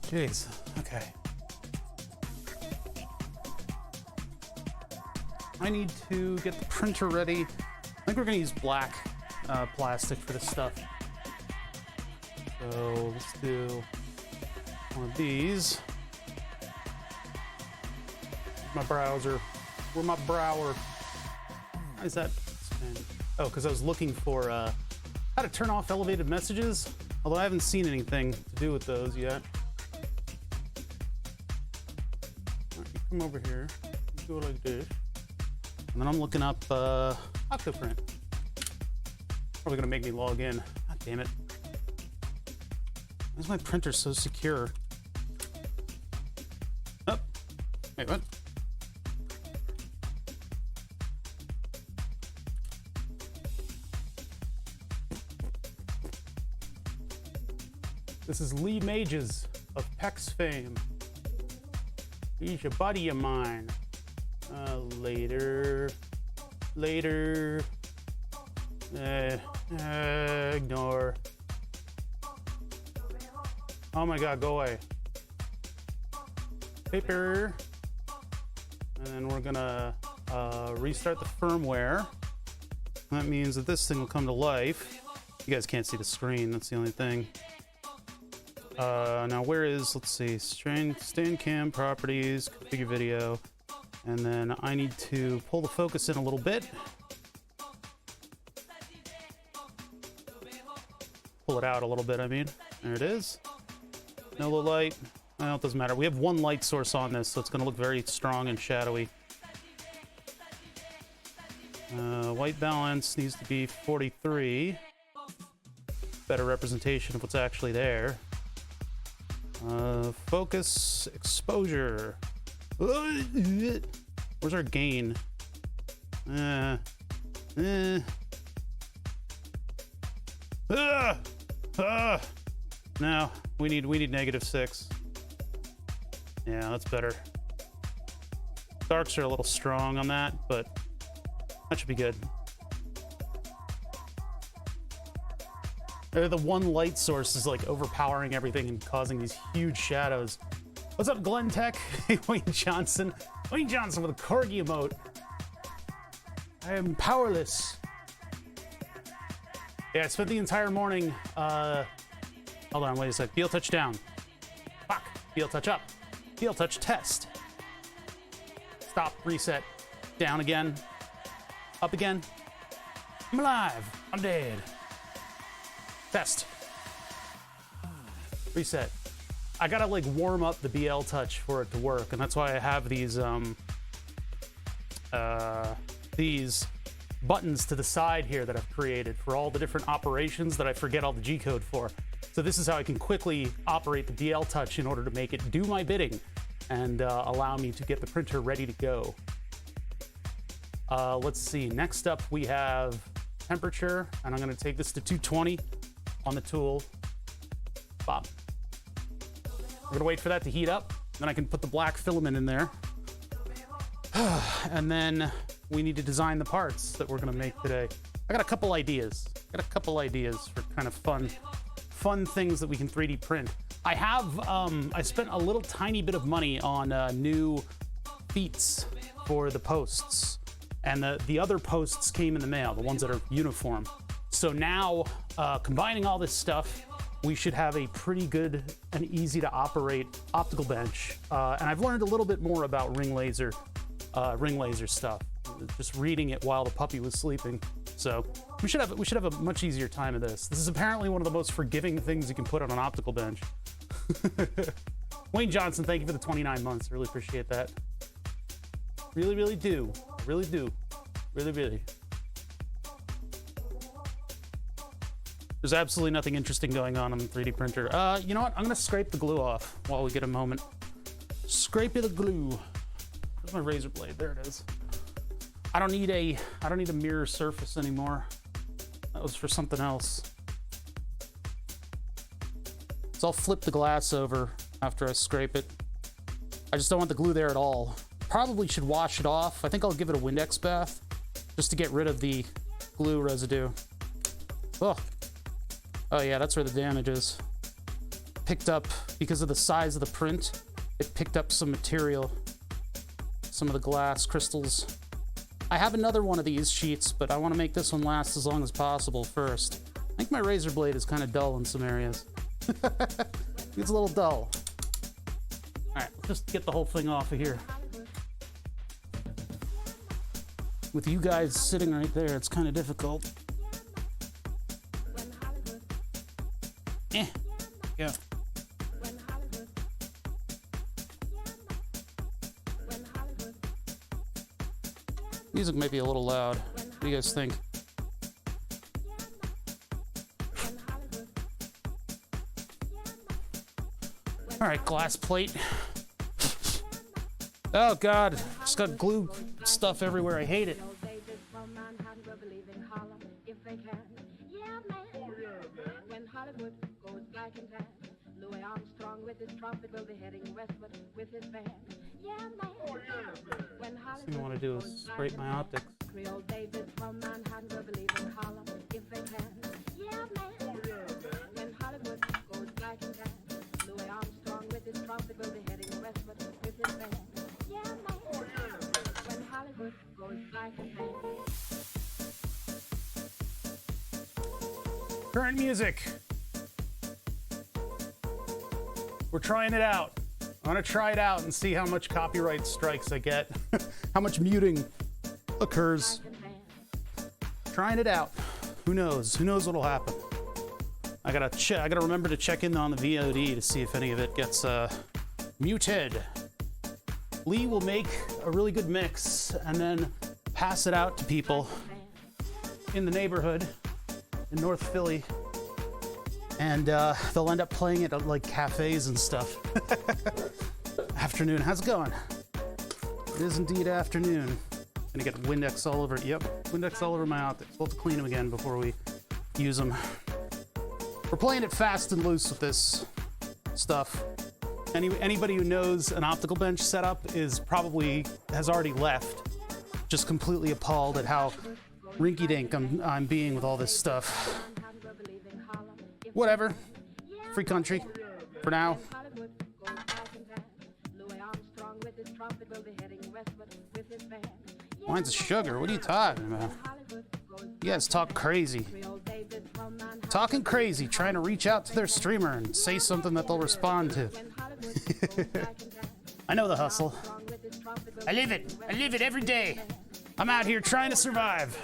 Jeez, okay. I need to get the printer ready. I think we're gonna use black plastic for this stuff. So let's do one of these. My browser. Where my brower? Why is that? Oh, because I was looking for how to turn off elevated messages. Although I haven't seen anything to do with those yet. Come over here, do it like this, and then I'm looking up Octoprint. Probably gonna make me log in. God damn it! Why is my printer so secure? Oh, wait, what? This is Lee Mages of PEX fame. He's a buddy of mine. Later. Ignore. Oh my god, go away. Paper. And then we're gonna restart the firmware. That means that this thing will come to life. You guys can't see the screen, that's the only thing. Now where is, let's see, stand cam properties, configure video, and then I need to pull the focus in a little bit. Pull it out a little bit, I mean. There it is. No low light. Well, it doesn't matter. We have one light source on this, so it's going to look very strong and shadowy. White balance needs to be 43. Better representation of what's actually there. Focus exposure. Where's our gain? No, we need -6. Yeah, that's better. Darks are a little strong on that, but that should be good. The one light source is like overpowering everything and causing these huge shadows. What's up, Glenn Tech? Wayne Johnson. Wayne Johnson with a corgi emote. I am powerless. Yeah, I spent the entire morning, hold on, wait a sec. Feel touch down. Fuck. Feel touch up. Feel touch test. Stop, reset. Down again. Up again. I'm alive. I'm dead. Test. Reset. I gotta like warm up the BL touch for it to work, and that's why I have these buttons to the side here that I've created for all the different operations that I forget all the G code for. So this is how I can quickly operate the BL touch in order to make it do my bidding and allow me to get the printer ready to go. Let's see, next up we have temperature, and I'm gonna take this to 220 on the tool. Bop. We're gonna wait for that to heat up, then I can put the black filament in there. And then we need to design the parts that we're gonna make today. I got a couple ideas. For kind of fun things that we can 3D print. I have, I spent a little tiny bit of money on new feet for the posts. And the other posts came in the mail, the ones that are uniform. So now, combining all this stuff, we should have a pretty good and easy to operate optical bench. And I've learned a little bit more about ring laser stuff, just reading it while the puppy was sleeping. So we should have a much easier time of this. This is apparently one of the most forgiving things you can put on an optical bench. Wayne Johnson, thank you for the 29 months. Really appreciate that. Really, really do. Really do. Really, really. There's absolutely nothing interesting going on the 3D printer. You know what? I'm gonna scrape the glue off while we get a moment. Scrape the glue. Where's my razor blade? There it is. I don't need a mirror surface anymore. That was for something else. So I'll flip the glass over after I scrape it. I just don't want the glue there at all. Probably should wash it off. I think I'll give it a Windex bath just to get rid of the glue residue. Oh yeah, that's where the damage is. Picked up, because of the size of the print, it picked up some material, some of the glass crystals. I have another one of these sheets, but I want to make this one last as long as possible first. I think my razor blade is kind of dull in some areas. It's a little dull. All right, just get the whole thing off of here. With you guys sitting right there, it's kind of difficult. Yeah. Music might be a little loud. What do you guys think? All right, glass plate. Oh God, just got glue stuff everywhere. I hate it. First thing I want to do is scrape my optics. Current music. We're trying it out. I'm gonna try it out and see how much copyright strikes I get. How much muting occurs. Trying it out. Who knows? Who knows what'll happen? I gotta remember to check in on the VOD to see if any of it gets muted. Lee will make a really good mix and then pass it out to people in the neighborhood in North Philly. And they'll end up playing it at like cafes and stuff. Afternoon, how's it going? It is indeed afternoon. Gonna get Windex all over, yep, Windex all over my optics. We'll have to clean them again before we use them. We're playing it fast and loose with this stuff. Anybody who knows an optical bench setup has already left, just completely appalled at how rinky-dink I'm being with all this stuff. Whatever. Free country. For now. Mine's sugar. What are you talking about? You guys talk crazy. Talking crazy, trying to reach out to their streamer and say something that they'll respond to. I know the hustle. I live it. I live it every day. I'm out here trying to survive.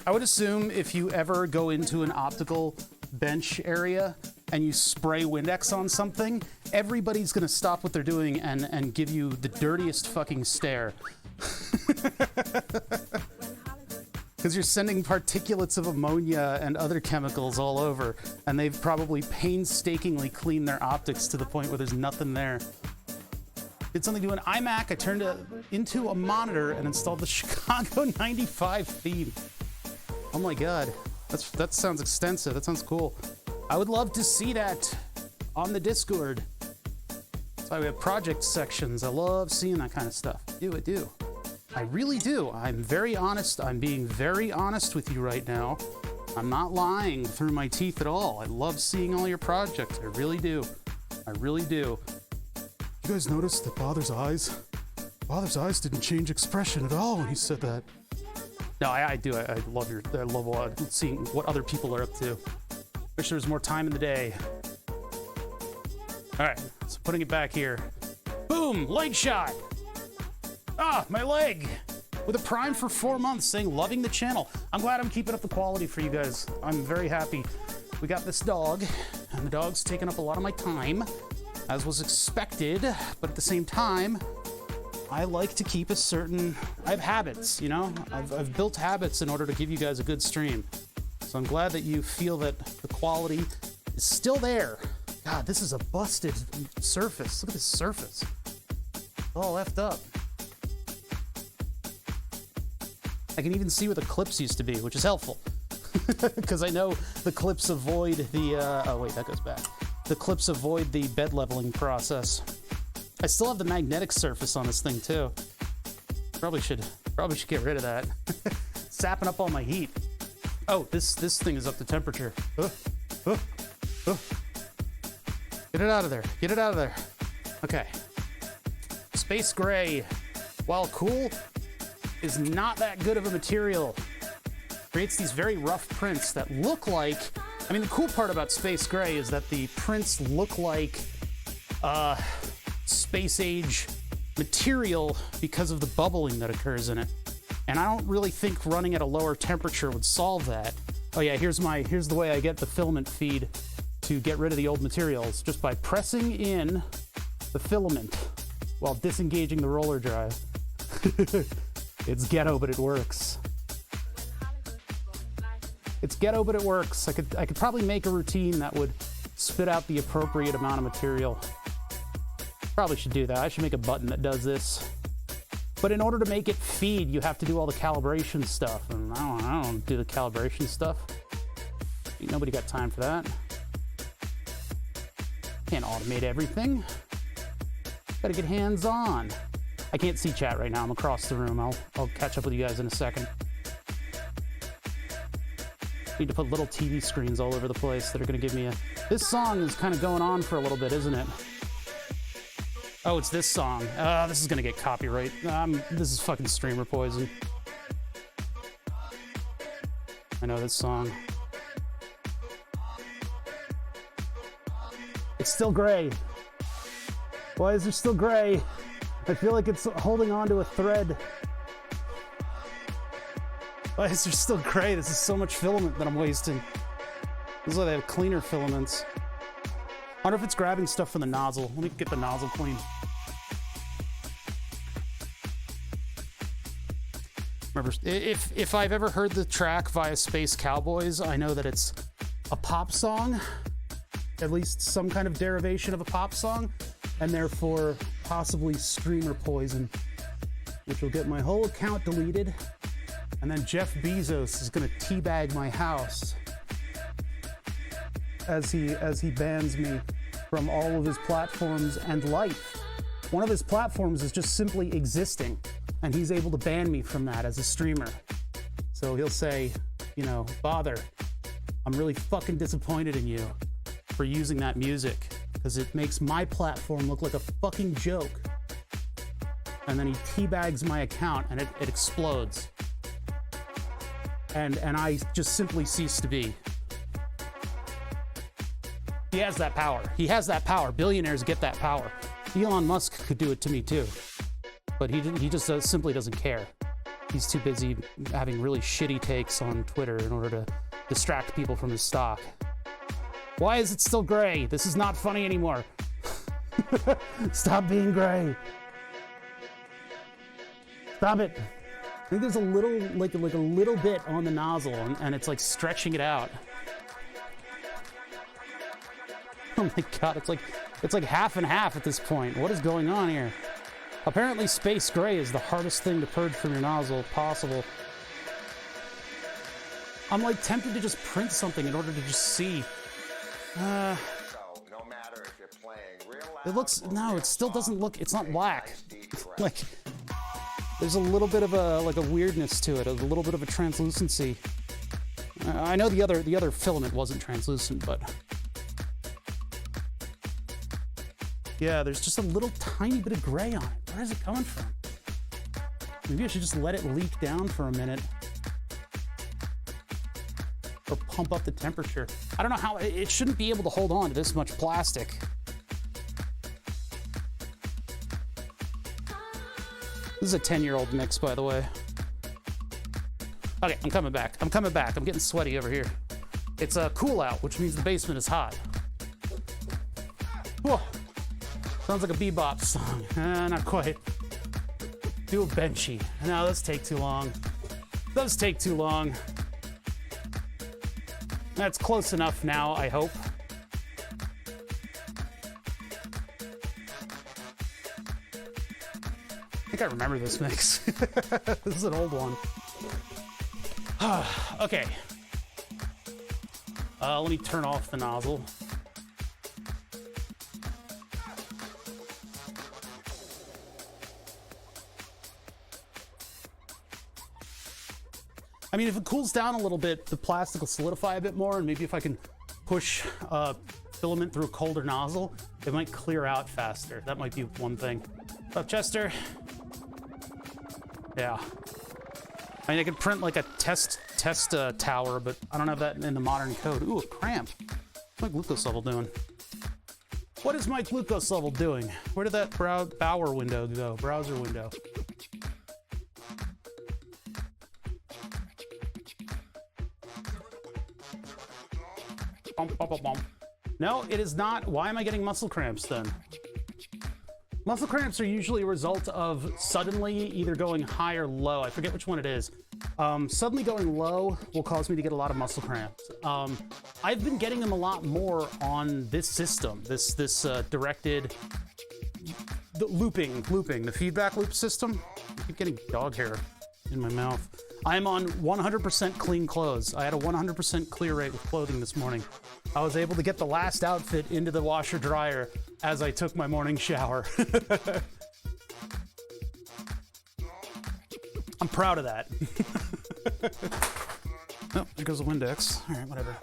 I would assume if you ever go into an optical bench area and you spray Windex on something, everybody's gonna stop what they're doing and give you the dirtiest fucking stare. Because you're sending particulates of ammonia and other chemicals all over, and they've probably painstakingly cleaned their optics to the point where there's nothing there. Did something to an iMac, I turned it into a monitor and installed the Chicago 95 theme. Oh my god, that sounds extensive, that sounds cool. I would love to see that on the Discord. That's why we have project sections. I love seeing that kind of stuff. I do. I really do. I'm very honest. I'm being very honest with you right now. I'm not lying through my teeth at all. I love seeing all your projects. I really do. I really do. You guys notice that Father's eyes didn't change expression at all when he said that. No, I do. I love seeing what other people are up to. Wish there was more time in the day. All right, so putting it back here. Boom, leg shot. Ah, my leg. With a prime for 4 months saying loving the channel. I'm glad I'm keeping up the quality for you guys. I'm very happy. We got this dog, and the dog's taking up a lot of my time, as was expected, but at the same time, I like to keep I have habits, you know? I've built habits in order to give you guys a good stream. So I'm glad that you feel that the quality is still there. God, this is a busted surface. Look at this surface. It's all effed up. I can even see where the clips used to be, which is helpful. Because I know the clips avoid the, oh wait, that goes back. The clips avoid the bed leveling process. I still have the magnetic surface on this thing too. Probably should get rid of that. Sapping up all my heat. Oh, this thing is up to temperature. Get it out of there. Get it out of there. Okay. Space gray, while cool, is not that good of a material. Creates these very rough prints that look like, I mean, the cool part about space gray is that the prints look like space age material because of the bubbling that occurs in it. And I don't really think running at a lower temperature would solve that. Oh yeah, here's the way I get the filament feed to get rid of the old materials, just by pressing in the filament while disengaging the roller drive. It's ghetto, but it works. It's ghetto, but it works. I could probably make a routine that would spit out the appropriate amount of material. Probably should do that. I should make a button that does this. But in order to make it feed, you have to do all the calibration stuff. And I don't do the calibration stuff. Ain't nobody got time for that. Can't automate everything. Gotta get hands-on. I can't see chat right now. I'm across the room. I'll catch up with you guys in a second. Need to put little TV screens all over the place that are gonna give me a... This song is kind of going on for a little bit, isn't it? Oh, it's this song. This is gonna get copyright. This is fucking streamer poison. I know this song. It's still gray. Why is there still gray? I feel like it's holding on to a thread. Why is there still gray? This is so much filament that I'm wasting. This is why they have cleaner filaments. I wonder if it's grabbing stuff from the nozzle. Let me get the nozzle clean. Remember, if I've ever heard the track via Space Cowboys, I know that it's a pop song, at least some kind of derivation of a pop song, and therefore possibly streamer poison, which will get my whole account deleted, and then Jeff Bezos is gonna teabag my house as he bans me from all of his platforms and life. One of his platforms is just simply existing, and he's able to ban me from that as a streamer. So he'll say, you know, Father, I'm really fucking disappointed in you for using that music. because it makes my platform look like a fucking joke. And then he teabags my account and it explodes. And I just simply cease to be. He has that power. He has that power. Billionaires get that power. Elon Musk could do it to me too. But he just simply doesn't care. He's too busy having really shitty takes on Twitter in order to distract people from his stock. Why is it still gray? This is not funny anymore. Stop being gray. Stop it. I think there's a little, like a little bit on the nozzle, and it's like stretching it out. Oh my god, it's like half and half at this point. What is going on here? Apparently space gray is the hardest thing to purge from your nozzle possible. I'm like tempted to just print something in order to just see. So, no matter if you're playing real loud, It looks, no, it still doesn't look, it's not black. Like, there's a little bit of a, like a weirdness to it, a little bit of a translucency. I know the other filament wasn't translucent, but yeah, there's just a little tiny bit of gray on it. Where is it coming from? Maybe I should just let it leak down for a minute. Or pump up the temperature. I don't know how, it shouldn't be able to hold on to this much plastic. This is a 10-year-old mix, by the way. Okay, I'm coming back. I'm getting sweaty over here. It's cool out, which means the basement is hot. Whoa. Sounds like a bebop song. Not quite. Do a benchy. No, those take too long. Those take too long. That's close enough now, I hope. I think I remember this mix. This is an old one. Okay. Let me turn off the nozzle. I mean, if it cools down a little bit, the plastic will solidify a bit more, and maybe if I can push filament through a colder nozzle, it might clear out faster. That might be one thing. What's up, Chester? Yeah. I mean, I could print like a test tower, but I don't have that in the modern code. Ooh, a cramp. What's my glucose level doing? What is my glucose level doing? Where did that Bower window go? Browser window. No, it is not. Why am I getting muscle cramps then? Muscle cramps are usually a result of suddenly either going high or low. I forget which one it is. Suddenly going low will cause me to get a lot of muscle cramps. I've been getting them a lot more on this system, this directed looping, the feedback loop system. I keep getting dog hair in my mouth. I'm on 100% clean clothes. I had a 100% clear rate with clothing this morning. I was able to get the last outfit into the washer dryer as I took my morning shower. I'm proud of that. Oh, there goes the windex. All right, whatever.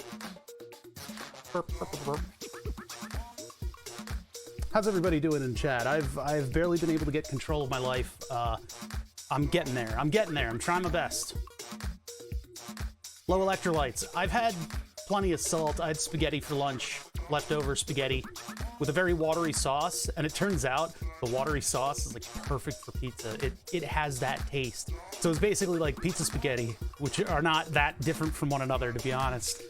Burp, burp, burp, burp. How's everybody doing in chat? I've barely been able to get control of my life. I'm getting there. I'm trying my best. Low electrolytes. I've had plenty of salt. I had spaghetti for lunch, leftover spaghetti with a very watery sauce, and it turns out the watery sauce is like perfect for pizza. It has that taste. So it's basically like pizza spaghetti, which are not that different from one another, to be honest.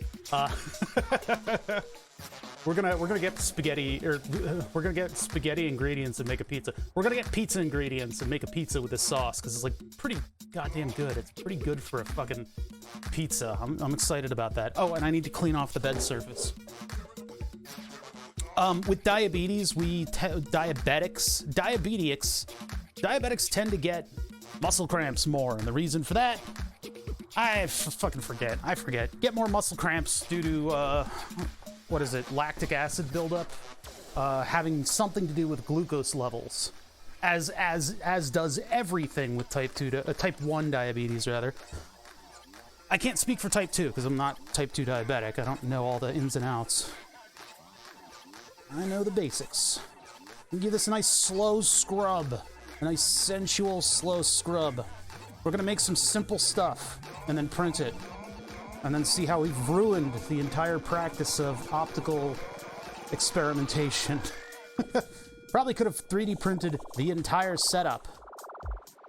We're gonna get spaghetti, or we're gonna get spaghetti ingredients and make a pizza. We're gonna get pizza ingredients and make a pizza with this sauce because it's like pretty goddamn good. It's pretty good for a fucking pizza. I'm excited about that. Oh, and I need to clean off the bed surface. With diabetes, diabetics tend to get muscle cramps more, and the reason for that, I forget. Get more muscle cramps due to what is it? Lactic acid buildup, having something to do with glucose levels, as does everything with type 1 diabetes rather. I can't speak for type 2 because I'm not type 2 diabetic. I don't know all the ins and outs. I know the basics. We give this a nice slow scrub. A nice sensual slow scrub. We're gonna make some simple stuff and then print it. And then see how we've ruined the entire practice of optical experimentation. Probably could have 3D printed the entire setup.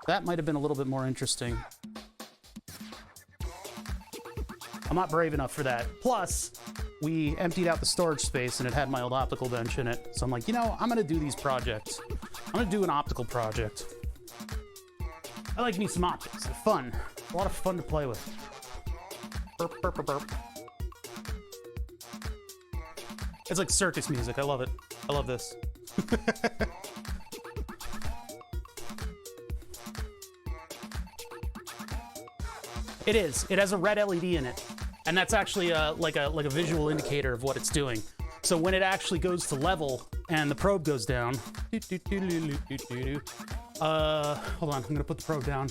That might have been a little bit more interesting. I'm not brave enough for that. Plus, we emptied out the storage space and it had my old optical bench in it. So I'm like, you know, I'm gonna do these projects. I'm gonna do an optical project. I like me some optics. They're fun. A lot of fun to play with. Burp, burp, burp, burp. It's like circus music. I love it. I love this. It is. It has a red LED in it. And that's actually like a visual indicator of what it's doing. So when it actually goes to level and the probe goes down, hold on, I'm gonna put the probe down.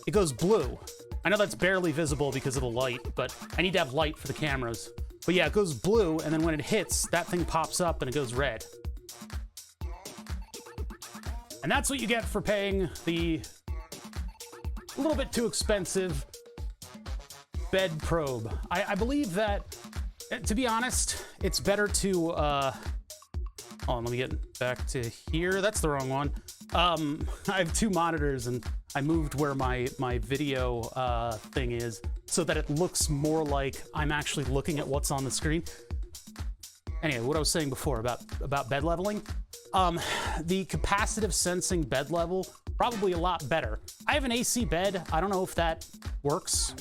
It goes blue. I know that's barely visible because of the light, but I need to have light for the cameras. But yeah, it goes blue, and then when it hits, that thing pops up and it goes red. And that's what you get for paying the a little bit too expensive bed probe. I believe that, to be honest, it's better to, hold on, let me get back to here. That's the wrong one. I have two monitors and I moved where my video thing is so that it looks more like I'm actually looking at what's on the screen. Anyway, what I was saying before about bed leveling, the capacitive sensing bed level, probably a lot better. I have an AC bed. I don't know if that works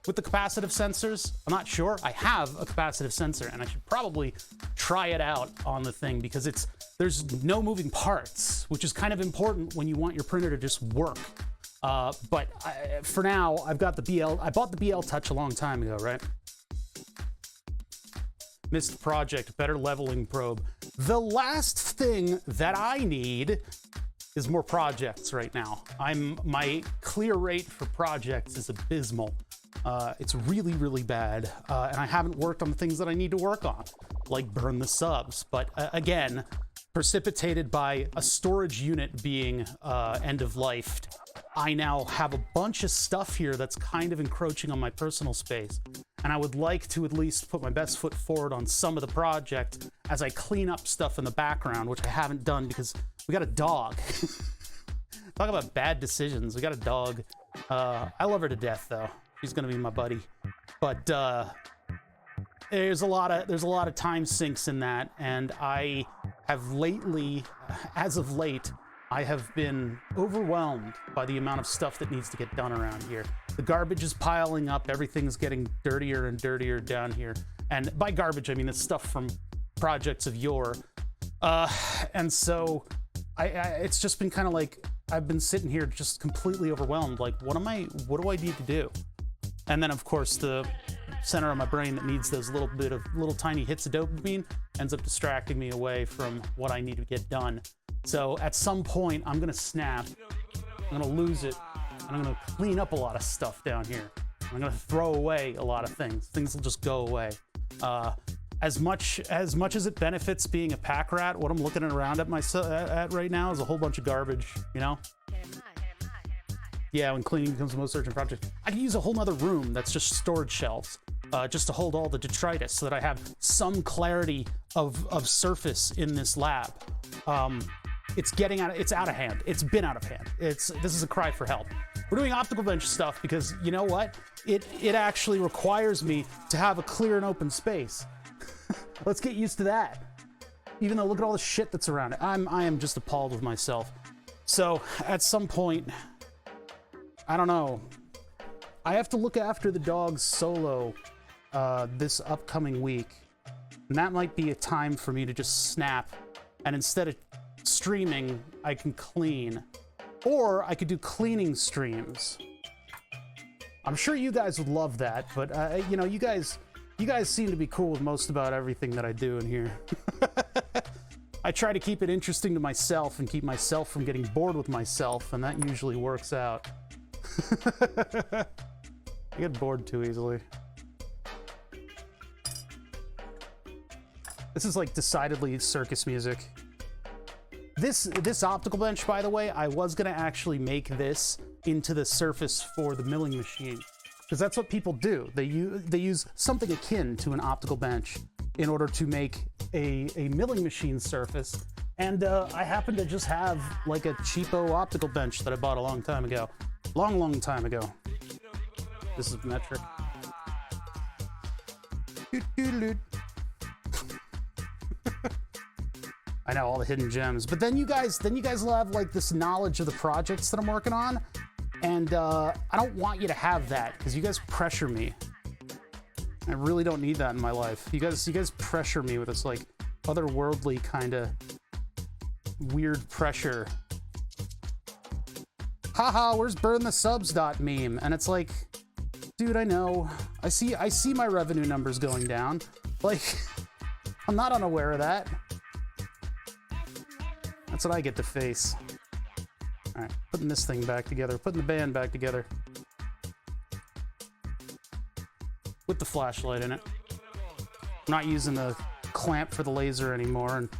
with the capacitive sensors. I'm not sure. I have a capacitive sensor and I should probably try it out on the thing because there's no moving parts, which is kind of important when you want your printer to just work. But for now, I've got the BL. I bought the BL Touch a long time ago, right? Missed the project, better leveling probe. The last thing that I need is more projects right now. My clear rate for projects is abysmal. It's really, really bad. And I haven't worked on the things that I need to work on, like burn the subs. But again, precipitated by a storage unit being end of life, I now have a bunch of stuff here that's kind of encroaching on my personal space. And I would like to at least put my best foot forward on some of the project as I clean up stuff in the background, which I haven't done because we got a dog. Talk about bad decisions. We got a dog. I love her to death, though. She's gonna be my buddy. But there's a lot of time sinks in that, and I have lately, as of late, I have been overwhelmed by the amount of stuff that needs to get done around here. The garbage is piling up. Everything's getting dirtier and dirtier down here. And by garbage, I mean the stuff from projects of yore. And so it's just been kind of like, I've been sitting here just completely overwhelmed. Like, what do I need to do? And then of course the center of my brain that needs those little tiny hits of dopamine ends up distracting me away from what I need to get done. So at some point I'm gonna snap, I'm gonna lose it, and I'm gonna clean up a lot of stuff down here. I'm gonna throw away a lot of things. Things will just go away. As much as it benefits being a pack rat, what I'm looking around at right now is a whole bunch of garbage, you know? Yeah, when cleaning becomes the most urgent project. I can use a whole nother room that's just storage shelves, just to hold all the detritus so that I have some clarity of surface in this lab. It's out of hand. It's been out of hand. This is a cry for help. We're doing optical bench stuff because, you know what? It actually requires me to have a clear and open space. Let's get used to that. Even though, look at all the shit that's around it. I am just appalled with myself. So at some point, I don't know. I have to look after the dogs solo this upcoming week. And that might be a time for me to just snap. And instead of streaming, I can clean. Or I could do cleaning streams. I'm sure you guys would love that, but you know, you guys seem to be cool with most about everything that I do in here. I try to keep it interesting to myself and keep myself from getting bored with myself, and that usually works out. I get bored too easily. This is like decidedly circus music. This optical bench, by the way, I was gonna actually make this into the surface for the milling machine, because that's what people do. They use something akin to an optical bench in order to make a milling machine surface. And I happen to just have like a cheapo optical bench that I bought a long time ago. Long time ago. This is metric. I know, all the hidden gems. But then you guys will have like this knowledge of the projects that I'm working on. And I don't want you to have that, because you guys pressure me. I really don't need that in my life. You guys pressure me with this like otherworldly kind of weird pressure. Haha, where's burn the subs meme? And it's like, dude, I know. I see my revenue numbers going down. Like, I'm not unaware of that. That's what I get to face. All right, putting this thing back together, putting the band back together. With the flashlight in it. I'm not using the clamp for the laser anymore, and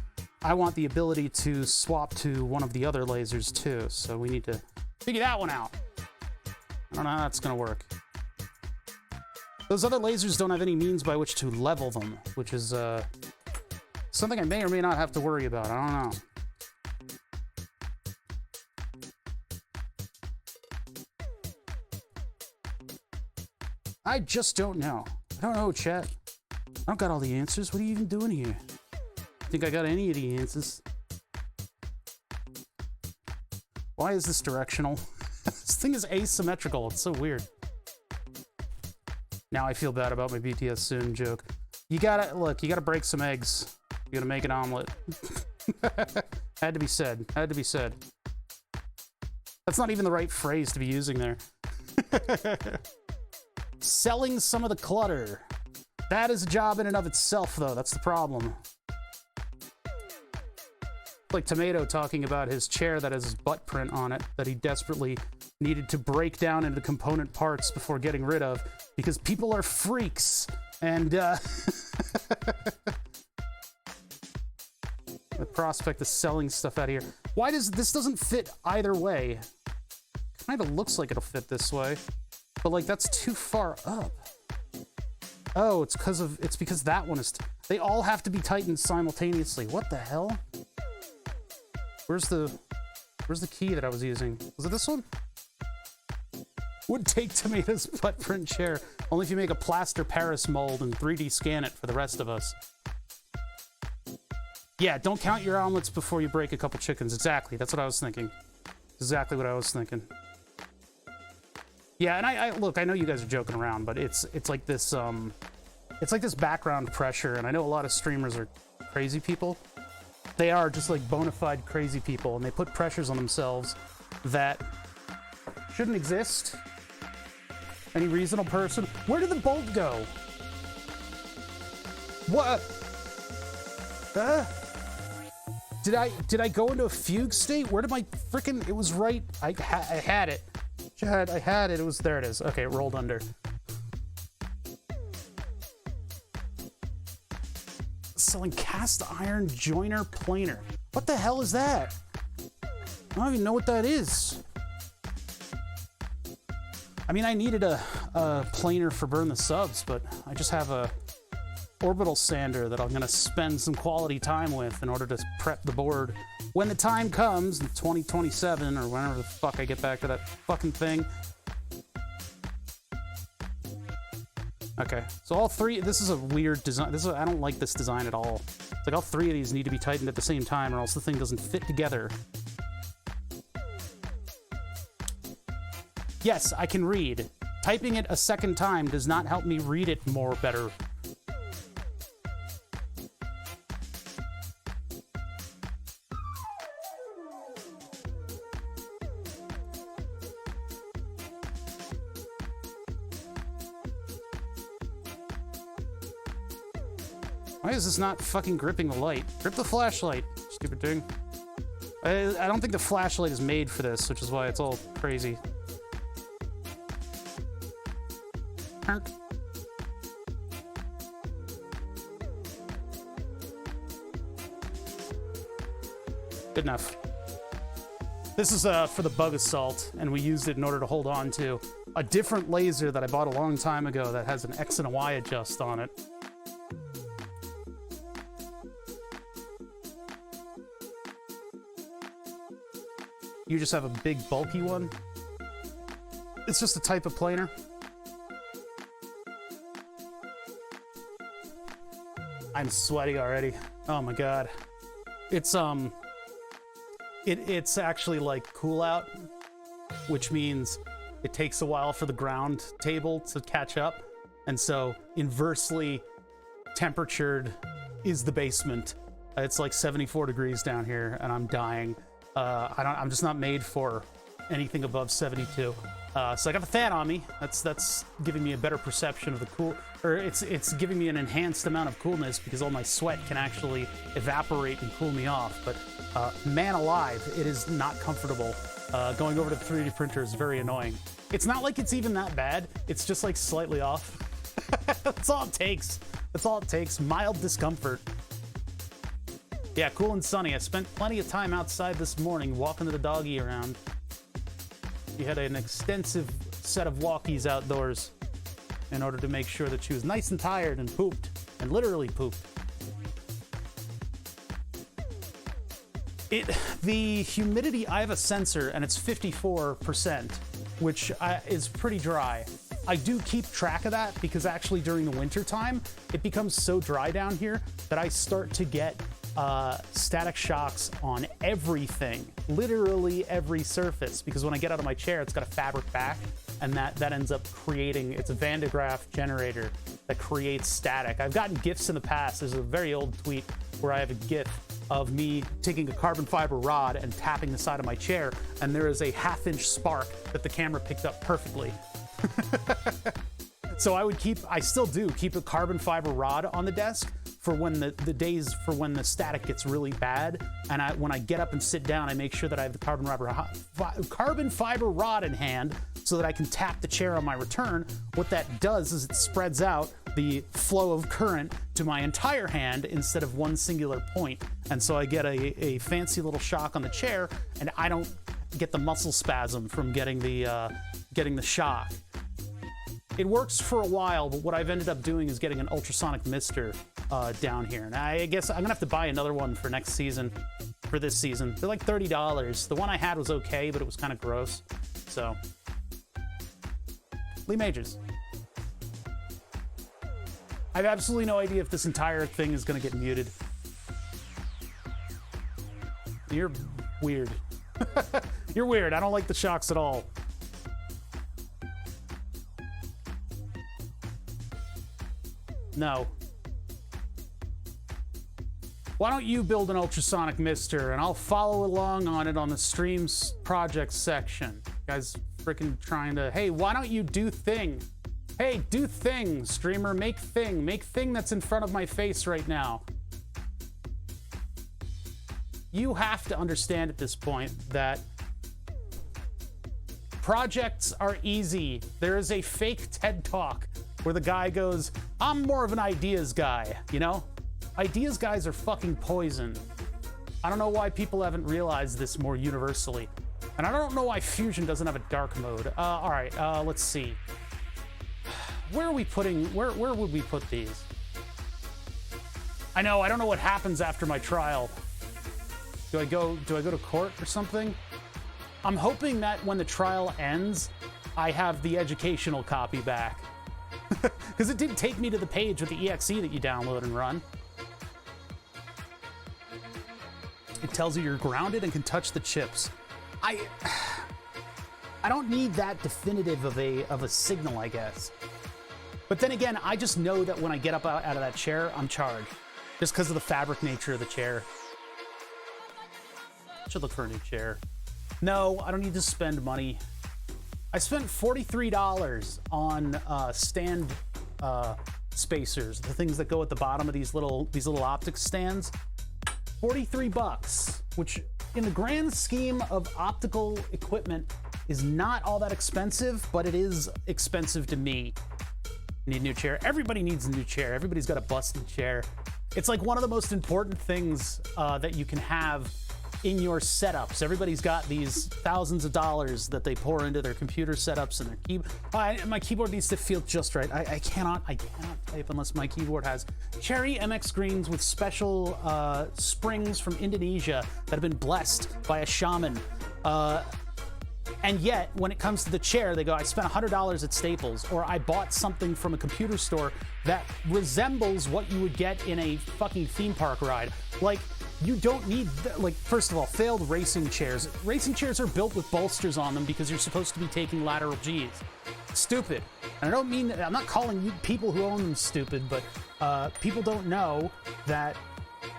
I want the ability to swap to one of the other lasers too, so we need to figure that one out. I don't know how that's gonna work. Those other lasers don't have any means by which to level them, which is something I may or may not have to worry about. I don't know. I just don't know. I don't know, chat. I don't got all the answers. What are you even doing here? Think I got any of the answers? Why is this directional? This thing is asymmetrical. It's so weird. Now I feel bad about my BTS soon joke. You gotta break some eggs. You gotta make an omelet. Had to be said. Had to be said. That's not even the right phrase to be using there. Selling some of the clutter. That is a job in and of itself, though. That's the problem. Like Tomato talking about his chair that has his butt print on it that he desperately needed to break down into component parts before getting rid of because people are freaks. And the prospect of selling stuff out of here. Why does this doesn't fit either way? Kind of looks like it'll fit this way. But like that's too far up. Oh, it's because that one is. They all have to be tightened simultaneously. What the hell? Where's the key that I was using? Was it this one? Would take Tomato's butt print chair. Only if you make a plaster Paris mold and 3D scan it for the rest of us. Yeah, don't count your omelets before you break a couple chickens. Exactly. That's what I was thinking. Exactly what I was thinking. Yeah, and I look, I know you guys are joking around, but it's like this background pressure, and I know a lot of streamers are crazy people. They are just like bona fide crazy people, and they put pressures on themselves that shouldn't exist. Any reasonable person. Where did the bolt go? What? Did I go into a fugue state? Where did my frickin'? It was right. I had it. Chad, I had it. It was there. It is. Okay, it rolled under. Selling cast iron joiner planer. What the hell is that? I don't even know what that is. I mean, I needed a planer for burn the subs, but I just have a orbital sander that I'm gonna spend some quality time with in order to prep the board when the time comes in 2027 or whenever the fuck I get back to that fucking thing. Okay, so all three, this is a weird design. I don't like this design at all. It's like all three of these need to be tightened at the same time or else the thing doesn't fit together. Yes, I can read. Typing it a second time does not help me read it better. Why is this not fucking gripping the light? Grip the flashlight, stupid thing. I don't think the flashlight is made for this, which is why it's all crazy. Good enough. This is for the bug assault, and we used it in order to hold on to a different laser that I bought a long time ago that has an X and a Y adjust on it. You just have a big, bulky one. It's just a type of planer. I'm sweaty already. Oh my god. It's it's actually like cool out, which means it takes a while for the ground table to catch up, and so inversely temperatured is the basement. It's like 74 degrees down here, and I'm dying. I'm just not made for anything above 72. So I got the fan on me. That's giving me a better perception of the cool, or it's giving me an enhanced amount of coolness because all my sweat can actually evaporate and cool me off. But man alive, it is not comfortable. Going over to the 3D printer is very annoying. It's not like it's even that bad. It's just like slightly off. That's all it takes. That's all it takes. Mild discomfort. Yeah, cool and sunny. I spent plenty of time outside this morning walking the doggy around. She had an extensive set of walkies outdoors in order to make sure that she was nice and tired and pooped, and literally pooped. The humidity, I have a sensor and it's 54%, which is pretty dry. I do keep track of that because actually during the winter time, it becomes so dry down here that I start to get static shocks on everything, literally every surface, because when I get out of my chair, it's got a fabric back, and that ends up creating, it's a Van de Graaff generator that creates static. I've gotten GIFs in the past. There's a very old tweet where I have a GIF of me taking a carbon fiber rod and tapping the side of my chair, and there is a half-inch spark that the camera picked up perfectly. So I still do keep a carbon fiber rod on the desk for when the days for when the static gets really bad, and when I get up and sit down, I make sure that I have the carbon fiber rod in hand so that I can tap the chair on my return. What that does is it spreads out the flow of current to my entire hand instead of one singular point, and so I get a fancy little shock on the chair, and I don't get the muscle spasm from getting the shock. It works for a while, but what I've ended up doing is getting an ultrasonic mister down here. And I guess I'm gonna have to buy another one for next season, for this season. They're like $30. The one I had was okay, but it was kind of gross. So, Lee Majors. I have absolutely no idea if this entire thing is gonna get muted. You're weird. You're weird. I don't like the shocks at all. No. Why don't you build an ultrasonic mister and I'll follow along on it on the streams project section. You guys freaking trying to, hey, why don't you do thing? Hey, do thing, streamer, make thing. Make thing that's in front of my face right now. You have to understand at this point that projects are easy. There is a fake TED Talk where the guy goes, I'm more of an ideas guy, you know? Ideas guys are fucking poison. I don't know why people haven't realized this more universally. And I don't know why Fusion doesn't have a dark mode. All right, let's see. Where are we putting, where would we put these? I don't know what happens after my trial. Do I go to court or something? I'm hoping that when the trial ends, I have the educational copy back. Because it did take me to the page with the exe that you download and run. It tells you you're grounded and can touch the chips. I don't need that definitive of a signal, I guess. But then again, I just know that when I get up out of that chair, I'm charged. Just because of the fabric nature of the chair. Should look for a new chair. No, I don't need to spend money. I spent $43 on stand spacers, the things that go at the bottom of these little optics stands. 43 bucks, which in the grand scheme of optical equipment is not all that expensive, but it is expensive to me. Need a new chair. Everybody needs a new chair. Everybody's got a busted chair. It's like one of the most important things that you can have in your setups. Everybody's got these thousands of dollars that they pour into their computer setups and their keyboard. My keyboard needs to feel just right. I cannot type unless my keyboard has cherry MX greens with special springs from Indonesia that have been blessed by a shaman. And yet, when it comes to the chair, they go, I spent $100 at Staples, or I bought something from a computer store that resembles what you would get in a fucking theme park ride. Like, you don't need, like, first of all, failed racing chairs. Racing chairs are built with bolsters on them because you're supposed to be taking lateral G's. Stupid. And I don't mean, I'm not calling you people who own them stupid, but people don't know that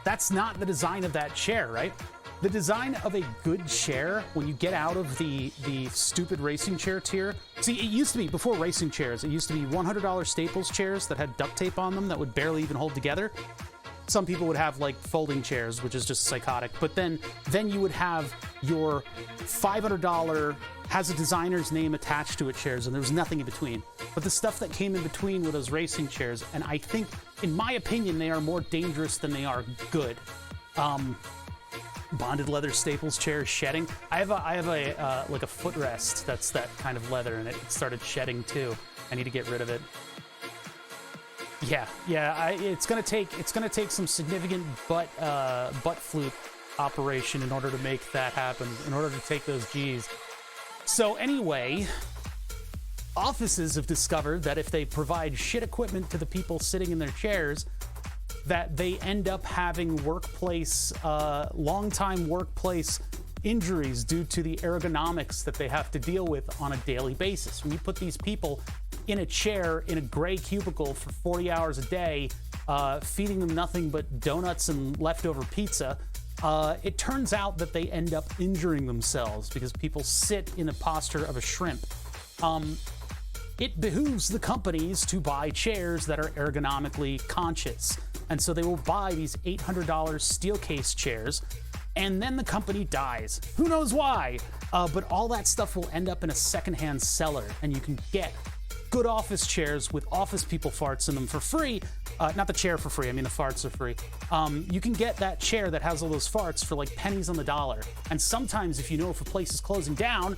that's not the design of that chair, right? The design of a good chair, when you get out of the stupid racing chair tier, see, it used to be, before racing chairs, it used to be $100 Staples chairs that had duct tape on them that would barely even hold together. Some people would have like folding chairs, which is just psychotic. But then you would have your $500 has a designer's name attached to it chairs, and there was nothing in between. But the stuff that came in between were those racing chairs, and I think, in my opinion, they are more dangerous than they are good. Bonded leather Staples chair shedding. I have a like a footrest that's that kind of leather, and it started shedding too. I need to get rid of it. Yeah. It's gonna take some significant butt flute operation in order to make that happen. In order to take those G's. So anyway, offices have discovered that if they provide shit equipment to the people sitting in their chairs, that they end up having long-time workplace injuries due to the ergonomics that they have to deal with on a daily basis. When you put these people in a chair in a gray cubicle for 40 hours a day, feeding them nothing but donuts and leftover pizza, it turns out that they end up injuring themselves because people sit in a posture of a shrimp. It behooves the companies to buy chairs that are ergonomically conscious. And so they will buy these $800 steel case chairs, and then the company dies. Who knows why? But all that stuff will end up in a secondhand cellar, and you can get good office chairs with office people farts in them for free. Not the chair for free, I mean the farts are free. You can get that chair that has all those farts for like pennies on the dollar. And sometimes if you know if a place is closing down,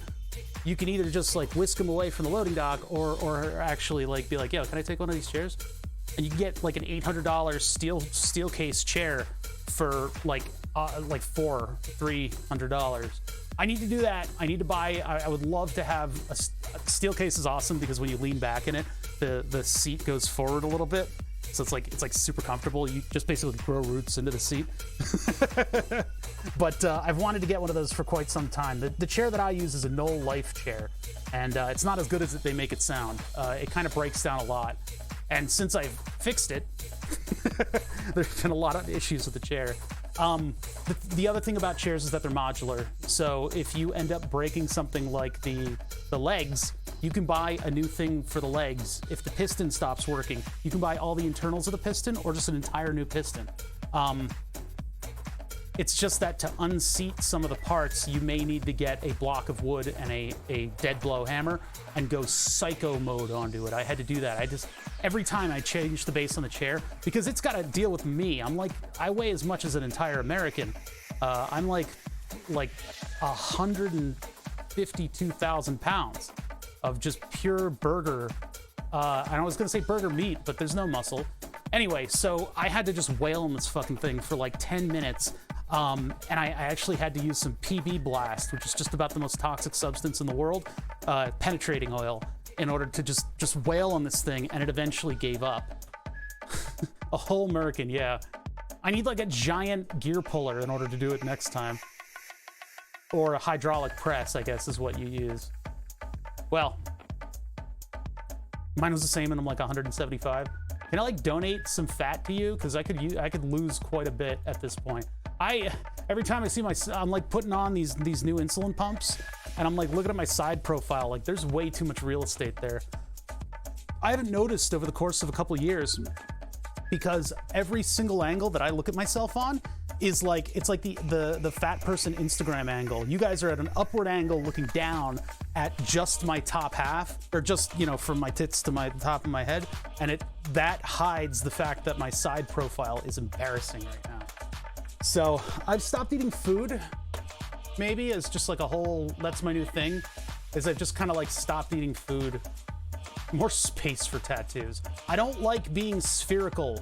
you can either just like whisk them away from the loading dock or actually like be like, yo, can I take one of these chairs? And you can get like an $800 steel case chair for like $300. I need to do that. I need to buy. I would love to have a steel case. Is awesome because when you lean back in it, the seat goes forward a little bit, so it's like super comfortable. You just basically grow roots into the seat. But I've wanted to get one of those for quite some time. The chair that I use is a Knoll Life chair, and it's not as good as they make it sound. It kind of breaks down a lot. And since I've fixed it, there's been a lot of issues with the chair. The other thing about chairs is that they're modular. So if you end up breaking something like the legs, you can buy a new thing for the legs. If the piston stops working, you can buy all the internals of the piston or just an entire new piston. It's just that to unseat some of the parts, you may need to get a block of wood and a dead blow hammer and go psycho mode onto it. I had to do that. Every time I change the base on the chair, because it's got to deal with me. I weigh as much as an entire American. I'm like 152,000 pounds of just pure burger. I was gonna say burger meat, but there's no muscle. Anyway, so I had to just wail on this fucking thing for like 10 minutes. And I actually had to use some PB Blast, which is just about the most toxic substance in the world, penetrating oil, in order to just wail on this thing, and it eventually gave up. A whole Merkin, yeah. I need like a giant gear puller in order to do it next time. Or a hydraulic press, I guess, is what you use. Well, mine was the same, and I'm like 175. Can I like donate some fat to you? Because I could lose quite a bit at this point. Every time I see I'm like putting on these new insulin pumps, and I'm like looking at my side profile, like there's way too much real estate there. I haven't noticed over the course of a couple of years, because every single angle that I look at myself on is like, it's like the fat person Instagram angle. You guys are at an upward angle looking down at just my top half, or just, from my tits to my top of my head, and that hides the fact that my side profile is embarrassing right now. So I've stopped eating food maybe, as just like a whole, that's my new thing, is I've just kind of like stopped eating food. More space for tattoos. I don't like being spherical.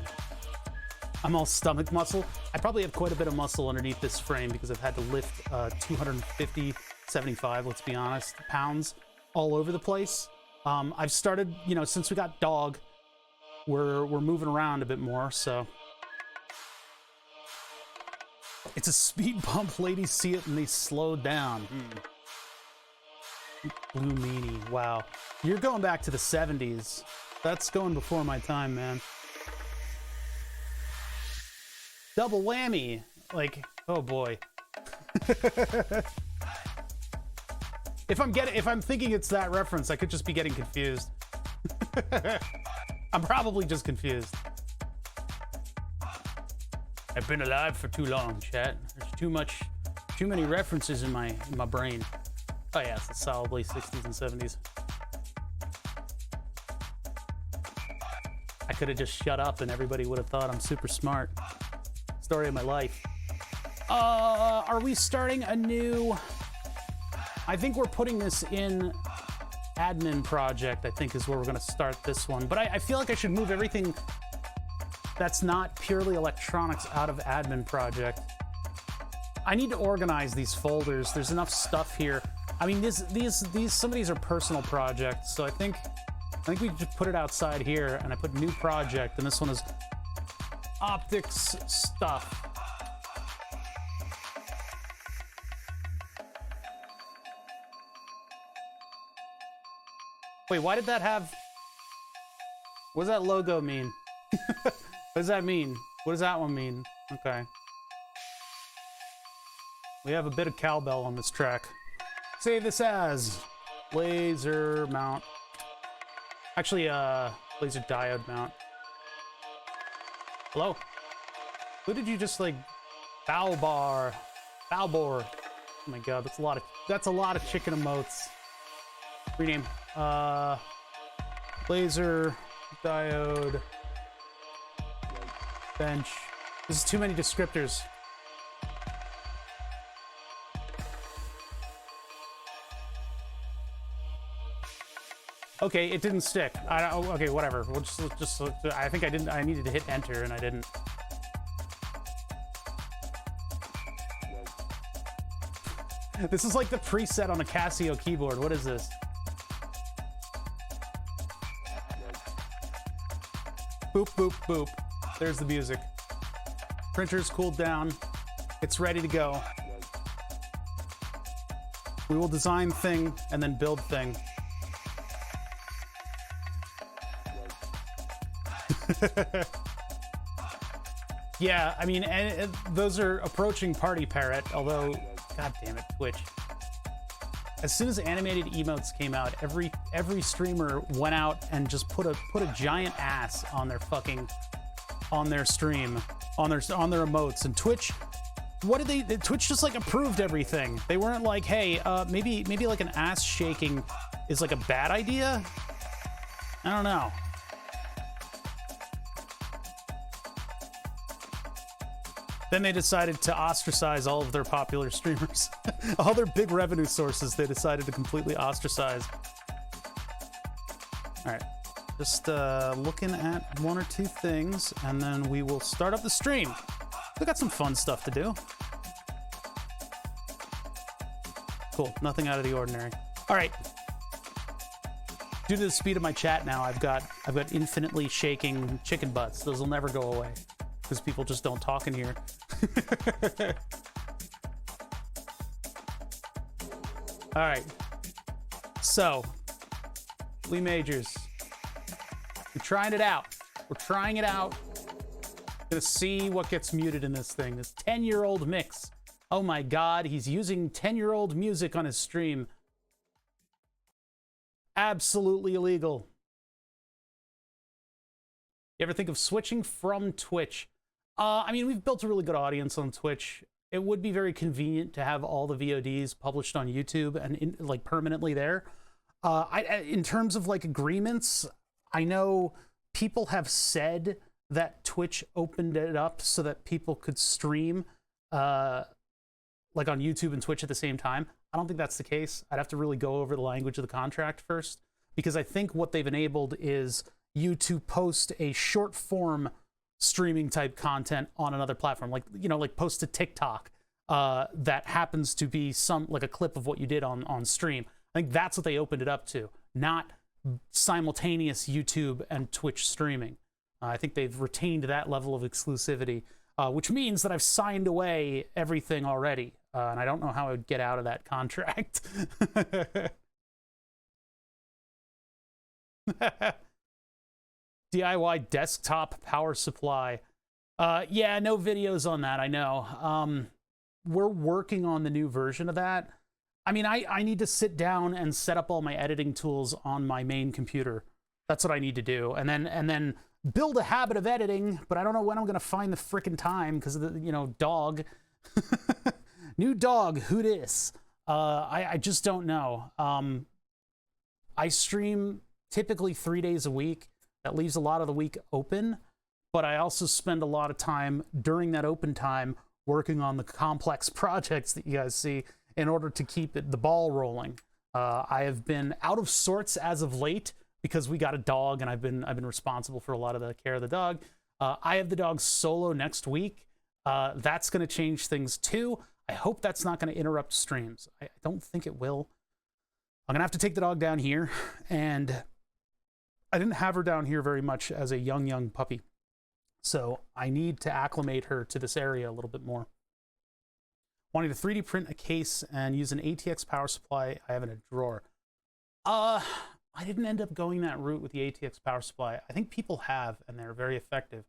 I'm all stomach muscle. I probably have quite a bit of muscle underneath this frame because I've had to lift 250, 75, let's be honest, pounds all over the place. I've started, you know, since we got dog, we're moving around a bit more, so. It's a speed bump. Ladies see it and they slow down. Blue meanie. Wow. You're going back to the 70s. That's going before my time, man. Double whammy. Like, oh boy. If I'm thinking it's that reference, I could just be getting confused. I'm probably just confused. I've been alive for too long, chat. There's too many references in my brain. Oh yeah, it's solidly 60s and 70s. I could have just shut up and everybody would have thought I'm super smart. Story of my life. Are we starting a new... I think we're putting this in admin project, I think is where we're gonna start this one. But I feel like I should move everything that's not purely electronics out of admin project. I need to organize these folders. There's enough stuff here. I mean, some of these are personal projects, so I think we just put it outside here, and I put new project, and this one is optics stuff. Wait, why did that have... What does that logo mean? What does that mean? What does that one mean? Okay. We have a bit of cowbell on this track. Save this as laser mount. Actually, laser diode mount. Hello? Who did you just like bow bore? Oh my god, that's a lot of chicken emotes. Rename. Laser diode bench. This is too many descriptors. Okay, it didn't stick. Okay, whatever. We'll just. I think I didn't. I needed to hit enter and I didn't. This is like the preset on a Casio keyboard. What is this? Boop, boop, boop. There's the music. Printer's cooled down. It's ready to go. We will design thing and then build thing. Yeah, I mean, and those are approaching Party Parrot, although, god damn it, Twitch. As soon as animated emotes came out, every streamer went out and just put a giant ass on their fucking stream, on their emotes. And Twitch, what did they? Twitch just like approved everything. They weren't like, hey, maybe like an ass shaking is like a bad idea. I don't know. Then they decided to ostracize all of their popular streamers. All their big revenue sources, they decided to completely ostracize. All right, just looking at one or two things, and then we will start up the stream. We got some fun stuff to do. Cool, nothing out of the ordinary. All right. Due to the speed of my chat now, I've got infinitely shaking chicken butts. Those will never go away because people just don't talk in here. All right. So, Lee Majors, we're trying it out. We're trying it out. Gonna see what gets muted in this thing. This 10-year-old mix. Oh my God, he's using 10-year-old music on his stream. Absolutely illegal. You ever think of switching from Twitch? I mean, we've built a really good audience on Twitch. It would be very convenient to have all the VODs published on YouTube and like permanently there. In terms of like agreements, I know people have said that Twitch opened it up so that people could stream like like on YouTube and Twitch at the same time. I don't think that's the case. I'd have to really go over the language of the contract first, because I think what they've enabled is you to post a short form streaming type content on another platform, like, you know, like post to TikTok that happens to be like a clip of what you did on stream. I think that's what they opened it up to, not simultaneous YouTube and Twitch streaming. I think they've retained that level of exclusivity, which means that I've signed away everything already, and I don't know how I would get out of that contract. DIY desktop power supply. Yeah, no videos on that, I know. We're working on the new version of that. I mean, I need to sit down and set up all my editing tools on my main computer. That's what I need to do. And then build a habit of editing, but I don't know when I'm going to find the frickin' time because of the, you know, dog. New dog, who dis? I just don't know. I stream typically 3 days a week. That leaves a lot of the week open, but I also spend a lot of time during that open time working on the complex projects that you guys see in order to keep the ball rolling. I have been out of sorts as of late because we got a dog, and I've been responsible for a lot of the care of the dog. I have the dog solo next week. That's going to change things too. I hope that's not going to interrupt streams. I don't think it will. I'm going to have to take the dog down here, and I didn't have her down here very much as a young puppy. So I need to acclimate her to this area a little bit more. Wanting to 3D print a case and use an ATX power supply I have in a drawer. I didn't end up going that route with the ATX power supply. I think people have, and they're very effective.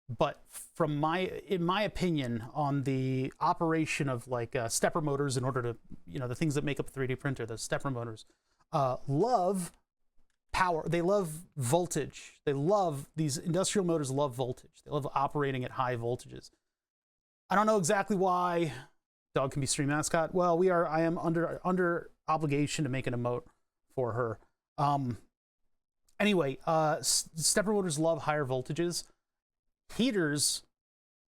But in my opinion, on the operation of like stepper motors, in order to, you know, the things that make up a 3D printer, those stepper motors, love power. They love voltage. These industrial motors love voltage. They love operating at high voltages. I don't know exactly why. Dog can be stream mascot. Well, I am under obligation to make an emote for her. Anyway, stepper motors love higher voltages. Heaters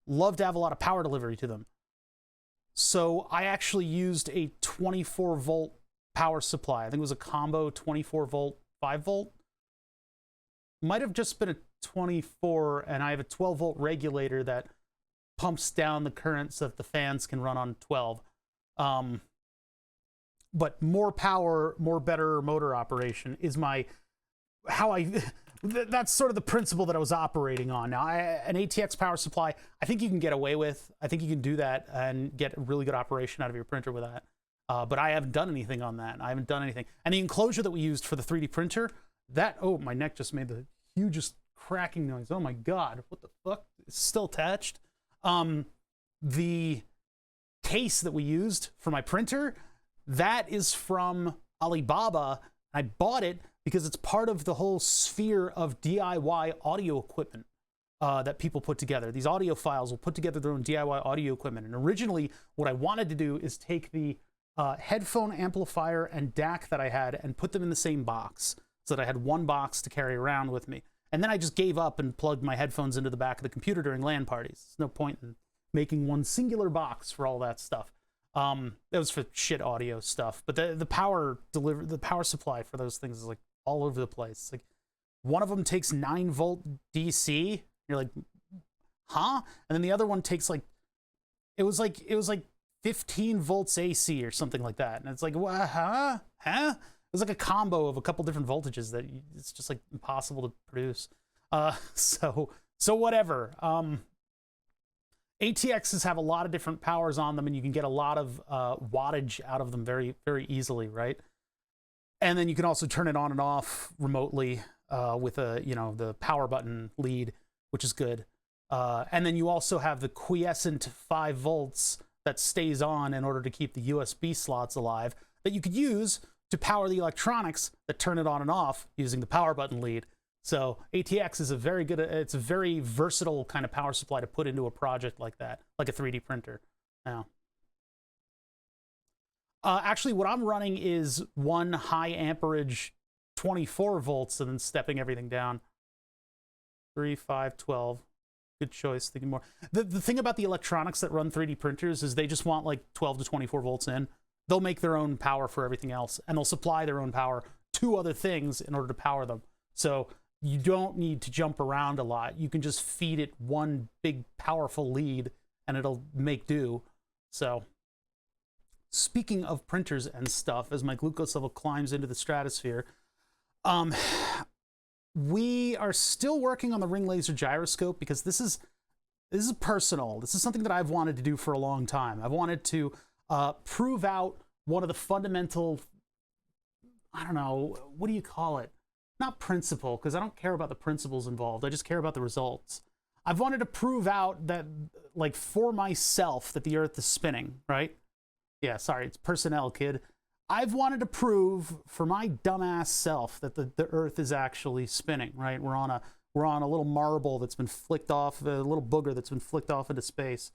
love to have a lot of power delivery to them. So I actually used a 24 volt power supply. I think it was a combo 24 volt, 5 volt. Might have just been a 24, and I have a 12 volt regulator that pumps down the current so that the fans can run on 12. But more power, better motor operation is that's sort of the principle that I was operating on. Now, an ATX power supply, I think you can get away with. I think you can do that and get really good operation out of your printer with that. But I haven't done anything on that. I haven't done anything. And the enclosure that we used for the 3D printer, oh, my neck just made the hugest cracking noise. Oh my God, what the fuck? It's still attached. The case that we used for my printer, that is from Alibaba. I bought it because it's part of the whole sphere of DIY audio equipment that people put together. These audiophiles will put together their own DIY audio equipment. And originally, what I wanted to do is take the headphone amplifier and DAC that I had and put them in the same box so that I had one box to carry around with me. And then I just gave up and plugged my headphones into the back of the computer during LAN parties. There's no point in making one singular box for all that stuff. That was for shit audio stuff. But the power supply for those things is like all over the place. Like one of them takes 9 volt DC. You're like, huh? And then the other one takes like, it was like 15 volts AC or something like that. And it's like, huh? It was like a combo of a couple different voltages that it's just like impossible to produce. So whatever. ATXs have a lot of different powers on them, and you can get a lot of wattage out of them very, very easily, right? And then you can also turn it on and off remotely with the power button lead, which is good. And then you also have the quiescent 5 volts that stays on in order to keep the USB slots alive that you could use to power the electronics that turn it on and off using the power button lead. So ATX is it's a very versatile kind of power supply to put into a project like that, like a 3D printer. Now, actually what I'm running is one high amperage 24 volts and then stepping everything down. 3, 5, 12. good choice. Thinking more. The thing about the electronics that run 3D printers is they just want like 12 to 24 volts in. They'll make their own power for everything else, and they'll supply their own power to other things in order to power them. So you don't need to jump around a lot. You can just feed it one big powerful lead and it'll make do. So speaking of printers and stuff, as my glucose level climbs into the stratosphere, we are still working on the ring laser gyroscope because this is personal. This is something that I've wanted to do for a long time. I've wanted to prove out one of the fundamental, I don't know, what do you call it? Not principle, because I don't care about the principles involved. I just care about the results. I've wanted to prove out that, like, for myself, that the Earth is spinning, right? Yeah, sorry, it's personnel, kid. I've wanted to prove for my dumbass self that the Earth is actually spinning, right? We're on a little marble that's been flicked off, a little booger that's been flicked off into space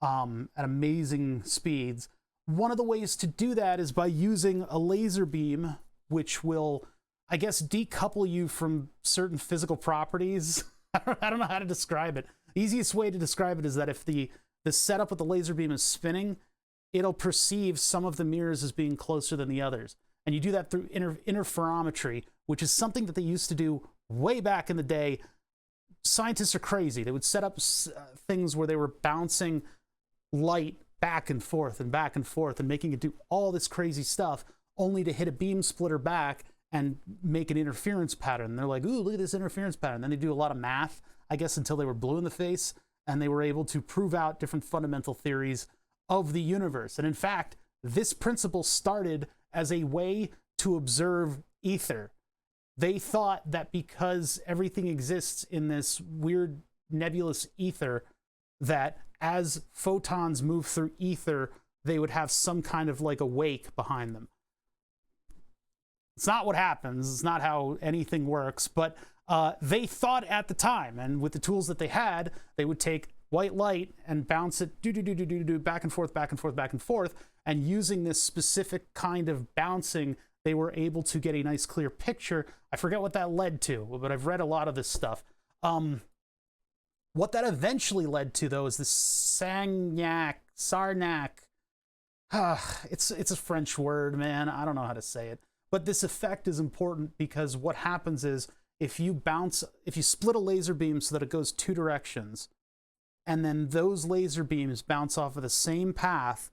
at amazing speeds. One of the ways to do that is by using a laser beam, which will, I guess, decouple you from certain physical properties. I don't know how to describe it. The easiest way to describe it is that if the setup with the laser beam is spinning, it'll perceive some of the mirrors as being closer than the others. And you do that through interferometry, which is something that they used to do way back in the day. Scientists are crazy. They would set up things where they were bouncing light back and forth and making it do all this crazy stuff, only to hit a beam splitter back and make an interference pattern. And they're like, ooh, look at this interference pattern. Then they do a lot of math, I guess, until they were blue in the face, and they were able to prove out different fundamental theories of the universe. And in fact, this principle started as a way to observe ether. They thought that because everything exists in this weird nebulous ether, that as photons move through ether, they would have some kind of like a wake behind them. It's not what happens. It's not how anything works, but they thought at the time, and with the tools that they had, they would take white light and bounce it back and forth, and using this specific kind of bouncing, they were able to get a nice clear picture. I forget what that led to, but I've read a lot of this stuff. What that eventually led to, though, is the Sarnac. It's a French word, man. I don't know how to say it. But this effect is important because what happens is if you split a laser beam so that it goes two directions, and then those laser beams bounce off of the same path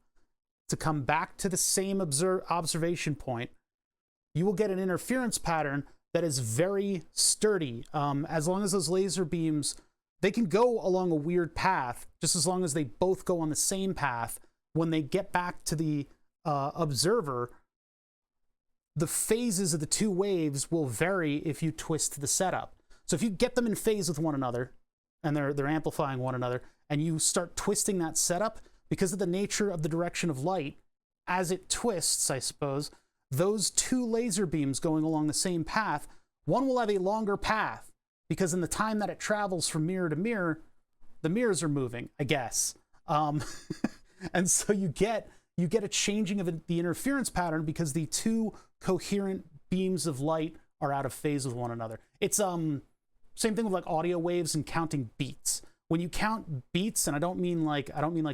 to come back to the same observation point, you will get an interference pattern that is very sturdy. As long as those laser beams, they can go along a weird path, just as long as they both go on the same path. When they get back to the observer, the phases of the two waves will vary if you twist the setup. So if you get them in phase with one another, and they're amplifying one another, and you start twisting that setup, because of the nature of the direction of light, as it twists, I suppose, those two laser beams going along the same path, one will have a longer path, because in the time that it travels from mirror to mirror, the mirrors are moving, I guess. And so you get a changing of the interference pattern because the two coherent beams of light are out of phase with one another. It's same thing with like audio waves and counting beats. When you count beats, and I don't mean like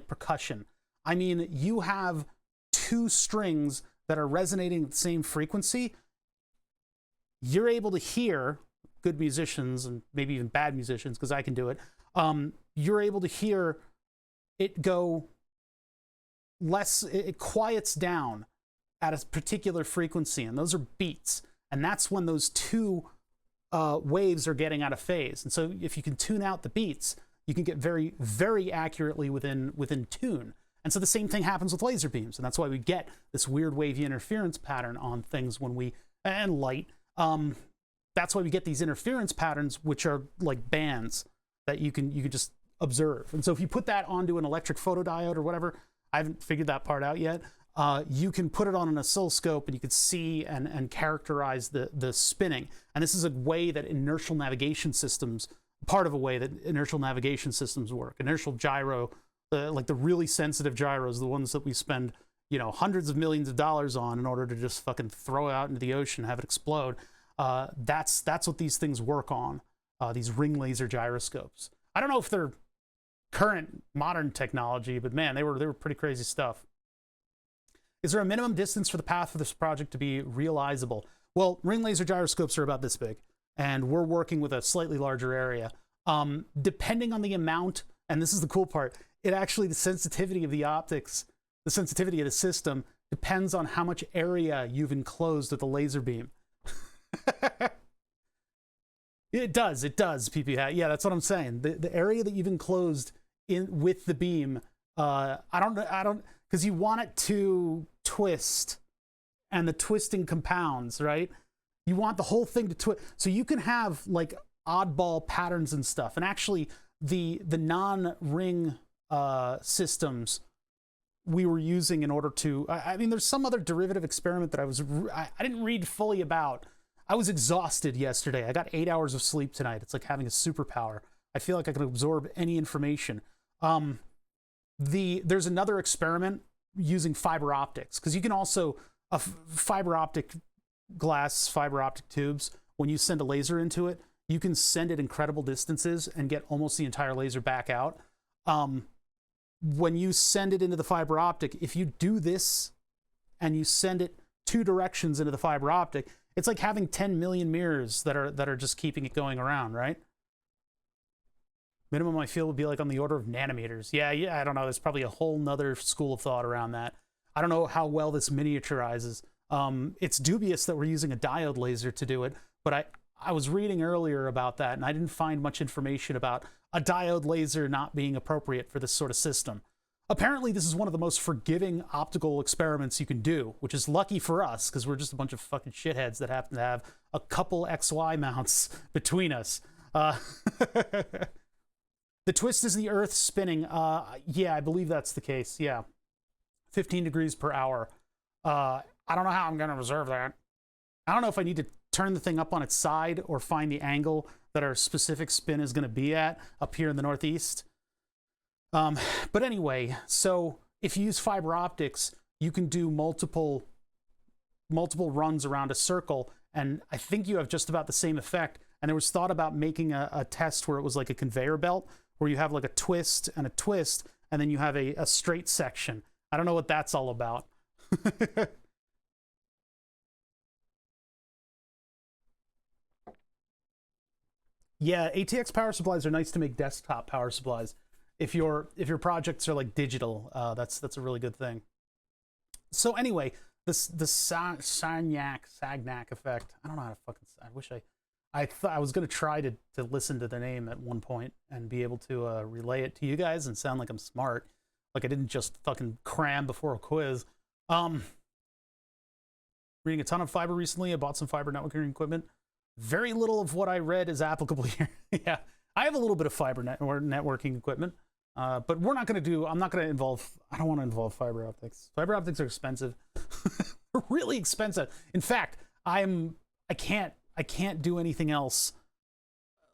percussion. I mean you have two strings that are resonating at the same frequency. You're able to hear, good musicians and maybe even bad musicians, because I can do it. You're able to hear it go less, it quiets down at a particular frequency, and those are beats. And that's when those two waves are getting out of phase. And so if you can tune out the beats, you can get very, very accurately within tune. And so the same thing happens with laser beams, and that's why we get this weird wavy interference pattern on things and light. That's why we get these interference patterns, which are like bands that you can just observe. And so if you put that onto an electric photodiode or whatever, I haven't figured that part out yet. You can put it on an oscilloscope and you can see and characterize the spinning. And this is a way that inertial navigation systems, part of a way that inertial navigation systems work. Inertial gyro, like the really sensitive gyros, the ones that we spend, hundreds of millions of dollars on in order to just fucking throw it out into the ocean and have it explode. That's what these things work on, these ring laser gyroscopes. I don't know if they're current modern technology, but man, they were pretty crazy stuff. Is there a minimum distance for the path for this project to be realizable? Well, ring laser gyroscopes are about this big, and we're working with a slightly larger area. Depending on the amount, and this is the cool part, it actually, the sensitivity of the optics, the sensitivity of the system depends on how much area you've enclosed with the laser beam. It does, PP hat. Yeah, that's what I'm saying. The area that you've enclosed in with the beam, I don't, because you want it to twist, and the twisting compounds, right? You want the whole thing to twist, so you can have like oddball patterns and stuff. And actually, the non-ring systems we were using in order to, I mean, there's some other derivative experiment that I didn't read fully about. I was exhausted yesterday. I got 8 hours of sleep tonight. It's like having a superpower. I feel like I can absorb any information. There's another experiment using fiber optics, because you can also, fiber optic glass, fiber optic tubes, when you send a laser into it, you can send it incredible distances and get almost the entire laser back out. When you send it into the fiber optic, if you do this and you send it 2 directions into the fiber optic, it's like having 10 million mirrors that are just keeping it going around, right? Minimum I feel would be like on the order of nanometers. Yeah, I don't know. There's probably a whole nother school of thought around that. I don't know how well this miniaturizes. It's dubious that we're using a diode laser to do it, but I was reading earlier about that, and I didn't find much information about a diode laser not being appropriate for this sort of system. Apparently, this is one of the most forgiving optical experiments you can do, which is lucky for us, because we're just a bunch of fucking shitheads that happen to have a couple XY mounts between us. The twist is the Earth spinning. Yeah, I believe that's the case. Yeah. 15 degrees per hour. I don't know how I'm going to reserve that. I don't know if I need to turn the thing up on its side or find the angle that our specific spin is going to be at up here in the Northeast. But anyway, so if you use fiber optics, you can do multiple runs around a circle, and I think you have just about the same effect. And there was thought about making a test where it was like a conveyor belt, where you have like a twist, and then you have a straight section. I don't know what that's all about. Yeah, ATX power supplies are nice to make desktop power supplies. If your projects are like digital, that's a really good thing. So anyway, the Sagnac effect. I don't know how to fucking. I wish I thought I was gonna try to listen to the name at one point and be able to relay it to you guys and sound like I'm smart, like I didn't just fucking cram before a quiz. Reading a ton of fiber recently. I bought some fiber networking equipment. Very little of what I read is applicable here. Yeah, I have a little bit of fiber networking equipment, but we're not going to do. I'm not going to involve. I don't want to involve fiber optics. Fiber optics are expensive. They're really expensive. In fact, I can't do anything else.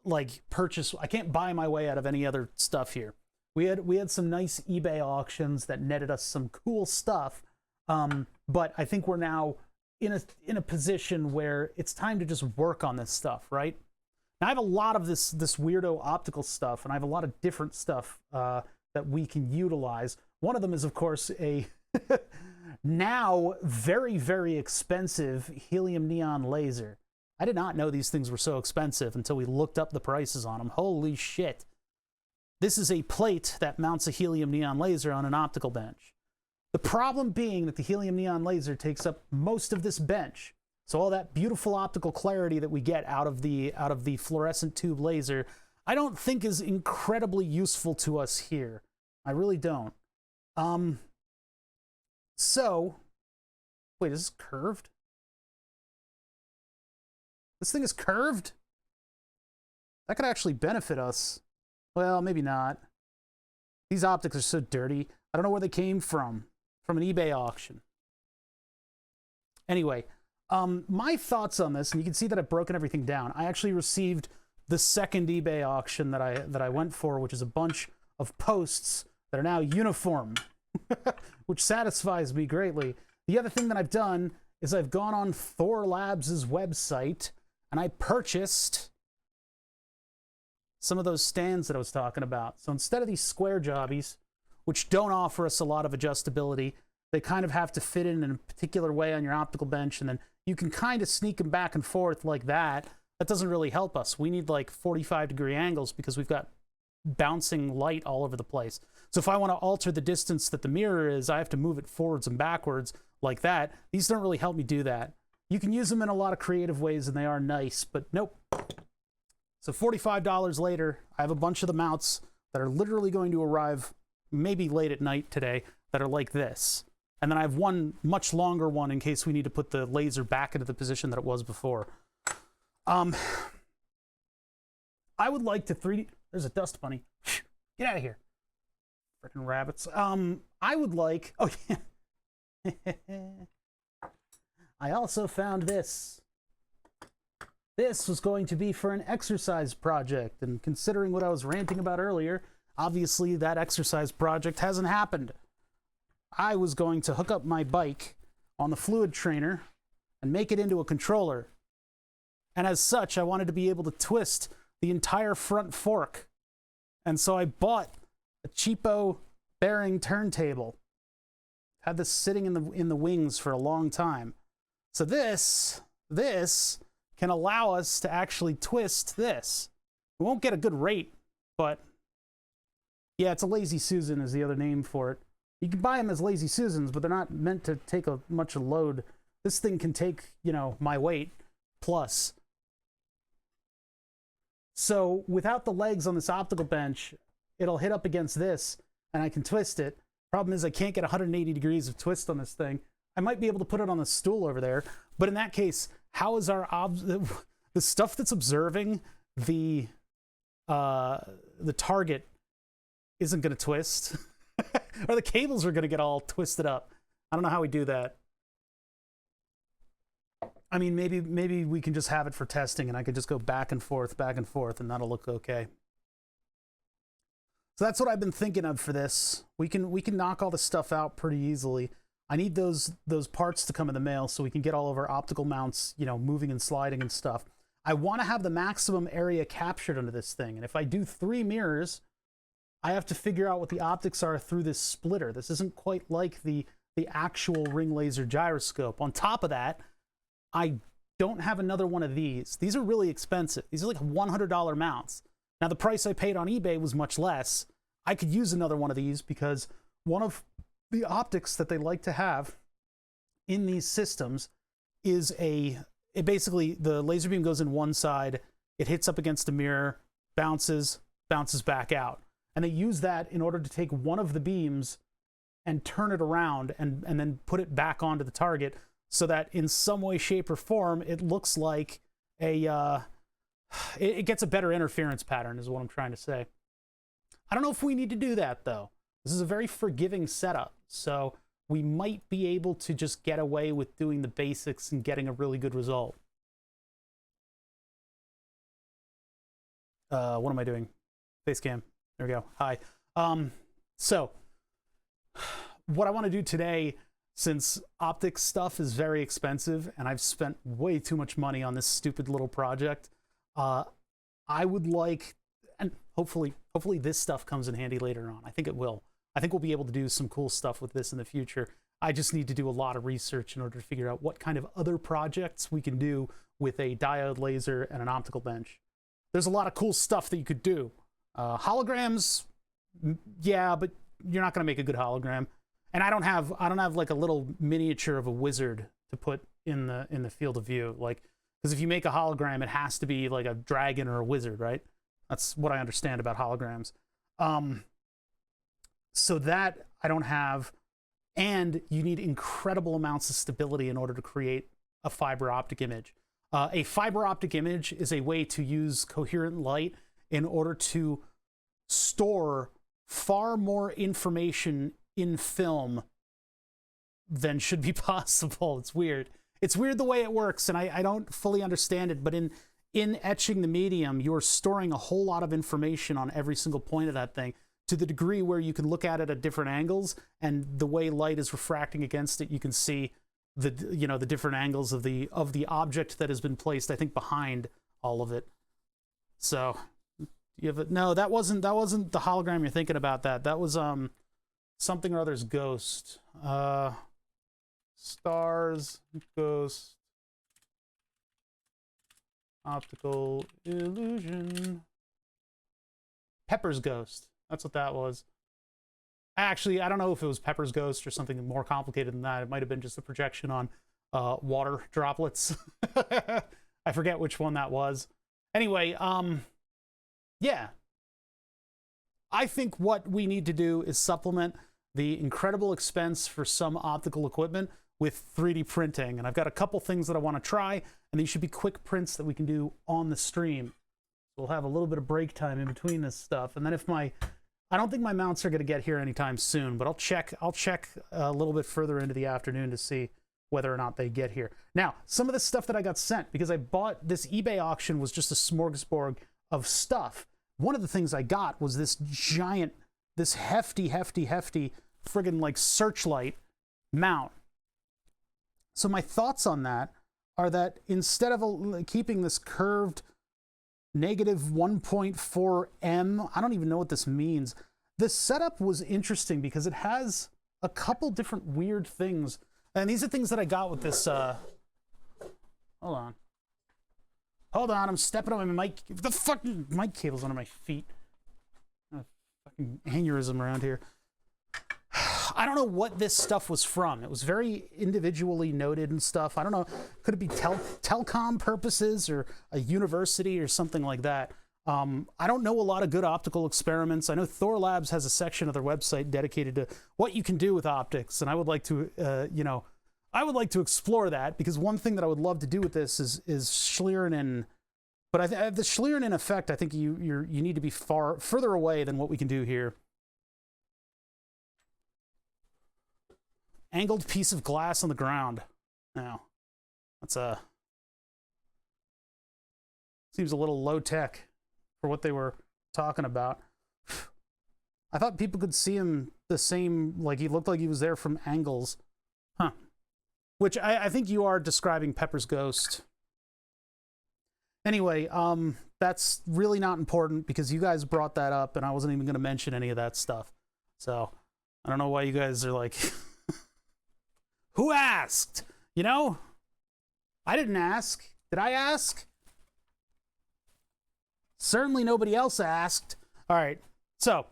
Like purchase. I can't buy my way out of any other stuff here. We had some nice eBay auctions that netted us some cool stuff, but I think we're now in a position where it's time to just work on this stuff, right? Now I have a lot of this weirdo optical stuff, and I have a lot of different stuff that we can utilize. One of them is, of course, a now very, very expensive helium neon laser. I did not know these things were so expensive until we looked up the prices on them. Holy shit. This is a plate that mounts a helium neon laser on an optical bench. The problem being that the helium neon laser takes up most of this bench. So all that beautiful optical clarity that we get out of the fluorescent tube laser, I don't think is incredibly useful to us here. I really don't. So, wait, is this curved? This thing is curved? That could actually benefit us. Well, maybe not. These optics are so dirty. I don't know where they came from an eBay auction. Anyway, my thoughts on this, and you can see that I've broken everything down. I actually received the second eBay auction that I went for, which is a bunch of posts that are now uniform, which satisfies me greatly. The other thing that I've done is I've gone on Thor Labs' website and I purchased some of those stands that I was talking about. So instead of these square jobbies, which don't offer us a lot of adjustability, they kind of have to fit in a particular way on your optical bench, and then you can kind of sneak them back and forth like that. That doesn't really help us. We need like 45-degree angles because we've got bouncing light all over the place. So if I want to alter the distance that the mirror is, I have to move it forwards and backwards like that. These don't really help me do that. You can use them in a lot of creative ways, and they are nice, but nope. So $45 later, I have a bunch of the mounts that are literally going to arrive maybe late at night today that are like this. And then I have one much longer one in case we need to put the laser back into the position that it was before. I would like to 3D... There's a dust bunny. Get out of here. Freaking rabbits. I would like... Oh, yeah. I also found this. This was going to be for an exercise project, and considering what I was ranting about earlier, obviously that exercise project hasn't happened. I was going to hook up my bike on the fluid trainer and make it into a controller. And as such, I wanted to be able to twist the entire front fork. And so I bought a cheapo bearing turntable. Had this sitting in the wings for a long time. So this can allow us to actually twist this. We won't get a good rate, but yeah, it's a Lazy Susan is the other name for it. You can buy them as Lazy Susans, but they're not meant to take a much load. This thing can take, you know, my weight plus. So without the legs on this optical bench, it'll hit up against this and I can twist it. Problem is I can't get 180 degrees of twist on this thing. I might be able to put it on the stool over there, but in that case, how is our the stuff that's observing the target isn't going to twist? Or the cables are going to get all twisted up. I don't know how we do that. I mean, maybe we can just have it for testing and I could just go back and forth, and that'll look okay. So that's what I've been thinking of for this. We can knock all this stuff out pretty easily. I need those parts to come in the mail so we can get all of our optical mounts, you know, moving and sliding and stuff. I want to have the maximum area captured under this thing. And if I do 3 mirrors, I have to figure out what the optics are through this splitter. This isn't quite like the actual ring laser gyroscope. On top of that, I don't have another one of these. These are really expensive. These are like $100 mounts. Now, the price I paid on eBay was much less. I could use another one of these because one of the optics that they like to have in these systems is basically the laser beam goes in one side, it hits up against a mirror, bounces back out. And they use that in order to take one of the beams and turn it around and then put it back onto the target so that in some way, shape, or form, it looks like it gets a better interference pattern is what I'm trying to say. I don't know if we need to do that, though. This is a very forgiving setup, so we might be able to just get away with doing the basics and getting a really good result. What am I doing? Face cam. There we go. Hi. So what I want to do today, since optics stuff is very expensive and I've spent way too much money on this stupid little project, I would like, and hopefully this stuff comes in handy later on. I think it will. I think we'll be able to do some cool stuff with this in the future. I just need to do a lot of research in order to figure out what kind of other projects we can do with a diode laser and an optical bench. There's a lot of cool stuff that you could do. Holograms, yeah, but you're not going to make a good hologram. And I don't have like a little miniature of a wizard to put in the field of view. Like, because if you make a hologram, it has to be like a dragon or a wizard, right? That's what I understand about holograms. So that I don't have, and you need incredible amounts of stability in order to create a fiber optic image. A fiber optic image is a way to use coherent light in order to store far more information in film than should be possible. It's weird. It's weird the way it works, and I don't fully understand it, but in etching the medium, you're storing a whole lot of information on every single point of that thing, to the degree where you can look at it at different angles, and the way light is refracting against it, you can see the different angles of the object that has been placed, I think, behind all of it. So You have no, that wasn't the hologram you're thinking about. That was something or other's ghost. Stars, ghost, optical illusion, Pepper's ghost. That's what that was. Actually, I don't know if it was Pepper's ghost or something more complicated than that. It might have been just a projection on water droplets. I forget which one that was. Anyway, yeah. I think what we need to do is supplement the incredible expense for some optical equipment with 3D printing. And I've got a couple things that I want to try, and these should be quick prints that we can do on the stream. We'll have a little bit of break time in between this stuff. And then if I don't think my mounts are going to get here anytime soon, but I'll check a little bit further into the afternoon to see whether or not they get here. Now, some of the stuff that I got sent, because I bought this eBay auction, was just a smorgasbord of stuff. One of the things I got was this giant, this hefty friggin' like searchlight mount. So my thoughts on that are that instead of keeping this curved negative 1.4 M, I don't even know what this means. This setup was interesting because it has a couple different weird things. And these are things that I got with this, hold on, I'm stepping on my mic. The fucking mic cable's under my feet. Fucking aneurysm around here. I don't know what this stuff was from. It was very individually noted and stuff. I don't know. Could it be telecom purposes or a university or something like that? I don't know a lot of good optical experiments. I know Thor Labs has a section of their website dedicated to what you can do with optics, and I would like to, I would like to explore that, because one thing that I would love to do with this is Schlieren in. But the Schlieren in effect, I think you need to be further away than what we can do here. Angled piece of glass on the ground. Now, that's seems a little low tech for what they were talking about. I thought people could see him the same, like he looked like he was there from angles. Huh. Which I think you are describing Pepper's ghost. Anyway, that's really not important because you guys brought that up and I wasn't even going to mention any of that stuff. So, I don't know why you guys are like... Who asked? You know? I didn't ask. Did I ask? Certainly nobody else asked. All right. So,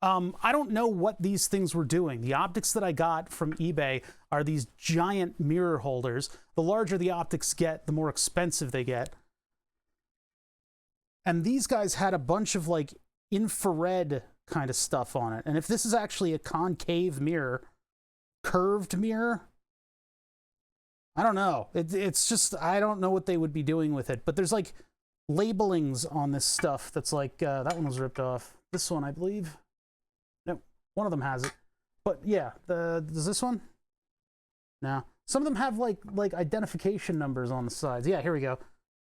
I don't know what these things were doing. The optics that I got from eBay are these giant mirror holders. The larger the optics get, the more expensive they get. And these guys had a bunch of like infrared kind of stuff on it. And if this is actually a concave mirror, curved mirror, I don't know. It's just, I don't know what they would be doing with it. But there's like labelings on this stuff that's like, that one was ripped off. This one, I believe. No, one of them has it. But yeah, does this one? No. Some of them have like identification numbers on the sides. Yeah, here we go.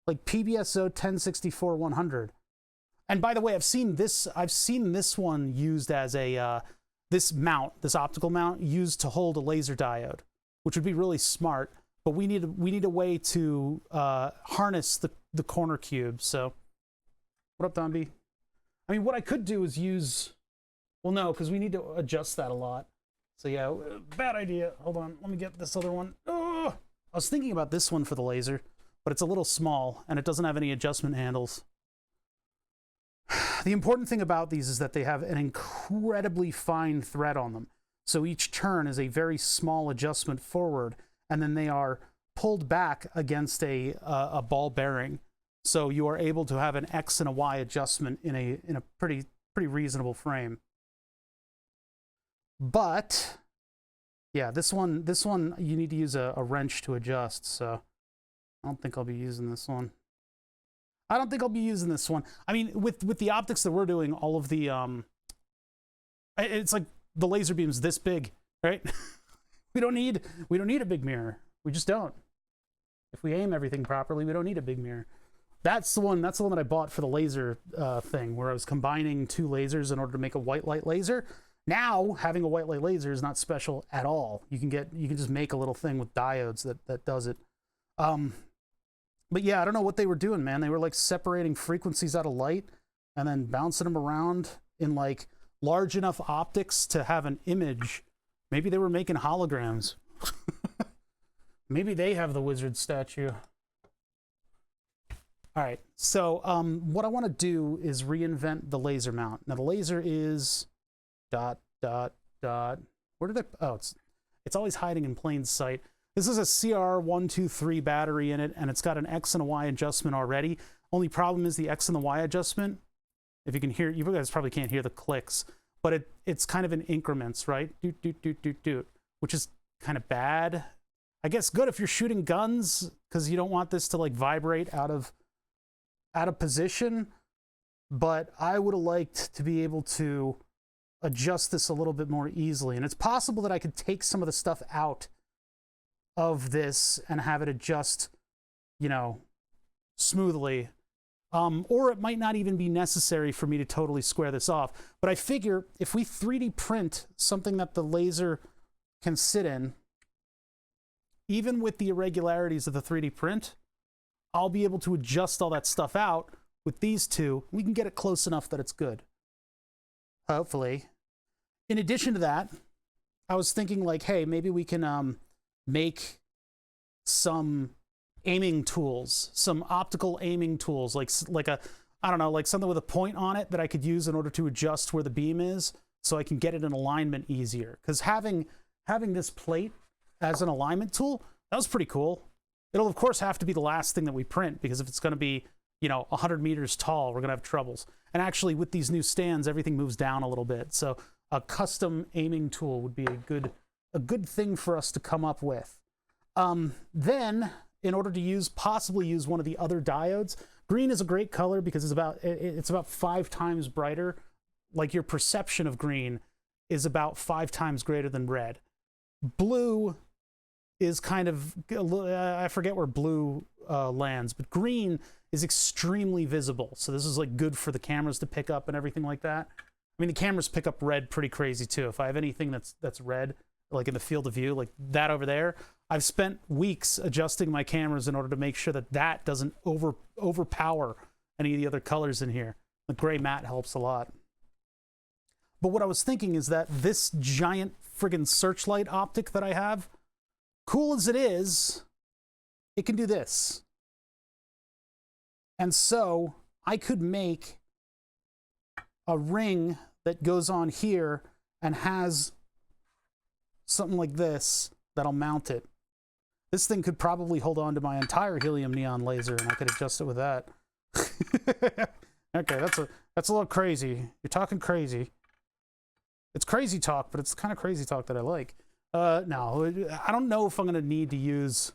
Like PBSO 1064-100. And by the way, I've seen this one used as a, this optical mount used to hold a laser diode, which would be really smart. But we need a way to harness the corner cube. So, what up, Domby? I mean, what I could do is use... Well, no, because we need to adjust that a lot. So yeah, bad idea. Hold on, let me get this other one. Oh! I was thinking about this one for the laser, but it's a little small, and it doesn't have any adjustment handles. The important thing about these is that they have an incredibly fine thread on them. So each turn is a very small adjustment forward, and then they are pulled back against a ball bearing. So you are able to have an X and a Y adjustment in a pretty reasonable frame. But yeah, this one you need to use a wrench to adjust. So I don't think I'll be using this one. I mean, with the optics that we're doing, all of the it's like the laser beam's this big, right? we don't need a big mirror. We just don't. If we aim everything properly, we don't need a big mirror. That's the one that I bought for the laser thing, where I was combining two lasers in order to make a white light laser. Now, having a white light laser is not special at all. You can just make a little thing with diodes that does it. But yeah, I don't know what they were doing, man. They were like separating frequencies out of light. and then bouncing them around in like large enough optics to have an image. Maybe they were making holograms. Maybe they have the wizard statue. All right, so what I want to do is reinvent the laser mount. Now the laser is ... Where did it? Oh, it's always hiding in plain sight. This is a CR123 battery in it, and it's got an X and a Y adjustment already. Only problem is the X and the Y adjustment. If you can hear, you guys probably can't hear the clicks, but it's kind of in increments, right? Doot, doot, doot, doot, doot, which is kind of bad. I guess good if you're shooting guns, because you don't want this to like vibrate out of position. But I would have liked to be able to adjust this a little bit more easily. And it's possible that I could take some of the stuff out of this and have it adjust, you know, smoothly. Or it might not even be necessary for me to totally square this off. But I figure if we 3D print something that the laser can sit in, even with the irregularities of the 3D print, I'll be able to adjust all that stuff out with these two. We can get it close enough that it's good. Hopefully. In addition to that, I was thinking like, hey, maybe we can make some aiming tools, some optical aiming tools, like a, I don't know, like something with a point on it that I could use in order to adjust where the beam is so I can get it in alignment easier. Because having this plate as an alignment tool, that was pretty cool. It'll of course have to be the last thing that we print, because if it's going to be, you know, 100 meters tall, we're going to have troubles. And actually with these new stands, everything moves down a little bit. So a custom aiming tool would be a good thing for us to come up with. Then, in order to possibly use one of the other diodes, green is a great color because it's about 5 times brighter. Like your perception of green is about 5 times greater than red. Blue is kind of, I forget where blue lands, but green is extremely visible. So this is like good for the cameras to pick up and everything like that. I mean, the cameras pick up red pretty crazy too. If I have anything that's red, like in the field of view, like that over there, I've spent weeks adjusting my cameras in order to make sure that doesn't overpower any of the other colors in here. The gray matte helps a lot. But what I was thinking is that this giant friggin' searchlight optic that I have, cool as it is, it can do this. And so I could make a ring that goes on here and has something like this that'll mount it. This thing could probably hold on to my entire helium neon laser, and I could adjust it with that. Okay, that's a little crazy. You're talking crazy. It's crazy talk, but it's the kind of crazy talk that I like. No, I don't know if I'm going to need to use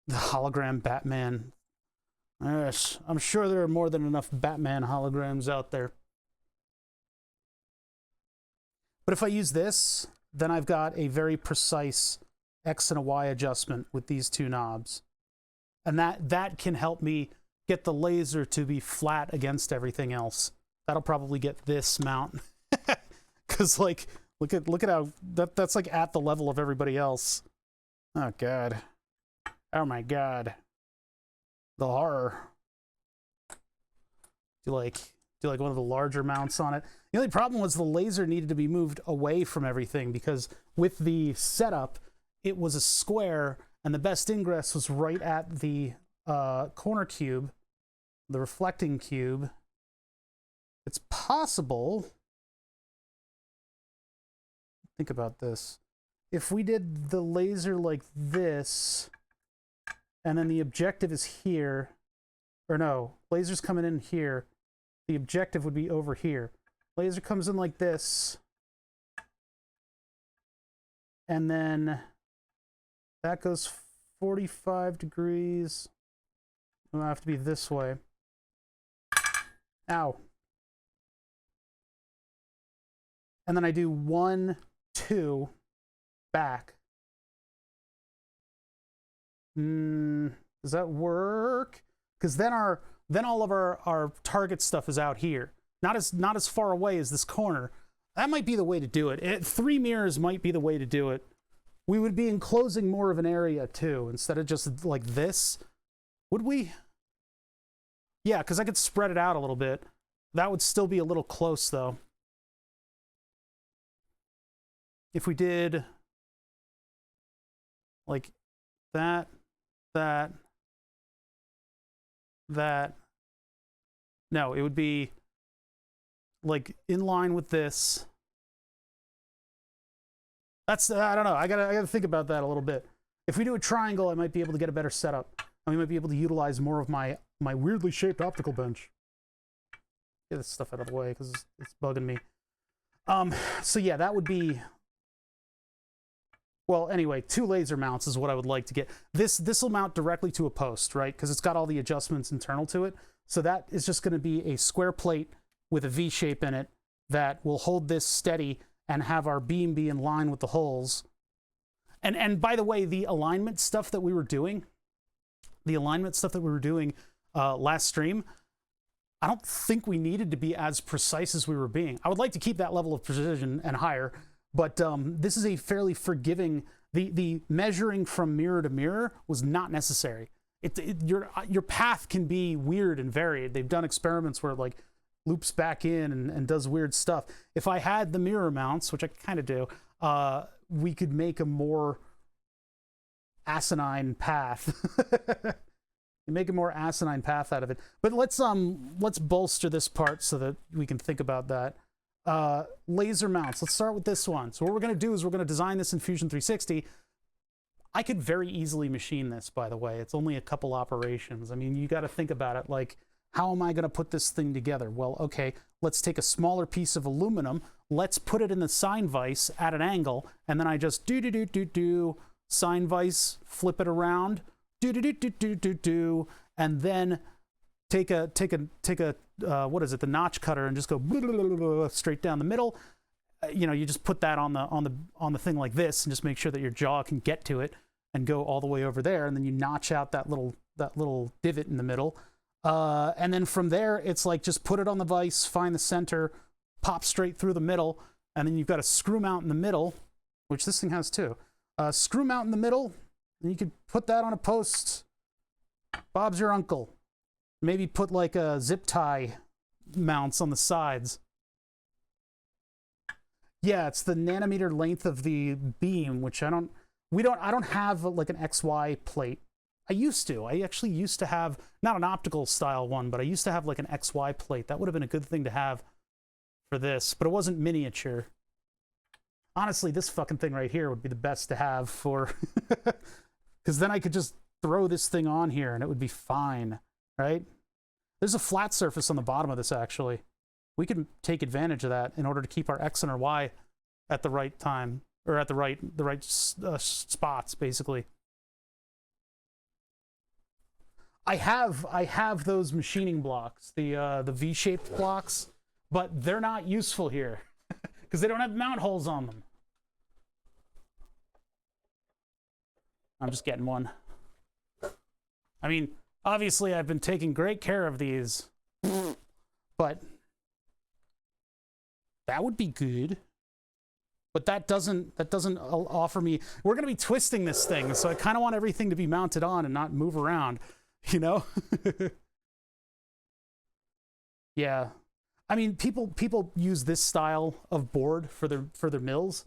the hologram Batman. Yes, I'm sure there are more than enough Batman holograms out there. But if I use this, then I've got a very precise X and a Y adjustment with these two knobs. And that can help me get the laser to be flat against everything else. That'll probably get this mount. Because, like, look at how that's like at the level of everybody else. Oh god. Oh my god. The horror. Do like one of the larger mounts on it. The only problem was the laser needed to be moved away from everything, because with the setup, it was a square, and the best ingress was right at the corner cube, the reflecting cube. It's possible. Think about this. If we did the laser like this, and then the objective is here, or no, laser's coming in here, the objective would be over here. Laser comes in like this, and then that goes 45 degrees. It'll have to be this way. Ow. And then I do 1, 2, back. Does that work? Because then all of our target stuff is out here. Not as far away as this corner. That might be the way to do it. 3 mirrors might be the way to do it. We would be enclosing more of an area too, instead of just like this. Would we? Yeah, because I could spread it out a little bit. That would still be a little close, though. If we did like that, that, that. No, it would be like in line with this. That's, I don't know. I gotta think about that a little bit. If we do a triangle, I might be able to get a better setup. And we might be able to utilize more of my weirdly shaped optical bench. Get this stuff out of the way because it's bugging me. So yeah, that would be, well, anyway, 2 laser mounts is what I would like to get. This will mount directly to a post, right? Because it's got all the adjustments internal to it. So that is just going to be a square plate with a V shape in it that will hold this steady and have our beam be in line with the holes. And by the way, the alignment stuff that we were doing, last stream, I don't think we needed to be as precise as we were being. I would like to keep that level of precision and higher, but this is a fairly forgiving, the measuring from mirror to mirror was not necessary. Your path can be weird and varied. They've done experiments where it like loops back in and does weird stuff. If I had the mirror mounts, which I kind of do, we could make a more asinine path. Make a more asinine path out of it. But let's bolster this part so that we can think about that. Laser mounts. Let's start with this one. So what we're going to do is we're going to design this in Fusion 360. I could very easily machine this, by the way. It's only a couple operations. I mean, you got to think about it like, how am I going to put this thing together? Well, okay, let's take a smaller piece of aluminum. Let's put it in the sine vise at an angle, and then I just do sine vise, flip it around, do, and then take a what is it, the notch cutter, and just go straight down the middle. You know, you just put that on the thing like this, and just make sure that your jaw can get to it and go all the way over there, and then you notch out that little divot in the middle. And then from there, it's like just put it on the vise, find the center, pop straight through the middle, and then you've got a screw mount in the middle, which this thing has too. Screw mount in the middle, and you could put that on a post. Bob's your uncle. Maybe put like a zip tie mounts on the sides. Yeah, it's the nanometer length of the beam, which I don't have like an XY plate. I actually used to have, not an optical style one, but I used to have like an XY plate. That would have been a good thing to have for this, but it wasn't miniature. Honestly, this fucking thing right here would be the best to have for, because then I could just throw this thing on here and it would be fine, right? There's a flat surface on the bottom of this, actually. We can take advantage of that in order to keep our X and our Y at the right time, or at the right spots, basically. I have those machining blocks, the V-shaped blocks, but they're not useful here because they don't have mount holes on them. I'm just getting one. I mean, obviously I've been taking great care of these, but that would be good. But that doesn't offer me, we're going to be twisting this thing, so I kind of want everything to be mounted on and not move around. You know? Yeah. I mean, people use this style of board for their mills,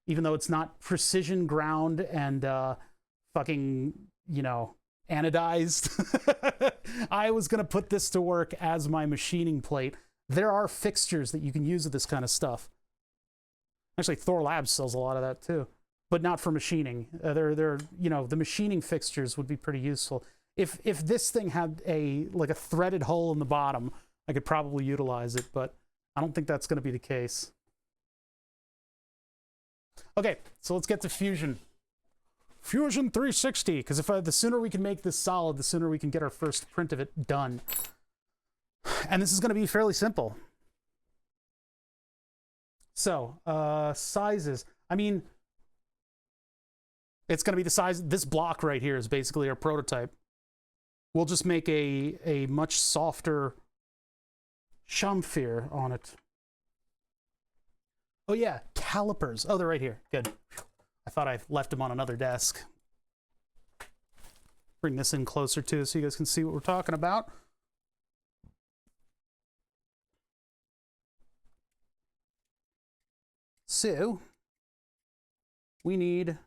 even though it's not precision ground and fucking, you know, anodized. I was gonna put this to work as my machining plate. There are fixtures that you can use with this kind of stuff. Actually, Thor Labs sells a lot of that too. But not for machining. They're you know, the machining fixtures would be pretty useful. If this thing had like a threaded hole in the bottom, I could probably utilize it, but I don't think that's going to be the case. Okay, so let's get to Fusion. Fusion 360, because the sooner we can make this solid, the sooner we can get our first print of it done. And this is going to be fairly simple. So, sizes. I mean, it's going to be the size. This block right here is basically our prototype. We'll just make a much softer chamfer on it. Oh yeah, calipers. Oh, they're right here. Good. I thought I left them on another desk. Bring this in closer too so you guys can see what we're talking about. So we need,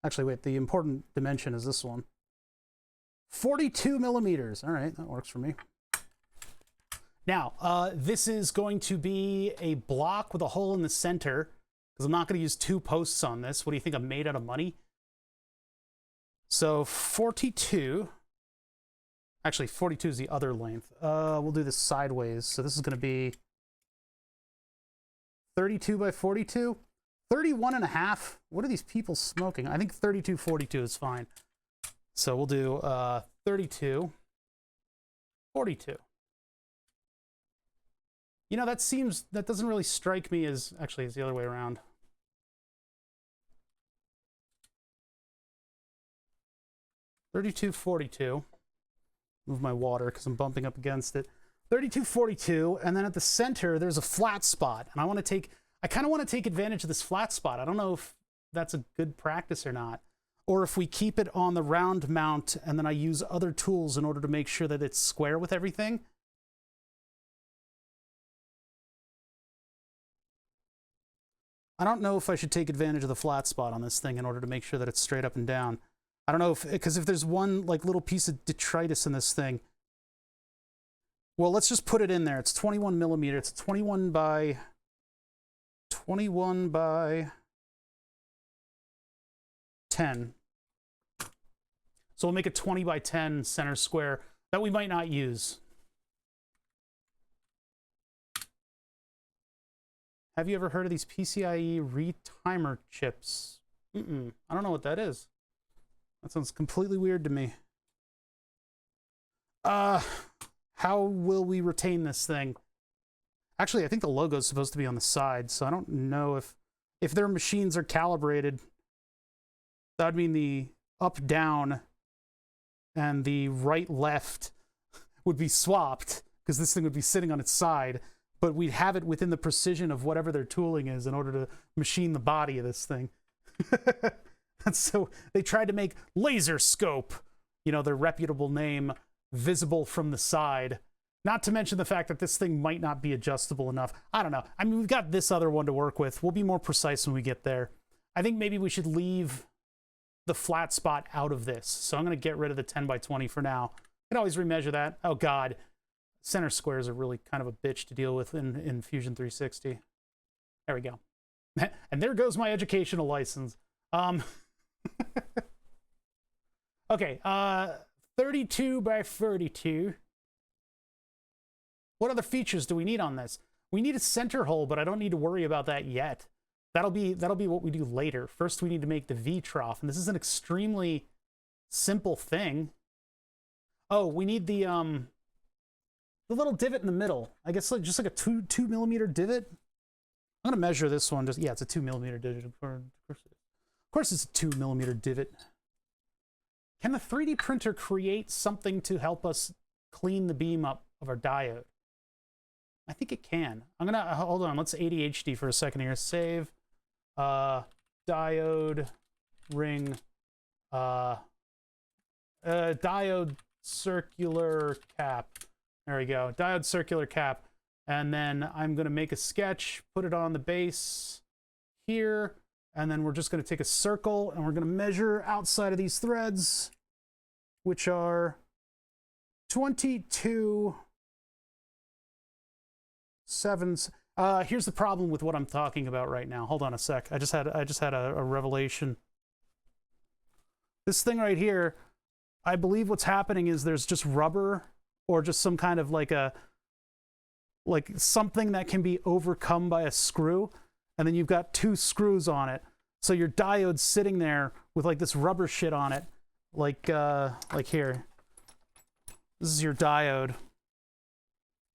actually, wait, the important dimension is this one. 42 millimeters. All right, that works for me. Now, this is going to be a block with a hole in the center, because I'm not going to use 2 posts on this. What do you think I'm made out of money? So 42, actually 42 is the other length. We'll do this sideways. So this is going to be 32 by 42, 31 and a half. What are these people smoking? I think 32, 42 is fine. So we'll do 32, 42. You know, that doesn't really strike me as, actually, it's the other way around. $32.42. Move my water because I'm bumping up against it. $32.42, and then at the center there's a flat spot, and I kind of want to take advantage of this flat spot. I don't know if that's a good practice or not, or if we keep it on the round mount and then I use other tools in order to make sure that it's square with everything. I don't know if I should take advantage of the flat spot on this thing in order to make sure that it's straight up and down. I don't know because if there's one like little piece of detritus in this thing, well, let's just put it in there. It's 21 millimeter. It's 21 by 10. So we'll make a 20 by 10 center square that we might not use. Have you ever heard of these PCIe retimer chips? I don't know what that is. That sounds completely weird to me. How will we retain this thing? Actually, I think the logo is supposed to be on the side, so I don't know if their machines are calibrated. That would mean the up, down, and the right, left would be swapped, because this thing would be sitting on its side, but we'd have it within the precision of whatever their tooling is in order to machine the body of this thing. And so they tried to make laser scope, you know, their reputable name, visible from the side. Not to mention the fact that this thing might not be adjustable enough. I don't know. I mean, we've got this other one to work with. We'll be more precise when we get there. I think maybe we should leave the flat spot out of this. So I'm going to get rid of the 10 by 20 for now. I can always remeasure that. Oh, God. Center squares are really kind of a bitch to deal with in Fusion 360. There we go. And there goes my educational license. Okay, 32 by 32. What other features do we need on this? We need a center hole, but I don't need to worry about that yet. That'll be what we do later. First, we need to make the V trough, and this is an extremely simple thing. Oh, we need the little divot in the middle. I guess just like a 2 millimeter divot. I'm gonna measure this one. Yeah, it's a 2 millimeter divot. Of course, it's a 2 millimeter divot. Can the 3D printer create something to help us clean the beam up of our diode? I think it can. I'm gonna hold on. Let's ADHD for a second here. Save diode ring diode circular cap. There we go. Diode circular cap. And then I'm gonna make a sketch, put it on the base here, and then we're just gonna take a circle and we're gonna measure outside of these threads, which are 22 sevens. Here's the problem with what I'm talking about right now. Hold on a sec. I just had a revelation. This thing right here, I believe what's happening is there's just rubber or just some kind of like something that can be overcome by a screw, and then you've got 2 screws on it. So your diode's sitting there with like this rubber shit on it, like here. This is your diode.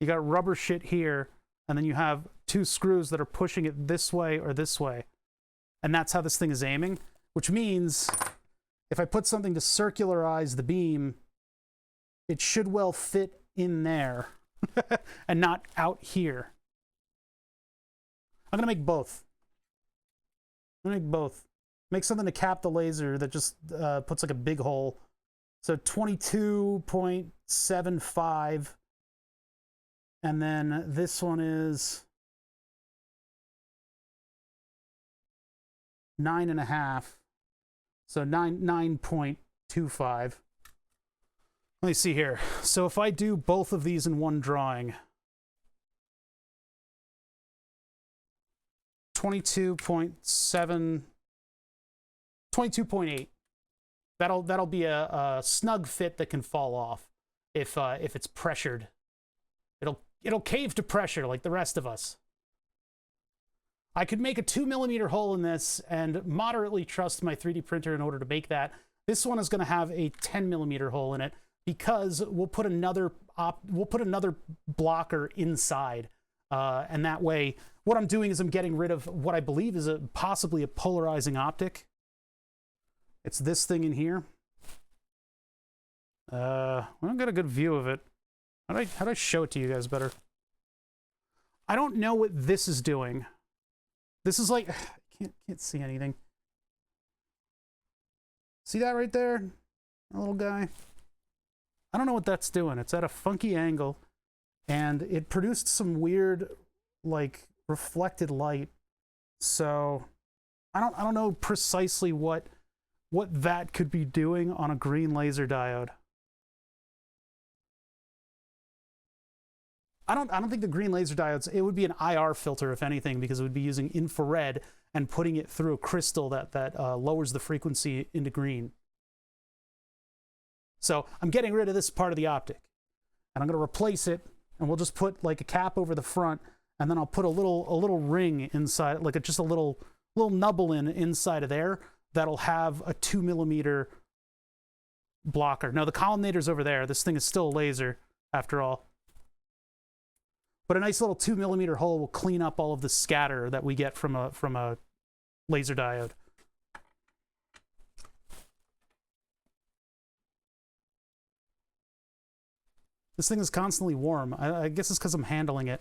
You got rubber shit here, and then you have 2 screws that are pushing it this way or this way. And that's how this thing is aiming, which means if I put something to circularize the beam, it should well fit in there and not out here. I'm gonna make both. Make something to cap the laser that just puts like a big hole. So 22.75. And then this one is 9.5. So 9.25. Let me see here. So if I do both of these in one drawing, 22.7, 22.8. That'll be a snug fit that can fall off if it's pressured. It'll cave to pressure like the rest of us. I could make a 2mm hole in this and moderately trust my 3D printer in order to make that. This one is going to have a 10mm hole in it because we'll put another blocker inside, and that way, what I'm doing is I'm getting rid of what I believe is possibly a polarizing optic. It's this thing in here. I don't get a good view of it. How do I show it to you guys better? I don't know what this is doing. This is like, I can't see anything. See that right there? That little guy? I don't know what that's doing. It's at a funky angle, and it produced some weird, like, reflected light. So I don't know precisely what that could be doing on a green laser diode. I don't think the green laser diodes, it would be an IR filter, if anything, because it would be using infrared and putting it through a crystal that lowers the frequency into green. So I'm getting rid of this part of the optic, and I'm going to replace it, and we'll just put like a cap over the front, and then I'll put a little ring inside, like just a little nubble inside of there that'll have a 2mm blocker. Now the collimator's over there. This thing is still a laser after all. But a nice little 2mm hole will clean up all of the scatter that we get from a laser diode. This thing is constantly warm. I guess it's because I'm handling it.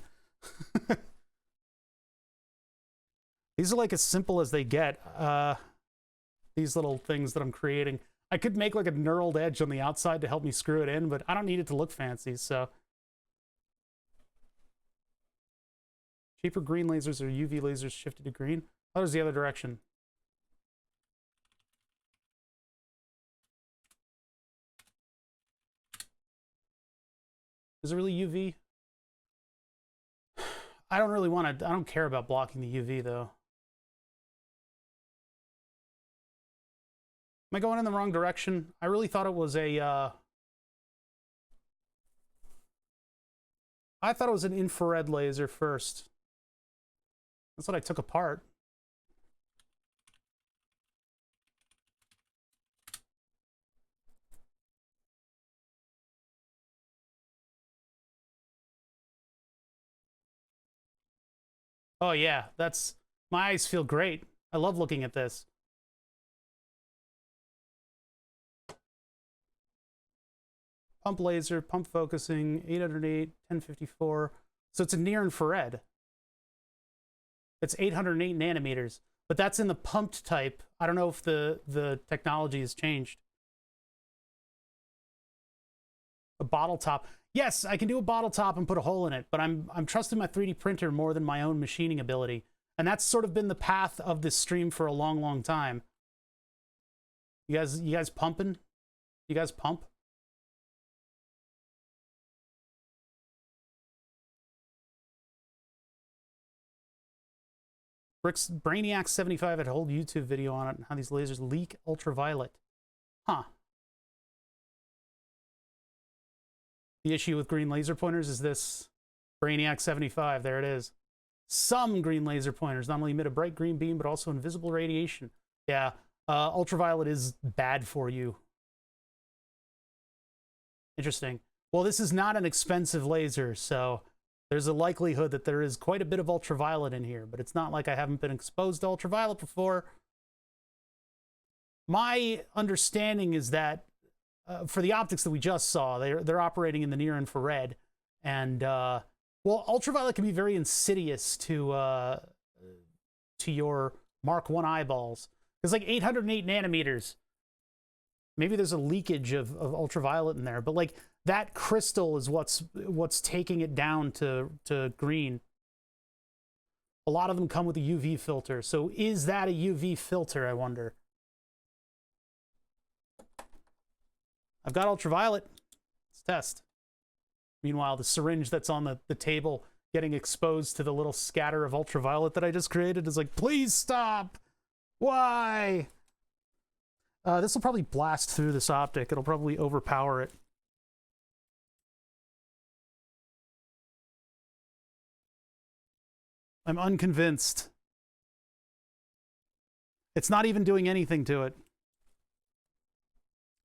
These are like as simple as they get. These little things that I'm creating. I could make like a knurled edge on the outside to help me screw it in, but I don't need it to look fancy, so. Cheaper green lasers or UV lasers shifted to green. Oh, there's the other direction. Is it really UV? I don't really want to, I don't care about blocking the UV though. Am I going in the wrong direction? I really thought it was a, I thought it was an infrared laser first. That's what I took apart. Oh yeah, my eyes feel great. I love looking at this. Pump laser, pump focusing, 808, 1054. So it's a near infrared. It's 808 nanometers, but that's in the pumped type. I don't know if the technology has changed. A bottle top. Yes, I can do a bottle top and put a hole in it, but I'm trusting my 3D printer more than my own machining ability. And that's sort of been the path of this stream for a long, long time. You guys pumping? You guys pump? Brainiac 75 had a whole YouTube video on it and how these lasers leak ultraviolet. Huh. The issue with green laser pointers is this. Brainiac 75, there it is. Some green laser pointers not only emit a bright green beam, but also invisible radiation. Yeah, ultraviolet is bad for you. Interesting. Well, this is not an expensive laser, so there's a likelihood that there is quite a bit of ultraviolet in here, but it's not like I haven't been exposed to ultraviolet before. My understanding is that for the optics that we just saw, they're operating in the near infrared, and well, ultraviolet can be very insidious to your Mark I eyeballs. It's like 808 nanometers. Maybe there's a leakage of ultraviolet in there, but like that crystal is what's taking it down to green. A lot of them come with a UV filter. So is that a UV filter, I wonder? I've got ultraviolet. Let's test. Meanwhile, the syringe that's on the table getting exposed to the little scatter of ultraviolet that I just created is like, please stop. Why? This will probably blast through this optic. It'll probably overpower it. I'm unconvinced. It's not even doing anything to it.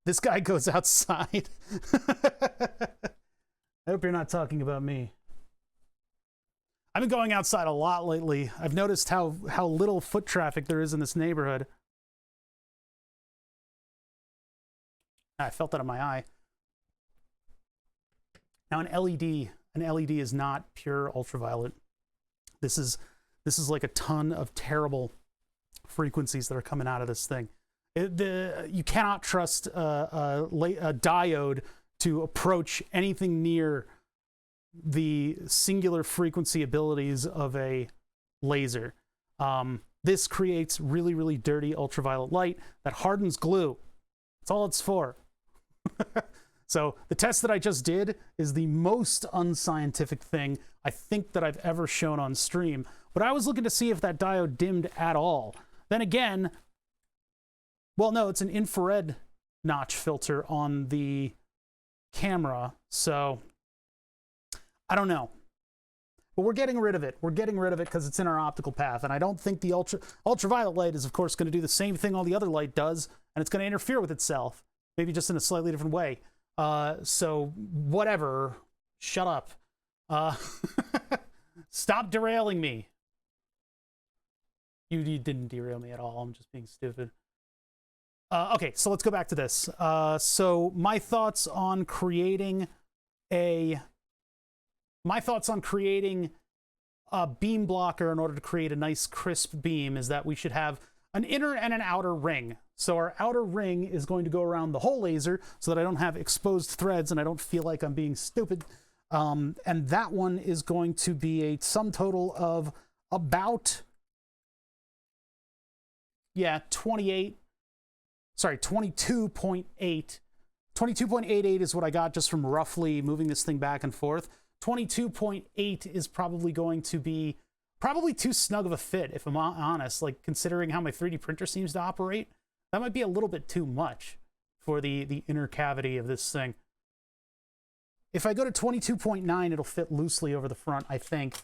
This guy goes outside. I hope you're not talking about me. I've been going outside a lot lately. I've noticed how little foot traffic there is in this neighborhood. I felt that on my eye. Now an LED is not pure ultraviolet. This is like a ton of terrible frequencies that are coming out of this thing. You cannot trust a diode to approach anything near the singular frequency abilities of a laser. This creates really, really dirty ultraviolet light that hardens glue. That's all it's for. So the test that I just did is the most unscientific thing I think that I've ever shown on stream. But I was looking to see if that diode dimmed at all. Then again, well, no, it's an infrared notch filter on the camera, so I don't know. But we're getting rid of it. We're getting rid of it because it's in our optical path, and I don't think the ultraviolet light is, of course, going to do the same thing all the other light does, and it's going to interfere with itself, maybe just in a slightly different way. So whatever. Shut up. Stop derailing me. You didn't derail me at all. I'm just being stupid. Okay, so let's go back to this. So my thoughts on creating a beam blocker in order to create a nice crisp beam is that we should have an inner and an outer ring. So our outer ring is going to go around the whole laser so that I don't have exposed threads and I don't feel like I'm being stupid. And that one is going to be a sum total of about, yeah, 22.8. 22.88 is what I got just from roughly moving this thing back and forth. 22.8 is probably going to be probably too snug of a fit, if I'm honest, like considering how my 3D printer seems to operate. That might be a little bit too much for the inner cavity of this thing. If I go to 22.9, it'll fit loosely over the front, I think.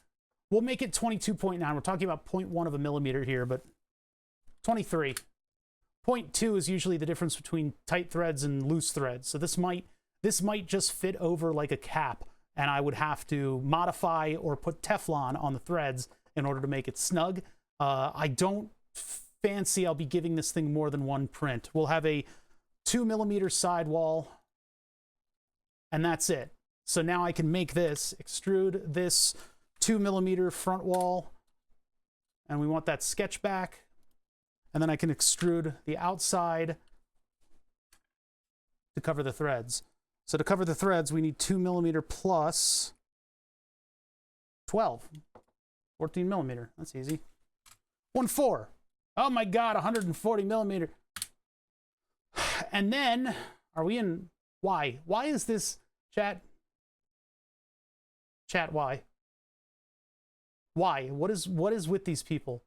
We'll make it 22.9. We're talking about 0.1 of a millimeter here, but 23. 0.2 is usually the difference between tight threads and loose threads. So this might just fit over like a cap, and I would have to modify or put Teflon on the threads in order to make it snug. I don't fancy I'll be giving this thing more than one print. We'll have a 2 millimeter sidewall, and that's it. So now I can make this, extrude this 2 millimeter front wall, and we want that sketch back. And then I can extrude the outside to cover the threads. So to cover the threads, we need 2 millimeter plus 12. 14 millimeter. That's easy. 1.4. Oh my God, 140 millimeter. And then, are we in... Why? Why is this... Chat, why? Why? What is with these people?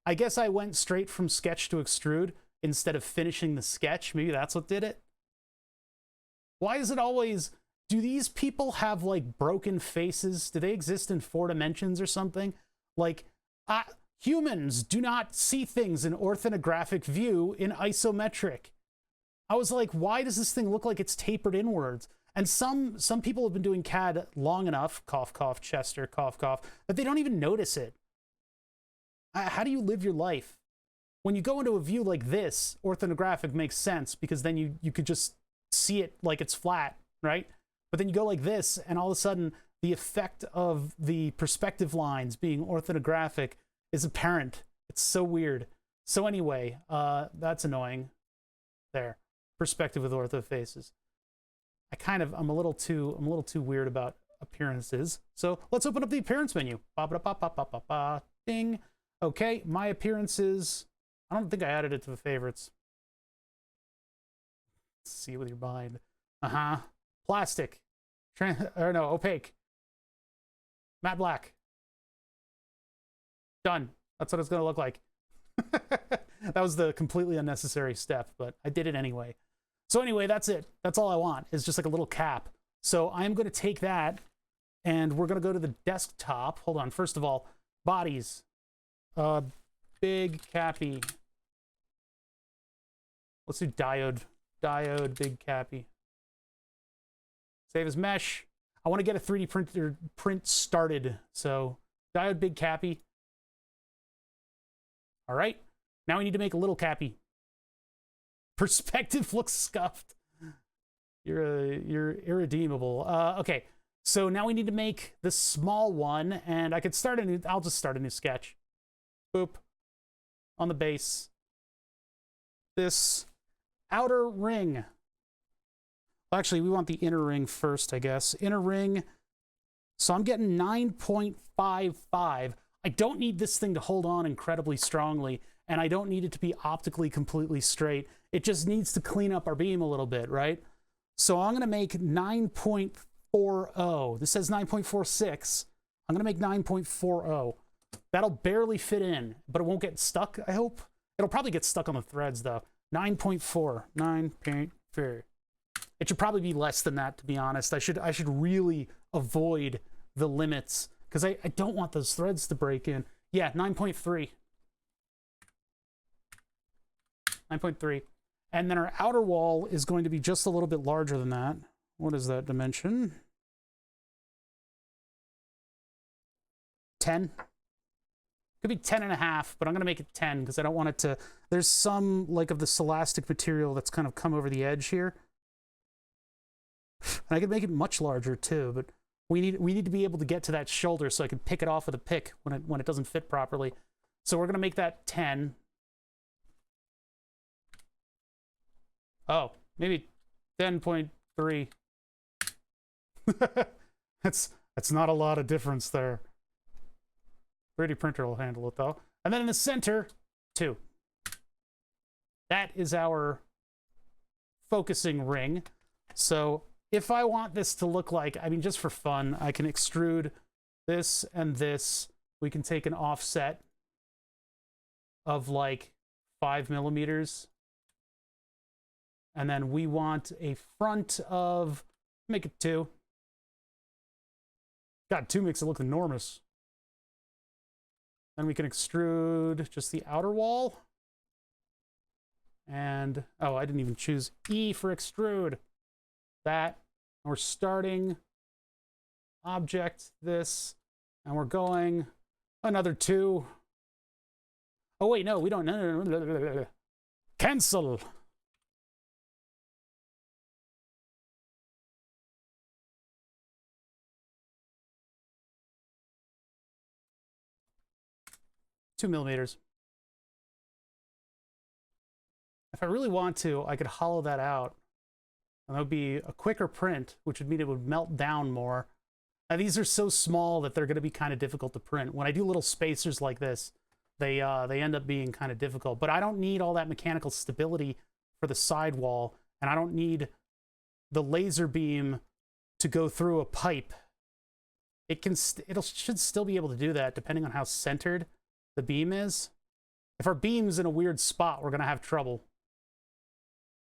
I guess I went straight from sketch to extrude instead of finishing the sketch. Maybe that's what did it. Why is it always... Do these people have, like, broken faces? Do they exist in 4 dimensions or something? Like, humans do not see things in orthographic view in isometric. I was like, why does this thing look like it's tapered inwards? And some people have been doing CAD long enough, cough, cough, Chester, cough, cough, that they don't even notice it. How do you live your life? When you go into a view like this, orthographic makes sense because then you could just see it like it's flat, right? But then you go like this, and all of a sudden, the effect of the perspective lines being orthographic is apparent. It's so weird. So anyway, that's annoying. There, perspective with ortho faces. I'm a little too weird about appearances. So let's open up the appearance menu. Ba -ba -ba -ba -ba -ba -ba. Ding. Okay, my appearances. I don't think I added it to the favorites. Let's see with your mind. Uh-huh. Plastic. Or no, opaque. Matte black. Done. That's what it's going to look like. That was the completely unnecessary step, but I did it anyway. So anyway, that's it. That's all I want, is just like a little cap. So I'm going to take that, and we're going to go to the desktop. Hold on. First of all, bodies. Big cappy. Let's do diode. Diode, big cappy. Save as mesh. I want to get a 3D printer print started. So diode, big cappy. All right. Now we need to make a little cappy. Perspective looks scuffed. You're irredeemable. Okay. So now we need to make the small one, and I could start a new. I'll just start a new sketch. Boop. On the base. This outer ring. Well, actually, we want the inner ring first, I guess. Inner ring. So I'm getting 9.55. I don't need this thing to hold on incredibly strongly, and I don't need it to be optically completely straight. It just needs to clean up our beam a little bit, right? So I'm going to make 9.40. This says 9.46. I'm going to make 9.40. That'll barely fit in, but it won't get stuck, I hope. It'll probably get stuck on the threads, though. 9.4. 9.4. It should probably be less than that, to be honest. I should really avoid the limits, because I don't want those threads to break in. Yeah, 9.3. 9.3. And then our outer wall is going to be just a little bit larger than that. What is that dimension? 10. Could be 10.5, but I'm going to make it 10 because I don't want it to... There's some, like, of the celastic material that's kind of come over the edge here. And I could make it much larger, too, but we need to be able to get to that shoulder so I can pick it off with a pick when it doesn't fit properly. So we're going to make that 10. Oh, maybe 10.3. That's not a lot of difference there. 3D printer will handle it, though. And then in the center, 2. That is our focusing ring. So if I want this to look like, I mean, just for fun, I can extrude this and this. We can take an offset of like 5 millimeters. And then we want a front of, make it 2. God, 2 makes it look enormous. Then we can extrude just the outer wall. And, oh, I didn't even choose E for extrude. That. And we're starting object this. And we're going another 2. Oh, wait, no, we don't. No. Cancel. Two millimeters. If I really want to, I could hollow that out. And that would be a quicker print, which would mean it would melt down more. Now, these are so small that they're going to be kind of difficult to print. When I do little spacers like this, they end up being kind of difficult. But I don't need all that mechanical stability for the sidewall, and I don't need the laser beam to go through a pipe. It should still be able to do that, depending on how centered the beam is. If our beam's in a weird spot, we're going to have trouble.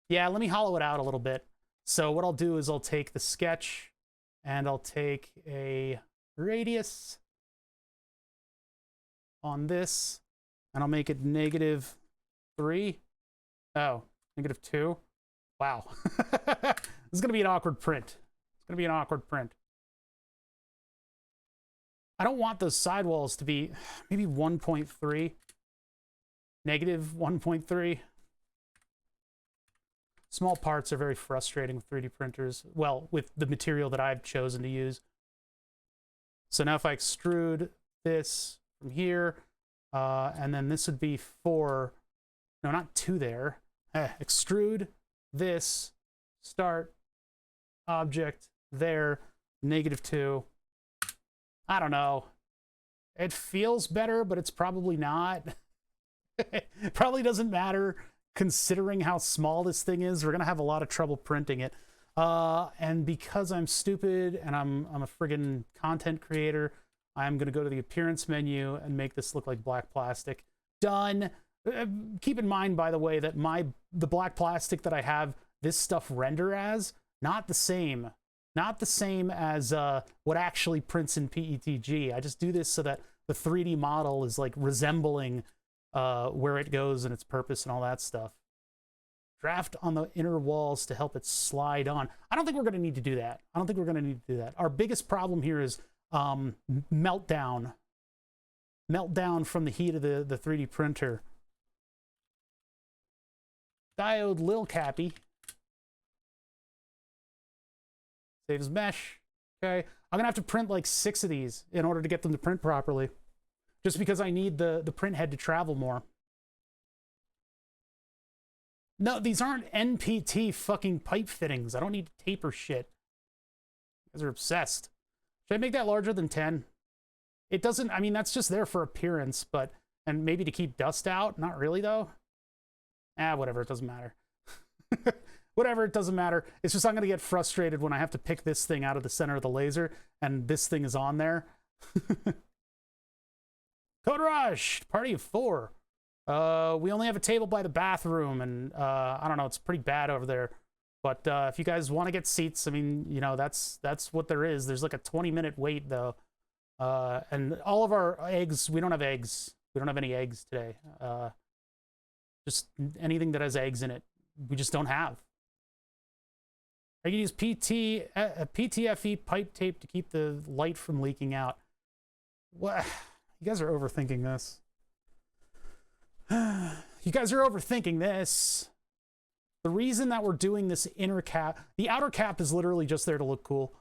Yeah, let me hollow it out a little bit. So what I'll do is I'll take the sketch and I'll take a radius on this and I'll make it -3. Oh, -2. Wow. This is going to be an awkward print. It's going to be an awkward print. I don't want those sidewalls to be maybe 1.3. -1.3. Small parts are very frustrating with 3D printers. Well, with the material that I've chosen to use. So now if I extrude this from here, and then this would be 4. No, not 2 there. Extrude this, start, object, there, -2. I don't know. It feels better, but it's probably not. It probably doesn't matter considering how small this thing is. We're gonna have a lot of trouble printing it. And because I'm stupid and I'm a friggin' content creator, I'm gonna go to the appearance menu and make this look like black plastic. Done. Keep in mind, by the way, that the black plastic that I have this stuff render as, not the same. Not the same as what actually prints in PETG. I just do this so that the 3D model is like resembling where it goes and its purpose and all that stuff. Draft on the inner walls to help it slide on. I don't think we're going to need to do that. I don't think we're going to need to do that. Our biggest problem here is meltdown. Meltdown from the heat of the 3D printer. Diode Lil Cappy. Saves mesh. Okay. I'm going to have to print like 6 of these in order to get them to print properly. Just because I need the print head to travel more. No, these aren't NPT fucking pipe fittings. I don't need to taper shit. You guys are obsessed. Should I make that larger than 10? It doesn't, I mean, that's just there for appearance, but, and maybe to keep dust out. Not really, though. Whatever, it doesn't matter. Whatever, it doesn't matter. It's just I'm going to get frustrated when I have to pick this thing out of the center of the laser, and this thing is on there. Coderushed, party of 4. We only have a table by the bathroom, and I don't know, it's pretty bad over there. But if you guys want to get seats, I mean, you know, that's what there is. There's like a 20-minute wait, though. And all of our eggs, we don't have eggs. We don't have any eggs today. Just anything that has eggs in it, we just don't have. I can use PTFE pipe tape to keep the light from leaking out. What? You guys are overthinking this. You guys are overthinking this. The reason that we're doing this inner cap, the outer cap is literally just there to look cool,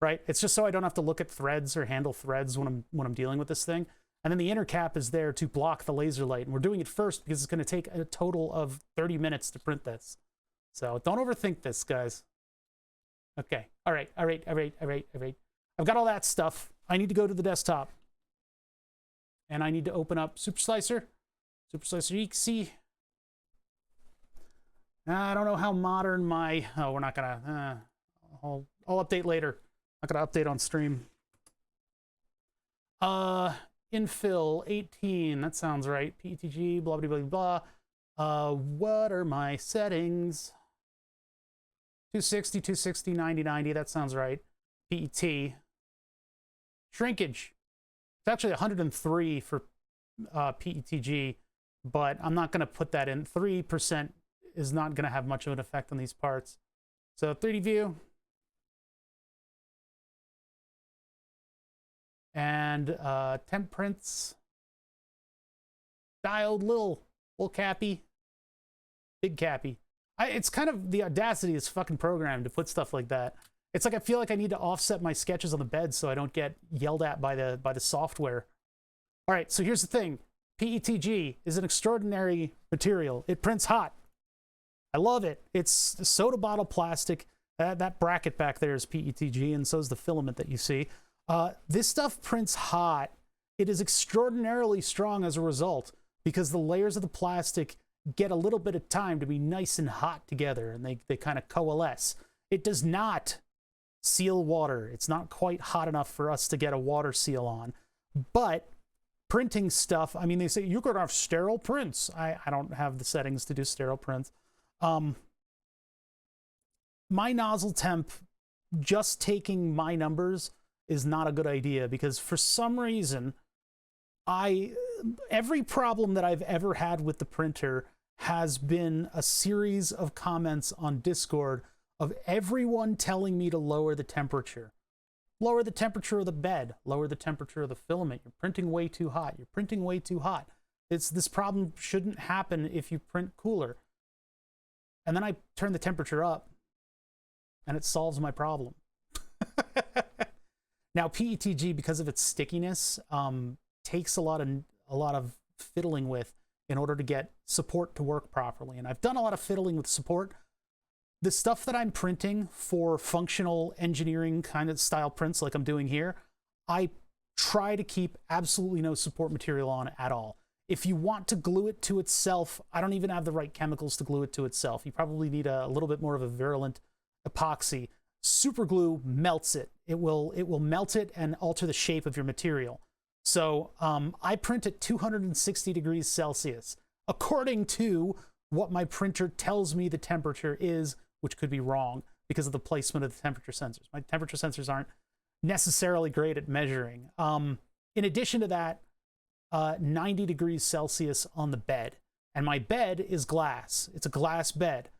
right? It's just so I don't have to look at threads or handle threads when I'm dealing with this thing. And then the inner cap is there to block the laser light. And we're doing it first because it's going to take a total of 30 minutes to print this. So don't overthink this, guys. Okay. All right. I've got all that stuff. I need to go to the desktop. And I need to open up Super Slicer. Super Slicer EXE. I don't know how modern my... Oh, we're not going to... I'll update later. Not going to update on stream. Infill 18. That sounds right. PETG, blah, blah, blah, blah. What are my settings? 260, 260, 90, 90. That sounds right. PET. Shrinkage. It's actually 103 for PETG, but I'm not going to put that in. 3% is not going to have much of an effect on these parts. So 3D view. And temp prints. Diode Lil Cappy. Big Cappy. It's kind of the audacity of this fucking program to put stuff like that. It's like I feel like I need to offset my sketches on the bed so I don't get yelled at by the software. All right, so here's the thing. PETG is an extraordinary material. It prints hot. I love it. It's soda bottle plastic. That bracket back there is PETG, and so is the filament that you see. This stuff prints hot. It is extraordinarily strong as a result because the layers of the plastic get a little bit of time to be nice and hot together, and they kind of coalesce. It does not seal water. It's not quite hot enough for us to get a water seal on. But printing stuff, I mean, they say you're going to have sterile prints. I don't have the settings to do sterile prints. My nozzle temp, just taking my numbers is not a good idea because for some reason, every problem that I've ever had with the printer has been a series of comments on Discord of everyone telling me to lower the temperature. Lower the temperature of the bed. Lower the temperature of the filament. You're printing way too hot. You're printing way too hot. This problem shouldn't happen if you print cooler. And then I turn the temperature up, and it solves my problem. Now, PETG, because of its stickiness, takes a lot of fiddling with in order to get support to work properly. And I've done a lot of fiddling with support. The stuff that I'm printing for functional engineering kind of style prints like I'm doing here, I try to keep absolutely no support material on at all. If you want to glue it to itself, I don't even have the right chemicals to glue it to itself. You probably need a little bit more of a virulent epoxy. Super glue melts it. It will melt it and alter the shape of your material. So I print at 260 degrees Celsius, according to what my printer tells me the temperature is, which could be wrong because of the placement of the temperature sensors. My temperature sensors aren't necessarily great at measuring. In addition to that, 90 degrees Celsius on the bed. And my bed is glass. It's a glass bed.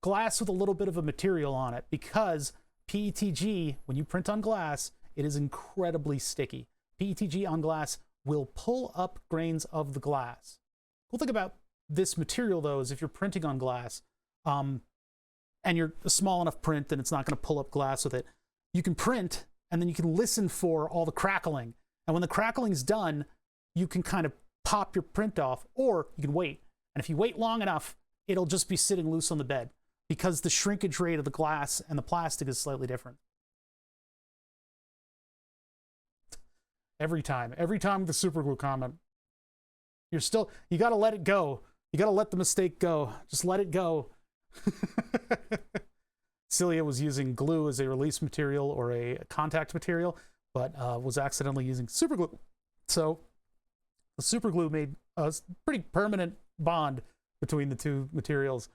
Glass with a little bit of a material on it, because PETG, when you print on glass, it is incredibly sticky. PETG on glass will pull up grains of the glass. Cool thing about this material, though, is if you're printing on glass, and you're a small enough print, then it's not going to pull up glass with it. You can print, and then you can listen for all the crackling. And when the crackling's done, you can kind of pop your print off, or you can wait. And if you wait long enough, it'll just be sitting loose on the bed, because the shrinkage rate of the glass and the plastic is slightly different. Every time with the super glue comment, you got to let it go. You got to let the mistake go. Just let it go. Celia was using glue as a release material or a contact material, but was accidentally using super glue. So the super glue made a pretty permanent bond between the two materials.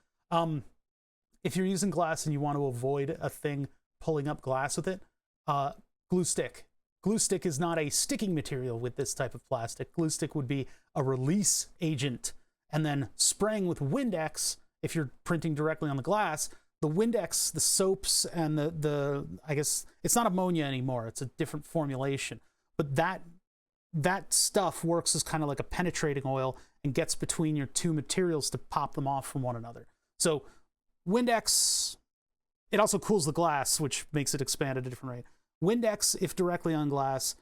If you're using glass and you want to avoid a thing pulling up glass with it, glue stick. Glue stick is not a sticking material with this type of plastic. Glue stick would be a release agent. And then spraying with windex, if you're printing directly on the glass, the windex, the soaps, and the I guess it's not ammonia anymore. It's a different formulation. But that stuff works as kind of like a penetrating oil and gets between your two materials to pop them off from one another. So windex, it also cools the glass, which makes it expand at a different rate. Windex, if directly on glass.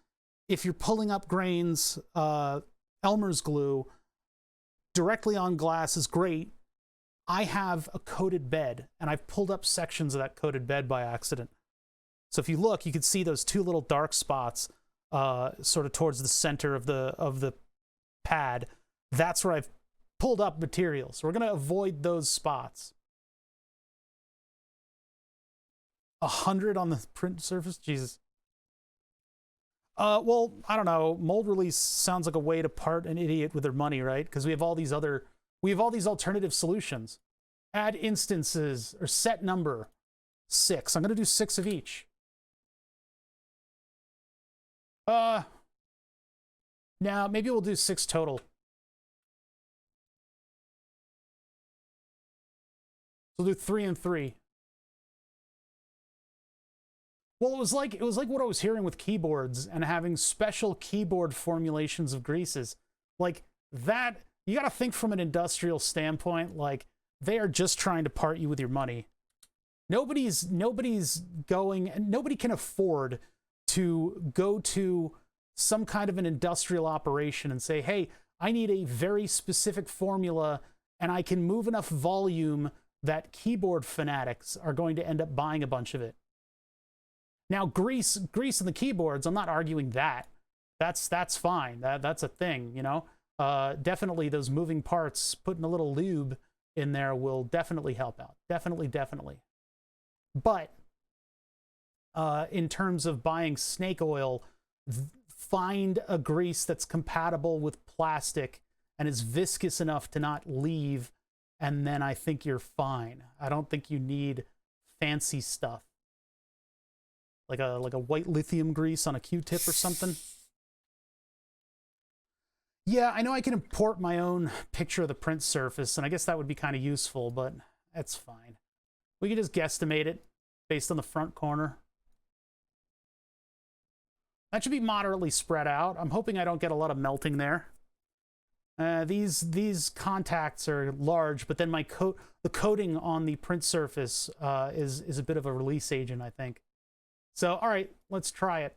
If you're pulling up grains, Elmer's glue directly on glass is great. I have a coated bed, and I've pulled up sections of that coated bed by accident. So if you look, you can see those two little dark spots sort of towards the center of the pad. That's where I've pulled up material. So we're going to avoid those spots. 100 on the print surface? Jesus. Well, I don't know. Mold release sounds like a way to part an idiot with their money, right? Because we have all these alternative solutions. Add instances or set number 6. I'm going to do 6 of each. Now maybe we'll do 6 total. We'll do 3 and 3. Well, it was like what I was hearing with keyboards and having special keyboard formulations of greases. Like that, you got to think from an industrial standpoint, like they are just trying to part you with your money. Nobody's going, and nobody can afford to go to some kind of an industrial operation and say, hey, I need a very specific formula and I can move enough volume that keyboard fanatics are going to end up buying a bunch of it. Now, grease in the keyboards, I'm not arguing that. That's fine. That's a thing, you know? Definitely those moving parts, putting a little lube in there will definitely help out. Definitely. But in terms of buying snake oil, find a grease that's compatible with plastic and is viscous enough to not leave, and then I think you're fine. I don't think you need fancy stuff. Like a white lithium grease on a Q-tip or something. Yeah, I know I can import my own picture of the print surface, and I guess that would be kind of useful, but that's fine. We can just guesstimate it based on the front corner. That should be moderately spread out. I'm hoping I don't get a lot of melting there. These contacts are large, but then the coating on the print surface is a bit of a release agent, I think. So, all right, let's try it.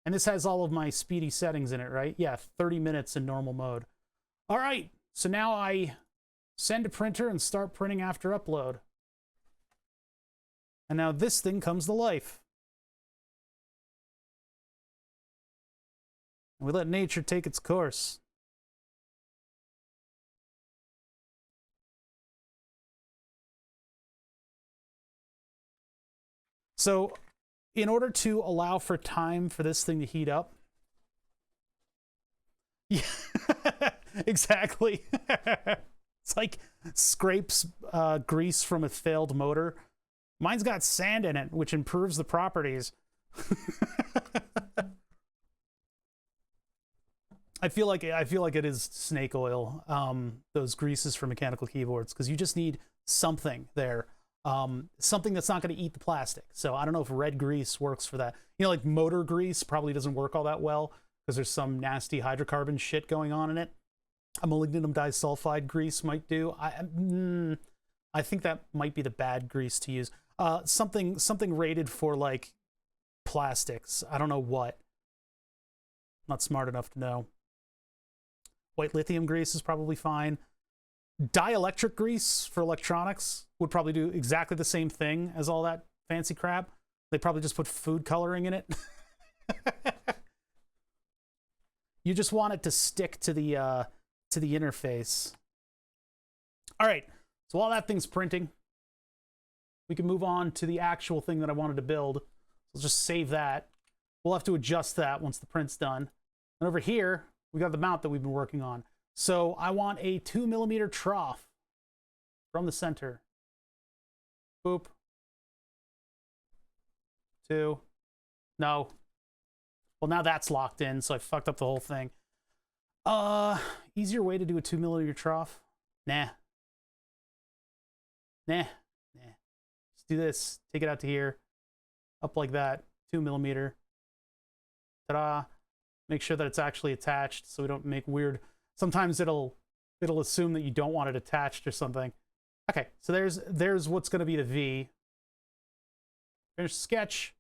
And this has all of my speedy settings in it, right? Yeah, 30 minutes in normal mode. All right, so now I send to printer and start printing after upload. And now this thing comes to life. We let nature take its course. So, in order to allow for time for this thing to heat up, yeah, exactly. It's like scrapes grease from a failed motor. Mine's got sand in it, which improves the properties. I feel like it is snake oil. Those greases for mechanical keyboards, because you just need something there. Something that's not going to eat the plastic. So I don't know if red grease works for that. You know, like motor grease probably doesn't work all that well because there's some nasty hydrocarbon shit going on in it. A molybdenum disulfide grease might do. I think that might be the bad grease to use. Something rated for like plastics. I don't know what. Not smart enough to know. White lithium grease is probably fine. Dielectric grease for electronics would probably do exactly the same thing as all that fancy crap. They probably just put food coloring in it. You just want it to stick to the interface. All right, so while that thing's printing, we can move on to the actual thing that I wanted to build. So just save that. We'll have to adjust that once the print's done. And over here, we got the mount that we've been working on. So I want a 2mm trough from the center. Boop. 2. No. Well, now that's locked in, so I fucked up the whole thing. Easier way to do a 2mm trough? Nah. Let's do this. Take it out to here. Up like that. 2mm. Ta-da. Make sure that it's actually attached so we don't make weird... Sometimes it'll assume that you don't want it attached or something. Okay, so there's what's going to be the V. Finish sketch.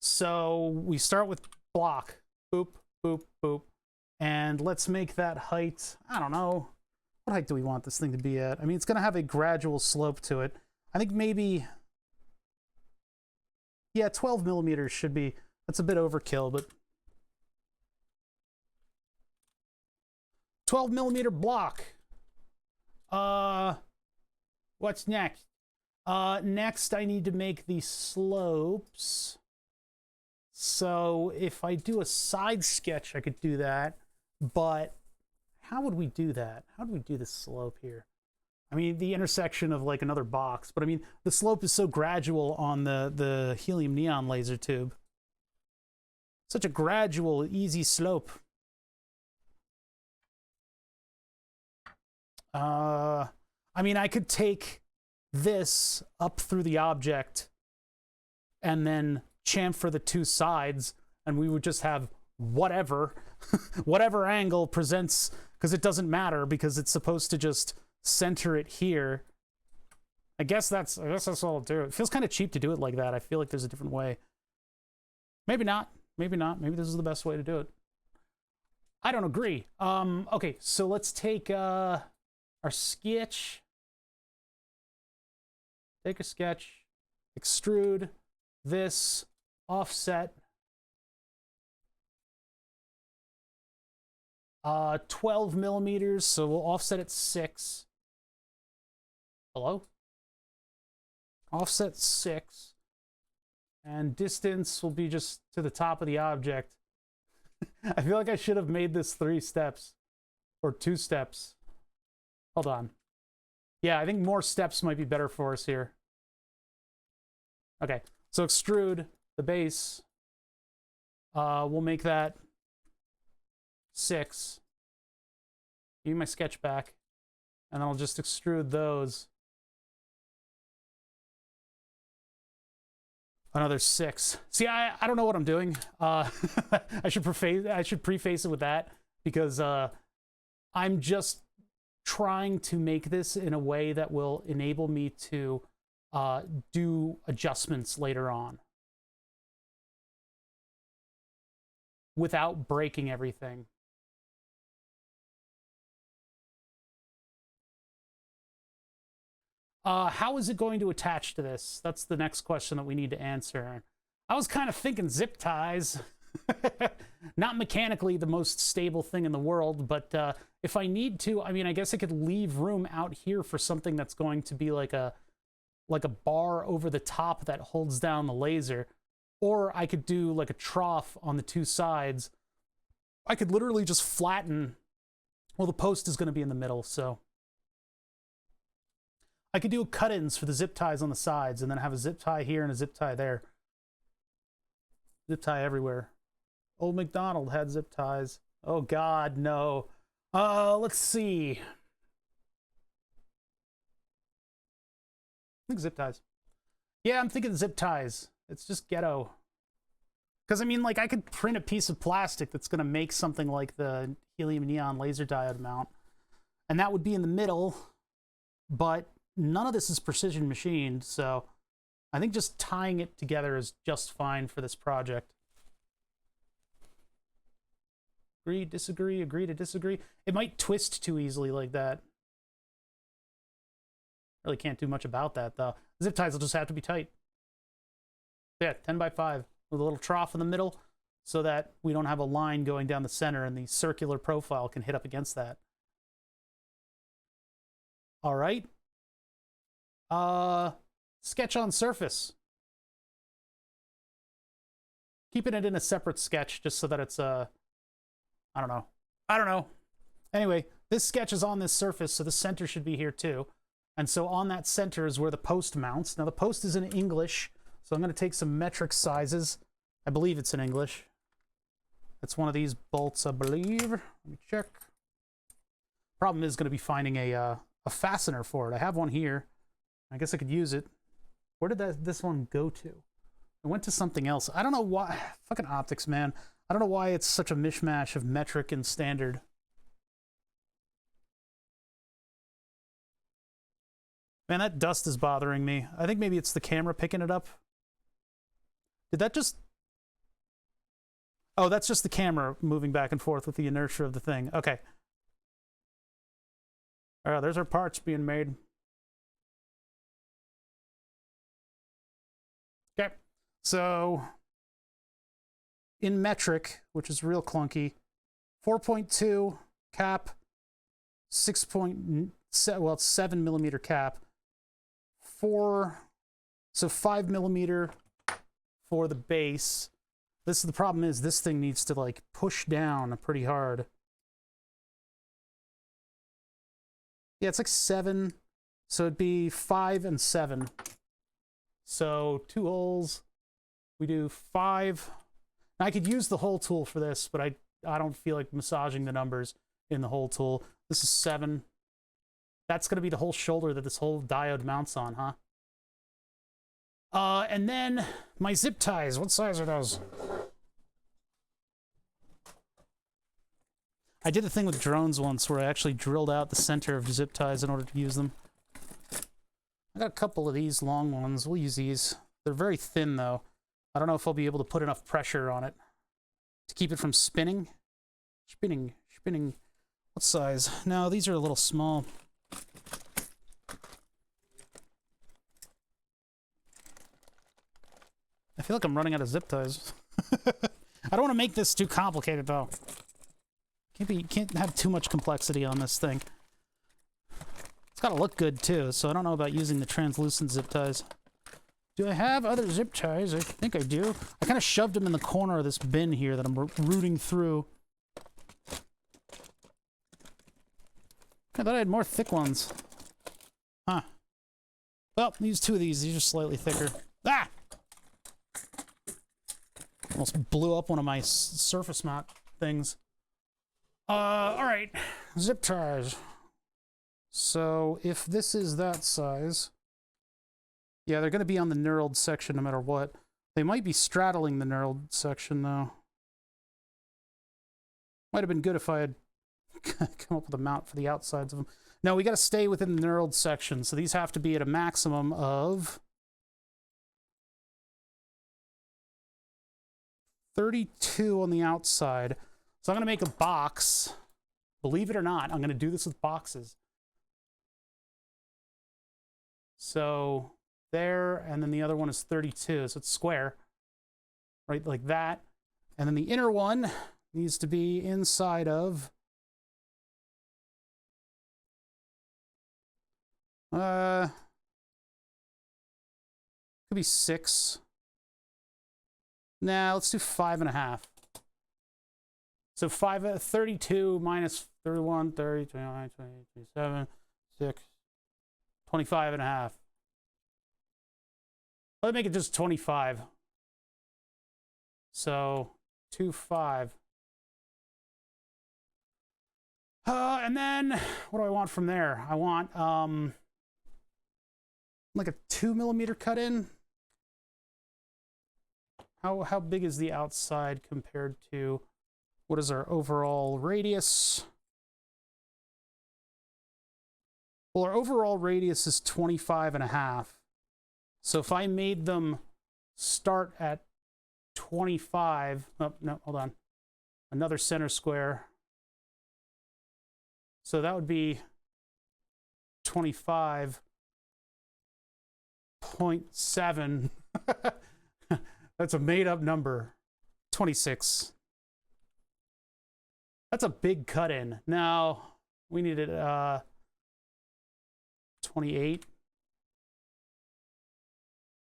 So we start with block. Boop, boop, boop. And let's make that height, I don't know. What height do we want this thing to be at? I mean, it's going to have a gradual slope to it. I think maybe... Yeah, 12mm should be... That's a bit overkill, but... 12mm block. What's next? Next, I need to make the slopes. So if I do a side sketch, I could do that. But how would we do that? How do we do the slope here? I mean, the intersection of like another box. But I mean, the slope is so gradual on the helium neon laser tube. Such a gradual, easy slope. I mean, I could take this up through the object and then chamfer the two sides, and we would just have whatever, whatever angle presents, because it doesn't matter, because it's supposed to just center it here. I guess that's all I'll do. It feels kind of cheap to do it like that. I feel like there's a different way. Maybe not. Maybe not. Maybe this is the best way to do it. I don't agree. Okay, so let's take our sketch. Take a sketch, extrude this, offset 12mm, so we'll offset it 6. Hello? Offset 6. And distance will be just to the top of the object. I feel like I should have made this 3 steps. Or 2 steps. Hold on. Yeah, I think more steps might be better for us here. Okay, so extrude the base. We'll make that 6. Give me my sketch back. And then I'll just extrude those. Another 6. See, I don't know what I'm doing. I should preface it with that, because I'm just trying to make this in a way that will enable me to do adjustments later on without breaking everything. How is it going to attach to this? That's the next question that we need to answer. I was kind of thinking zip ties. Not mechanically the most stable thing in the world, but if I need to, I mean, I guess I could leave room out here for something that's going to be like a bar over the top that holds down the laser. Or I could do like a trough on the two sides. I could literally just flatten. Well, the post is going to be in the middle, so I could do cut-ins for the zip ties on the sides and then have a zip tie here and a zip tie there. Zip tie everywhere. Old MacDonald had zip ties. Oh, God, no. Let's see. I think zip ties. Yeah, I'm thinking zip ties. It's just ghetto. Because, I mean, like, I could print a piece of plastic that's going to make something like the helium neon laser diode mount. And that would be in the middle. But none of this is precision machined, so I think just tying it together is just fine for this project. Agree, disagree, agree to disagree. It might twist too easily like that. Really can't do much about that, though. Zip ties will just have to be tight. Yeah, 10 by 5 with a little trough in the middle so that we don't have a line going down the center and the circular profile can hit up against that. All right. Sketch on surface. Keeping it in a separate sketch just so that it's, I don't know. Anyway, this sketch is on this surface, so the center should be here too. And so on that center is where the post mounts. Now the post is in English, so I'm going to take some metric sizes. I believe it's in English. It's one of these bolts, I believe. Let me check. Problem is going to be finding a fastener for it. I have one here. I guess I could use it. Where did this one go to? It went to something else. I don't know why. Fucking optics, man. I don't know why it's such a mishmash of metric and standard. Man, that dust is bothering me. I think maybe it's the camera picking it up. Did that just... Oh, that's just the camera moving back and forth with the inertia of the thing. Okay. All right, there's our parts being made. Okay. So, in metric, which is real clunky, 4.2 cap, 7 millimeter cap, 5 millimeter for the base. The problem is this thing needs to like push down pretty hard. Yeah, it's like 7, so it'd be 5 and 7. So 2 holes, we do 5. Now, I could use the hole tool for this, but I don't feel like massaging the numbers in the hole tool. This is 7. That's going to be the whole shoulder that this whole diode mounts on, huh? And then my zip ties. What size are those? I did a thing with drones once where I actually drilled out the center of zip ties in order to use them. I got a couple of these long ones. We'll use these. They're very thin, though. I don't know if I'll be able to put enough pressure on it to keep it from spinning. Spinning. What size? No, these are a little small. I feel like I'm running out of zip ties. I don't want to make this too complicated, though. Can't have too much complexity on this thing. It's got to look good, too, so I don't know about using the translucent zip ties. Do I have other zip ties? I think I do. I kind of shoved them in the corner of this bin here that I'm rooting through. I thought I had more thick ones. Huh. Well, these 2 of these are slightly thicker. Ah! Almost blew up one of my surface mount things. All right. Zip ties. So, if this is that size... Yeah, they're going to be on the knurled section no matter what. They might be straddling the knurled section, though. Might have been good if I had come up with a mount for the outsides of them. No, we got to stay within the knurled section, so these have to be at a maximum of 32 on the outside. So I'm going to make a box. Believe it or not, I'm going to do this with boxes. So there, and then the other one is 32, so it's square. Right, like that. And then the inner one needs to be inside of could be 6. Nah, let's do 5.5. So 32 minus 31, 30, 29, 28, 27, 6, 25.5. Let's make it just 25. So 2.5. And then what do I want from there? I want like a 2mm cut in. How big is the outside compared to what is our overall radius? Well, our overall radius is 25.5. So if I made them start at 25, oh, no, hold on. Another center square. So that would be 25.7. That's a made-up number. 26. That's a big cut-in. Now, we needed 28.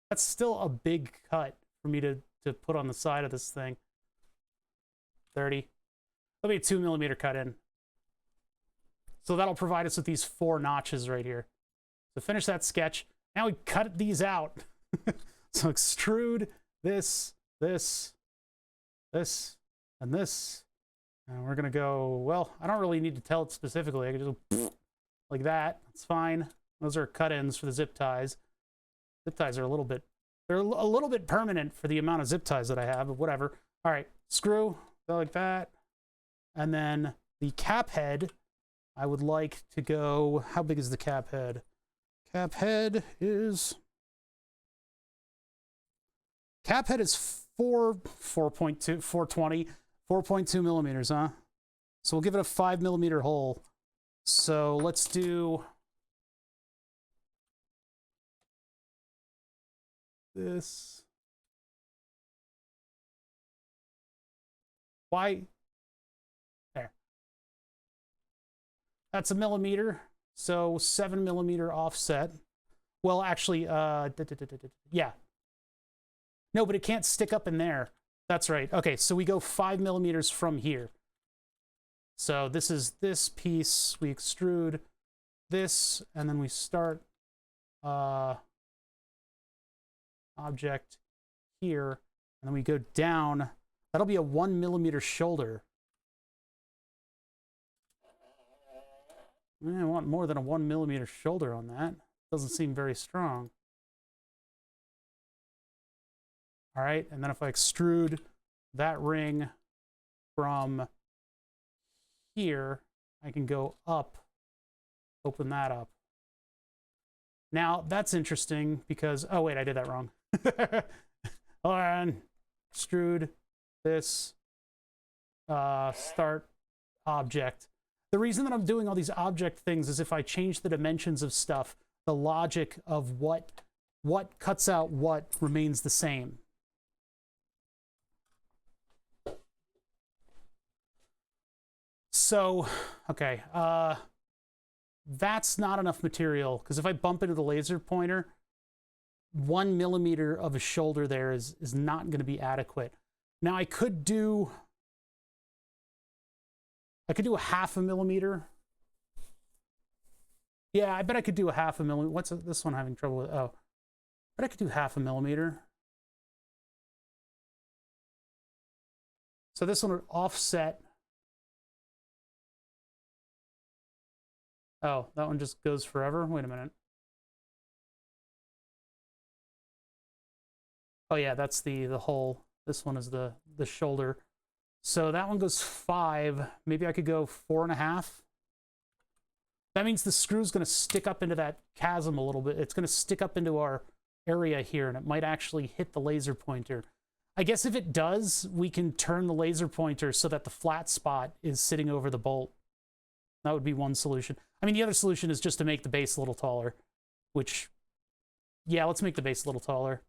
That's still a big cut for me to put on the side of this thing. 30. That'll be a 2mm cut-in. So that'll provide us with these 4 notches right here. So finish that sketch. Now we cut these out. So extrude this, this, this, and this. And we're gonna go, well, I don't really need to tell it specifically. I can just go like that. That's fine. Those are cut-ins for the zip ties. Zip ties are they're a little bit permanent for the amount of zip ties that I have, but whatever. All right, screw, go like that. And then the cap head, I would like to go, how big is the cap head? Cap head is 4.2 millimeters, huh? So we'll give it a 5mm hole. So let's do this. Why? There. That's a millimeter. So 7mm offset. Well, actually, yeah. No, but it can't stick up in there. That's right. Okay, so we go 5mm from here. So this is this piece. We extrude this, and then we start object here, and then we go down. That'll be a 1mm shoulder. I want more than a 1mm shoulder on that. Doesn't seem very strong. All right, and then if I extrude that ring from here, I can go up, open that up. Now, that's interesting because, oh wait, I did that wrong. Hold on, extrude this, start object. The reason that I'm doing all these object things is if I change the dimensions of stuff, the logic of what cuts out what remains the same. So, okay, that's not enough material, because if I bump into the laser pointer, 1mm of a shoulder there is not going to be adequate. Now I could do a 0.5 millimeter. Yeah, I bet I could do a 0.5 millimeter. What's this one having trouble with? Oh, but I could do 0.5 millimeter. So this one would offset. Oh, that one just goes forever? Wait a minute. Oh yeah, that's the hole. This one is the shoulder. So that one goes 5. Maybe I could go 4.5. That means the screw's going to stick up into that chasm a little bit. It's going to stick up into our area here, and it might actually hit the laser pointer. I guess if it does, we can turn the laser pointer so that the flat spot is sitting over the bolt. That would be one solution. I mean, the other solution is just to make the base a little taller, which, yeah, let's make the base a little taller.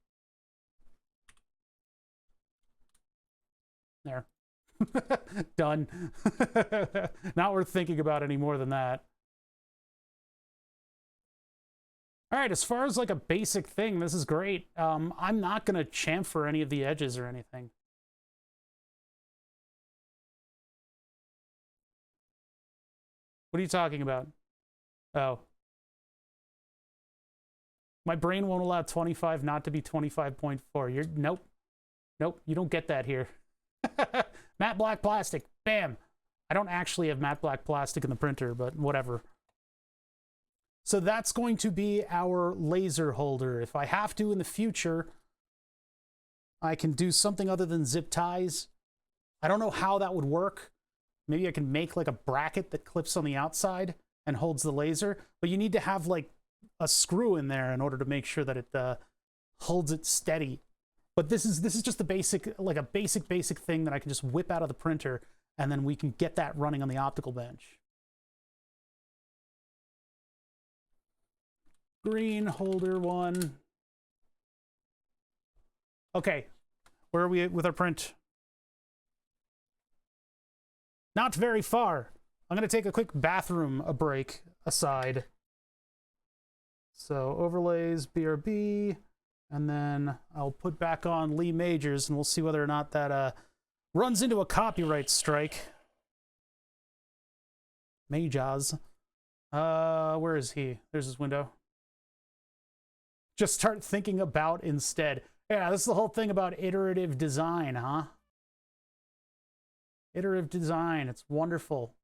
There. Done. Not worth thinking about any more than that. All right, as far as like a basic thing, this is great. I'm not going to chamfer any of the edges or anything. What are you talking about? Oh. My brain won't allow 25 not to be 25.4. You're nope. Nope, you don't get that here. Matte black plastic. Bam. I don't actually have matte black plastic in the printer, but whatever. So that's going to be our laser holder. If I have to in the future, I can do something other than zip ties. I don't know how that would work. Maybe I can make like a bracket that clips on the outside and holds the laser, but you need to have like a screw in there in order to make sure that it holds it steady. But this is just the basic, like a basic thing that I can just whip out of the printer, and then we can get that running on the optical bench. Green holder one. Okay, where are we with our print? Not very far. I'm gonna take a quick bathroom break aside. So overlays, BRB, and then I'll put back on Lee Majors, and we'll see whether or not that runs into a copyright strike. Majors. Where is he? There's his window. Just start thinking about instead. Yeah, this is the whole thing about iterative design, huh? Iterative design, it's wonderful.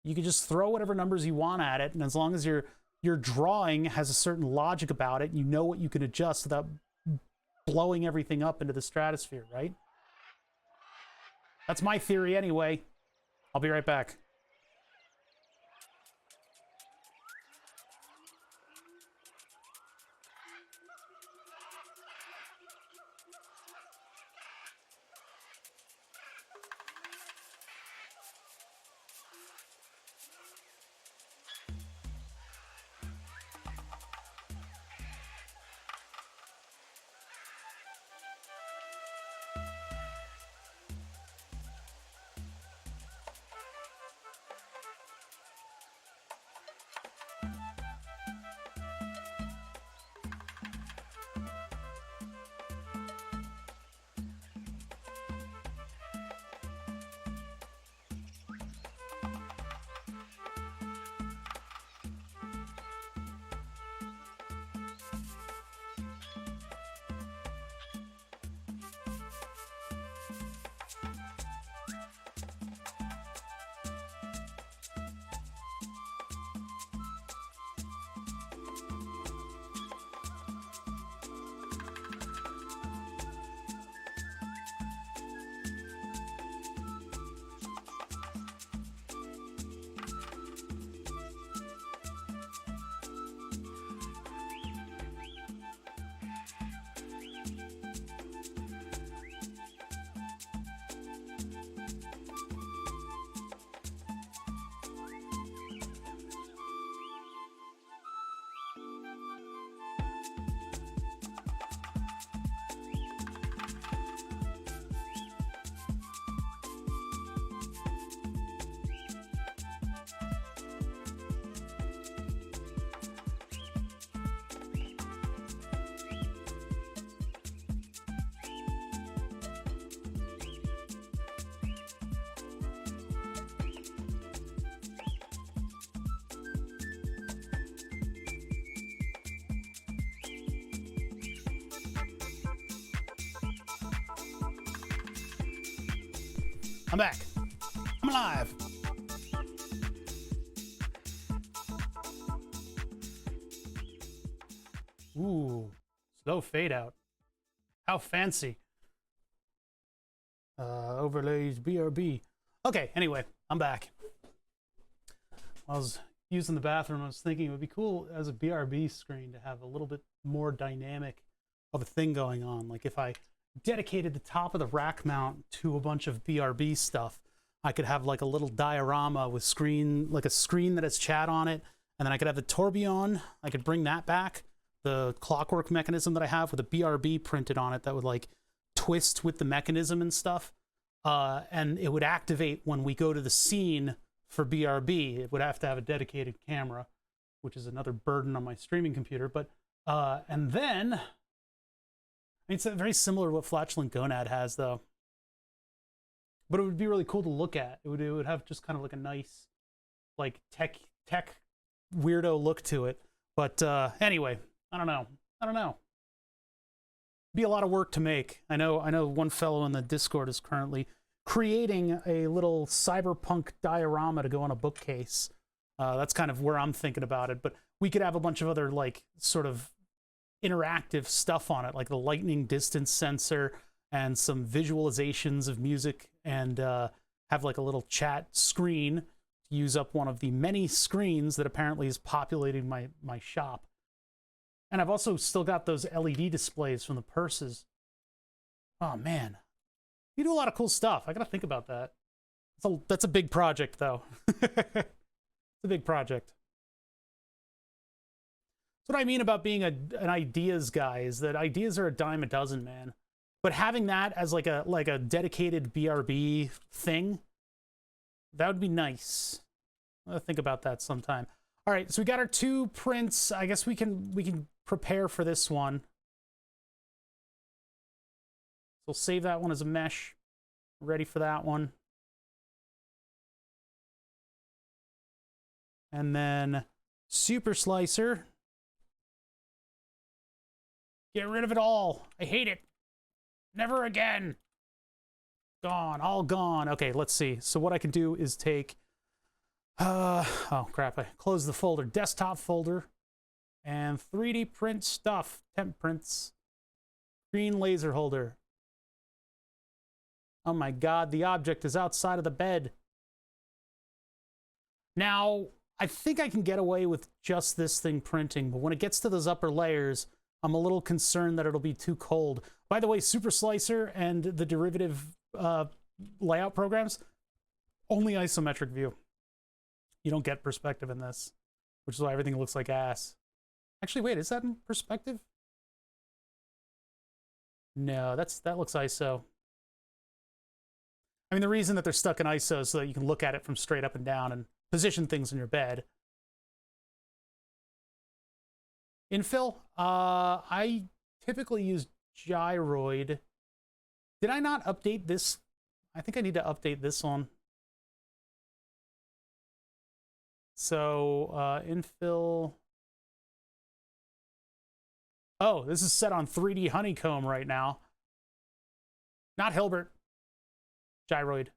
You can just throw whatever numbers you want at it, and as long as your drawing has a certain logic about it, you know what you can adjust without blowing everything up into the stratosphere, right? That's my theory anyway. I'll be right back. I'm back. I'm alive. Ooh, slow fade out. How fancy. Overlays, BRB. Okay, anyway, I'm back. I was using the bathroom. I was thinking it would be cool as a BRB screen to have a little bit more dynamic of a thing going on. Like if I dedicated the top of the rack mount to a bunch of BRB stuff, I could have like a little diorama with screen, like a screen that has chat on it, and then I could have the tourbillon. I could bring that back, the clockwork mechanism that I have with a BRB printed on it that would like twist with the mechanism and stuff. and it would activate when we go to the scene for BRB. It would have to have a dedicated camera, which is another burden on my streaming computer. But and then, I mean, it's very similar to what Flatulent Gonad has, though. But it would be really cool to look at. It would have just kind of like a nice, like tech weirdo look to it. But anyway, I don't know. Be a lot of work to make. I know one fellow in the Discord is currently creating a little cyberpunk diorama to go on a bookcase. That's kind of where I'm thinking about it. But we could have a bunch of other like sort of interactive stuff on it, like the lightning distance sensor and some visualizations of music, and have like a little chat screen to use up one of the many screens that apparently is populating my shop. And I've also still got those LED displays from the purses. Oh man, you do a lot of cool stuff. I gotta think about that. That's a big project, though. It's a big project. That's what I mean about being an ideas guy, is that ideas are a dime a dozen, man. But having that as like a dedicated BRB thing, that would be nice. I'll think about that sometime. All right, so we got our 2 prints. I guess we can prepare for this one. So we'll save that one as a mesh. Ready for that one. And then Super Slicer. Get rid of it all. I hate it. Never again. Gone, all gone. Okay, let's see. So what I can do is take, oh crap, I closed the folder, desktop folder, and 3D print stuff, temp prints, green laser holder. Oh my God, the object is outside of the bed. Now, I think I can get away with just this thing printing, but when it gets to those upper layers, I'm a little concerned that it'll be too cold. By the way, Super Slicer and the derivative layout programs, only isometric view. You don't get perspective in this, which is why everything looks like ass. Actually, wait, is that in perspective? No, that looks ISO. I mean, the reason that they're stuck in ISO is so that you can look at it from straight up and down and position things in your bed. Infill, I typically use gyroid. Did I not update this? I think I need to update this one. So infill. Oh, this is set on 3D honeycomb right now. Not Hilbert. Gyroid.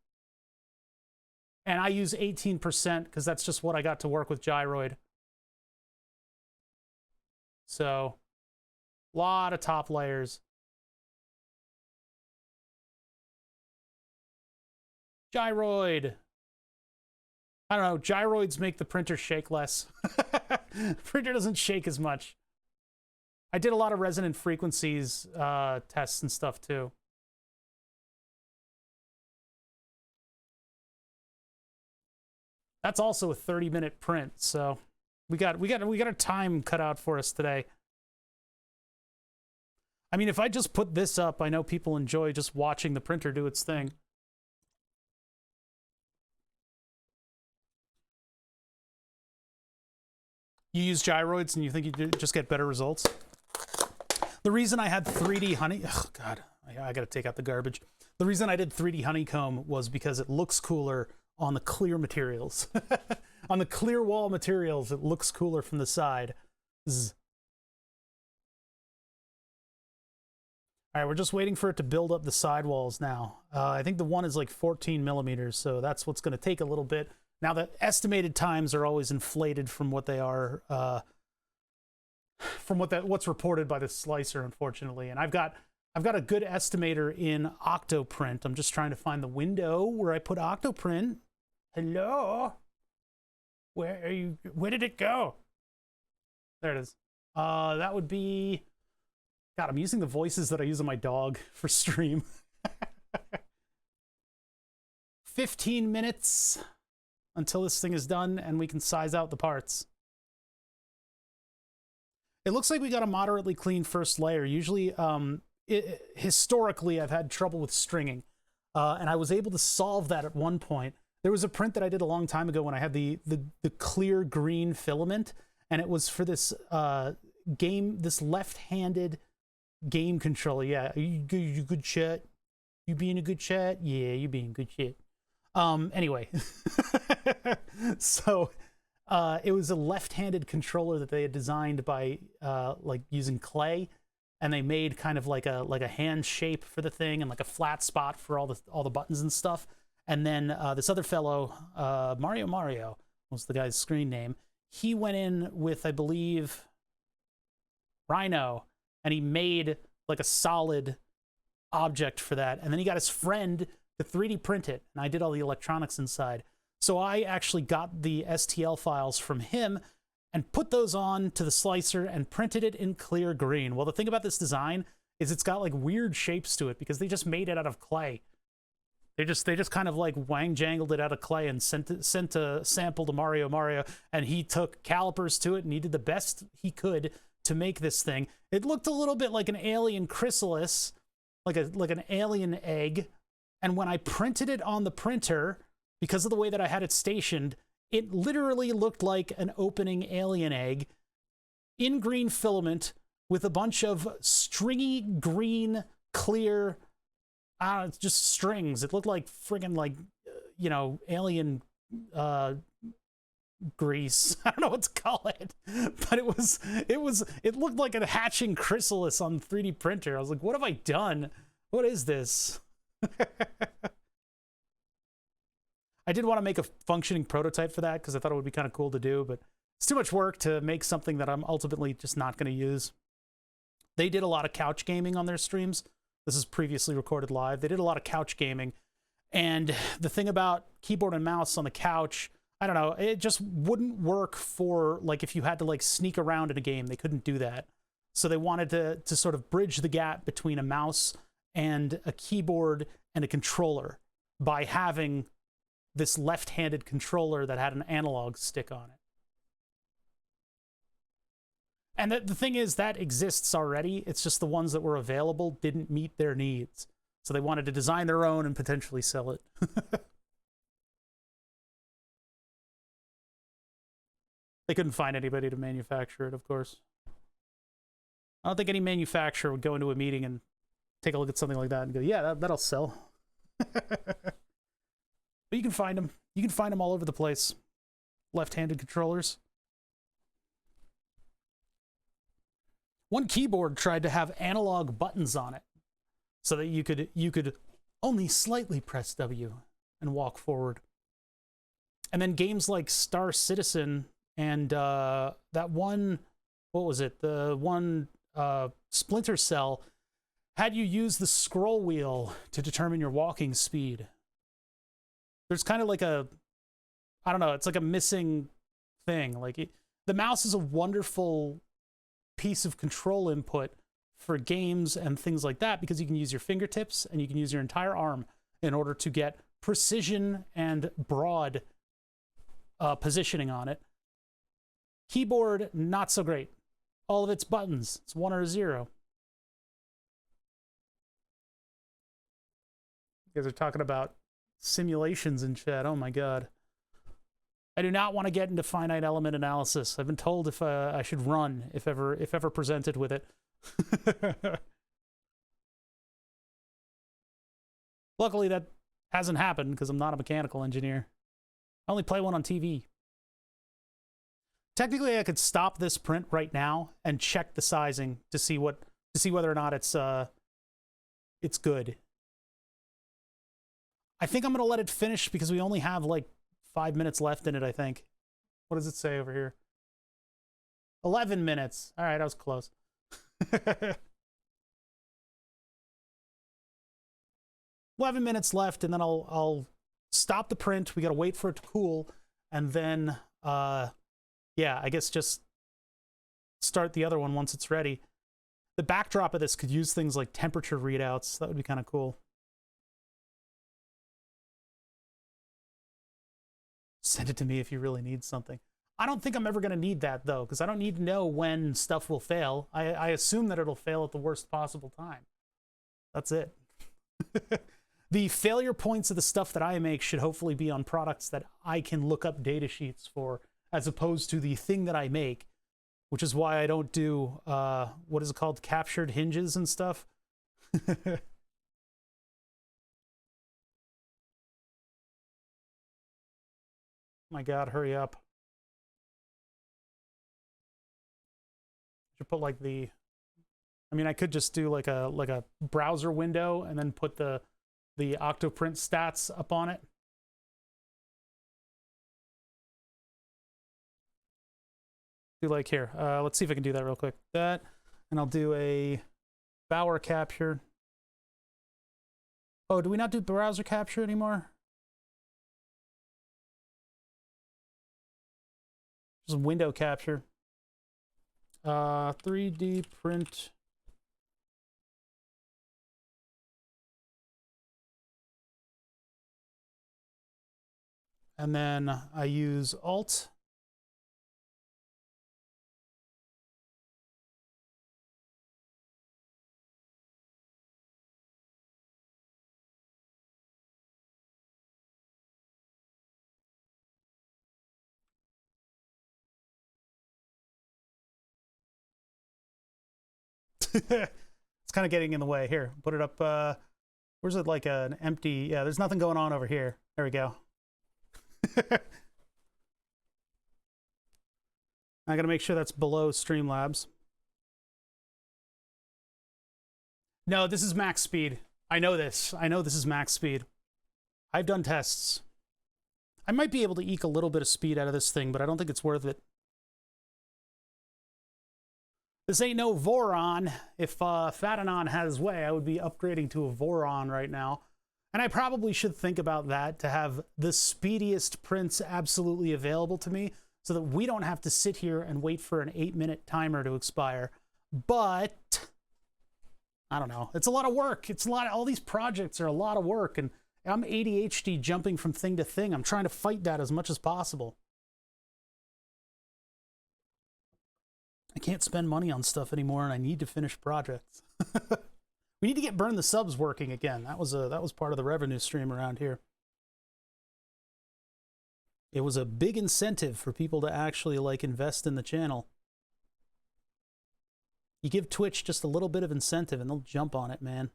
And I use 18% because that's just what I got to work with gyroid. So, a lot of top layers. Gyroid. I don't know, gyroids make the printer shake less. Printer doesn't shake as much. I did a lot of resonant frequencies tests and stuff too. That's also a 30-minute print, so we got a time cut out for us today. I mean, if I just put this up, I know people enjoy just watching the printer do its thing. You use gyroids and you think you just get better results? The reason I had 3D honey... Oh, God. I got to take out the garbage. The reason I did 3D honeycomb was because it looks cooler on the clear materials. On the clear wall materials, it looks cooler from the side. Zzz. All right, we're just waiting for it to build up the sidewalls now. I think the one is like 14 millimeters, so that's what's going to take a little bit. Now, the estimated times are always inflated from what they are, from what's reported by the slicer, unfortunately. And I've got a good estimator in Octoprint. I'm just trying to find the window where I put Octoprint. Hello? Where are you? Where did it go? There it is. That would be... God, I'm using the voices that I use on my dog for stream. 15 minutes until this thing is done and we can size out the parts. It looks like we got a moderately clean first layer. Usually, historically, I've had trouble with stringing. and I was able to solve that at one point. There was a print that I did a long time ago when I had the clear green filament, and it was for this this left-handed game controller. Yeah, you good chat? You being a good chat? Yeah, you being good shit. Anyway, so it was a left-handed controller that they had designed by like using clay, and they made kind of like a hand shape for the thing and like a flat spot for all the buttons and stuff. And then this other fellow, Mario was the guy's screen name. He went in with, I believe, Rhino, and he made like a solid object for that. And then he got his friend to 3D print it, and I did all the electronics inside. So I actually got the STL files from him and put those on to the slicer and printed it in clear green. Well, the thing about this design is it's got like weird shapes to it because they just made it out of clay. They just kind of like wang-jangled it out of clay and sent a sample to Mario, and he took calipers to it, and he did the best he could to make this thing. It looked a little bit like an alien chrysalis, like an alien egg. And when I printed it on the printer, because of the way that I had it stationed, it literally looked like an opening alien egg in green filament with a bunch of stringy green clear it's just strings. It looked like friggin' like, you know, alien grease. I don't know what to call it, but it looked like a hatching chrysalis on the 3D printer. I was like, what have I done? What is this? I did want to make a functioning prototype for that because I thought it would be kind of cool to do, but it's too much work to make something that I'm ultimately just not going to use. They did a lot of couch gaming on their streams. This is previously recorded live. They did a lot of couch gaming. And the thing about keyboard and mouse on the couch, I don't know, it just wouldn't work for, like, if you had to, like, sneak around in a game. They couldn't do that. So they wanted to sort of bridge the gap between a mouse and a keyboard and a controller by having this left-handed controller that had an analog stick on it. And the thing is, that exists already. It's just the ones that were available didn't meet their needs. So they wanted to design their own and potentially sell it. They couldn't find anybody to manufacture it, of course. I don't think any manufacturer would go into a meeting and take a look at something like that and go, yeah, that'll sell. But you can find them. You can find them all over the place. Left-handed controllers. One keyboard tried to have analog buttons on it so that you could only slightly press W and walk forward. And then games like Star Citizen and that one, what was it? The one Splinter Cell had you use the scroll wheel to determine your walking speed. There's kind of like a, I don't know, it's like a missing thing. Like the mouse is a wonderful piece of control input for games and things like that because you can use your fingertips and you can use your entire arm in order to get precision and broad positioning on it. Keyboard, not so great. All of its buttons, it's 1 or a 0. You guys are talking about simulations in chat. Oh my god. I do not want to get into finite element analysis. I've been told if I should run if ever presented with it. Luckily, that hasn't happened because I'm not a mechanical engineer. I only play one on TV. Technically, I could stop this print right now and check the sizing to see whether or not it's good. I think I'm gonna let it finish because we only have like 5 minutes left in it, I think. What does it say over here? 11 minutes. All right, I was close. 11 minutes left, and then I'll stop the print. We got to wait for it to cool, and then, yeah, I guess just start the other one once it's ready. The backdrop of this could use things like temperature readouts. That would be kind of cool. Send it to me if you really need something. I don't think I'm ever going to need that, though, because I don't need to know when stuff will fail. I assume that it'll fail at the worst possible time. That's it. the failure points of the stuff that I make should hopefully be on products that I can look up data sheets for, as opposed to the thing that I make, which is why I don't do, what is it called, captured hinges and stuff. My God, hurry up. Should put like the, I mean, I could just do like a browser window and then put the Octoprint stats up on it. Do like here. Let's see if I can do that real quick. That, and I'll do a Bower capture. Oh, do we not do browser capture anymore? Just window capture. 3D print. And then I use Alt. It's kind of getting in the way. Here, put it up. Where's it like an empty? Yeah, there's nothing going on over here. There we go. I gotta make sure that's below Streamlabs. No, this is max speed. I know this. I know this is max speed. I've done tests. I might be able to eke a little bit of speed out of this thing, but I don't think it's worth it. This ain't no Voron. If Fatanon had his way, I would be upgrading to a Voron right now. And I probably should think about that, to have the speediest prints absolutely available to me so that we don't have to sit here and wait for an 8-minute timer to expire. But I don't know. It's a lot of work. It's a lot. All these projects are a lot of work, and I'm ADHD jumping from thing to thing. I'm trying to fight that as much as possible. I can't spend money on stuff anymore, and I need to finish projects. We need to get Burn the Subs working again. That was part of the revenue stream around here. It was a big incentive for people to actually like invest in the channel. You give Twitch just a little bit of incentive and they'll jump on it, man.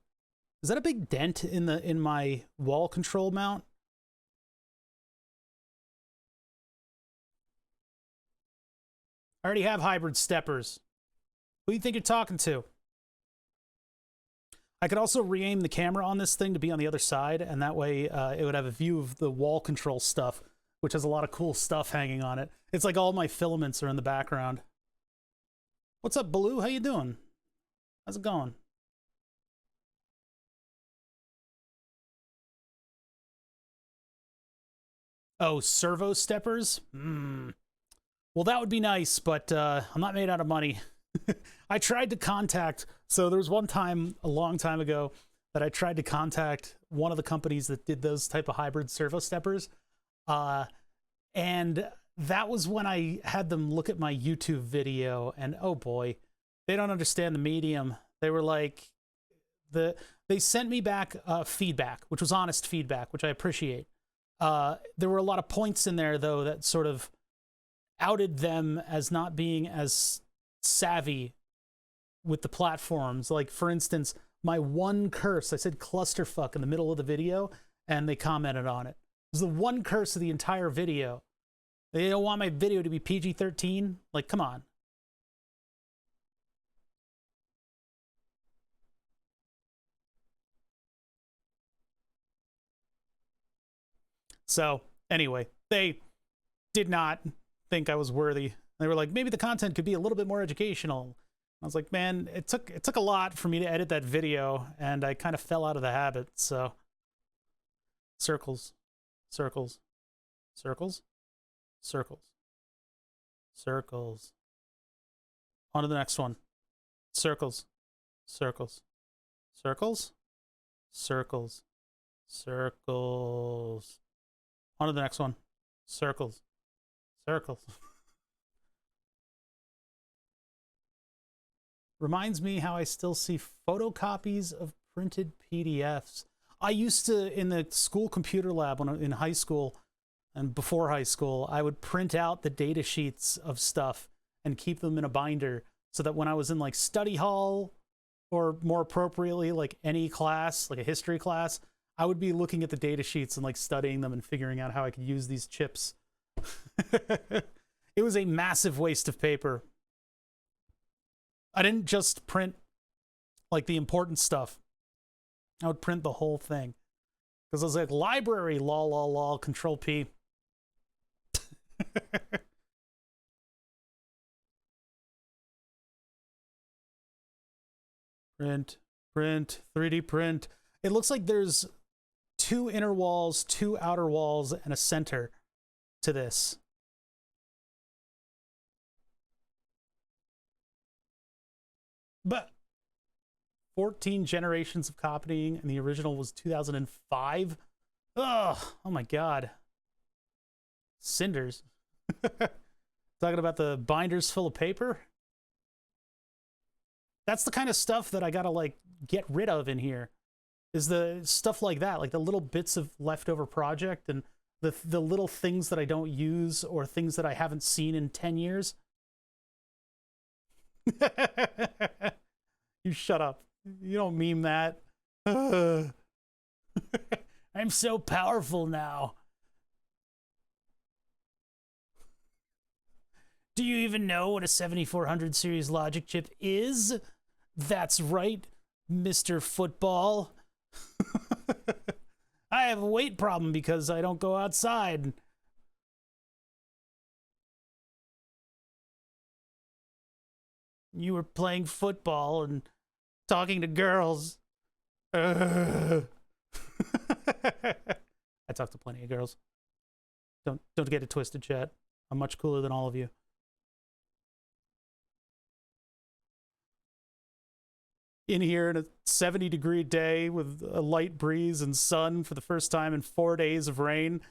Is that a big dent in my wall control mount? I already have hybrid steppers. Who do you think you're talking to? I could also re-aim the camera on this thing to be on the other side, and that way it would have a view of the wall control stuff, which has a lot of cool stuff hanging on it. It's like all my filaments are in the background. What's up, Baloo? How you doing? How's it going? Oh, servo steppers? Well, that would be nice, but I'm not made out of money. I tried to contact, so there was one time a long time ago that I tried to contact one of the companies that did those type of hybrid servo steppers, and that was when I had them look at my YouTube video, and oh boy, they don't understand the medium. They were like, they sent me back feedback, which was honest feedback, which I appreciate. There were a lot of points in there, though, that sort of outed them as not being as savvy with the platforms. Like, for instance, my one curse, I said clusterfuck in the middle of the video, and they commented on it. It was the one curse of the entire video. They don't want my video to be PG-13? Like, come on. So, anyway, they did not think I was worthy. They were like, maybe the content could be a little bit more educational. I was like, man, it took a lot for me to edit that video, and I kind of fell out of the habit, so. Circles. Circles. Circles. Circles. Circles. On to the next one. Circles. Circles. Circles. Circles. Circles. On to the next one. Circles. Circles. Reminds me how I still see photocopies of printed PDFs. I used to, in the school computer lab in high school and before high school, I would print out the data sheets of stuff and keep them in a binder so that when I was in like study hall, or more appropriately, like any class, like a history class, I would be looking at the data sheets and like studying them and figuring out how I could use these chips. It was a massive waste of paper. I didn't just print like the important stuff. I would print the whole thing. Because I was like, library, lol, lol, lol, control P. Print, 3D print. It looks like there's 2 inner walls, 2 outer walls, and a center to this. But 14 generations of copying, and the original was 2005. Ugh, oh my God. Cinders. Talking about the binders full of paper. That's the kind of stuff that I gotta like get rid of in here, is the stuff like that, like the little bits of leftover project and the little things that I don't use or things that I haven't seen in 10 years. You shut up. You don't meme that. I'm so powerful now. Do you even know what a 7400 series logic chip is? That's right, Mr. Football. I have a weight problem because I don't go outside. You were playing football and talking to girls. I talk to plenty of girls. Don't get it twisted, chat. I'm much cooler than all of you. In here in a 70-degree day with a light breeze and sun for the first time in 4 days of rain.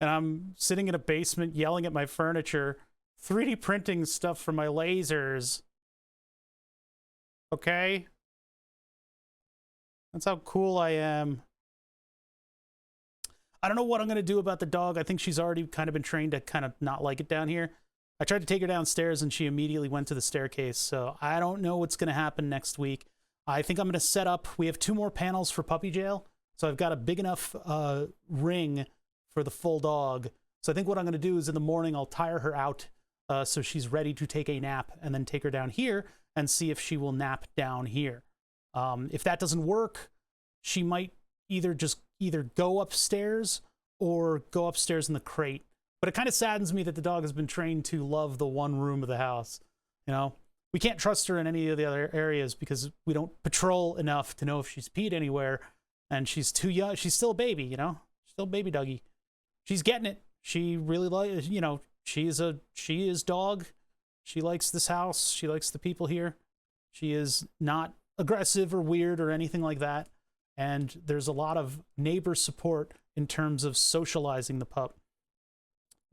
And I'm sitting in a basement yelling at my furniture, 3D printing stuff for my lasers. Okay? That's how cool I am. I don't know what I'm going to do about the dog. I think she's already kind of been trained to kind of not like it down here. I tried to take her downstairs and she immediately went to the staircase. So I don't know what's going to happen next week. I think I'm going to set up, we have 2 more panels for puppy jail. So I've got a big enough ring for the full dog. So I think what I'm going to do is in the morning, I'll tire her out so she's ready to take a nap, and then take her down here and see if she will nap down here. If that doesn't work, she might either go upstairs or go upstairs in the crate. But it kind of saddens me that the dog has been trained to love the one room of the house. You know, we can't trust her in any of the other areas because we don't patrol enough to know if she's peed anywhere, and she's too young. She's still a baby, you know, still a baby doggy. She's getting it. She really likes, you know, she is dog. She likes this house. She likes the people here. She is not aggressive or weird or anything like that. And there's a lot of neighbor support in terms of socializing the pup.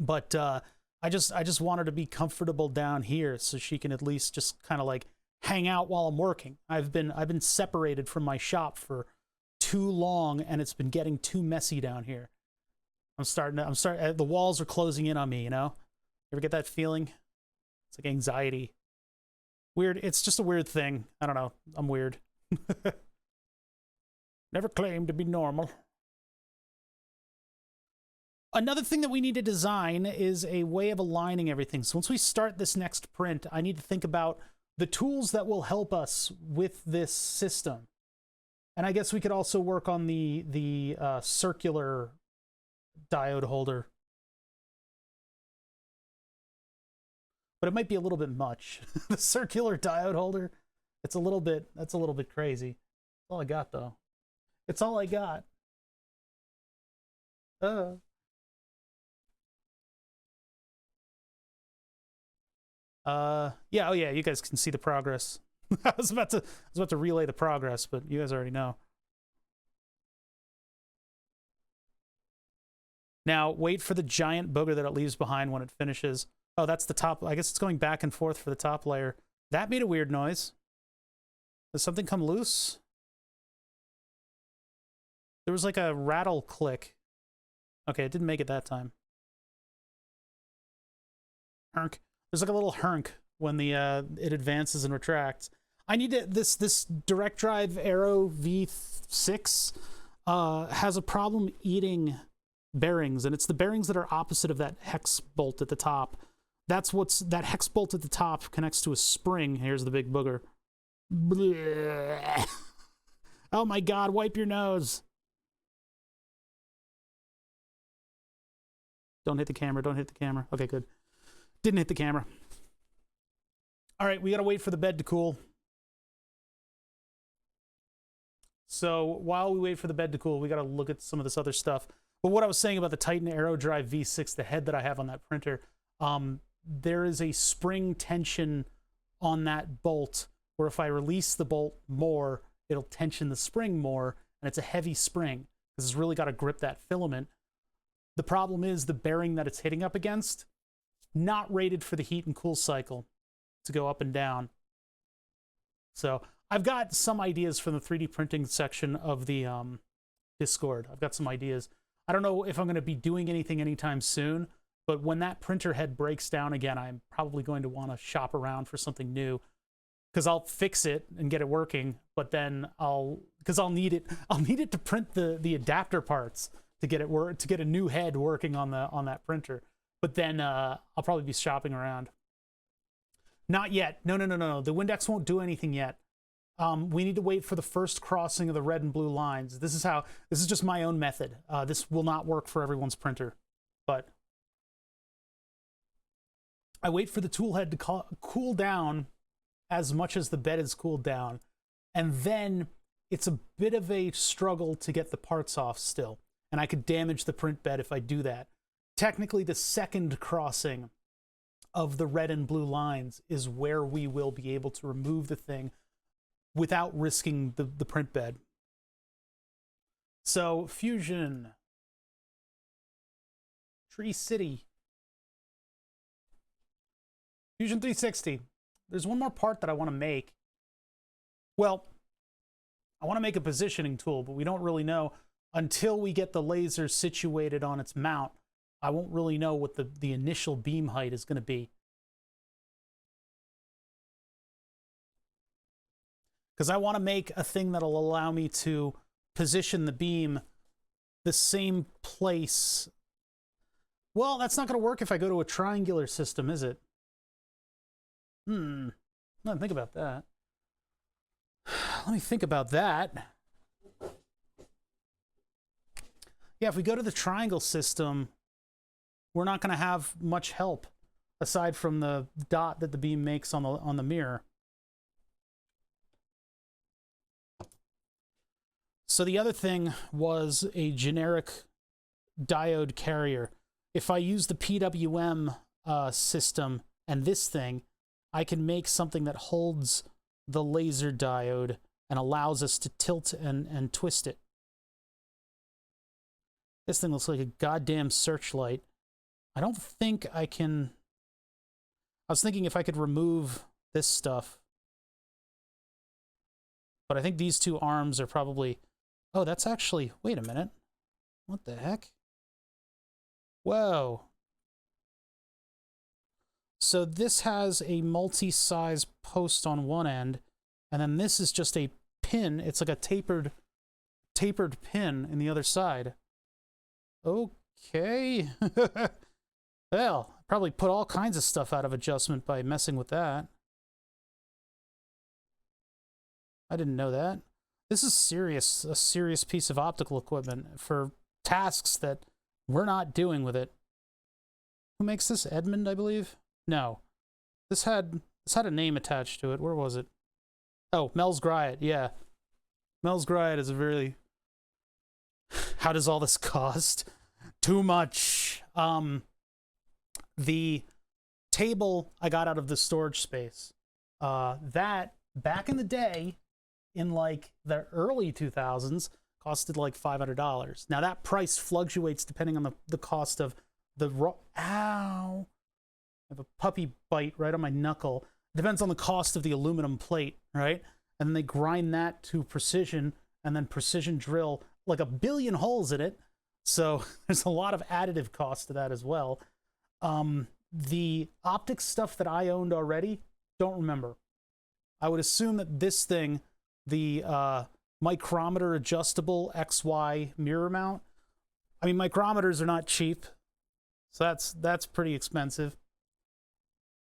But I just want her to be comfortable down here so she can at least just kind of like hang out while I'm working. I've been separated from my shop for too long, and it's been getting too messy down here. The walls are closing in on me, you know? You ever get that feeling? It's like anxiety. Weird. It's just a weird thing. I don't know. I'm weird. Never claimed to be normal. Another thing that we need to design is a way of aligning everything. So once we start this next print, I need to think about the tools that will help us with this system. And I guess we could also work on the circular diode holder. But it might be a little bit much. The circular diode holder, that's a little bit crazy. That's all I got, though. It's all I got. Yeah, oh yeah, you guys can see the progress. I was about to relay the progress, but you guys already know. Now, wait for the giant booger that it leaves behind when it finishes. Oh, that's the top. I guess it's going back and forth for the top layer. That made a weird noise. Does something come loose? There was like a rattle click. Okay, it didn't make it that time. Hunk. There's like a little hunk when the it advances and retracts. I need to this direct drive Aero V6 has a problem eating bearings, and it's the bearings that are opposite of that hex bolt at the top. That hex bolt at the top connects to a spring. Here's the big booger. Blech. Oh my god, wipe your nose. Don't hit the camera, don't hit the camera. Okay, good. Didn't hit the camera. All right, we gotta wait for the bed to cool. So while we wait for the bed to cool, we gotta look at some of this other stuff. But what I was saying about the Titan AeroDrive V6, the head that I have on that printer, there is a spring tension on that bolt where if I release the bolt more, it'll tension the spring more, and it's a heavy spring because it's really got to grip that filament. The problem is the bearing that it's hitting up against, not rated for the heat and cool cycle to go up and down. So I've got some ideas from the 3D printing section of the Discord. I've got some ideas. I don't know if I'm going to be doing anything anytime soon, but when that printer head breaks down again, I'm probably going to want to shop around for something new, because I'll fix it and get it working, but then I'll need it to print the adapter parts to get it to get a new head working on that printer. But then I'll probably be shopping around. Not yet. No. The windex won't do anything yet. We need to wait for the first crossing of the red and blue lines. This is just my own method. This will not work for everyone's printer, but I wait for the tool head to cool down as much as the bed is cooled down, and then it's a bit of a struggle to get the parts off still, and I could damage the print bed if I do that. Technically, the second crossing of the red and blue lines is where we will be able to remove the thing without risking the print bed. So, Fusion. Tree City. Fusion 360. There's one more part that I want to make. Well, I want to make a positioning tool, but we don't really know until we get the laser situated on its mount. I won't really know what the initial beam height is going to be. Because I want to make a thing that'll allow me to position the beam the same place. Well, that's not going to work if I go to a triangular system, is it? Let me think about that. Let me think about that. Yeah, if we go to the triangle system, we're not going to have much help aside from the dot that the beam makes on the mirror. So the other thing was a generic diode carrier. If I use the PWM system and this thing, I can make something that holds the laser diode and allows us to tilt and twist it. This thing looks like a goddamn searchlight. I don't think I can... I was thinking if I could remove this stuff. But I think these two arms are probably... Oh, that's actually... Wait a minute. What the heck? Whoa. So this has a multi-size post on one end, and then this is just a pin. It's like a tapered pin in the other side. Okay. Well, probably put all kinds of stuff out of adjustment by messing with that. I didn't know that. This is a serious piece of optical equipment for tasks that we're not doing with it. Who makes this? Edmund, I believe? No. This had a name attached to it. Where was it? Oh, Mel's Griot. Yeah. Mel's Griot is a really... How does all this cost? Too much. The table I got out of the storage space. That, back in the day, in like the early 2000s, costed like $500. Now that price fluctuates depending on the cost of the raw... Ow! I have a puppy bite right on my knuckle. Depends on the cost of the aluminum plate, right? And then they grind that to precision, and then precision drill like a billion holes in it, so there's a lot of additive cost to that as well. The optics stuff that I owned already, don't remember. I would assume that this thing, the micrometer adjustable XY mirror mount, I mean, micrometers are not cheap, so that's pretty expensive.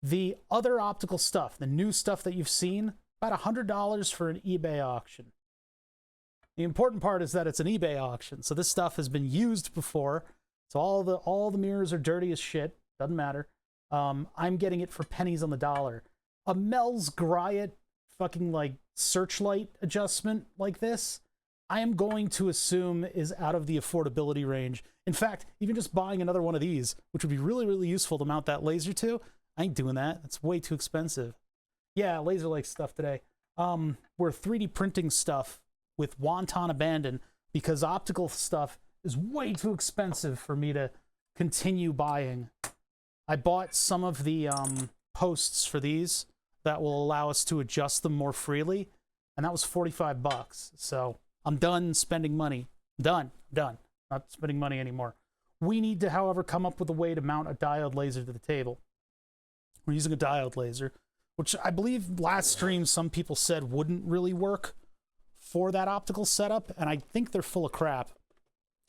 The other optical stuff, the new stuff that you've seen, about $100 for an eBay auction. The important part is that it's an eBay auction, so this stuff has been used before, so all the mirrors are dirty as shit. Doesn't matter. I'm getting it for pennies on the dollar. A Mel's Griot fucking like searchlight adjustment like this, I am going to assume is out of the affordability range. In fact, even just buying another one of these, which would be really, really useful to mount that laser to, I ain't doing that. It's way too expensive. Yeah, laser like stuff today. We're 3D printing stuff with wanton abandon because optical stuff is way too expensive for me to continue buying. I bought some of the posts for these that will allow us to adjust them more freely, and that was $45. So I'm done spending money. Done. Not spending money anymore. We need to, however, come up with a way to mount a diode laser to the table. We're using a diode laser, which I believe last stream some people said wouldn't really work for that optical setup, and I think they're full of crap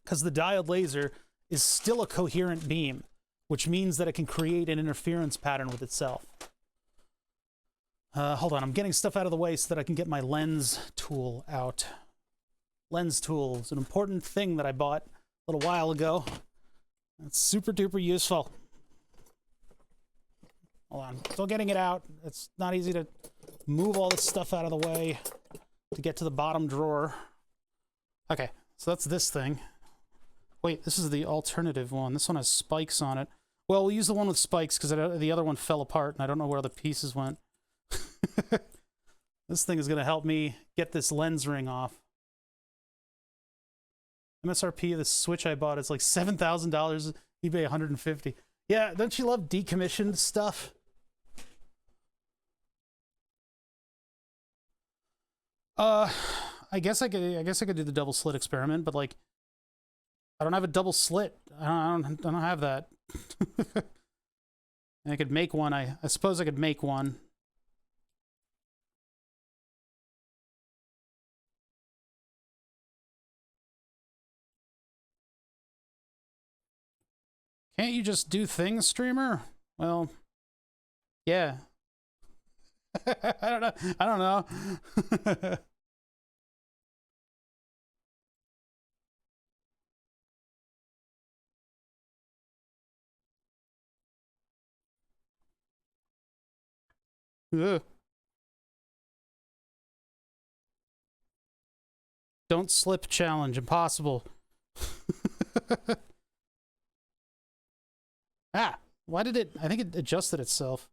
because the diode laser is still a coherent beam, which means that it can create an interference pattern with itself. Hold on, I'm getting stuff out of the way so that I can get my lens tool out. Lens tool is an important thing that I bought a little while ago. It's super duper useful. Hold on, still getting it out. It's not easy to move all this stuff out of the way to get to the bottom drawer. Okay, so that's this thing. Wait, this is the alternative one. This one has spikes on it. Well, we'll use the one with spikes because the other one fell apart and I don't know where the pieces went. This thing is going to help me get this lens ring off. MSRP of the Switch I bought is like $7,000, eBay $150. Yeah, don't you love decommissioned stuff? I guess I could do the double slit experiment, but like I don't have a double slit. I don't have that. And I could make one. I suppose I could make one. Can't you just do things, streamer? Well, yeah. I don't know. Ugh. Don't slip challenge. Impossible. Ah, why did it? I think it adjusted itself.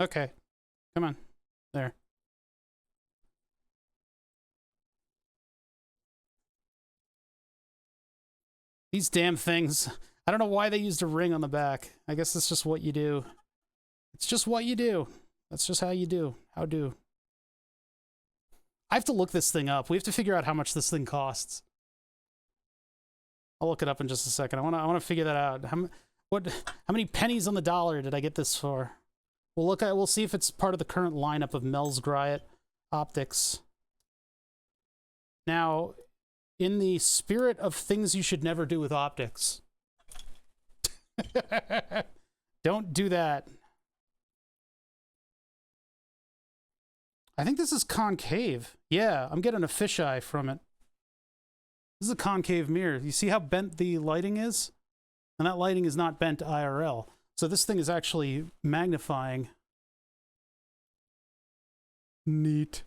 Okay. Come on. There. These damn things. I don't know why they used a ring on the back. I guess that's just what you do. It's just what you do. That's just how you do. How do. I have to look this thing up. We have to figure out how much this thing costs. I'll look it up in just a second. I want to figure that out. How many pennies on the dollar did I get this for? We'll see if it's part of the current lineup of Mel's Griot optics. Now, in the spirit of things you should never do with optics. Don't do that. I think this is concave. Yeah, I'm getting a fisheye from it. This is a concave mirror. You see how bent the lighting is? And that lighting is not bent IRL. So this thing is actually magnifying. Neat.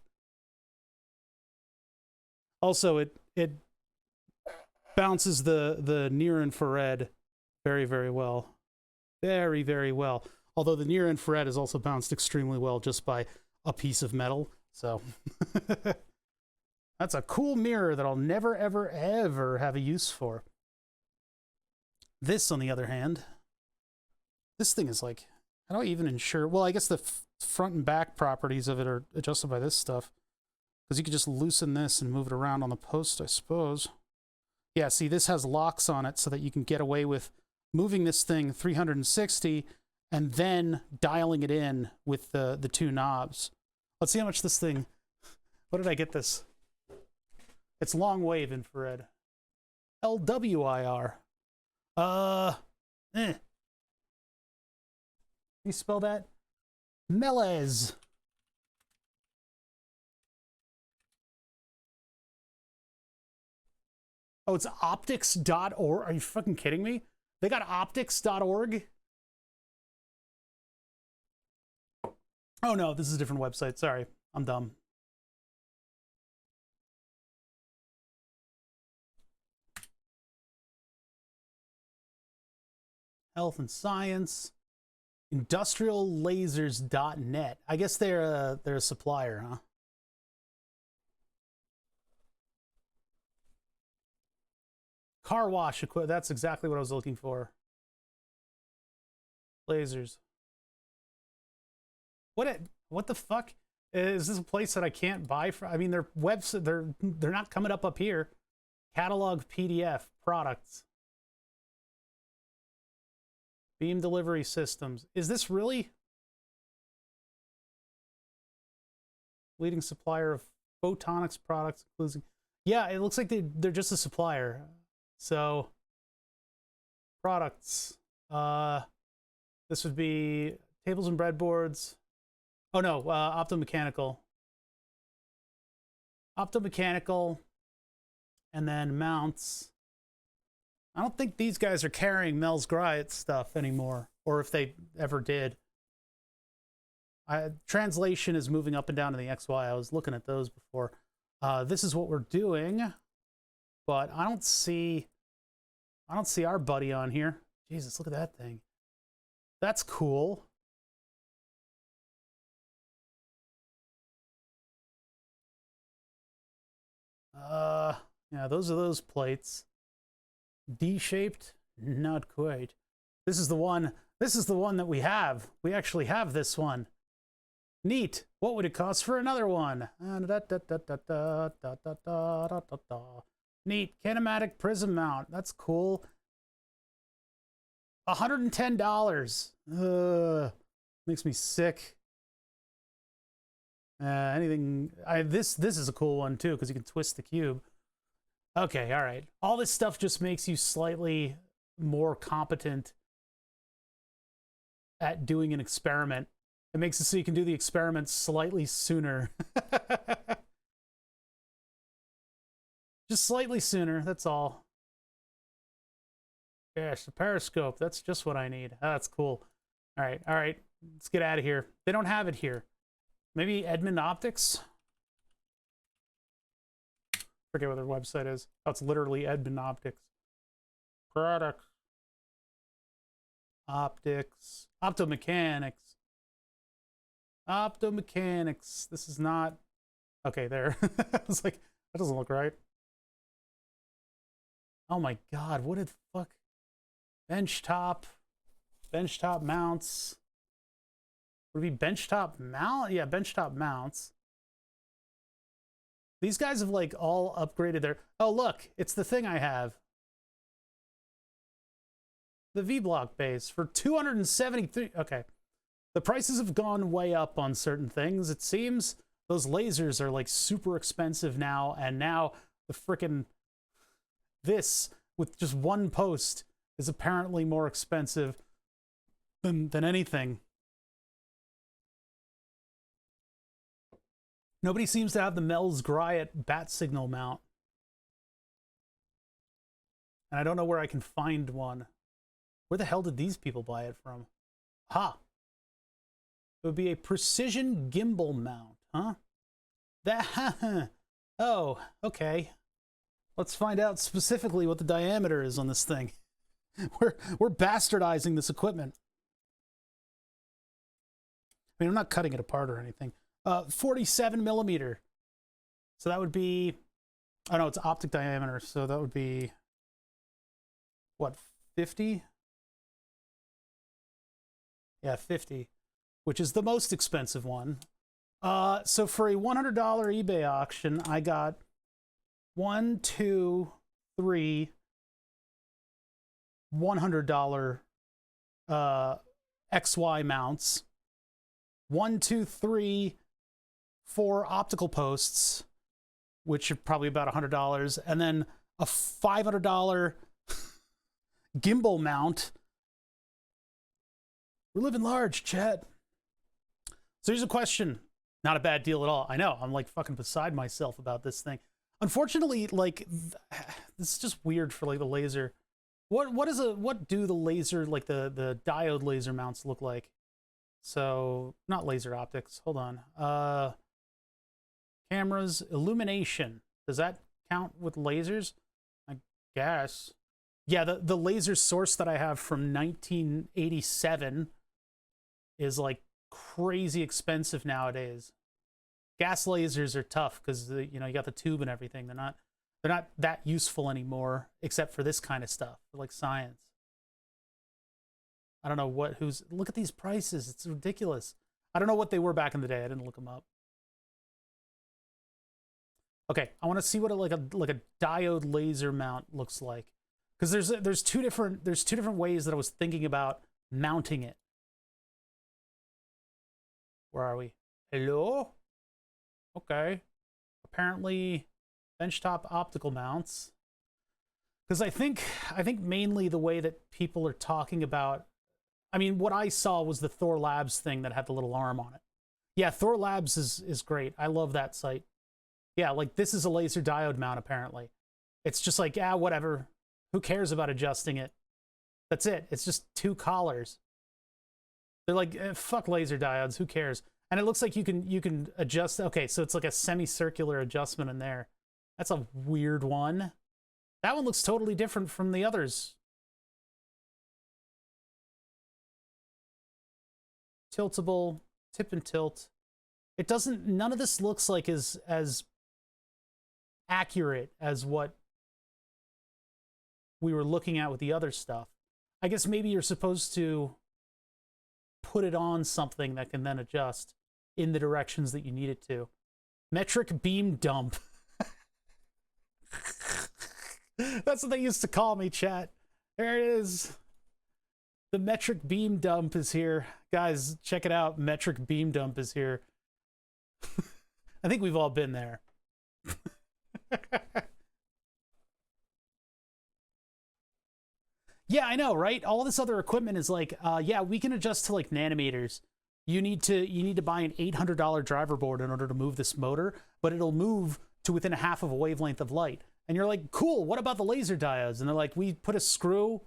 Also, it bounces the near infrared very, very well. Very, very well. Although the near infrared is also bounced extremely well just by a piece of metal. So that's a cool mirror that I'll never, ever, ever have a use for. This, on the other hand, This thing is like, how do I even ensure? Well, I guess the front and back properties of it are adjusted by this stuff. Because you could just loosen this and move it around on the post, I suppose. Yeah, see, this has locks on it so that you can get away with moving this thing 360 and then dialing it in with the two knobs. Let's see how much this thing... What did I get this? It's long wave infrared. LWIR. You spell that? Melez. Oh, it's optics.org. Are you fucking kidding me? They got optics.org? Oh no, this is a different website. Sorry, I'm dumb. Health and Science. Industriallasers.net. I guess they're a supplier, huh? Car wash equipment. That's exactly what I was looking for. Lasers. What the fuck? Is this a place that I can't buy from? I mean, their website, they're not coming up here. Catalog PDF products. Beam delivery systems. Is this really? Leading supplier of photonics products, including. Yeah, it looks like they're just a supplier. So, products. This would be tables and breadboards. Oh no, optomechanical. Optomechanical, and then mounts. I don't think these guys are carrying Mel's Griot stuff anymore, or if they ever did. Translation is moving up and down to the XY. I was looking at those before. This is what we're doing, but I don't see our buddy on here. Jesus, look at that thing. That's cool. Yeah, those are those plates. D-shaped? Not quite. This is the one that we have. We actually have this one. Neat. What would it cost for another one? Neat. Kinematic prism mount. That's cool. $110. Makes me sick. Anything. This is a cool one too because you can twist the cube. Okay, all right. All this stuff just makes you slightly more competent at doing an experiment. It makes it so you can do the experiment slightly sooner. Just slightly sooner, that's all. Gosh, the periscope, that's just what I need. Oh, that's cool. All right, let's get out of here. They don't have it here. Maybe Edmund Optics? Forget what their website is. Oh, it's literally Edmund Optics. Products. Optics. Optomechanics. Optomechanics. This is not... Okay, there. I was like, that doesn't look right. Oh my god, what did fuck? Benchtop mounts. Would it be benchtop mount? Yeah, benchtop mounts. These guys have like all upgraded their... Oh look, it's the thing I have. The V-block base for 273. Okay. The prices have gone way up on certain things. It seems those lasers are like super expensive now, and now the frickin' this with just one post is apparently more expensive than anything. Nobody seems to have the Mel's Griot bat signal mount. And I don't know where I can find one. Where the hell did these people buy it from? Ha! It would be a precision gimbal mount, huh? That, oh, okay. Let's find out specifically what the diameter is on this thing. We're bastardizing this equipment. I mean, I'm not cutting it apart or anything. 47 millimeter. So that would be, oh no, it's optic diameter. So that would be, what, 50? Yeah, 50, which is the most expensive one. So for a $100 eBay auction, I got 1, 2, 3 $100 XY mounts, 1, 2, 3, 4 optical posts, which are probably about $100, and then a $500 gimbal mount. We're living large, chat. So here's a question. Not a bad deal at all. I know, I'm like fucking beside myself about this thing. Unfortunately, like, this is just weird for like the laser. What do the laser, like the diode laser mounts look like? So, not laser optics, hold on. Cameras, illumination. Does that count with lasers? I guess. Yeah, the laser source that I have from 1987 is like crazy expensive nowadays. Gas lasers are tough because you know, you got the tube and everything. They're not that useful anymore, except for this kind of stuff, like science. I don't know look at these prices. It's ridiculous. I don't know what they were back in the day. I didn't look them up. Okay, I want to see what like a diode laser mount looks like, because there's two different ways that I was thinking about mounting it. Where are we? Hello? Okay. Apparently benchtop optical mounts. Because I think mainly the way that people are talking about, I mean, what I saw was the Thor Labs thing that had the little arm on it. Yeah, Thor Labs is great. I love that site. Yeah, like this is a laser diode mount apparently. It's just like, yeah, whatever. Who cares about adjusting it? That's it. It's just two collars. They're like, fuck laser diodes, who cares? And it looks like you can adjust. Okay, so it's like a semicircular adjustment in there. That's a weird one. That one looks totally different from the others. Tiltable, tip and tilt. It doesn't, none of this looks like as accurate as what we were looking at with the other stuff. I guess maybe you're supposed to put it on something that can then adjust in the directions that you need it to. Metric beam dump. That's what they used to call me, chat. There it is. The metric beam dump is here. Guys, check it out. Metric beam dump is here. I think we've all been there. Yeah, I know, right? All this other equipment is like, yeah, we can adjust to like nanometers. You need to buy an $800 driver board in order to move this motor, but it'll move to within a half of a wavelength of light. And you're like, cool, what about the laser diodes? And they're like, we put a screw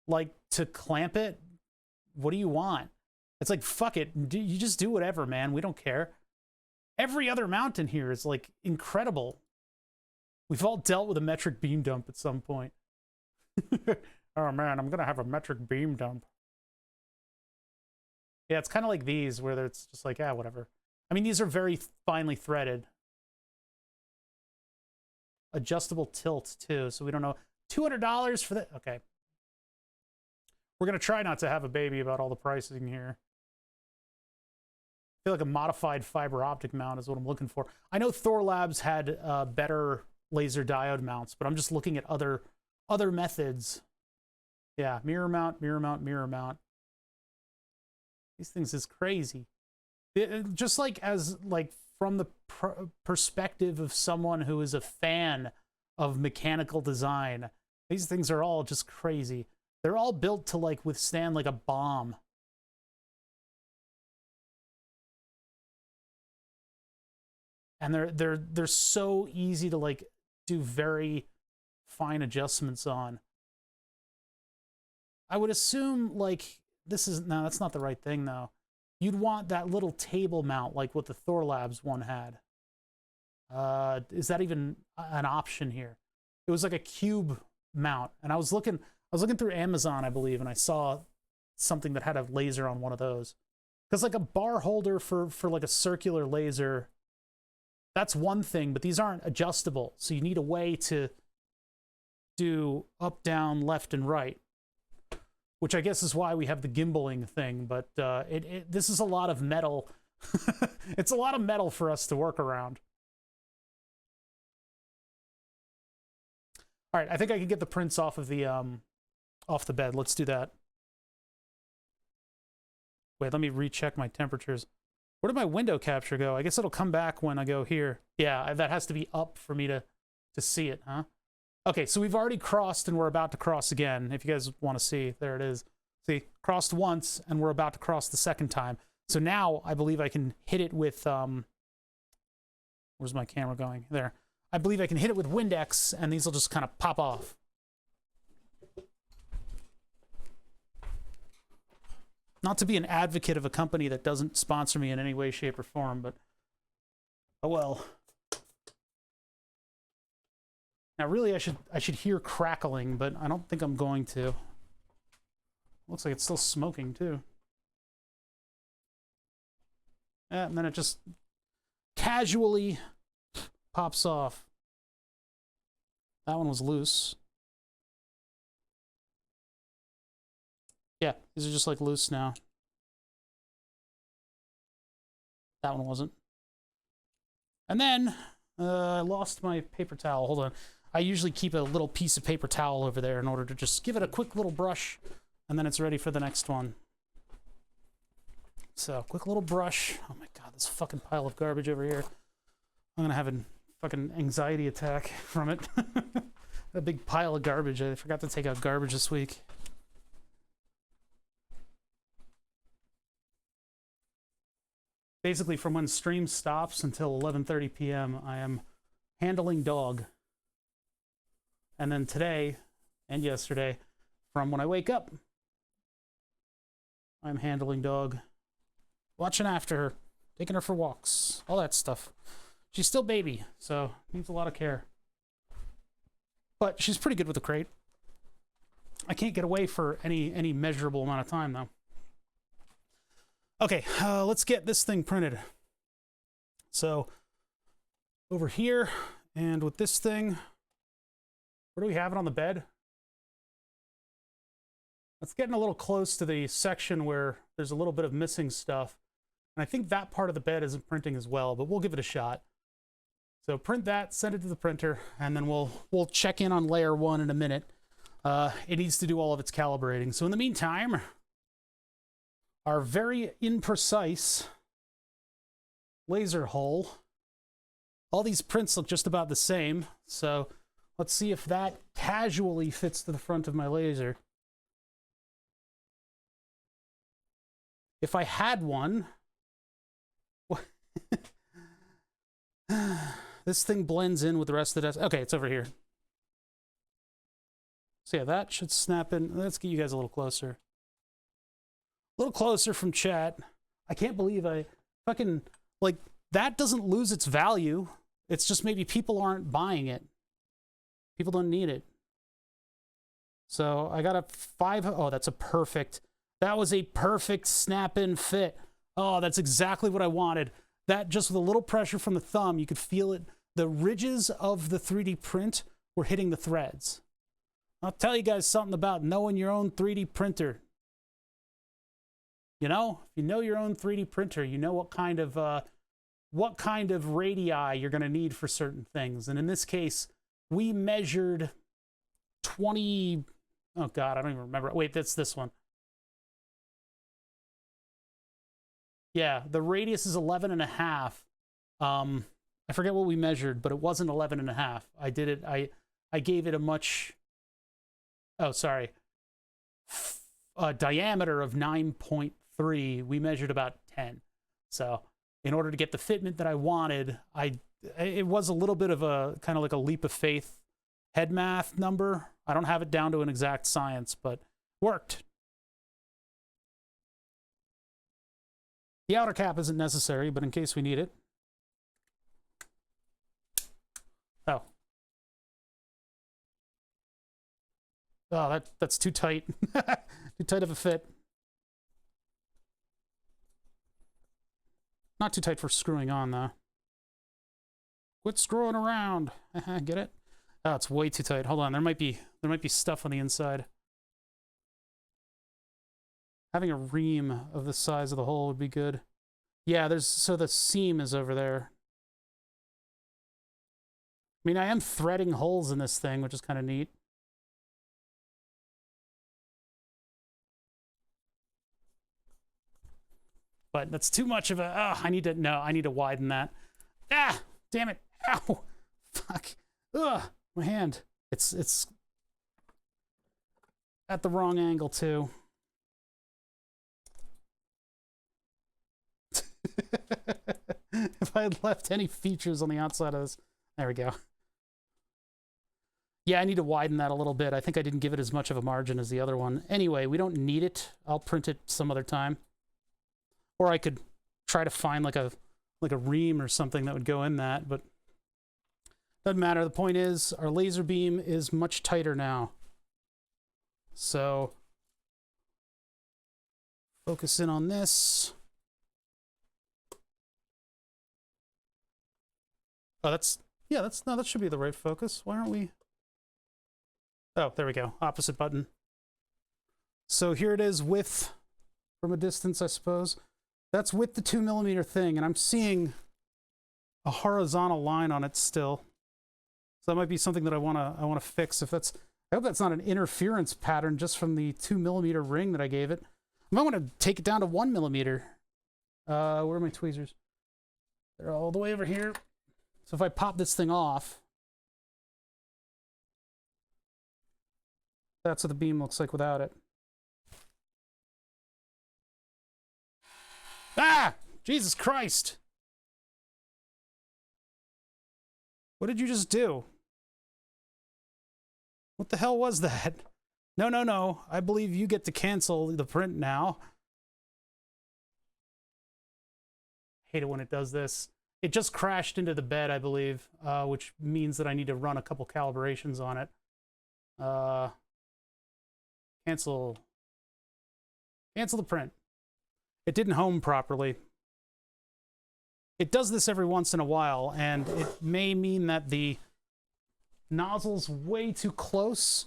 like to clamp it. What do you want? It's like, fuck it. You just do whatever, man. We don't care. Every other mount in here is like incredible. We've all dealt with a metric beam dump at some point. Oh man, I'm gonna have a metric beam dump. Yeah, it's kind of like these where it's just like, yeah, whatever. I mean, these are very finely threaded. Adjustable tilt too, so we don't know. $200 for that. Okay. We're gonna try not to have a baby about all the pricing here. I feel like a modified fiber optic mount is what I'm looking for. I know Thor Labs had better laser diode mounts, but I'm just looking at other methods. Yeah, mirror mount, mirror mount, mirror mount. These things is crazy. Just like from the perspective of someone who is a fan of mechanical design, these things are all just crazy. They're all built to like withstand like a bomb. And they're so easy to like do very fine adjustments on. I would assume like no, that's not the right thing though. You'd want that little table mount like what the Thor Labs one had. Is that even an option here? It was like a cube mount, and I was looking through Amazon, I believe, and I saw something that had a laser on one of those. Because like a bar holder for like a circular laser, that's one thing, but these aren't adjustable. So you need a way to do up, down, left, and right. which I guess is why we have the gimbaling thing, but this is a lot of metal. It's a lot of metal for us to work around. All right, I think I can get the prints off of the bed. Let's do that. Wait, let me recheck my temperatures. Where did my window capture go? I guess it'll come back when I go here. Yeah, that has to be up for me to see it, huh? Okay, so we've already crossed and we're about to cross again. If you guys want to see, there it is. See, crossed once and we're about to cross the second time. So now I believe I can hit it with, where's my camera going? There. I believe I can hit it with windex and these will just kind of pop off. Not to be an advocate of a company that doesn't sponsor me in any way, shape, or form, but oh well. Now, really, I should hear crackling, but I don't think I'm going to. Looks like it's still smoking too. And then it just casually pops off. That one was loose. Yeah, these are just like loose now. That one wasn't. And then I lost my paper towel. Hold on. I usually keep a little piece of paper towel over there in order to just give it a quick little brush, and then it's ready for the next one. So, quick little brush. Oh my god, this fucking pile of garbage over here. I'm gonna have a fucking anxiety attack from it. A big pile of garbage. I forgot to take out garbage this week. Basically, from when stream stops until 11:30 p.m., I am handling dog. And then today and yesterday, from when I wake up, I'm handling dog. Watching after her, taking her for walks, all that stuff. She's still baby, so needs a lot of care. But she's pretty good with the crate. I can't get away for any measurable amount of time, though. Okay, let's get this thing printed. So, over here, and with this thing, where do we have it on the bed? It's getting a little close to the section where there's a little bit of missing stuff. And I think that part of the bed isn't printing as well, but we'll give it a shot. So print that, send it to the printer, and then we'll check in on layer 1 in a minute. It needs to do all of its calibrating. So in the meantime, our very imprecise laser hole. All these prints look just about the same, so let's see if that casually fits to the front of my laser. If I had one... This thing blends in with the rest of the desk. Okay, it's over here. So yeah, that should snap in. Let's get you guys a little closer. A little closer from chat. I can't believe I fucking... Like, that doesn't lose its value. It's just maybe people aren't buying it. People don't need it. So I got a 5... Oh, that's a perfect... That was a perfect snap-in fit. Oh, that's exactly what I wanted. That, just with a little pressure from the thumb, you could feel it. The ridges of the 3D print were hitting the threads. I'll tell you guys something about knowing your own 3D printer. You know, if you know your own 3D printer, you know what kind of radii you're going to need for certain things. And in this case, we measured 20... Oh, God, I don't even remember. Wait, that's this one. Yeah, the radius is 11.5. I forget what we measured, but it wasn't 11.5. I did it. I gave it a much... Oh, sorry. A diameter of 9.3. We measured about 10. So in order to get the fitment that I wanted, it was a little bit of a kind of like a leap of faith head math number. I don't have it down to an exact science, but worked. The outer cap isn't necessary, but in case we need it. Oh. Oh, that's too tight. Too tight of a fit. Not too tight for screwing on, though. Quit screwing around. Get it? Oh, it's way too tight. Hold on, there might be stuff on the inside. Having a ream of the size of the hole would be good. Yeah, so the seam is over there. I mean, I am threading holes in this thing, which is kind of neat. But that's too much of a, I need to widen that. Ah, damn it. Ow. Fuck. Ugh, my hand. It's at the wrong angle too. If I had left any features on the outside of this. There we go. Yeah, I need to widen that a little bit. I think I didn't give it as much of a margin as the other one. Anyway, we don't need it. I'll print it some other time. Or I could try to find like a ream or something that would go in that, but doesn't matter. The point is, our laser beam is much tighter now. So focus in on this. Oh, that should be the right focus. Why aren't we? Oh, there we go. Opposite button. So here it is with, from a distance, I suppose. That's with the 2mm thing, and I'm seeing a horizontal line on it still. So that might be something that I wanna fix. If that's, I hope that's not an interference pattern just from the 2mm ring that I gave it. I might want to take it down to 1mm. Where are my tweezers? They're all the way over here. So if I pop this thing off, that's what the beam looks like without it. Ah! Jesus Christ! What did you just do? What the hell was that? No, no, no. I believe you get to cancel the print now. Hate it when it does this. It just crashed into the bed, I believe, which means that I need to run a couple calibrations on it. Cancel the print. It didn't home properly. It does this every once in a while, and it may mean that the nozzle's way too close.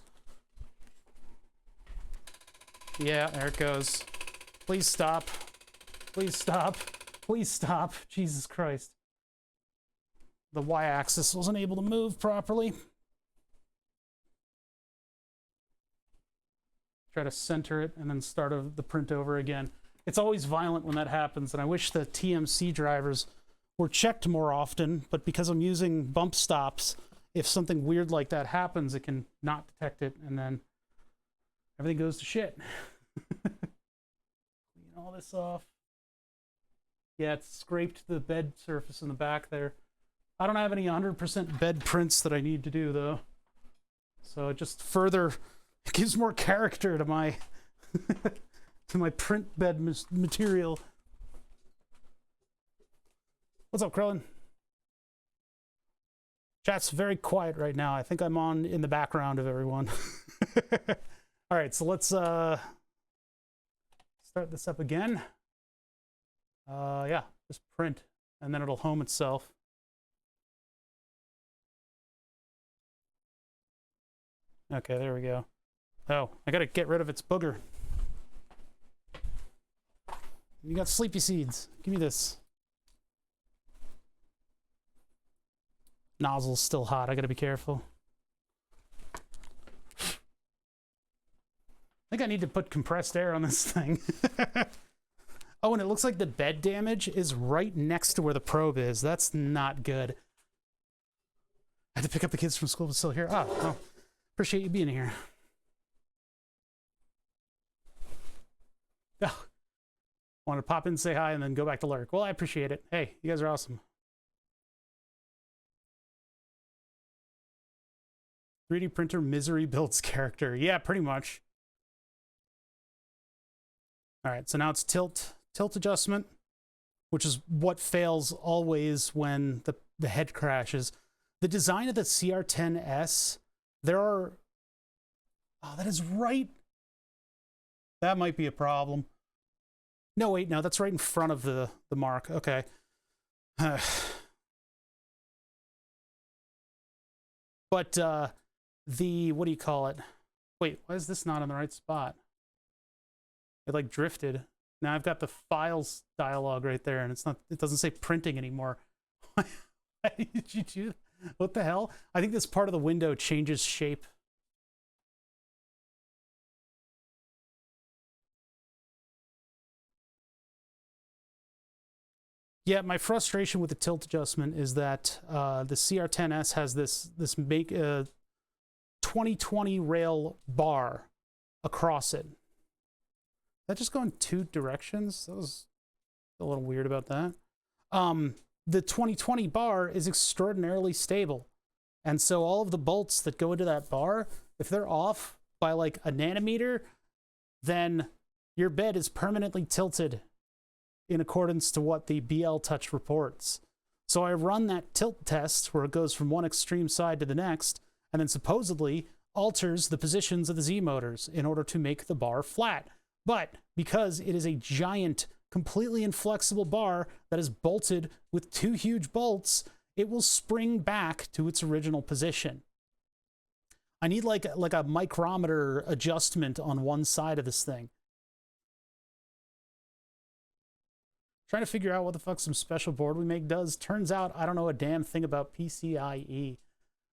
Yeah, there it goes. Please stop. Please stop. Please stop. Jesus Christ. The y-axis wasn't able to move properly. Try to center it and then start the print over again. It's always violent when that happens, and I wish the TMC drivers were checked more often, but because I'm using bump stops, if something weird like that happens, it can not detect it, and then everything goes to shit. Clean all this off. Yeah, it's scraped the bed surface in the back there. I don't have any 100% bed prints that I need to do, though. So it just further, it gives more character to my to my print bed material. What's up, Krillin? Chat's very quiet right now. I think I'm on in the background of everyone. All right, so let's start this up again. Yeah, just print, and then it'll home itself. Okay, there we go. Oh, I gotta get rid of its booger. You got sleepy seeds. Give me this. Nozzle's still hot. I gotta be careful. I think I need to put compressed air on this thing. Oh, and it looks like the bed damage is right next to where the probe is. That's not good. I had to pick up the kids from school, but still here. Oh, well, appreciate you being here. Oh, wanted to pop in, say hi, and then go back to lurk. Well, I appreciate it. Hey, you guys are awesome. 3D printer misery builds character. Yeah, pretty much. All right, so now it's tilt adjustment, which is what fails always when the head crashes. The design of the CR10S, there are... Oh, that is right. That might be a problem. No, wait, no, that's right in front of the mark. Okay. But the, what do you call it? Wait, why is this not in the right spot? It like drifted. Now I've got the files dialog right there, and it doesn't say printing anymore. Why did you do that? What the hell? I think this part of the window changes shape. Yeah, my frustration with the tilt adjustment is that the CR10S has this 2020 rail bar across it. That just go in two directions? That was a little weird about that. The 2020 bar is extraordinarily stable. And so all of the bolts that go into that bar, if they're off by like a nanometer, then your bed is permanently tilted in accordance to what the BL Touch reports. So I run that tilt test where it goes from one extreme side to the next, and then supposedly alters the positions of the Z motors in order to make the bar flat. But because it is a giant, completely inflexible bar that is bolted with two huge bolts, it will spring back to its original position. I need like a micrometer adjustment on one side of this thing. Trying to figure out what the fuck some special board we make does. Turns out I don't know a damn thing about PCIe.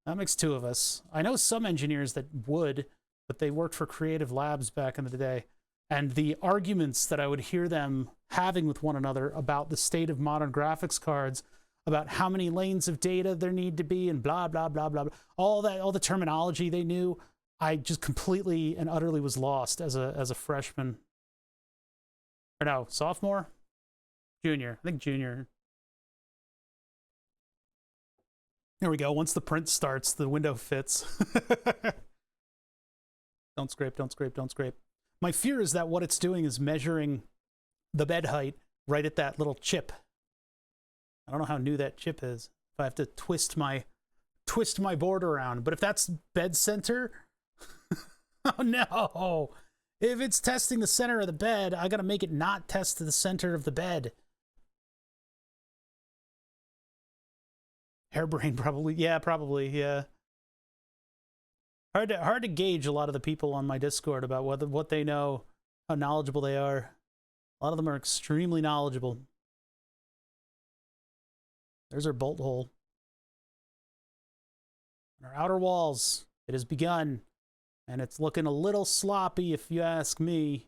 That makes two of us. I know some engineers that would, but they worked for Creative Labs back in the day. And the arguments that I would hear them having with one another about the state of modern graphics cards, about how many lanes of data there need to be, and blah, blah, blah, blah, blah. All the terminology they knew, I just completely and utterly was lost as a freshman. Or no, sophomore? Junior. I think junior. There we go. Once the print starts, the window fits. Don't scrape, don't scrape, don't scrape. My fear is that what it's doing is measuring the bed height right at that little chip. I don't know how new that chip is. If I have to twist my board around. But if that's bed center, oh no. If it's testing the center of the bed, I gotta make it not test to the center of the bed. Hairbrain probably. Yeah, probably, yeah. Hard to gauge a lot of the people on my Discord about what they know, how knowledgeable they are. A lot of them are extremely knowledgeable. There's our bolt hole. And our outer walls. It has begun. And it's looking a little sloppy if you ask me.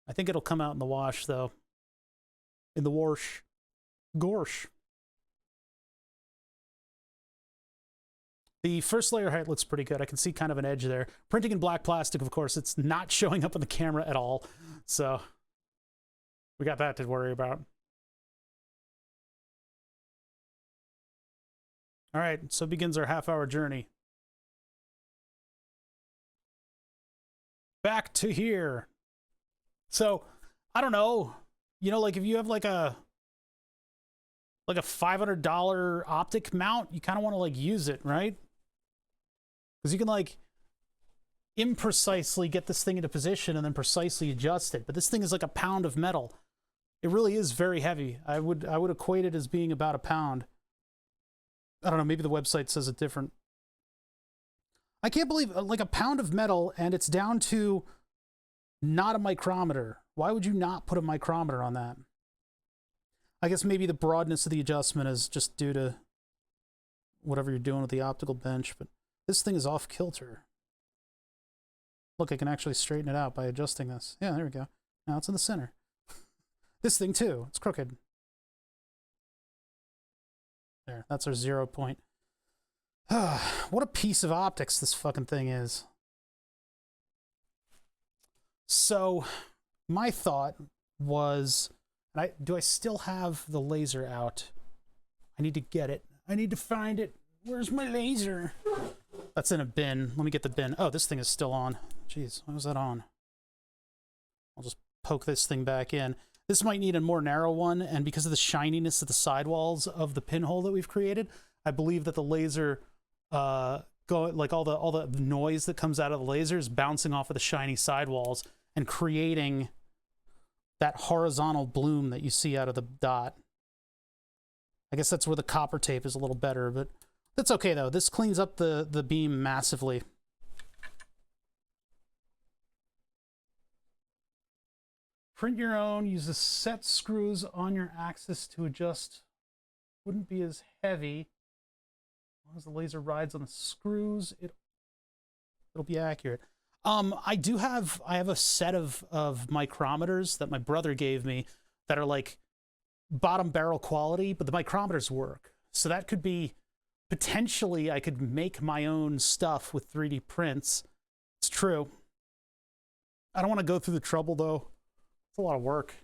I think it'll come out in the wash, though. In the wash. Gorsh. The first layer height looks pretty good. I can see kind of an edge there. Printing in black plastic, of course, it's not showing up on the camera at all. So we got that to worry about. All right, so begins our half-hour journey. Back to here. So, I don't know. You know, like if you have like a $500 optic mount, you kind of want to like use it, right? Because you can like imprecisely get this thing into position and then precisely adjust it. But this thing is like a pound of metal. It really is very heavy. I would equate it as being about a pound. I don't know, maybe the website says it different. I can't believe like a pound of metal and it's down to not a micrometer. Why would you not put a micrometer on that? I guess maybe the broadness of the adjustment is just due to whatever you're doing with the optical bench, but this thing is off kilter. Look, I can actually straighten it out by adjusting this. Yeah, there we go. Now it's in the center. This thing too, it's crooked. There, that's our 0 point. What a piece of optics this fucking thing is. So, my thought was, do I still have the laser out? I need to get it. I need to find it. Where's my laser? That's in a bin. Let me get the bin. Oh, this thing is still on. Jeez, why was that on? I'll just poke this thing back in. This might need a more narrow one, and because of the shininess of the sidewalls of the pinhole that we've created, I believe that the laser, like all the noise that comes out of the laser is bouncing off of the shiny sidewalls and creating that horizontal bloom that you see out of the dot. I guess that's where the copper tape is a little better, but that's okay though. This cleans up the beam massively. Print your own. Use the set screws on your axis to adjust. Wouldn't be as heavy. As long as the laser rides on the screws, it'll be accurate. I have a set of micrometers that my brother gave me that are like bottom barrel quality, but the micrometers work. So that could be, potentially I could make my own stuff with 3D prints. It's true. I don't want to go through the trouble though. It's a lot of work.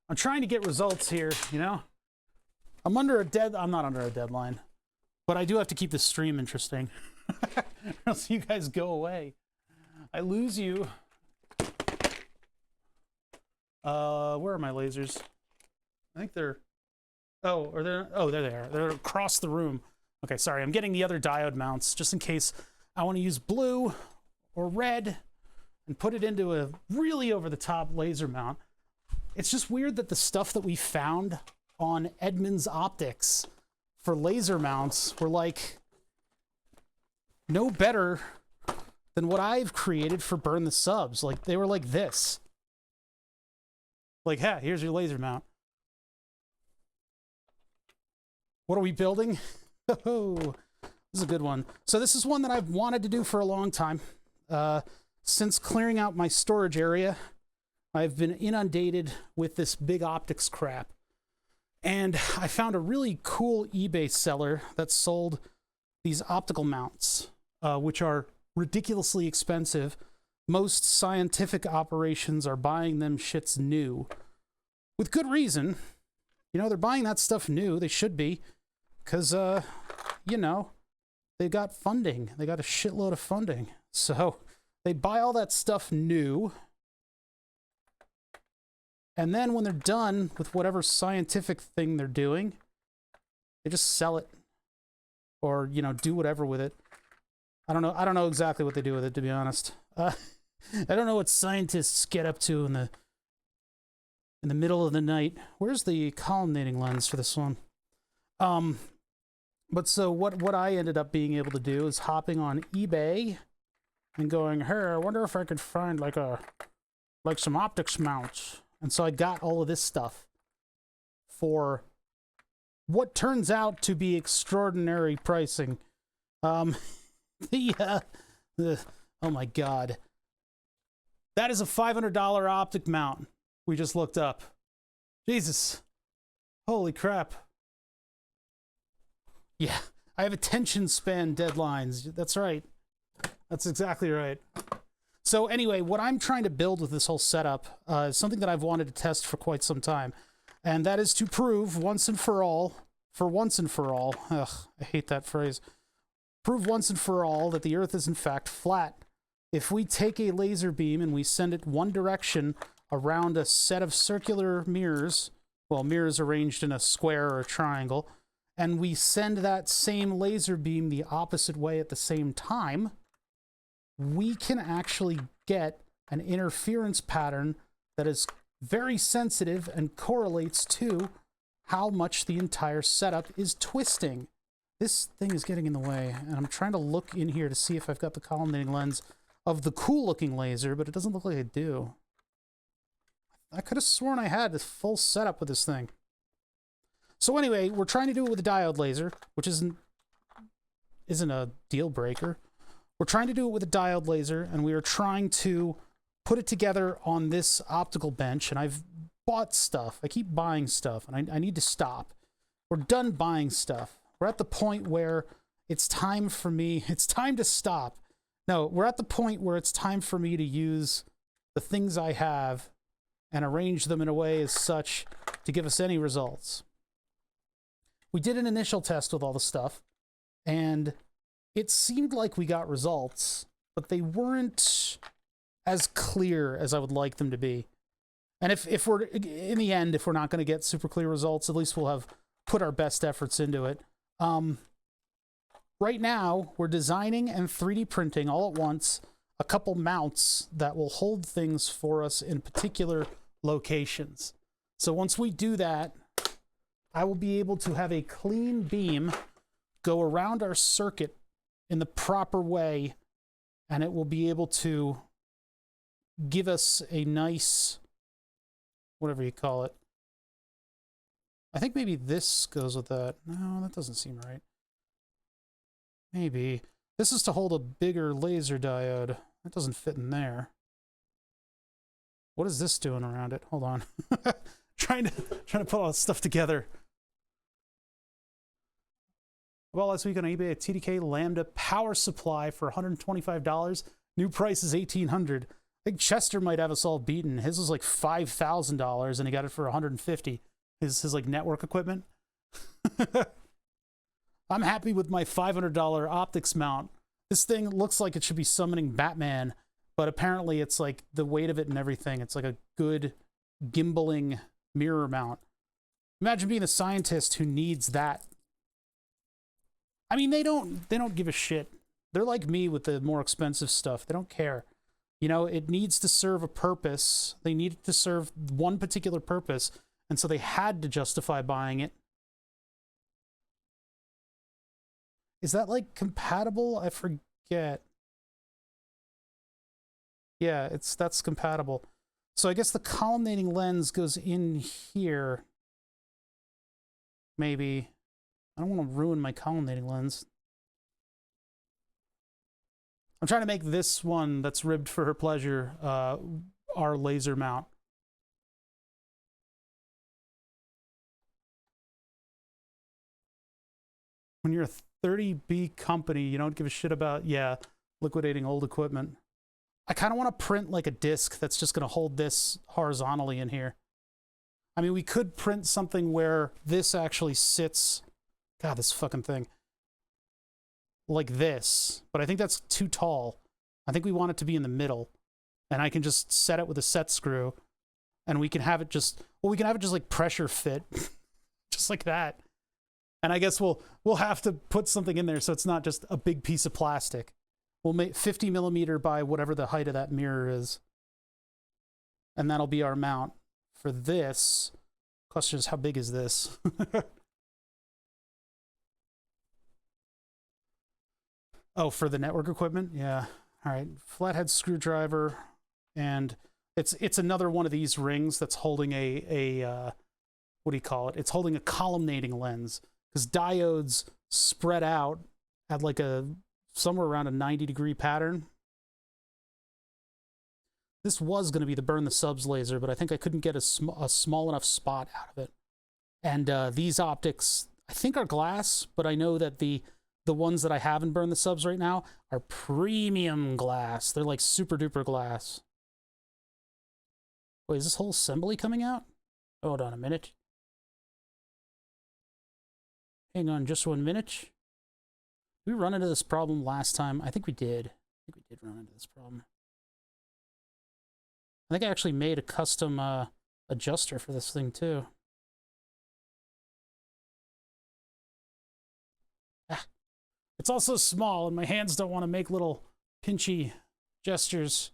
I'm trying to get results here, you know? I'm not under a deadline, but I do have to keep this stream interesting. Or else you guys go away. I lose you. Where are my lasers? I think they're... Oh, there they are. They're across the room. Okay, sorry. I'm getting the other diode mounts just in case I want to use blue or red and put it into a really over-the-top laser mount. It's just weird that the stuff that we found on Edmunds Optics for laser mounts were like no better than what I've created for Burn the Subs. Like, they were like this. Like, hey, here's your laser mount. What are we building? Oh, this is a good one. So this is one that I've wanted to do for a long time. Since clearing out my storage area, I've been inundated with this big optics crap. And I found a really cool eBay seller that sold these optical mounts, which are ridiculously expensive. Most scientific operations are buying them shits new. With good reason. You know, they're buying that stuff new. They should be. Because, you know, they got funding. They got a shitload of funding. So they buy all that stuff new. And then when they're done with whatever scientific thing they're doing, they just sell it. Or, you know, do whatever with it. I don't know exactly what they do with it, to be honest. I don't know what scientists get up to in the middle of the night. Where's the collimating lens for this one? But so what I ended up being able to do is hopping on eBay and going, hey, I wonder if I could find like some optics mounts. And so I got all of this stuff for what turns out to be extraordinary pricing. Oh my God. That is a $500 optic mount we just looked up. Jesus. Holy crap. Yeah, I have attention span deadlines. That's right. That's exactly right. So anyway, what I'm trying to build with this whole setup is something that I've wanted to test for quite some time. And that is to prove once and for all, ugh, I hate that phrase, prove once and for all that the Earth is in fact flat. If we take a laser beam and we send it one direction around a set of circular mirrors, well, mirrors arranged in a square or a triangle, and we send that same laser beam the opposite way at the same time, we can actually get an interference pattern that is very sensitive and correlates to how much the entire setup is twisting. This thing is getting in the way, and I'm trying to look in here to see if I've got the collimating lens of the cool-looking laser, but it doesn't look like I do. I could have sworn I had this full setup with this thing. So anyway, we're trying to do it with a diode laser, which isn't a deal breaker. We're trying to do it with a diode laser, and we are trying to put it together on this optical bench, and I've bought stuff. I keep buying stuff, and I need to stop. We're done buying stuff. We're at the point where it's time for me, it's time to stop. No, we're at the point where it's time for me to use the things I have and arrange them in a way as such to give us any results. We did an initial test with all the stuff, and it seemed like we got results, but they weren't as clear as I would like them to be. And if we're, in the end, if we're not going to get super clear results, at least we'll have put our best efforts into it. Right now, we're designing and 3D printing all at once a couple mounts that will hold things for us in particular locations. So once we do that, I will be able to have a clean beam go around our circuit in the proper way, and it will be able to give us a nice whatever you call it. I think maybe this goes with that. No, that doesn't seem right. Maybe. This is to hold a bigger laser diode. That doesn't fit in there. What is this doing around it? Hold on. trying to put all this stuff together. Well, last week on eBay, a TDK Lambda power supply for $125. New price is $1,800. I think Chester might have us all beaten. His was like $5,000 and he got it for $150. His like network equipment. I'm happy with my $500 optics mount. This thing looks like it should be summoning Batman, but apparently it's like the weight of it and everything. It's like a good gimbaling mirror mount. Imagine being a scientist who needs that. I mean, they don't give a shit. They're like me with the more expensive stuff. They don't care. You know, it needs to serve a purpose. They need it to serve one particular purpose, and so they had to justify buying it. Is that like compatible? I forget. Yeah, that's compatible. So I guess the columnating lens goes in here. Maybe. I don't want to ruin my columnating lens. I'm trying to make this one that's ribbed for her pleasure our laser mount. When you're a 30B company, you don't give a shit about, yeah, liquidating old equipment. I kind of want to print like a disc that's just going to hold this horizontally in here. I mean, we could print something where this actually sits... God, this fucking thing. Like this. But I think that's too tall. I think we want it to be in the middle. And I can just set it with a set screw. And we can have it just... Well, we can have it just like pressure fit. Just like that. And I guess we'll have to put something in there so it's not just a big piece of plastic. We'll make 50 millimeter by whatever the height of that mirror is. And that'll be our mount. For this... Question is, how big is this? Oh, for the network equipment? Yeah. All right. Flathead screwdriver. And it's another one of these rings that's holding a what do you call it? It's holding a columnating lens. Because diodes spread out at like somewhere around a 90-degree pattern. This was going to be the burn the subs laser, but I think I couldn't get a small enough spot out of it. And these optics, I think, are glass, but I know that the ones that I have in burn the subs right now are premium glass. They're like super duper glass. Wait, is this whole assembly coming out? Hold on a minute. Hang on just 1 minute. Did we run into this problem last time? I think we did. I think we did run into this problem. I think I actually made a custom adjuster for this thing too. Ah. It's also small, and my hands don't want to make little pinchy gestures.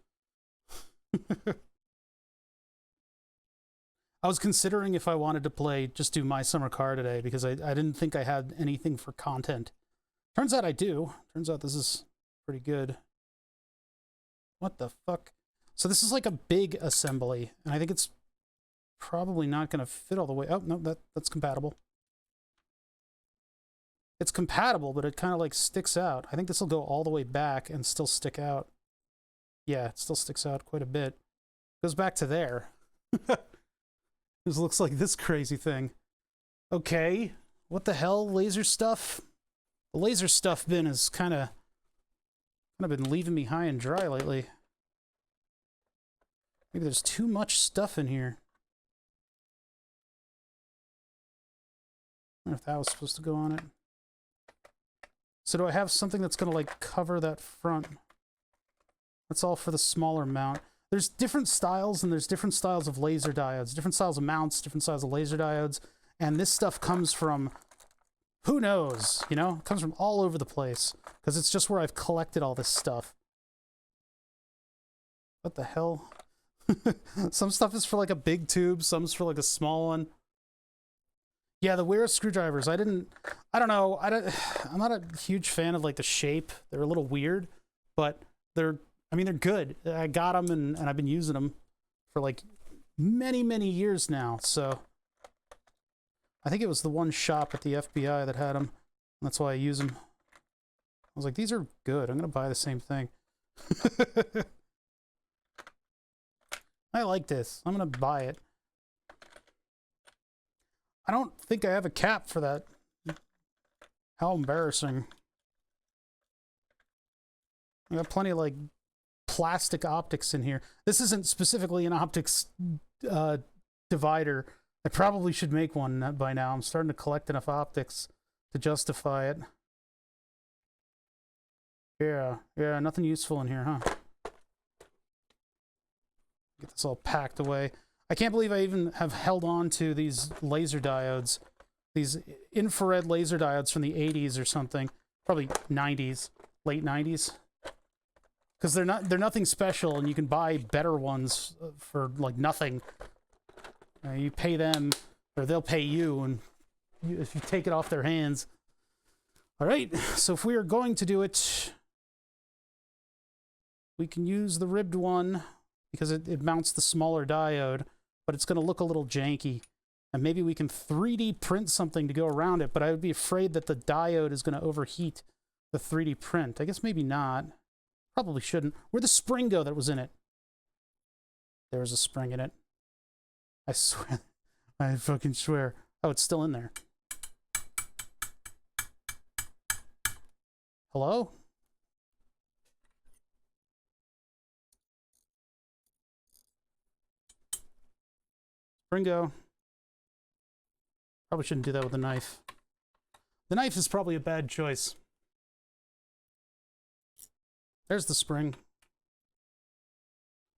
I was considering if I wanted to just do My Summer Car today, because I didn't think I had anything for content. Turns out I do. Turns out this is pretty good. What the fuck? So this is like a big assembly, and I think it's probably not going to fit all the way. Oh, no, that's compatible. It's compatible, but it kind of like sticks out. I think this will go all the way back and still stick out. Yeah, it still sticks out quite a bit. Goes back to there. This looks like this crazy thing. Okay, what the hell, laser stuff? The laser stuff bin has kind of been leaving me high and dry lately. Maybe there's too much stuff in here. I wonder if that was supposed to go on it. So do I have something that's going to like cover that front? That's all for the smaller mount. There's different styles, and there's different styles of laser diodes, different styles of mounts, different styles of laser diodes, and this stuff comes from, who knows, you know? It comes from all over the place, because it's just where I've collected all this stuff. What the hell? Some stuff is for like a big tube, some's for like a small one. Yeah, the Wera screwdrivers, I don't know, I'm not a huge fan of like the shape. They're a little weird, but they're good. I got them and I've been using them for like many, many years now, so I think it was the one shop at the FBI that had them. That's why I use them. I was like, these are good. I'm going to buy the same thing. I like this. I'm going to buy it. I don't think I have a cap for that. How embarrassing. I got plenty of, like, plastic optics in here. This isn't specifically an optics divider. I probably should make one by now. I'm starting to collect enough optics to justify it. Yeah, nothing useful in here, huh? Get this all packed away. I can't believe I even have held on to these laser diodes. These infrared laser diodes from the 80s or something. Probably 90s, late 90s. Because they're nothing special, and you can buy better ones for like nothing. You pay them, or they'll pay you, and if you take it off their hands. All right, so if we are going to do it, we can use the ribbed one because it mounts the smaller diode, but it's going to look a little janky. And maybe we can 3D print something to go around it, but I would be afraid that the diode is going to overheat the 3D print. I guess maybe not. Probably shouldn't. Where'd the spring go that was in it? There was a spring in it. I swear. I fucking swear. Oh, it's still in there. Hello? Springo. Probably shouldn't do that with a knife. The knife is probably a bad choice. There's the spring.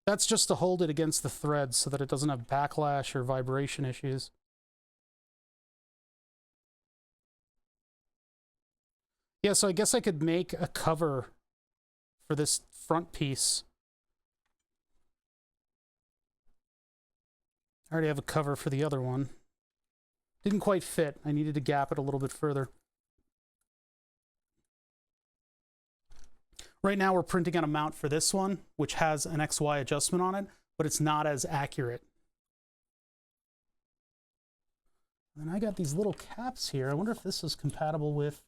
That's just to hold it against the threads so that it doesn't have backlash or vibration issues. Yeah, so I guess I could make a cover for this front piece. I already have a cover for the other one. Didn't quite fit. I needed to gap it a little bit further. Right now we're printing out a mount for this one, which has an XY adjustment on it, but it's not as accurate. And I got these little caps here. I wonder if this is compatible with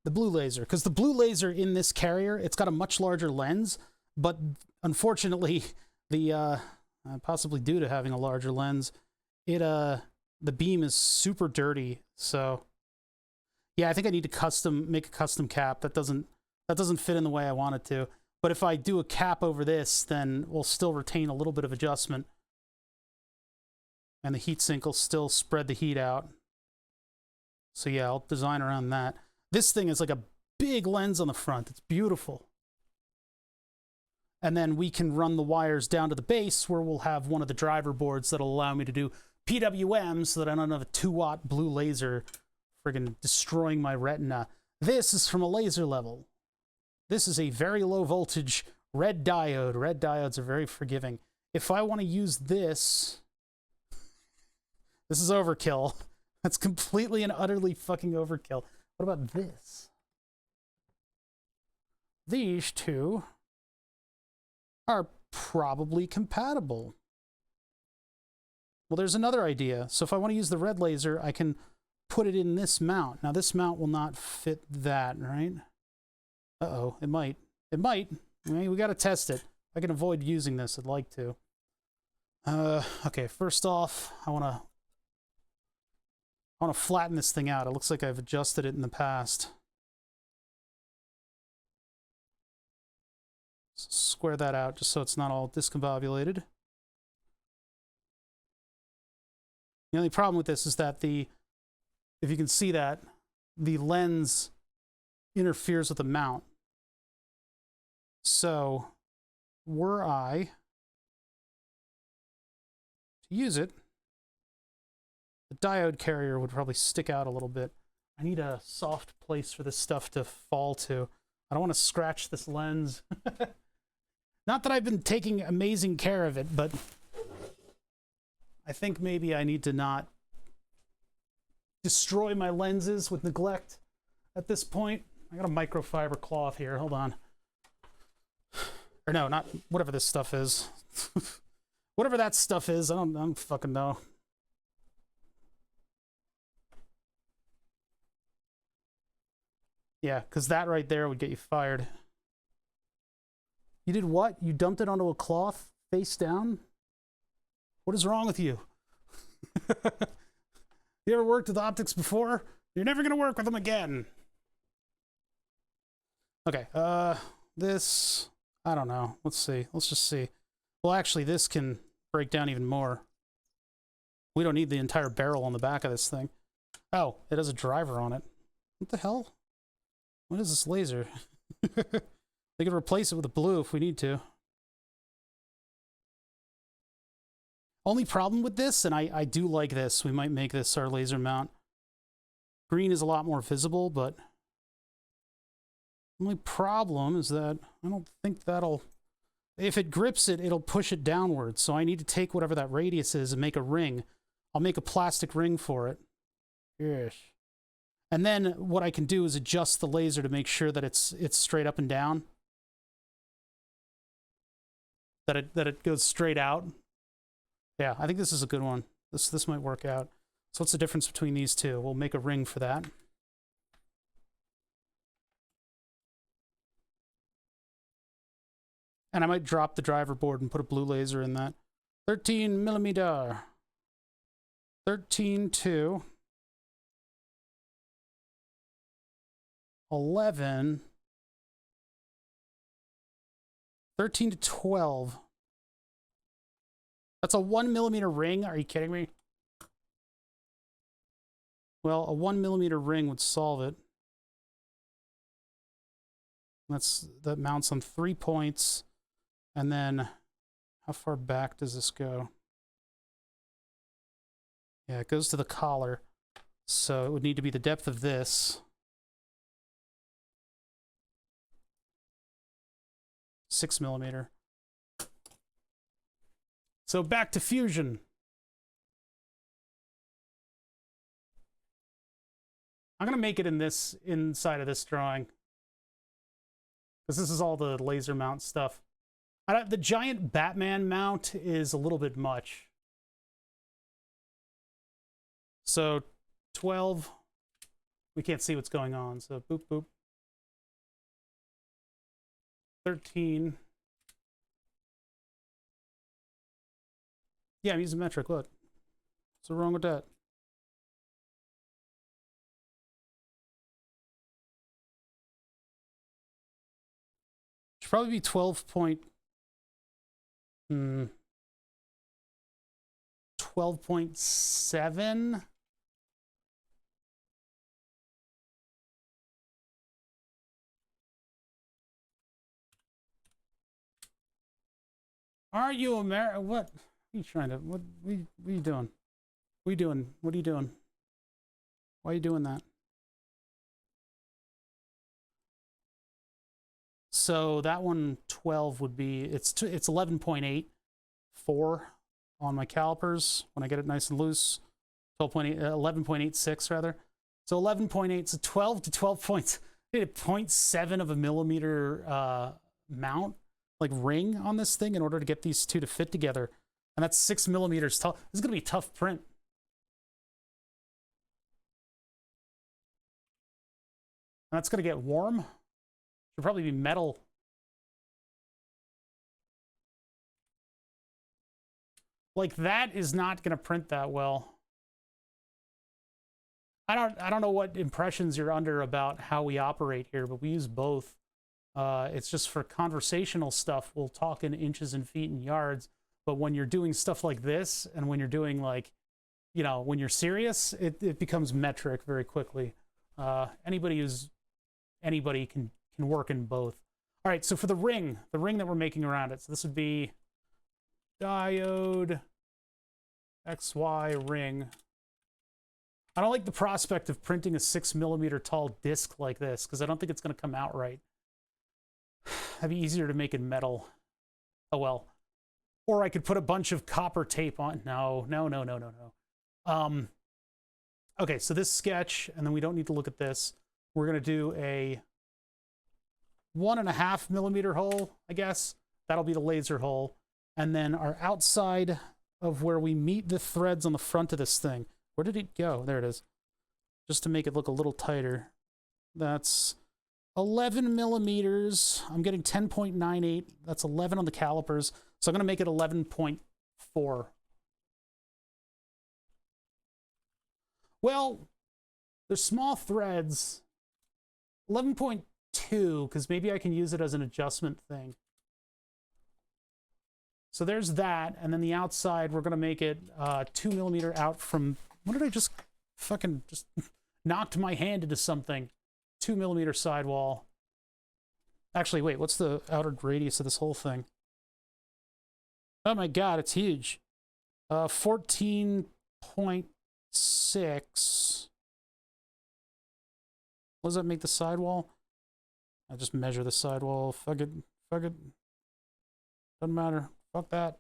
the blue laser, because the blue laser in this carrier, it's got a much larger lens, but unfortunately, possibly due to having a larger lens, the beam is super dirty. So yeah, I think I need to make a custom cap. That doesn't fit in the way I want it to. But if I do a cap over this, then we'll still retain a little bit of adjustment. And the heatsink will still spread the heat out. So yeah, I'll design around that. This thing is like a big lens on the front. It's beautiful. And then we can run the wires down to the base where we'll have one of the driver boards that'll allow me to do PWM so that I don't have a 2-watt blue laser friggin' destroying my retina. This is from a laser level. This is a very low voltage red diode. Red diodes are very forgiving. If I want to use this is overkill. That's completely and utterly fucking overkill. What about this? These two are probably compatible. Well, there's another idea. So if I want to use the red laser, I can put it in this mount. Now, this mount will not fit that, right? Uh-oh, it might. It might. I mean, we got to test it. I can avoid using this. I'd like to. Okay, first off, I want to flatten this thing out. It looks like I've adjusted it in the past. Square that out just so it's not all discombobulated. The only problem with this is that if you can see that, the lens interferes with the mount. So, were I to use it, the diode carrier would probably stick out a little bit. I need a soft place for this stuff to fall to. I don't want to scratch this lens. Not that I've been taking amazing care of it, but I think maybe I need to not destroy my lenses with neglect at this point. I got a microfiber cloth here. Hold on. Or no, not whatever this stuff is. Whatever that stuff is, I don't fucking know. Yeah, because that right there would get you fired. You did what? You dumped it onto a cloth face down? What is wrong with you? You ever worked with optics before? You're never gonna work with them again. Okay, this, I don't know. Let's see. Let's just see. Well, actually, this can break down even more. We don't need the entire barrel on the back of this thing. Oh, it has a driver on it. What the hell? What is this laser? They could replace it with a blue if we need to. Only problem with this, and I do like this, we might make this our laser mount. Green is a lot more visible, but only problem is that I don't think that'll... If it grips it, it'll push it downwards, so I need to take whatever that radius is and make a ring. I'll make a plastic ring for it. Yes. And then what I can do is adjust the laser to make sure that it's straight up and down. That it goes straight out. Yeah, I think this is a good one. This might work out. So what's the difference between these two? We'll make a ring for that. And I might drop the driver board and put a blue laser in that. 13 millimeter. 13 to 11. 13 to 12. That's a 1 millimeter ring. Are you kidding me? Well, a 1 millimeter ring would solve it. That mounts on 3 points. And then how far back does this go? Yeah, it goes to the collar. So it would need to be the depth of this. 6 millimeter. So back to fusion. I'm gonna make it in this inside of this drawing, because this is all the laser mount stuff. The giant Batman mount is a little bit much. So 12. We can't see what's going on. So boop boop. 13. Yeah, I'm using metric. Look. What's wrong with that? Should probably be 12 point. 12.7. Are you American? What? What are you trying to? What are you doing? What are you doing? What are you doing? Why are you doing that? So that one 12 would be, it's 11.84 on my calipers when I get it nice and loose. 12.8, 11.86 rather. So 11.8, so 12 to 12 points. I need a 0.7 of a millimeter mount, like ring on this thing in order to get these two to fit together. And that's 6 millimeters tall. This is gonna be a tough print. And that's gonna get warm. Should probably be metal. Like that is not going to print that well. I don't know what impressions you're under about how we operate here, but we use both. It's just for conversational stuff. We'll talk in inches and feet and yards. But when you're doing stuff like this, and when you're doing like, you know, when you're serious, it becomes metric very quickly. Anybody can work in both. All right, so for the ring that we're making around it, so this would be diode XY ring. I don't like the prospect of printing a 6 millimeter tall disc like this, because I don't think it's going to come out right. That'd be easier to make in metal. Oh well. Or I could put a bunch of copper tape on. No. Okay, so this sketch, and then we don't need to look at this. We're going to do a 1.5 millimeter hole, I guess. That'll be the laser hole. And then our outside of where we meet the threads on the front of this thing. Where did it go? There it is. Just to make it look a little tighter. That's 11 millimeters. I'm getting 10.98. That's 11 on the calipers. So I'm going to make it 11.4. Well, they're small threads. 11.2, because maybe I can use it as an adjustment thing. So there's that, and then the outside, we're going to make it 2 millimeter out from... What did I just fucking just knocked my hand into something? 2 millimeter sidewall. Actually, wait, what's the outer radius of this whole thing? Oh my god, it's huge. 14.6. What does that make the sidewall? I just measure the sidewall. Fuck it. Fuck it. Doesn't matter. Fuck that.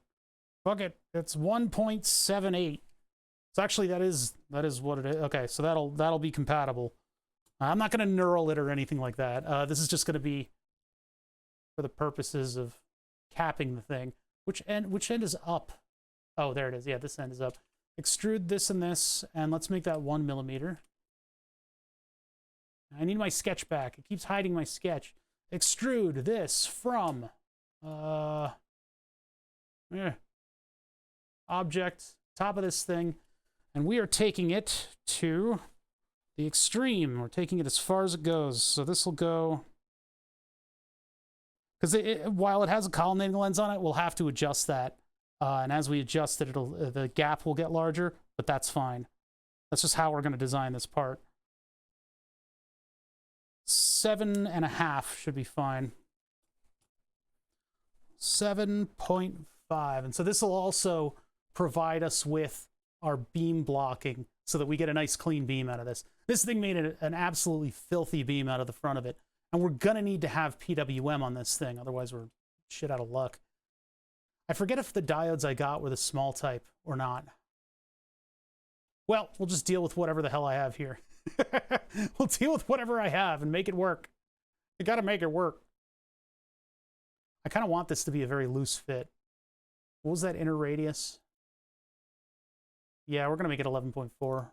Fuck it. It's 1.78. So actually that is what it is. Okay, so that'll be compatible. I'm not going to knurl it or anything like that. This is just going to be for the purposes of capping the thing. Which end is up? Oh, there it is. Yeah, this end is up. Extrude this and this, and let's make that 1 millimeter. I need my sketch back. It keeps hiding my sketch. Extrude this from object, top of this thing, and we are taking it to the extreme. We're taking it as far as it goes. So this will go, because while it has a collimating lens on it, we'll have to adjust that. And as we adjust it, the gap will get larger, but that's fine. That's just how we're going to design this part. 7.5 should be fine. 7.5. And so this will also provide us with our beam blocking so that we get a nice clean beam out of this. This thing made an absolutely filthy beam out of the front of it. And we're going to need to have PWM on this thing. Otherwise, we're shit out of luck. I forget if the diodes I got were the small type or not. Well, we'll just deal with whatever the hell I have here. We'll deal with whatever I have and make it work. You got to make it work. I kind of want this to be a very loose fit. What was that inner radius? Yeah, we're going to make it 11.4.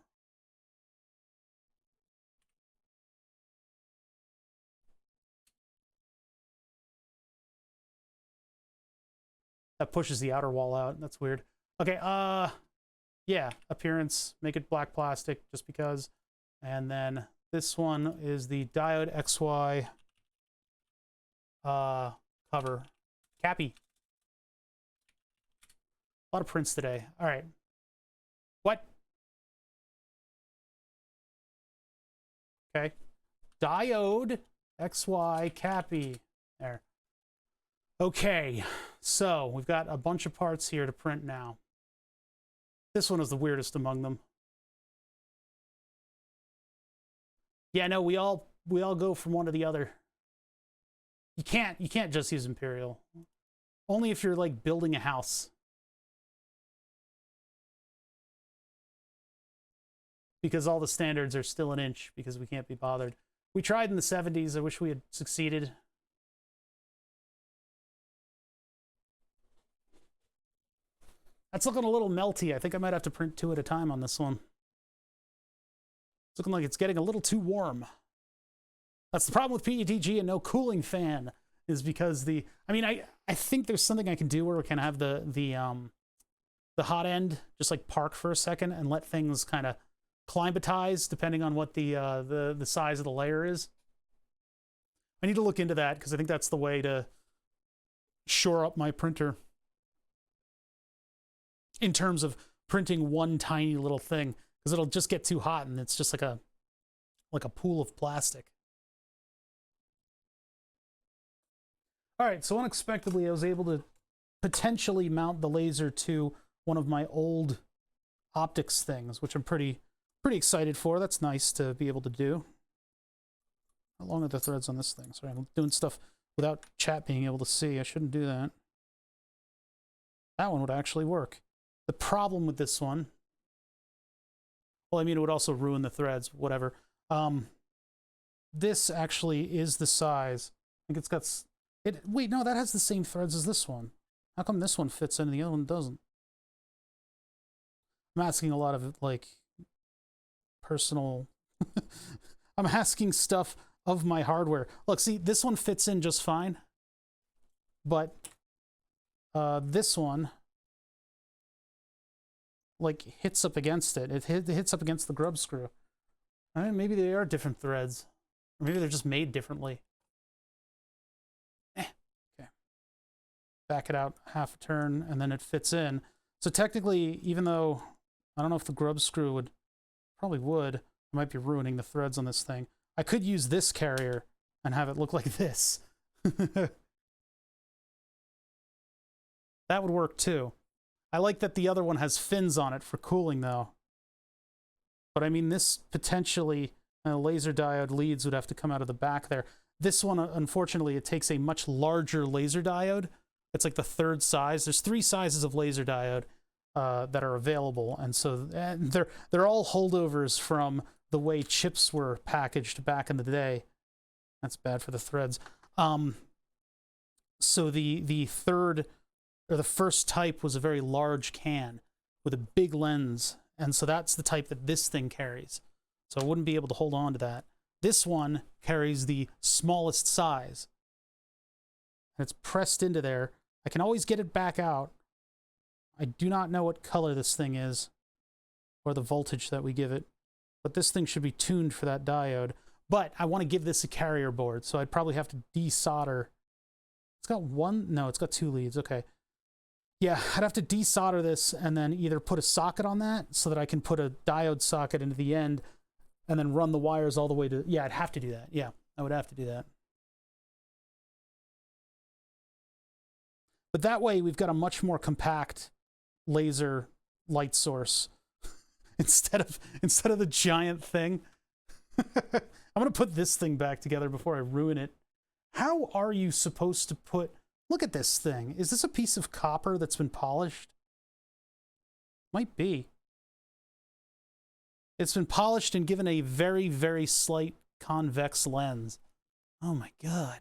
That pushes the outer wall out. That's weird. Okay, yeah, appearance, make it black plastic just because. And then this one is the diode XY cover. Cappy. A lot of prints today. All right. What? Okay. Diode XY Cappy. There. Okay. So we've got a bunch of parts here to print now. This one is the weirdest among them. Yeah, no, we all go from one to the other. You can't just use Imperial. Only if you're like building a house. Because all the standards are still an inch because we can't be bothered. We tried in the 70s. I wish we had succeeded. That's looking a little melty. I think I might have to print 2 at a time on this one. It's looking like it's getting a little too warm. That's the problem with PETG and no cooling fan, is because I mean, I think there's something I can do where we can have the hot end just like park for a second and let things kind of climatize depending on what the size of the layer is. I need to look into that because I think that's the way to shore up my printer in terms of printing one tiny little thing, because it'll just get too hot and it's just like a pool of plastic. All right, so unexpectedly I was able to potentially mount the laser to one of my old optics things, which I'm pretty excited for. That's nice to be able to do. How long are the threads on this thing? Sorry, I'm doing stuff without chat being able to see. I shouldn't do that. That one would actually work. The problem with this one, well, I mean, it would also ruin the threads, whatever. This actually is the size. I think it's got Wait, no, that has the same threads as this one. How come this one fits in and the other one doesn't? I'm asking a lot of, like, personal... I'm asking stuff of my hardware. Look, see, this one fits in just fine. But this one, like, hits up against it. It hits up against the grub screw. I mean, maybe they are different threads. Or maybe they're just made differently. Okay. Back it out half a turn, and then it fits in. So technically, even though I don't know if the grub screw would, probably would, I might be ruining the threads on this thing. I could use this carrier and have it look like this. That would work too. I like that the other one has fins on it for cooling though. But I mean, this potentially, laser diode leads would have to come out of the back there. This one, unfortunately, it takes a much larger laser diode. It's like the third size. There's 3 sizes of laser diode that are available. And so they're all holdovers from the way chips were packaged back in the day. That's bad for the threads. So the third, or the first type was a very large can with a big lens. And so that's the type that this thing carries. So I wouldn't be able to hold on to that. This one carries the smallest size. And it's pressed into there. I can always get it back out. I do not know what color this thing is, or the voltage that we give it. But this thing should be tuned for that diode. But I want to give this a carrier board, so I'd probably have to desolder. It's got one? No, it's got 2 leads. Okay. Yeah, I'd have to desolder this and then either put a socket on that so that I can put a diode socket into the end and then run the wires all the way to... Yeah, I'd have to do that. Yeah, I would have to do that. But that way, we've got a much more compact laser light source instead of the giant thing. I'm going to put this thing back together before I ruin it. How are you supposed to put... Look at this thing. Is this a piece of copper that's been polished? Might be. It's been polished and given a very, very slight convex lens. Oh my God.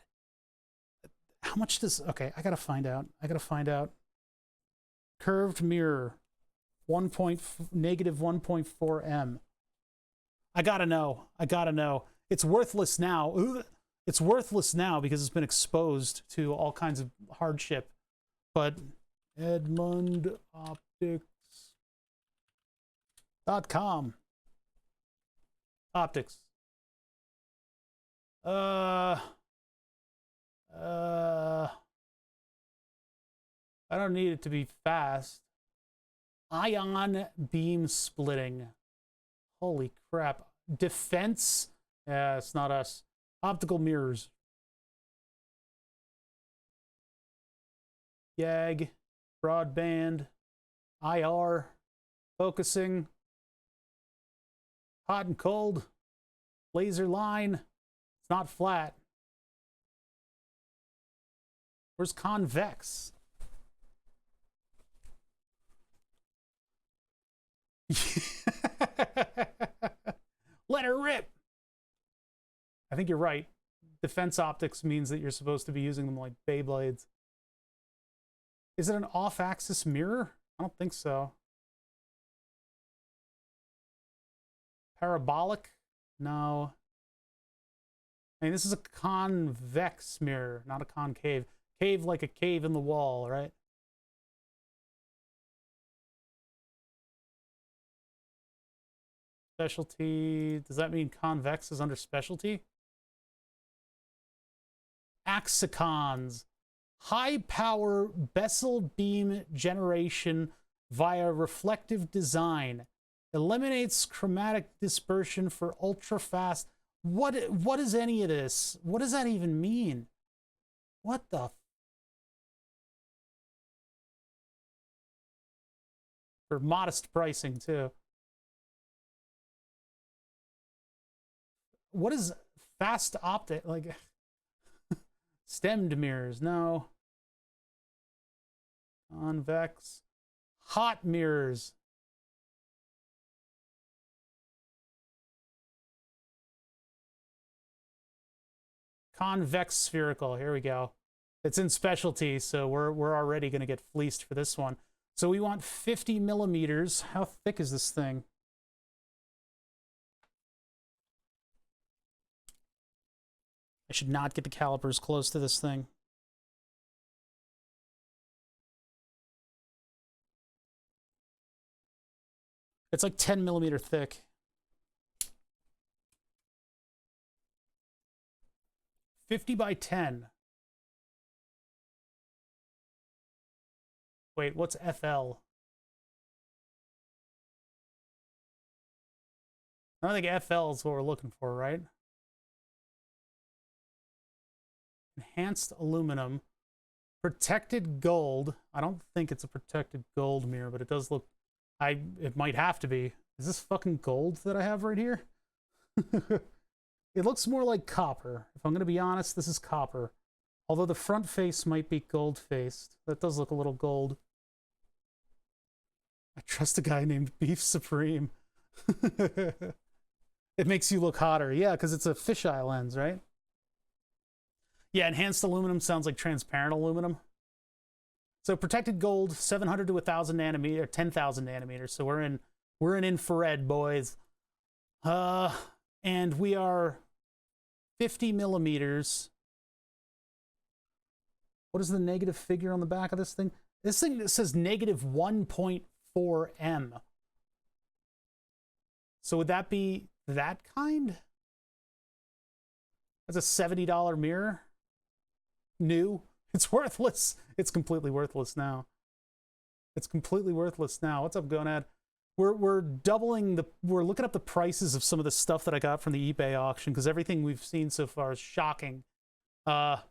How much does... Okay, I gotta find out. Curved mirror. Negative 1.4 M. I gotta know. It's worthless now. Ooh. It's worthless now because it's been exposed to all kinds of hardship. But EdmundOptics.com. Optics. I don't need it to be fast. Ion beam splitting. Holy crap. Defense? Yeah, it's not us. Optical mirrors. YAG, broadband, IR, focusing, hot and cold, laser line. It's not flat. Where's convex? Let her rip. I think you're right. Defense optics means that you're supposed to be using them like Beyblades. Is it an off-axis mirror? I don't think so. Parabolic? No. I mean, this is a convex mirror, not a concave. Cave like a cave in the wall, right? Specialty. Does that mean convex is under specialty? Axicons. High power Bessel beam generation via reflective design. Eliminates chromatic dispersion for ultra fast. What is any of this? What does that even mean? What the? For modest pricing too. What is fast optic? Like stemmed mirrors? No. Convex. Hot mirrors. Convex spherical. Here we go. It's in specialty, so we're already going to get fleeced for this one. So we want 50 millimeters. How thick is this thing? I should not get the calipers close to this thing. It's like 10 millimeter thick. $50 by 10. Wait, what's FL? I don't think FL is what we're looking for, right? Enhanced aluminum. Protected gold. I don't think it's a protected gold mirror, but it does look... it might have to be. Is this fucking gold that I have right here? It looks more like copper. If I'm going to be honest, this is copper. Although the front face might be gold-faced. That does look a little gold. I trust a guy named Beef Supreme. It makes you look hotter. Yeah, because it's a fisheye lens, right? Yeah, enhanced aluminum sounds like transparent aluminum. So protected gold, 700 to 1,000 nanometer, 10,000 nanometers. So we're in infrared, boys. And we are 50 millimeters. What is the negative figure on the back of this thing? This thing says negative 1.4 M. So would that be that kind? That's a $70 mirror. New. It's worthless. It's completely worthless now. It's completely worthless now. What's up, Gonad? We're doubling the... We're looking up the prices of some of the stuff that I got from the eBay auction, because everything we've seen so far is shocking. What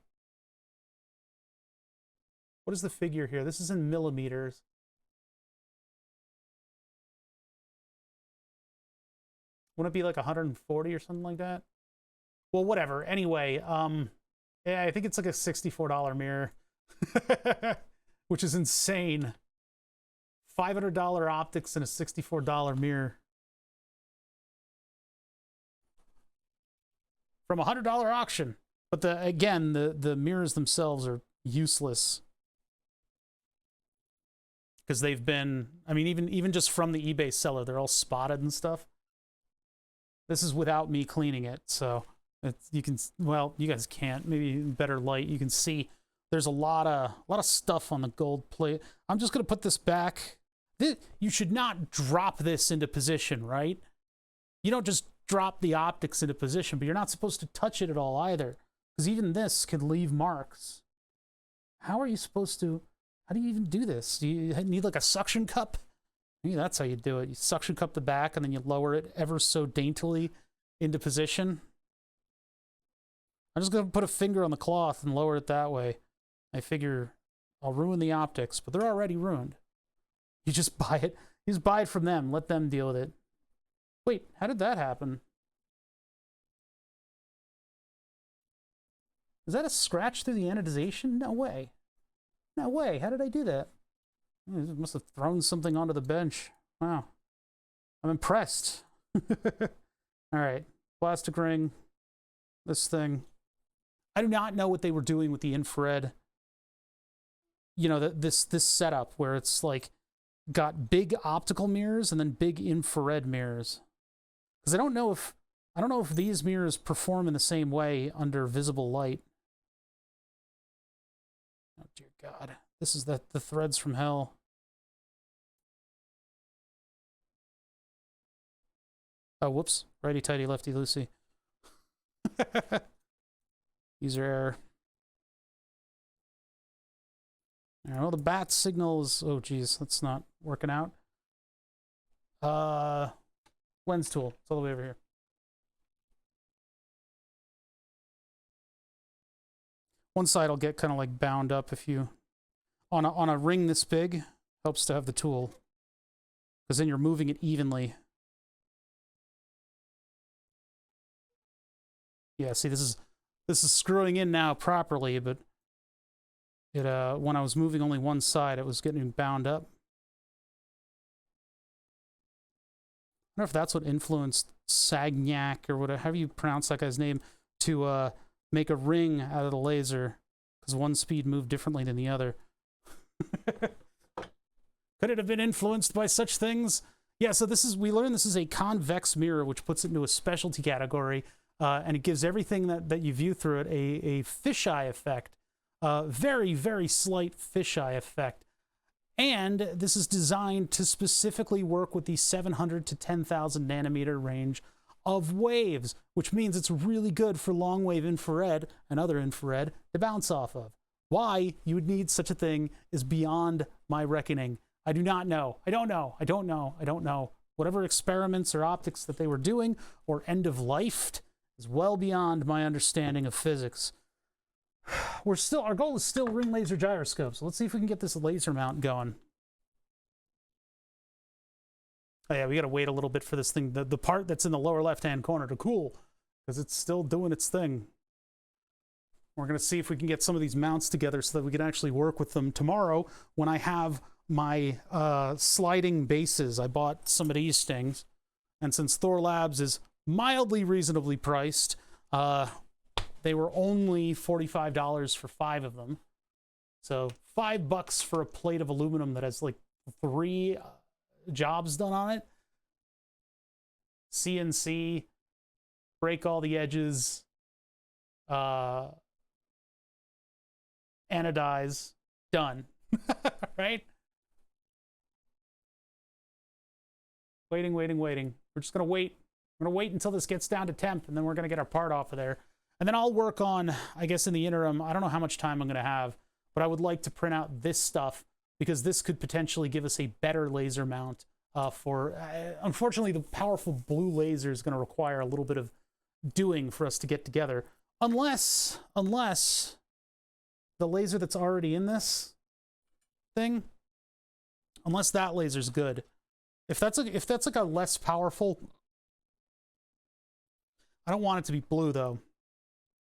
is the figure here? This is in millimeters. Wouldn't it be like 140 or something like that? Well, whatever. Anyway, yeah, I think it's like a $64 mirror, which is insane. $500 optics and a $64 mirror. From a $100 auction. But again, the mirrors themselves are useless. Because they've been, I mean, even just from the eBay seller, they're all spotted and stuff. This is without me cleaning it, so you can, well, you guys can't. Maybe in better light, you can see there's a lot of stuff on the gold plate. I'm just gonna put this back. You should not drop this into position, right? You don't just drop the optics into position, but you're not supposed to touch it at all either, because even this could leave marks. How are you supposed to? How do you even do this? Do you need like a suction cup? Maybe that's how you do it. You suction cup the back and then you lower it ever so daintily into position. I'm just going to put a finger on the cloth and lower it that way. I figure I'll ruin the optics, but they're already ruined. You just buy it. You just buy it from them. Let them deal with it. Wait, how did that happen? Is that a scratch through the anodization? No way. No way. How did I do that? I must have thrown something onto the bench. Wow. I'm impressed. All right. Plastic ring. This thing. I do not know what they were doing with the infrared. You know, this setup where it's like got big optical mirrors and then big infrared mirrors. Because I don't know if these mirrors perform in the same way under visible light. Oh dear God. This is the threads from hell. Oh, whoops. Righty-tighty, lefty-loosey. User error. All right, well, the bat signal is... Oh, geez. That's not working out. Lens tool. It's all the way over here. One side will get kind of like bound up if you... On a ring this big, helps to have the tool. Because then you're moving it evenly. Yeah, see, this is screwing in now properly, but it when I was moving only one side, it was getting bound up. I wonder if that's what influenced Sagnac or whatever, however you pronounce that guy's name, to make a ring out of the laser. because one speed moved differently than the other. Could it have been influenced by such things? Yeah, so we learned this is a convex mirror, which puts it into a specialty category, and it gives everything that you view through it a fisheye effect. Very, very slight fisheye effect. And this is designed to specifically work with the 700 to 10,000 nanometer range of waves, which means it's really good for long wave infrared and other infrared to bounce off of. Why you would need such a thing is beyond my reckoning. I do not know. I don't know. I don't know. I don't know. Whatever experiments or optics that they were doing or end of life is well beyond my understanding of physics. Our goal is still ring laser gyroscopes. So let's see if we can get this laser mount going. Oh yeah, we got to wait a little bit for this thing, the part that's in the lower left-hand corner to cool, because it's still doing its thing. We're going to see if we can get some of these mounts together so that we can actually work with them tomorrow when I have my sliding bases. I bought some of these things, and since Thor Labs is mildly reasonably priced, they were only $45 for 5 of them. So $5 for a plate of aluminum that has like 3 jobs done on it. CNC, break all the edges, anodize, done. Right? Waiting. We're just gonna wait. We're gonna wait until this gets down to temp, and then we're gonna get our part off of there. And then I'll work on, I guess in the interim, I don't know how much time I'm gonna have, but I would like to print out this stuff because this could potentially give us a better laser mount unfortunately, the powerful blue laser is gonna require a little bit of doing for us to get together. Unless the laser that's already in this thing, unless that laser's good. If that's like a less powerful, I don't want it to be blue though.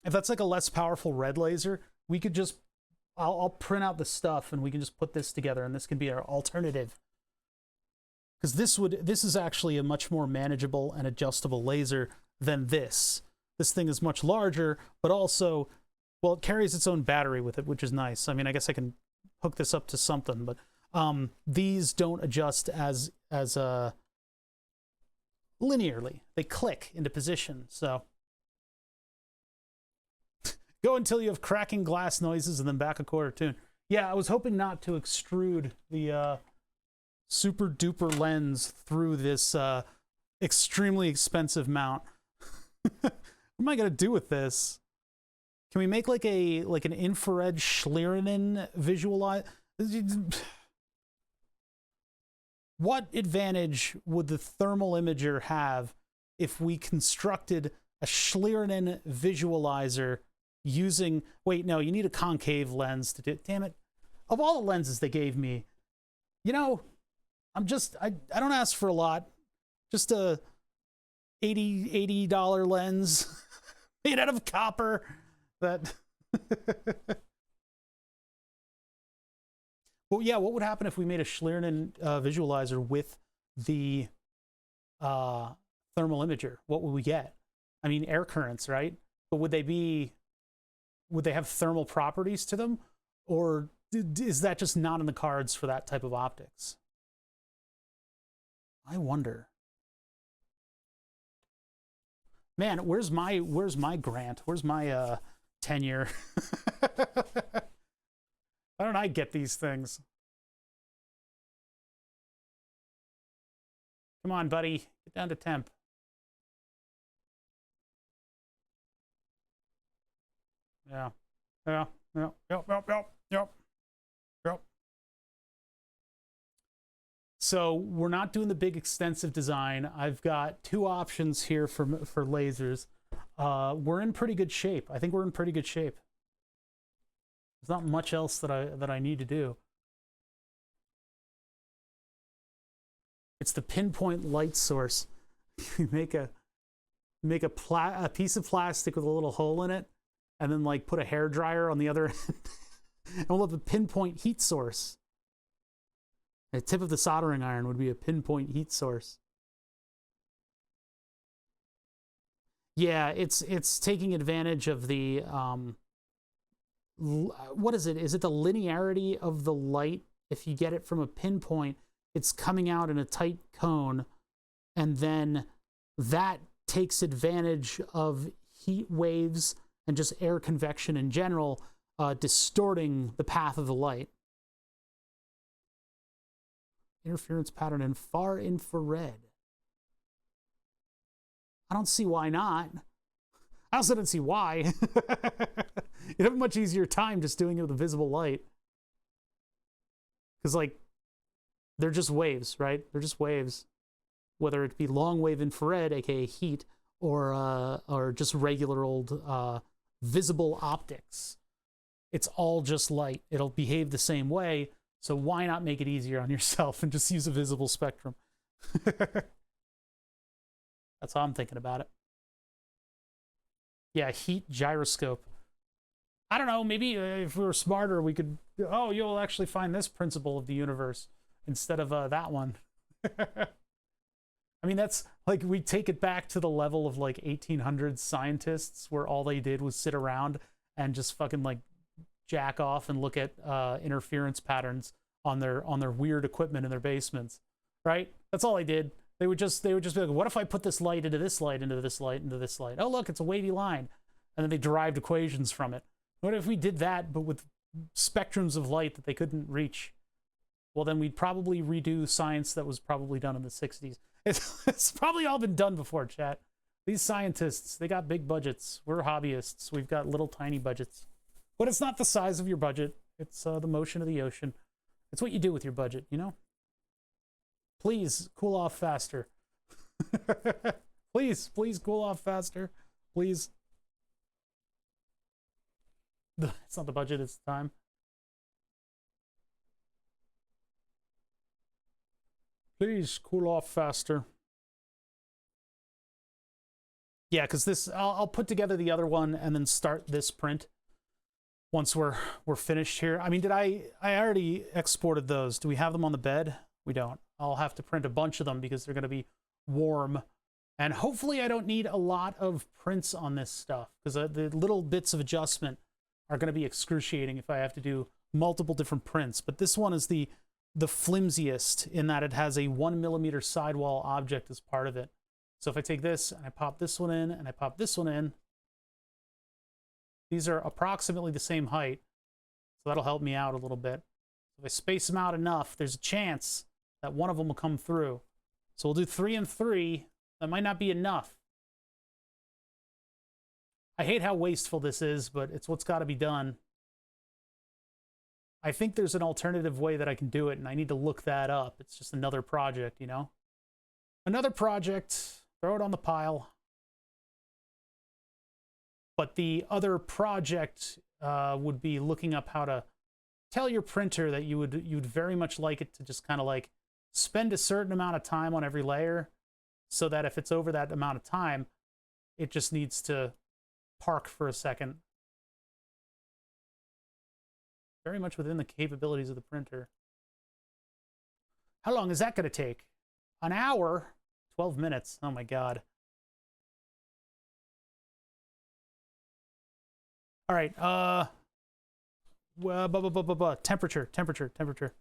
If that's like a less powerful red laser, we could just, I'll print out the stuff and we can just put this together, and this can be our alternative. Because this is actually a much more manageable and adjustable laser than this. This thing is much larger, but also, well, it carries its own battery with it, which is nice. I mean, I guess I can hook this up to something, but these don't adjust as linearly. They click into position, so. Go until you have cracking glass noises and then back a quarter tune. Yeah, I was hoping not to extrude the super duper lens through this extremely expensive mount. What am I gonna do with this? Can we make like an infrared Schlierenen visualize? What advantage would the thermal imager have if we constructed a Schlierenen visualizer using, wait, no, you need a concave lens to do, damn it. Of all the lenses they gave me, you know, I don't ask for a lot. Just a $80 lens made out of copper that, well, yeah, what would happen if we made a Schlierenen visualizer with the thermal imager? What would we get? I mean, air currents, right? But would they have thermal properties to them? Or is that just not in the cards for that type of optics? I wonder. Man, where's my grant? Where's my tenure? Why don't I get these things? Come on, buddy. Get down to temp. Yeah. Yep. So we're not doing the big extensive design. I've got 2 options here for lasers. We're in pretty good shape. I think we're in pretty good shape. There's not much else that I need to do. It's the pinpoint light source. You make a piece of plastic with a little hole in it, and then like put a hairdryer on the other end, and we'll have a pinpoint heat source. The tip of the soldering iron would be a pinpoint heat source. Yeah, it's taking advantage of the what is it? Is it the linearity of the light? If you get it from a pinpoint, it's coming out in a tight cone, and then that takes advantage of heat waves and just air convection in general, distorting the path of the light. Interference pattern in far infrared. I don't see why not. I also don't see why. You'd have a much easier time just doing it with a visible light. Because, like, they're just waves, right? They're just waves. Whether it be long wave infrared, aka heat, or just regular old visible optics. It's all just light. It'll behave the same way, so why not make it easier on yourself and just use a visible spectrum? That's how I'm thinking about it. Yeah, heat gyroscope. I don't know, maybe if we were smarter, we could... Oh, you'll actually find this principle of the universe instead of that one. I mean, that's like, we take it back to the level of like 1800s scientists where all they did was sit around and just fucking like jack off and look at interference patterns on their weird equipment in their basements, right? That's all they did. They would just be like, what if I put this light into this light, into this light, into this light? Oh, look, it's a wavy line. And then they derived equations from it. What if we did that, but with spectrums of light that they couldn't reach? Well, then we'd probably redo science that was probably done in the 60s. It's probably all been done before, chat. These scientists, they got big budgets. We're hobbyists. We've got little tiny budgets. But it's not the size of your budget. It's the motion of the ocean. It's what you do with your budget, you know? Please, cool off faster. Please cool off faster. Please. It's not the budget, it's the time. Please cool off faster. Yeah, because this, I'll put together the other one and then start this print once we're finished here. I mean, I already exported those. Do we have them on the bed? We don't. I'll have to print a bunch of them because they're going to be warm. And hopefully I don't need a lot of prints on this stuff, because the little bits of adjustment are going to be excruciating if I have to do multiple different prints. But this one is the flimsiest in that it has a 1mm sidewall object as part of it. So if I take this and I pop this one in and I pop this one in, these are approximately the same height. So that'll help me out a little bit. If I space them out enough, there's a chance that one of them will come through. So we'll do 3 and 3. That might not be enough. I hate how wasteful this is, but it's what's got to be done. I think there's an alternative way that I can do it, and I need to look that up. It's just another project, you know? Another project. Throw it on the pile. But the other project would be looking up how to tell your printer that you'd very much like it to just kind of like spend a certain amount of time on every layer, so that if it's over that amount of time, it just needs to park for a second. Very much within the capabilities of the printer. How long is that going to take? An hour? 12 minutes. Oh my god. All right. Temperature.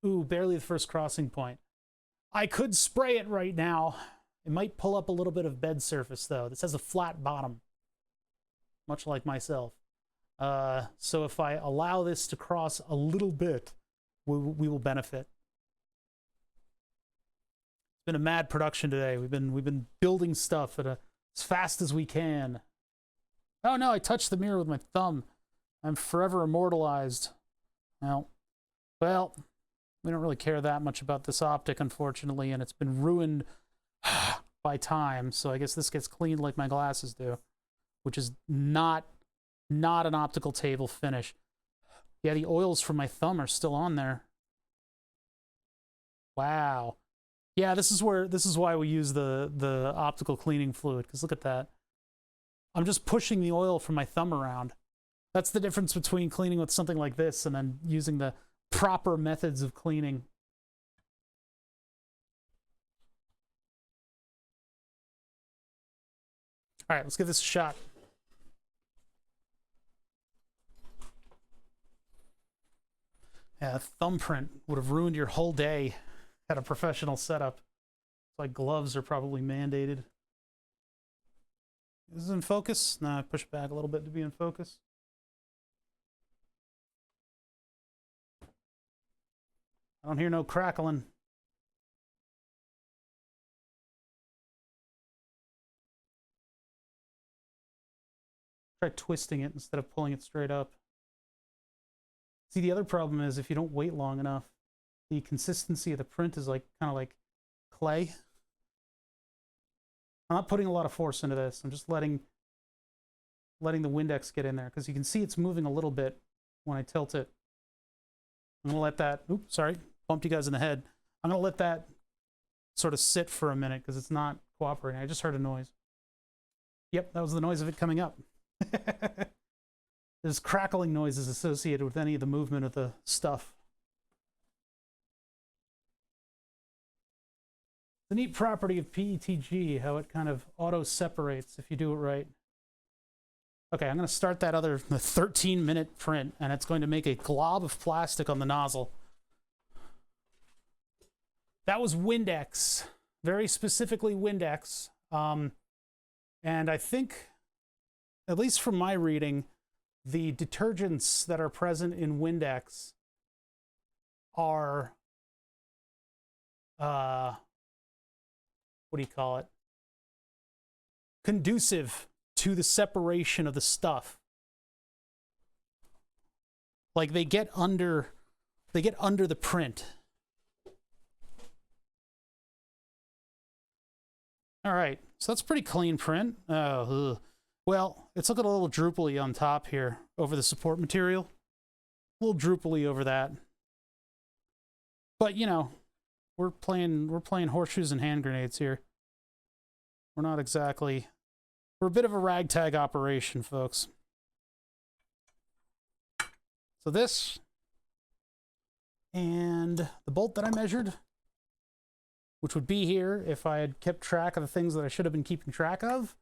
Ooh, barely the first crossing point. I could spray it right now. It might pull up a little bit of bed surface, though. This has a flat bottom, much like myself. So if I allow this to cross a little bit, we will benefit. It's been a mad production today. We've been building stuff as fast as we can. Oh no, I touched the mirror with my thumb. I'm forever immortalized. Well, we don't really care that much about this optic, unfortunately, and it's been ruined by time, so I guess this gets cleaned like my glasses do, which is not an optical table finish. Yeah, the oils from my thumb are still on there. Wow. Yeah, this is why we use the optical cleaning fluid, because look at that. I'm just pushing the oil from my thumb around. That's the difference between cleaning with something like this and then using the proper methods of cleaning. All right, let's give this a shot. Yeah, thumbprint would have ruined your whole day at a professional setup. It's like gloves are probably mandated. Is this in focus? Nah, I push it back a little bit to be in focus. I don't hear no crackling. Try twisting it instead of pulling it straight up. See, the other problem is if you don't wait long enough, the consistency of the print is like kind of like clay. I'm not putting a lot of force into this. I'm just letting the windex get in there because you can see it's moving a little bit when I tilt it. I'm gonna let that, oops, sorry, bumped you guys in the head. I'm gonna let that sort of sit for a minute because it's not cooperating. I just heard a noise. Yep, that was the noise of it coming up. There's crackling noises associated with any of the movement of the stuff. The neat property of PETG, how it kind of auto-separates if you do it right. Okay, I'm going to start that other 13-minute print, and it's going to make a glob of plastic on the nozzle. That was windex, very specifically windex. And I think, at least from my reading, the detergents that are present in windex are, what do you call it? Conducive to the separation of the stuff. Like they get under the print. All right, so that's a pretty clean print. Oh, ugh. Well, it's looking a little droopily on top here over the support material. A little droopily over that. But, you know, we're playing horseshoes and hand grenades here. We're not exactly... We're a bit of a ragtag operation, folks. So this and the bolt that I measured, which would be here if I had kept track of the things that I should have been keeping track of.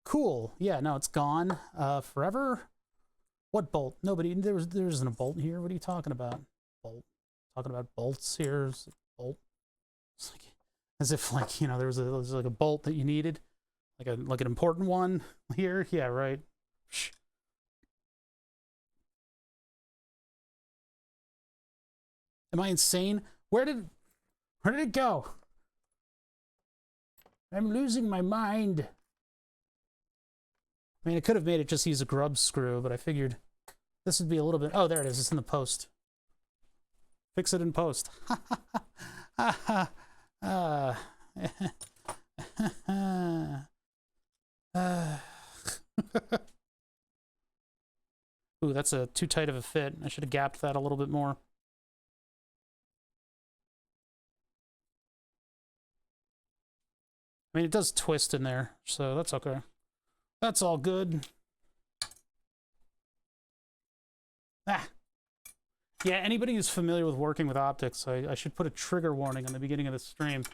Cool. Yeah, no, it's gone forever. What bolt? Nobody, there isn't a bolt here. What are you talking about? Bolt. Talking about bolts here. Bolt. It's like, as if like, you know, there was like a bolt that you needed. Like an important one here. Yeah, right. Shh. Am I insane? Where did it go? I'm losing my mind. I mean, I could have made it just use a grub screw, but I figured this would be a little bit... Oh, there it is. It's in the post. Fix it in post. Ooh, that's too tight of a fit. I should have gapped that a little bit more. I mean, it does twist in there, so that's okay. That's all good. Ah. Yeah, anybody who's familiar with working with optics, I should put a trigger warning on the beginning of the stream.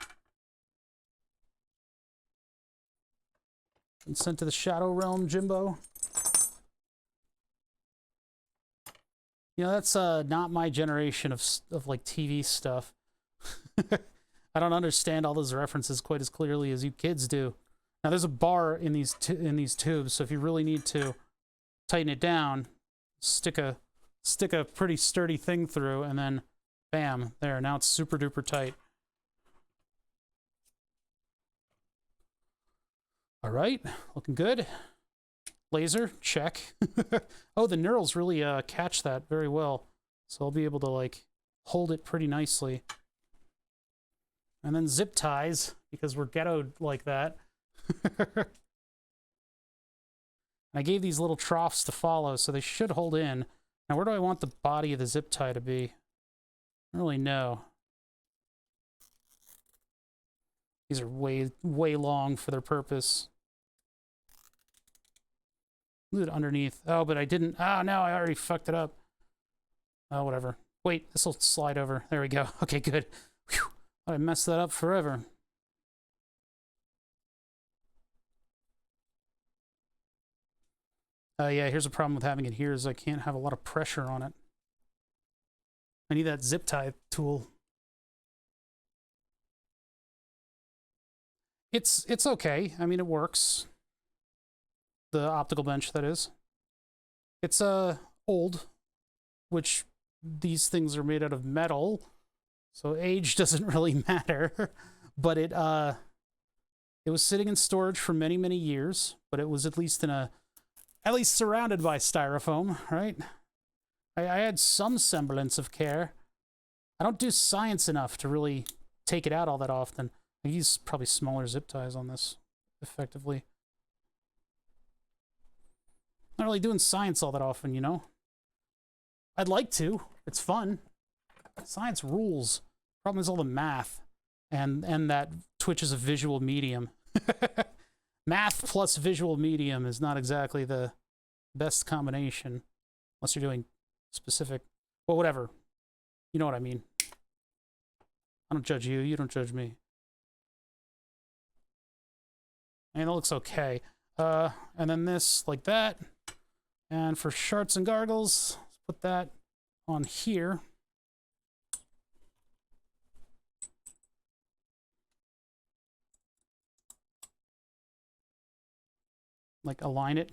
And sent to the Shadow Realm, Jimbo. You know, that's not my generation of like TV stuff. I don't understand all those references quite as clearly as you kids do. Now there's a bar in these tubes, so if you really need to tighten it down, stick a pretty sturdy thing through, and then bam, there. Now it's super duper tight. All right, looking good. Laser, check. Oh, the knurls really catch that very well, so I'll be able to like hold it pretty nicely. And then zip ties, because we're ghettoed like that. I gave these little troughs to follow, so they should hold in. Now, where do I want the body of the zip tie to be? I don't really know. These are way, way long for their purpose. Look at underneath. Oh, but I didn't. Oh, no, I already fucked it up. Oh, whatever. Wait, this will slide over. There we go. Okay, good. Whew. I messed that up forever. Yeah, here's a problem with having it here is I can't have a lot of pressure on it. I need that zip tie tool. It's okay. I mean, it works. The optical bench, that is. It's old, which these things are made out of metal, so age doesn't really matter. But it was sitting in storage for many, many years, but it was at least surrounded by styrofoam, right? I had some semblance of care. I don't do science enough to really take it out all that often. I use probably smaller zip ties on this, effectively. Not really doing science all that often, you know? I'd like to. It's fun. Science rules. Problem is all the math. And that Twitch is a visual medium. Math plus visual medium is not exactly the best combination. Unless you're doing specific... Well, whatever. You know what I mean. I don't judge you. You don't judge me. And it looks okay. And then this, like that. And for sharts and gargles, let's put that on here. Like, align it.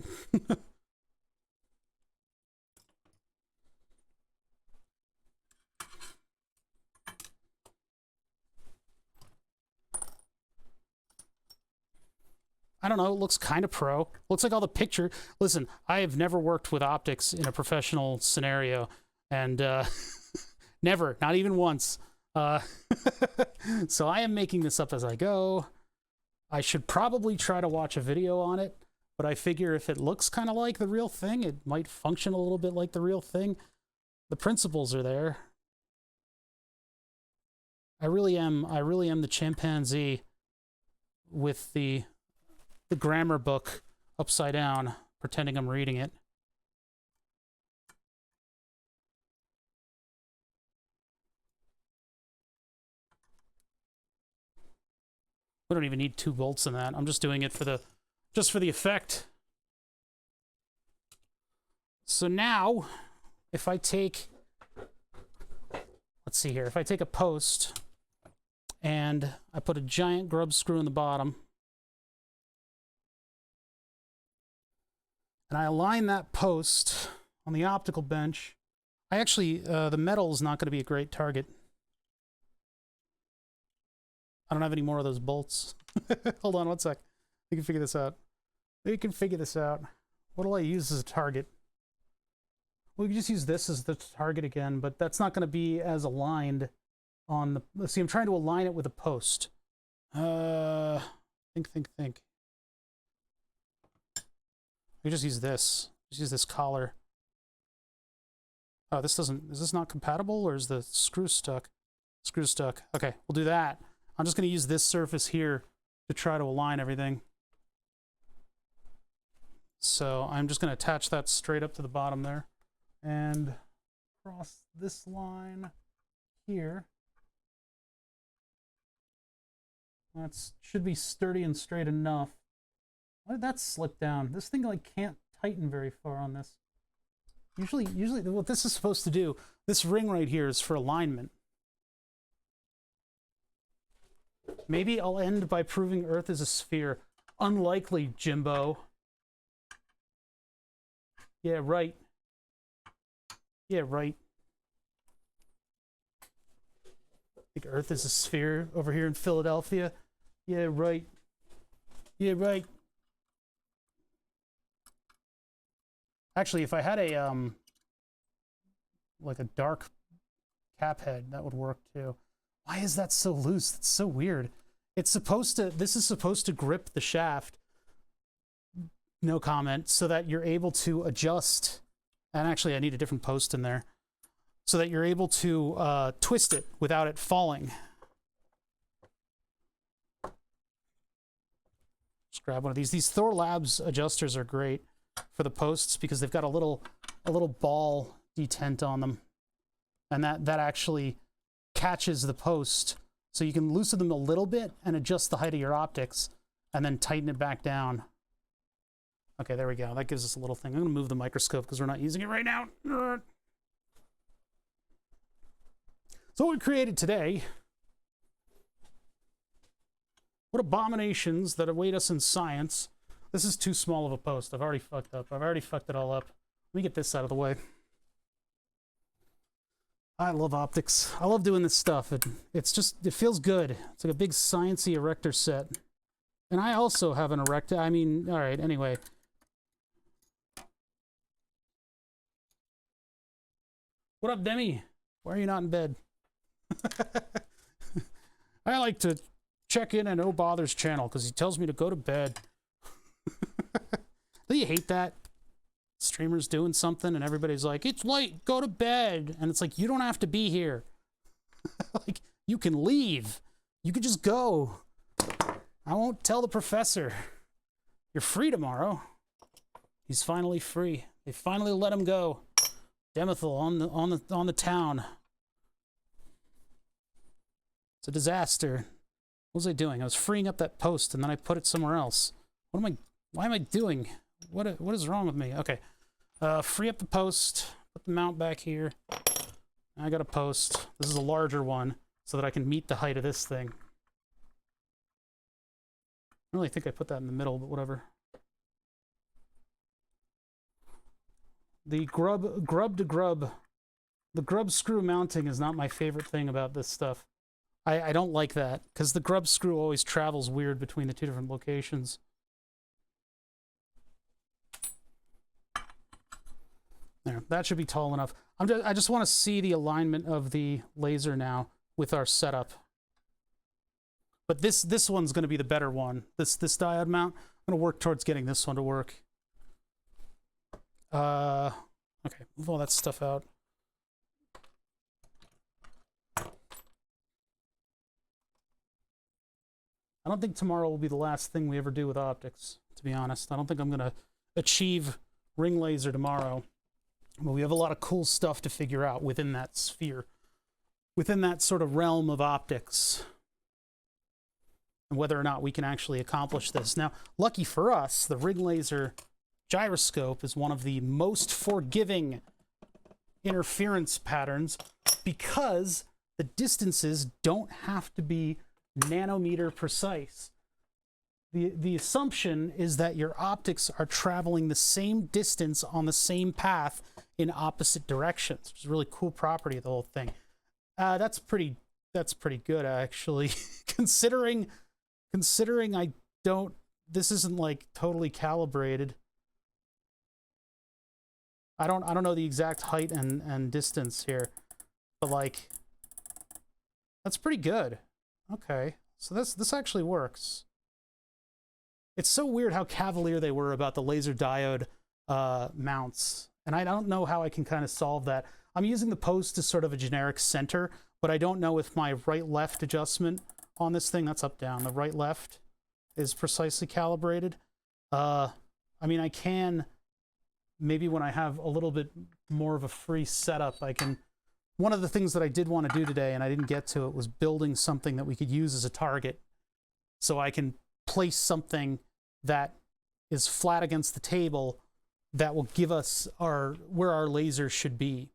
I don't know, it looks kind of pro. Looks like all the picture... Listen, I have never worked with optics in a professional scenario. And, never, not even once. So I am making this up as I go. I should probably try to watch a video on it, but I figure if it looks kind of like the real thing, it might function a little bit like the real thing. The principles are there. I really am the chimpanzee with the grammar book upside down, pretending I'm reading it. We don't even need 2 bolts in that. I'm just doing it for the effect. So now, if I take, let's see here, if I take a post and I put a giant grub screw in the bottom, and I align that post on the optical bench, I actually, the metal is not going to be a great target. I don't have any more of those bolts. Hold on one sec. We can figure this out. What do I use as a target? We can just use this as the target again, but that's not going to be as aligned on the... Let's see, I'm trying to align it with a post. Think. We just use this. Just use this collar. Oh, this doesn't... Is this not compatible, or is the screw stuck? Screw's stuck. Okay, we'll do that. I'm just going to use this surface here to try to align everything. So I'm just going to attach that straight up to the bottom there. And cross this line here. That should be sturdy and straight enough. Why did that slip down? This thing like can't tighten very far on this. Usually what this is supposed to do, this ring right here is for alignment. Maybe I'll end by proving Earth is a sphere. Unlikely, Jimbo. Yeah, right. Yeah, right. Think Earth is a sphere over here in Philadelphia? Yeah, right. Yeah, right. Actually, if I had a, like a dark cap head, that would work too. Why is that so loose? That's so weird. It's supposed to, this is supposed to grip the shaft, no comment, so that you're able to adjust. And actually, I need a different post in there. So that you're able to twist it without it falling. Just grab one of these. These Thor Labs adjusters are great for the posts because they've got a little ball detent on them. And that actually catches the post. So you can loosen them a little bit and adjust the height of your optics and then tighten it back down. Okay, there we go. That gives us a little thing. I'm going to move the microscope because we're not using it right now. So what we created today, what abominations that await us in science. This is too small of a post. I've already fucked up. I've already fucked it all up. Let me get this out of the way. I love optics. I love doing this stuff. It's just, it feels good. It's like a big sciencey erector set. And I also have an erector. I mean, all right, anyway. What up, Demi? Why are you not in bed? I like to check in on No Bother's channel because he tells me to go to bed. Do you hate that? Streamers doing something and everybody's like, it's late, go to bed. And it's like, you don't have to be here. Like, you can leave. You can just go. I won't tell the professor. You're free tomorrow. He's finally free. They finally let him go. Demethil on the town. It's a disaster. What was I doing? I was freeing up that post and then I put it somewhere else. Why am I doing? What is wrong with me? Okay. Free up the post. Put the mount back here. I got a post. This is a larger one so that I can meet the height of this thing. I really think I put that in the middle, but whatever. The the grub screw mounting is not my favorite thing about this stuff. I don't like that because the grub screw always travels weird between the two different locations. There, that should be tall enough. I just want to see the alignment of the laser now with our setup. But this one's going to be the better one. This diode mount. I'm going to work towards getting this one to work. Okay, move all that stuff out. I don't think tomorrow will be the last thing we ever do with optics, to be honest. I don't think I'm going to achieve ring laser tomorrow. But we have a lot of cool stuff to figure out within that sphere, within that sort of realm of optics, and whether or not we can actually accomplish this. Now, lucky for us, the ring laser gyroscope is one of the most forgiving interference patterns because the distances don't have to be nanometer precise. The assumption is that your optics are traveling the same distance on the same path in opposite directions, which is a really cool property of the whole thing. That's pretty good, actually. considering I don't, this isn't like totally calibrated. I don't know the exact height and distance here, but like, that's pretty good. Okay, so this actually works. It's so weird how cavalier they were about the laser diode mounts, and I don't know how I can kind of solve that. I'm using the post as sort of a generic center, but I don't know if my right-left adjustment on this thing, that's up-down, the right-left is precisely calibrated. I mean, I can, maybe when I have a little bit more of a free setup, I can, one of the things that I did want to do today, and I didn't get to it, was building something that we could use as a target. So I can place something that is flat against the table that will give us where our laser should be.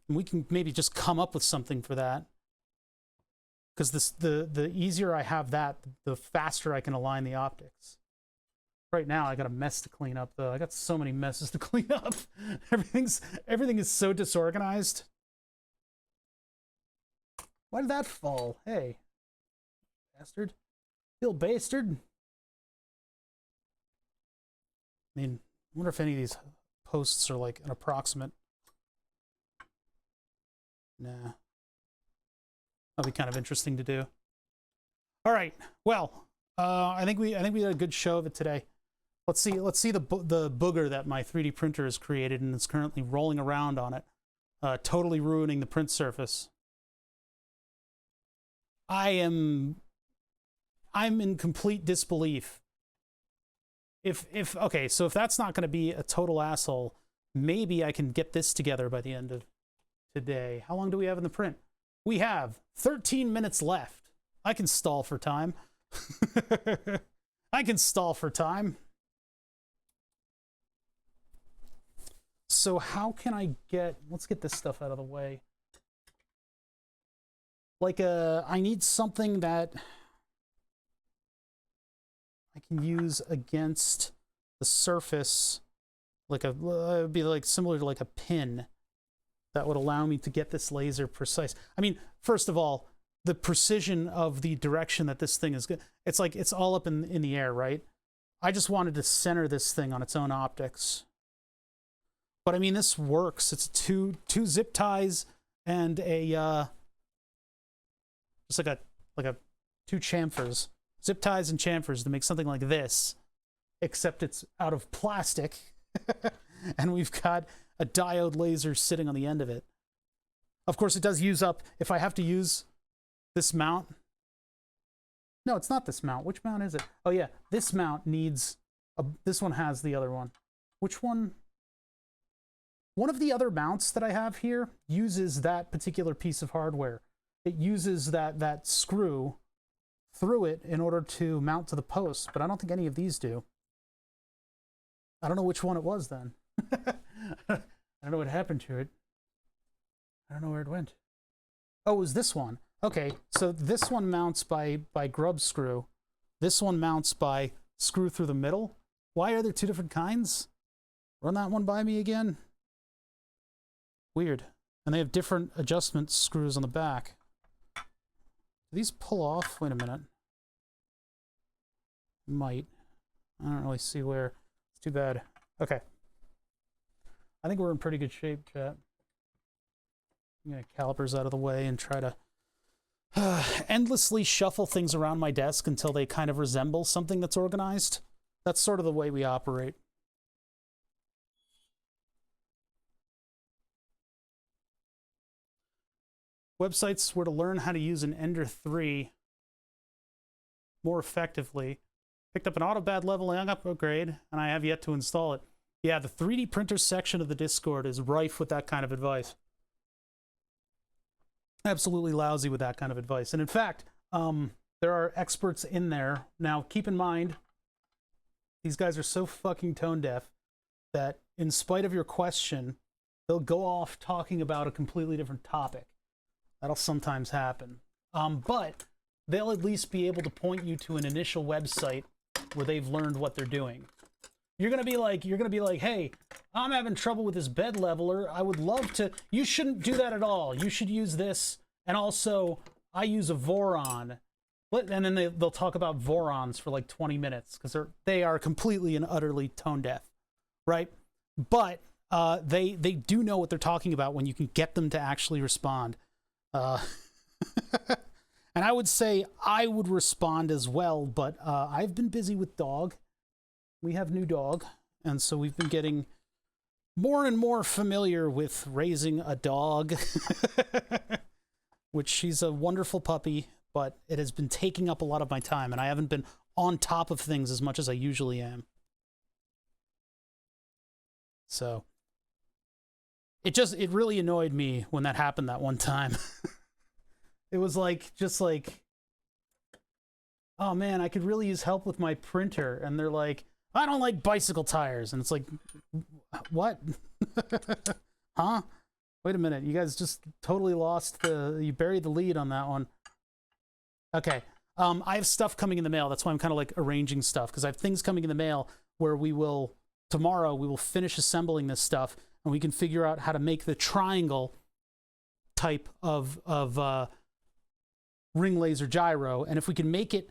And we can maybe just come up with something for that. Because the easier I have that, the faster I can align the optics. Right now, I got a mess to clean up, though. I got so many messes to clean up. Everything is so disorganized. Why did that fall? Hey, bastard. Bill bastard. I mean, I wonder if any of these posts are like an approximate. Nah. That'll be kind of interesting to do. All right. Well, I think we had a good show of it today. Let's see the booger that my 3D printer has created and is currently rolling around on it, totally ruining the print surface. I'm in complete disbelief. Okay, so if that's not going to be a total asshole, maybe I can get this together by the end of today. How long do we have in the print? We have 13 minutes left. I can stall for time. I can stall for time. So how can I let's get this stuff out of the way. Like I need something that I can use against the surface, like it would be like similar to like a pin that would allow me to get this laser precise. I mean, first of all, the precision of the direction that this thing is good. It's like it's all up in the air, right? I just wanted to center this thing on its own optics. But I mean, this works. It's two zip ties and a just like a two chamfers, zip ties and chamfers to make something like this, except it's out of plastic, and we've got a diode laser sitting on the end of it. Of course, it does use up. If I have to use this mount, no, it's not this mount. Which mount is it? Oh yeah, this mount needs this one has the other one. Which one? One of the other mounts that I have here uses that particular piece of hardware. It uses that screw through it in order to mount to the post, but I don't think any of these do. I don't know which one it was then. I don't know what happened to it. I don't know where it went. Oh, it was this one. Okay, so this one mounts by grub screw. This one mounts by screw through the middle. Why are there two different kinds? Run that one by me again. Weird. And they have different adjustment screws on the back. Do these pull off? Wait a minute. Might. I don't really see where. It's too bad. Okay. I think we're in pretty good shape, chat. I'm gonna calipers out of the way and try to endlessly shuffle things around my desk until they kind of resemble something that's organized. That's sort of the way we operate. Websites were to learn how to use an Ender 3 more effectively. Picked up an AutoBAD level upgrade, and I have yet to install it. Yeah, the 3D printer section of the Discord is rife with that kind of advice. Absolutely lousy with that kind of advice. And in fact, there are experts in there. Now, keep in mind, these guys are so fucking tone deaf that in spite of your question, they'll go off talking about a completely different topic. That'll sometimes happen. But they'll at least be able to point you to an initial website where they've learned what they're doing. You're gonna be like, hey, I'm having trouble with this bed leveler. I would love to. You shouldn't do that at all. You should use this. And also, I use a Voron. And then they'll talk about Vorons for like 20 minutes because they are completely and utterly tone deaf, right? But they do know what they're talking about when you can get them to actually respond. And I would say I would respond as well, but I've been busy with dog. We have new dog, and so we've been getting more and more familiar with raising a dog, which she's a wonderful puppy, but it has been taking up a lot of my time, and I haven't been on top of things as much as I usually am. So it really annoyed me when that happened that one time. It was like, just like, oh man, I could really use help with my printer. And they're like, I don't like bicycle tires. And it's like, what? Huh? Wait a minute. You guys just totally lost you buried the lead on that one. Okay. I have stuff coming in the mail. That's why I'm kind of like arranging stuff, because I have things coming in the mail where tomorrow we will finish assembling this stuff and we can figure out how to make the triangle type of ring laser gyro. And if we can make it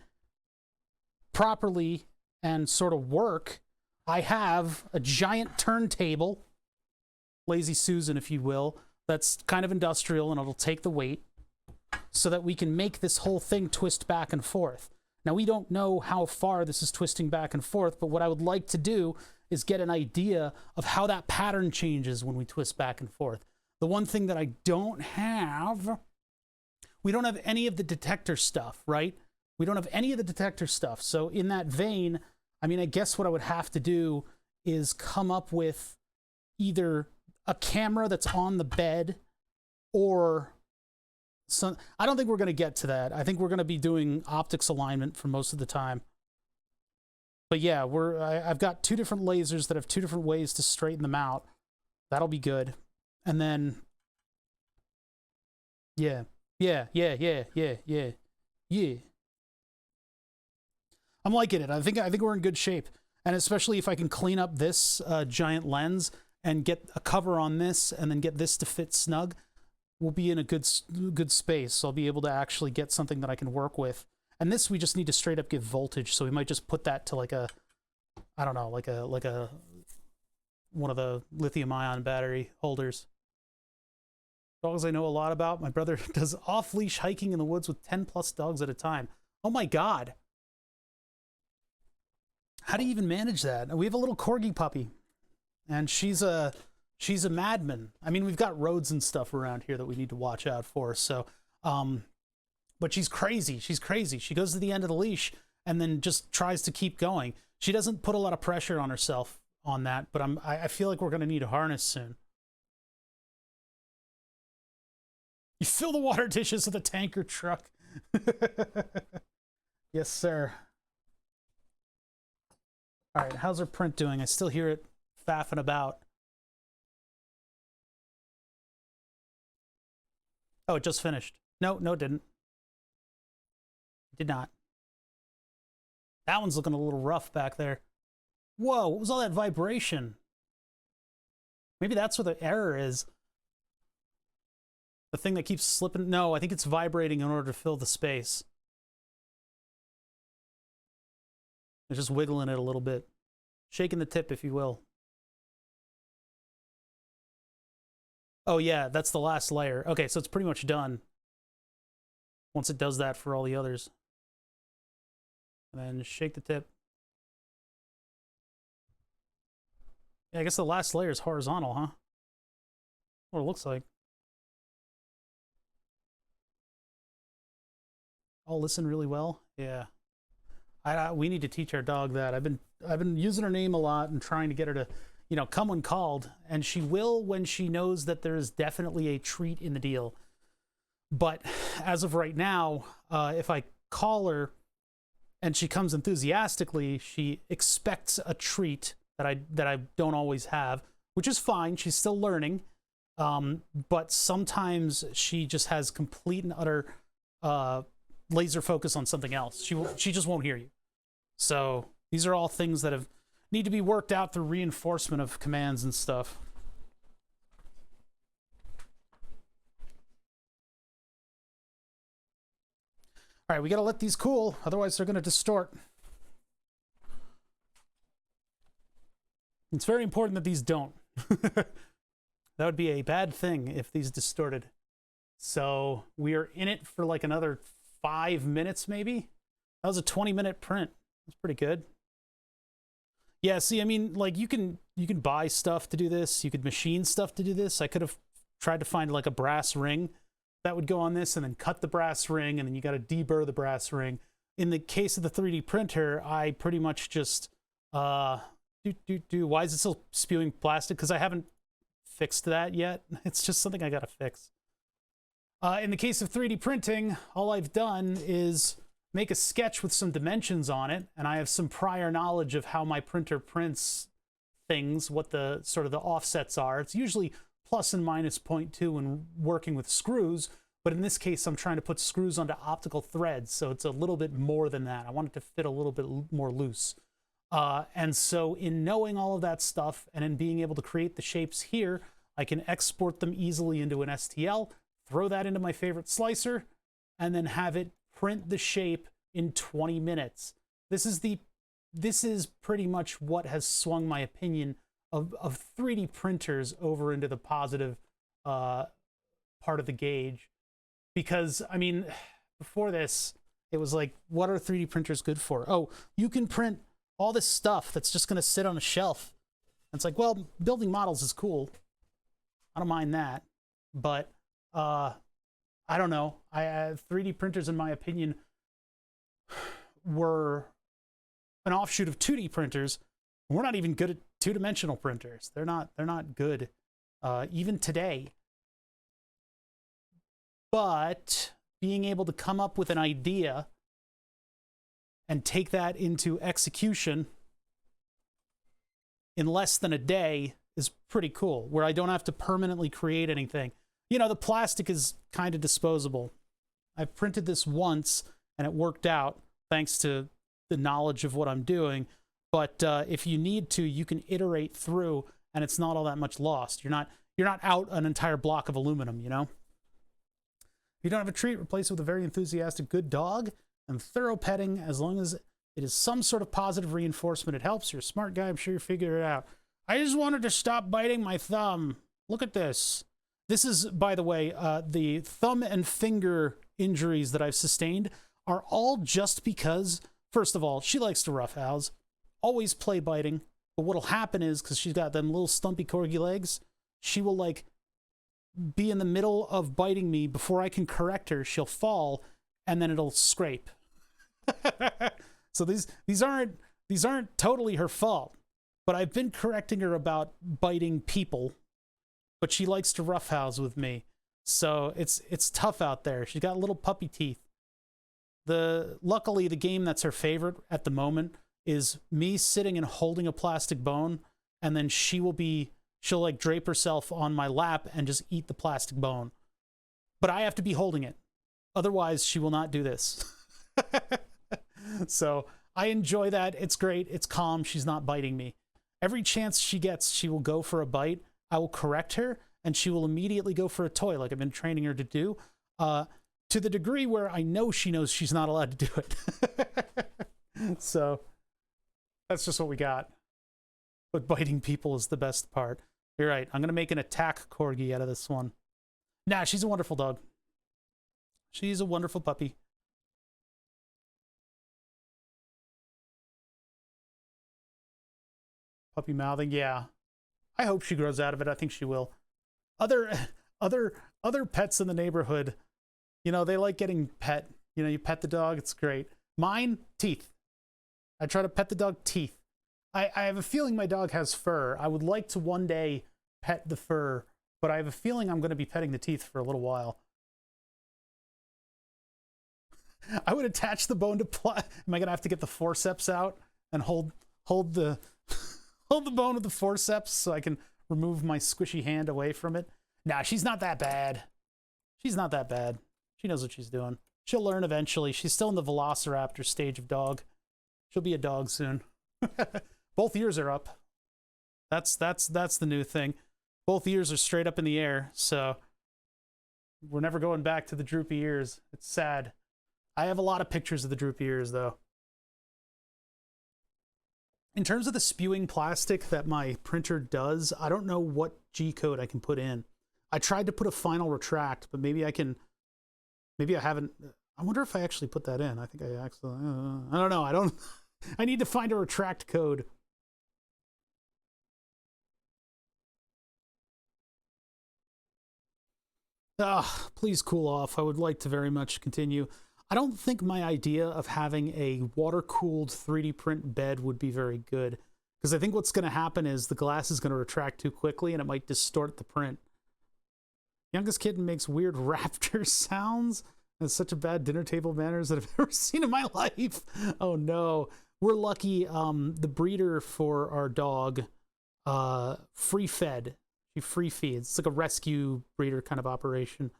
properly and sort of work, I have a giant turntable, Lazy Susan, if you will, that's kind of industrial, and it'll take the weight so that we can make this whole thing twist back and forth. Now, we don't know how far this is twisting back and forth, but what I would like to do is get an idea of how that pattern changes when we twist back and forth. The one thing that I don't have, we don't have any of the detector stuff, right? We don't have any of the detector stuff. So in that vein, I mean, I guess what I would have to do is come up with either a camera that's on the bed or some. I don't think we're going to get to that. I think we're going to be doing optics alignment for most of the time. But yeah, I've got two different lasers that have two different ways to straighten them out. That'll be good. And then, yeah, Yeah. I'm liking it. I think we're in good shape. And especially if I can clean up this giant lens and get a cover on this and then get this to fit snug, we'll be in a good space. So I'll be able to actually get something that I can work with. And this, we just need to straight up give voltage. So we might just put that to like a, I don't know, like a one of the lithium ion battery holders. Dogs I know a lot about. My brother does off-leash hiking in the woods with 10 plus dogs at a time. Oh my God. How do you even manage that? We have a little corgi puppy, and she's a madman. I mean, we've got roads and stuff around here that we need to watch out for. So, but she's crazy. She's crazy. She goes to the end of the leash and then just tries to keep going. She doesn't put a lot of pressure on herself on that, but I feel like we're going to need a harness soon. You fill the water dishes with a tanker truck. Yes, sir. All right, how's our print doing? I still hear it faffing about. Oh, it just finished. No, it didn't. It did not. That one's looking a little rough back there. Whoa, what was all that vibration? Maybe that's where the error is. The thing that keeps slipping. No, I think it's vibrating in order to fill the space. It's just wiggling it a little bit. Shaking the tip, if you will. Oh, yeah, that's the last layer. Okay, so it's pretty much done. Once it does that for all the others. And then shake the tip. Yeah, I guess the last layer is horizontal, huh? What it looks like. All listen really well. Yeah. We need to teach our dog that. I've been using her name a lot and trying to get her to, you know, come when called, and she will when she knows that there is definitely a treat in the deal. But as of right now, if I call her and she comes enthusiastically, she expects a treat that I don't always have, which is fine. She's still learning, but sometimes she just has complete and utter laser focus on something else. She just won't hear you. So these are all things that need to be worked out through reinforcement of commands and stuff. All right, we got to let these cool, otherwise they're going to distort. It's very important that these don't. That would be a bad thing if these distorted. So we are in it for like another 5 minutes, maybe. That was a 20-minute print. That's pretty good. Yeah, see, I mean, like you can buy stuff to do this. You could machine stuff to do this. I could have tried to find like a brass ring that would go on this and then cut the brass ring, and then you got to deburr the brass ring. In the case of the 3D printer, I pretty much just why is it still spewing plastic? Because I haven't fixed that yet. It's just something I got to fix. In the case of 3D printing, all I've done is make a sketch with some dimensions on it, and I have some prior knowledge of how my printer prints things, what the sort of the offsets are. It's usually plus and minus 0.2 when working with screws, but in this case I'm trying to put screws onto optical threads, so it's a little bit more than that. I want it to fit a little bit more loose. And so in knowing all of that stuff and in being able to create the shapes here, I can export them easily into an STL, throw that into my favorite slicer, and then have it print the shape in 20 minutes. This is pretty much what has swung my opinion of 3D printers over into the positive part of the gauge. Because, I mean, before this, it was like, what are 3D printers good for? Oh, you can print all this stuff that's just going to sit on a shelf. And it's like, well, building models is cool. I don't mind that. But I don't know. 3D printers, in my opinion, were an offshoot of 2D printers. We're not even good at two-dimensional printers. They're not good even today. But being able to come up with an idea and take that into execution in less than a day is pretty cool, where I don't have to permanently create anything. You know, the plastic is kind of disposable. I've printed this once and it worked out thanks to the knowledge of what I'm doing. But if you need to, you can iterate through and it's not all that much lost. You're not out an entire block of aluminum, you know? If you don't have a treat, replace it with a very enthusiastic good dog and thorough petting. As long as it is some sort of positive reinforcement, it helps. You're a smart guy. I'm sure you figure it out. I just wanted to stop biting my thumb. Look at this. This is, by the way, the thumb and finger injuries that I've sustained are all just because, first of all, she likes to roughhouse, always play biting. But what'll happen is, because she's got them little stumpy corgi legs, she will like be in the middle of biting me before I can correct her. She'll fall, and then it'll scrape. So these aren't totally her fault. But I've been correcting her about biting people, but she likes to roughhouse with me. So it's tough out there. She's got little puppy teeth. Luckily, the game that's her favorite at the moment is me sitting and holding a plastic bone, and then she'll like drape herself on my lap and just eat the plastic bone. But I have to be holding it. Otherwise, she will not do this. So I enjoy that. It's great. It's calm. She's not biting me. Every chance she gets, she will go for a bite. I will correct her, and she will immediately go for a toy, like I've been training her to do, to the degree where I know she knows she's not allowed to do it. So that's just what we got. But biting people is the best part. You're right. I'm going to make an attack corgi out of this one. Nah, she's a wonderful dog. She's a wonderful puppy. Puppy mouthing, yeah. I hope she grows out of it. I think she will. Other pets in the neighborhood, you know, they like getting pet. You know, you pet the dog, it's great. Mine, teeth. I try to pet the dog, teeth. I have a feeling my dog has fur. I would like to one day pet the fur, but I have a feeling I'm going to be petting the teeth for a little while. I would attach the bone to am I going to have to get the forceps out and hold the hold the bone with the forceps so I can remove my squishy hand away from it? Nah, she's not that bad. She's not that bad. She knows what she's doing. She'll learn eventually. She's still in the velociraptor stage of dog. She'll be a dog soon. Both ears are up. That's the new thing. Both ears are straight up in the air, so we're never going back to the droopy ears. It's sad. I have a lot of pictures of the droopy ears, though. In terms of the spewing plastic that my printer does, I don't know what G code I can put in. I tried to put a final retract, but maybe I haven't. I wonder if I actually put that in. I think I actually, I don't know. I need to find a retract code. Please cool off. I would like to very much continue. I don't think my idea of having a water-cooled 3D print bed would be very good, because I think what's going to happen is the glass is going to retract too quickly and it might distort the print. Youngest kitten makes weird raptor sounds. That's such a bad dinner table manners that I've ever seen in my life. Oh no. We're lucky. The breeder for our dog, free fed. She free feeds. It's like a rescue breeder kind of operation.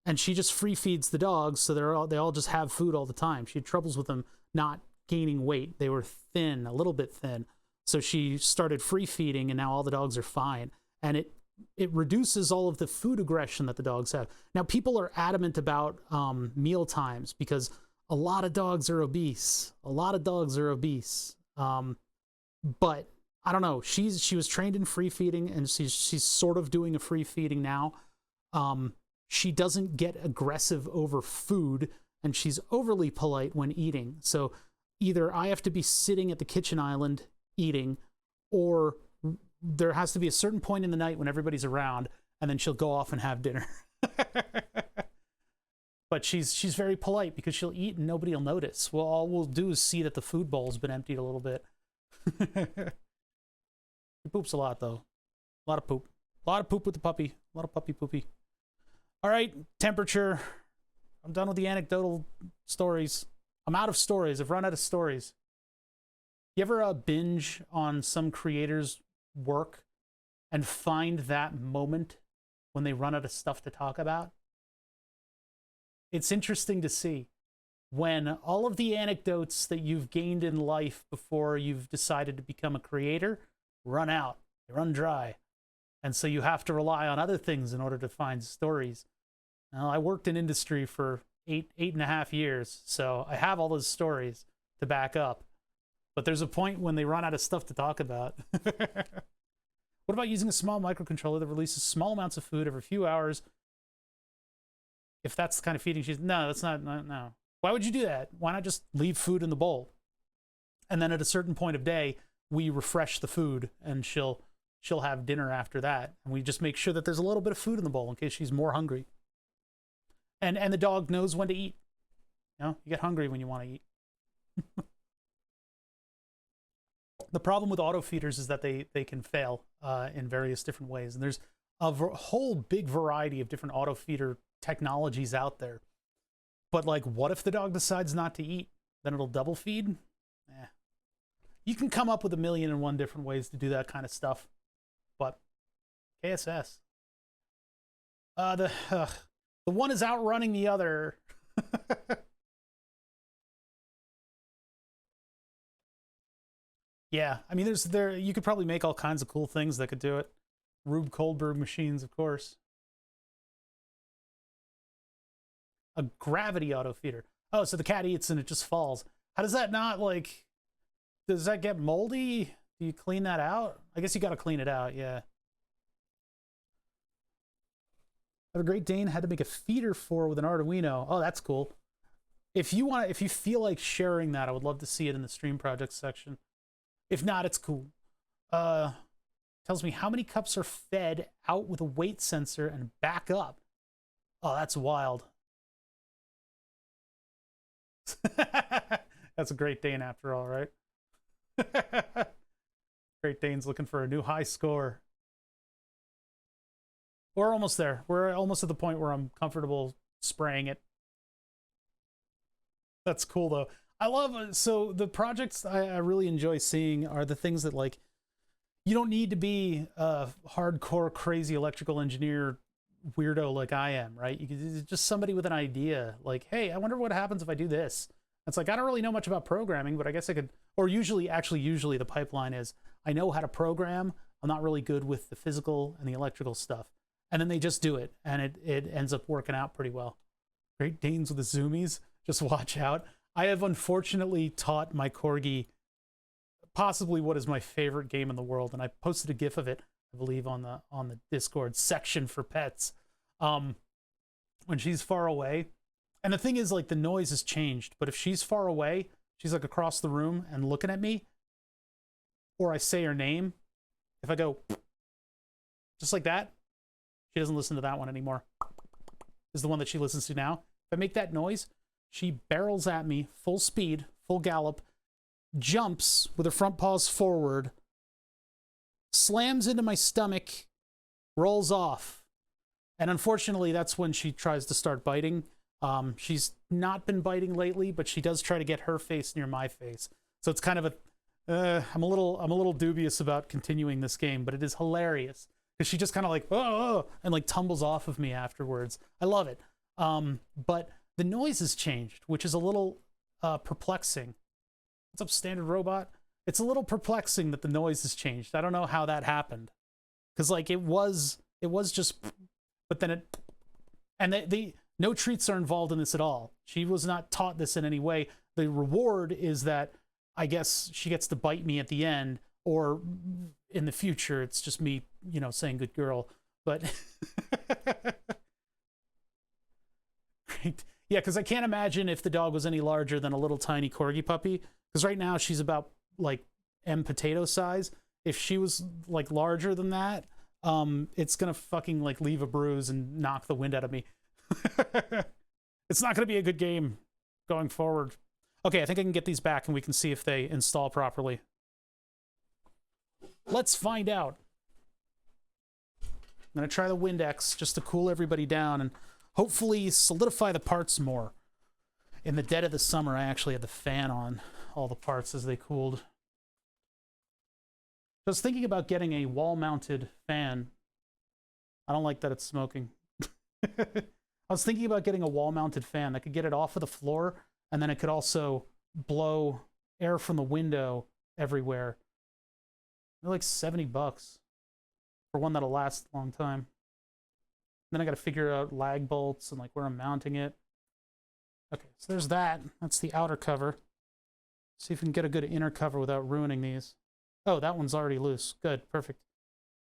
And she just free feeds the dogs, so they all just have food all the time. She had troubles with them not gaining weight. They were thin, a little bit thin. So she started free feeding, and now all the dogs are fine. And it reduces all of the food aggression that the dogs have. Now, people are adamant about meal times because a lot of dogs are obese. A lot of dogs are obese. But I don't know. She was trained in free feeding, and she's sort of doing a free feeding now. She doesn't get aggressive over food, and she's overly polite when eating. So either I have to be sitting at the kitchen island eating, or there has to be a certain point in the night when everybody's around, and then she'll go off and have dinner. But she's very polite because she'll eat and nobody will notice. Well, all we'll do is see that the food bowl's been emptied a little bit. She poops a lot, though. A lot of poop. A lot of poop with the puppy. A lot of puppy poopy. All right, temperature. I'm done with the anecdotal stories. I'm out of stories. I've run out of stories. You ever binge on some creator's work and find that moment when they run out of stuff to talk about? it's interesting to see when all of the anecdotes that you've gained in life before you've decided to become a creator run out, they run dry. And so you have to rely on other things in order to find stories. Now, I worked in industry for eight and a half years, so I have all those stories to back up. But there's a point when they run out of stuff to talk about. What about using a small microcontroller that releases small amounts of food every few hours? If that's the kind of feeding she's... No, that's not... No. Why would you do that? Why not just leave food in the bowl? And then at a certain point of day, we refresh the food, and she'll have dinner after that. And we just make sure that there's a little bit of food in the bowl in case she's more hungry. And the dog knows when to eat. You know, you get hungry when you want to eat. The problem with auto feeders is that they can fail in various different ways. And there's a whole big variety of different auto feeder technologies out there. But like, what if the dog decides not to eat? Then it'll double feed? You can come up with 1,000,001 different ways to do that kind of stuff. But KSS. The one is outrunning the other. Yeah, I mean, you could probably make all kinds of cool things that could do it. Rube Goldberg machines, of course. A gravity auto feeder. Oh, so the cat eats and it just falls. How does that not, like, does that get moldy? Do you clean that out? I guess you got to clean it out, yeah. I have a Great Dane, had to make a feeder for with an Arduino. Oh, that's cool. If you feel like sharing that, I would love to see it in the stream project section. If not, it's cool. Tells me how many cups are fed out with a weight sensor and back up. Oh, that's wild. That's a Great Dane after all, right? Great Dane's looking for a new high score. We're almost there. We're almost at the point where I'm comfortable spraying it. That's cool, though. I love... So the projects I really enjoy seeing are the things that, like, you don't need to be a hardcore, crazy electrical engineer weirdo like I am, right? You can just somebody with an idea, like, hey, I wonder what happens if I do this. It's like, I don't really know much about programming, but I guess I could... Or usually the pipeline is, I know how to program. I'm not really good with the physical and the electrical stuff. And then they just do it, and it ends up working out pretty well. Great Danes with the zoomies. Just watch out. I have unfortunately taught my corgi possibly what is my favorite game in the world, and I posted a GIF of it, I believe, on the Discord section for pets. When she's far away, and the thing is, like, the noise has changed, but if she's far away, she's like across the room and looking at me, or I say her name, if I go just like that, she doesn't listen to that one anymore. This is the one that she listens to now. If I make that noise, she barrels at me, full speed, full gallop, jumps with her front paws forward, slams into my stomach, rolls off. And unfortunately, that's when she tries to start biting. She's not been biting lately, but she does try to get her face near my face. So it's kind of a... I'm a little dubious about continuing this game, but it is hilarious. Because she just kind of like, oh, and like tumbles off of me afterwards. I love it. But the noise has changed, which is a little perplexing. What's up, Standard Robot? It's a little perplexing that the noise has changed. I don't know how that happened. Because like it was just, but then it, and no treats are involved in this at all. She was not taught this in any way. The reward is that I guess she gets to bite me at the end, or in the future, it's just me, you know, saying good girl. But great. Yeah, because I can't imagine if the dog was any larger than a little tiny corgi puppy. Because right now she's about like M potato size. If she was like larger than that, it's gonna fucking like leave a bruise and knock the wind out of me. It's not gonna be a good game going forward. Okay, I think I can get these back and we can see if they install properly. Let's find out. I'm gonna try the windex just to cool everybody down and hopefully solidify the parts more. In the dead of the summer, I actually had the fan on all the parts as they cooled. I was thinking about getting a wall-mounted fan. I don't like that it's smoking. I was thinking about getting a wall-mounted fan that could get it off of the floor, and then it could also blow air from the window everywhere. They're like $70 for one that'll last a long time. Then I got to figure out lag bolts and like where I'm mounting it. Okay, so there's that. That's the outer cover. See if we can get a good inner cover without ruining these. Oh, that one's already loose. Good, perfect.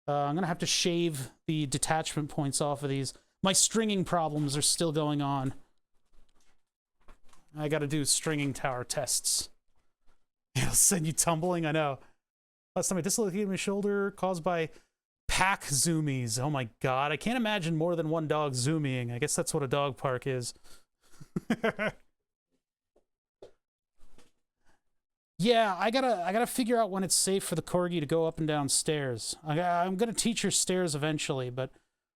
I'm gonna have to shave the detachment points off of these. My stringing problems are still going on. I gotta do stringing tower tests. It'll send you tumbling, I know. Last time I dislocated my shoulder caused by pack zoomies. Oh my god, I can't imagine more than one dog zooming. I guess that's what a dog park is. Yeah, I gotta figure out when it's safe for the corgi to go up and down stairs. I'm gonna teach her stairs eventually, but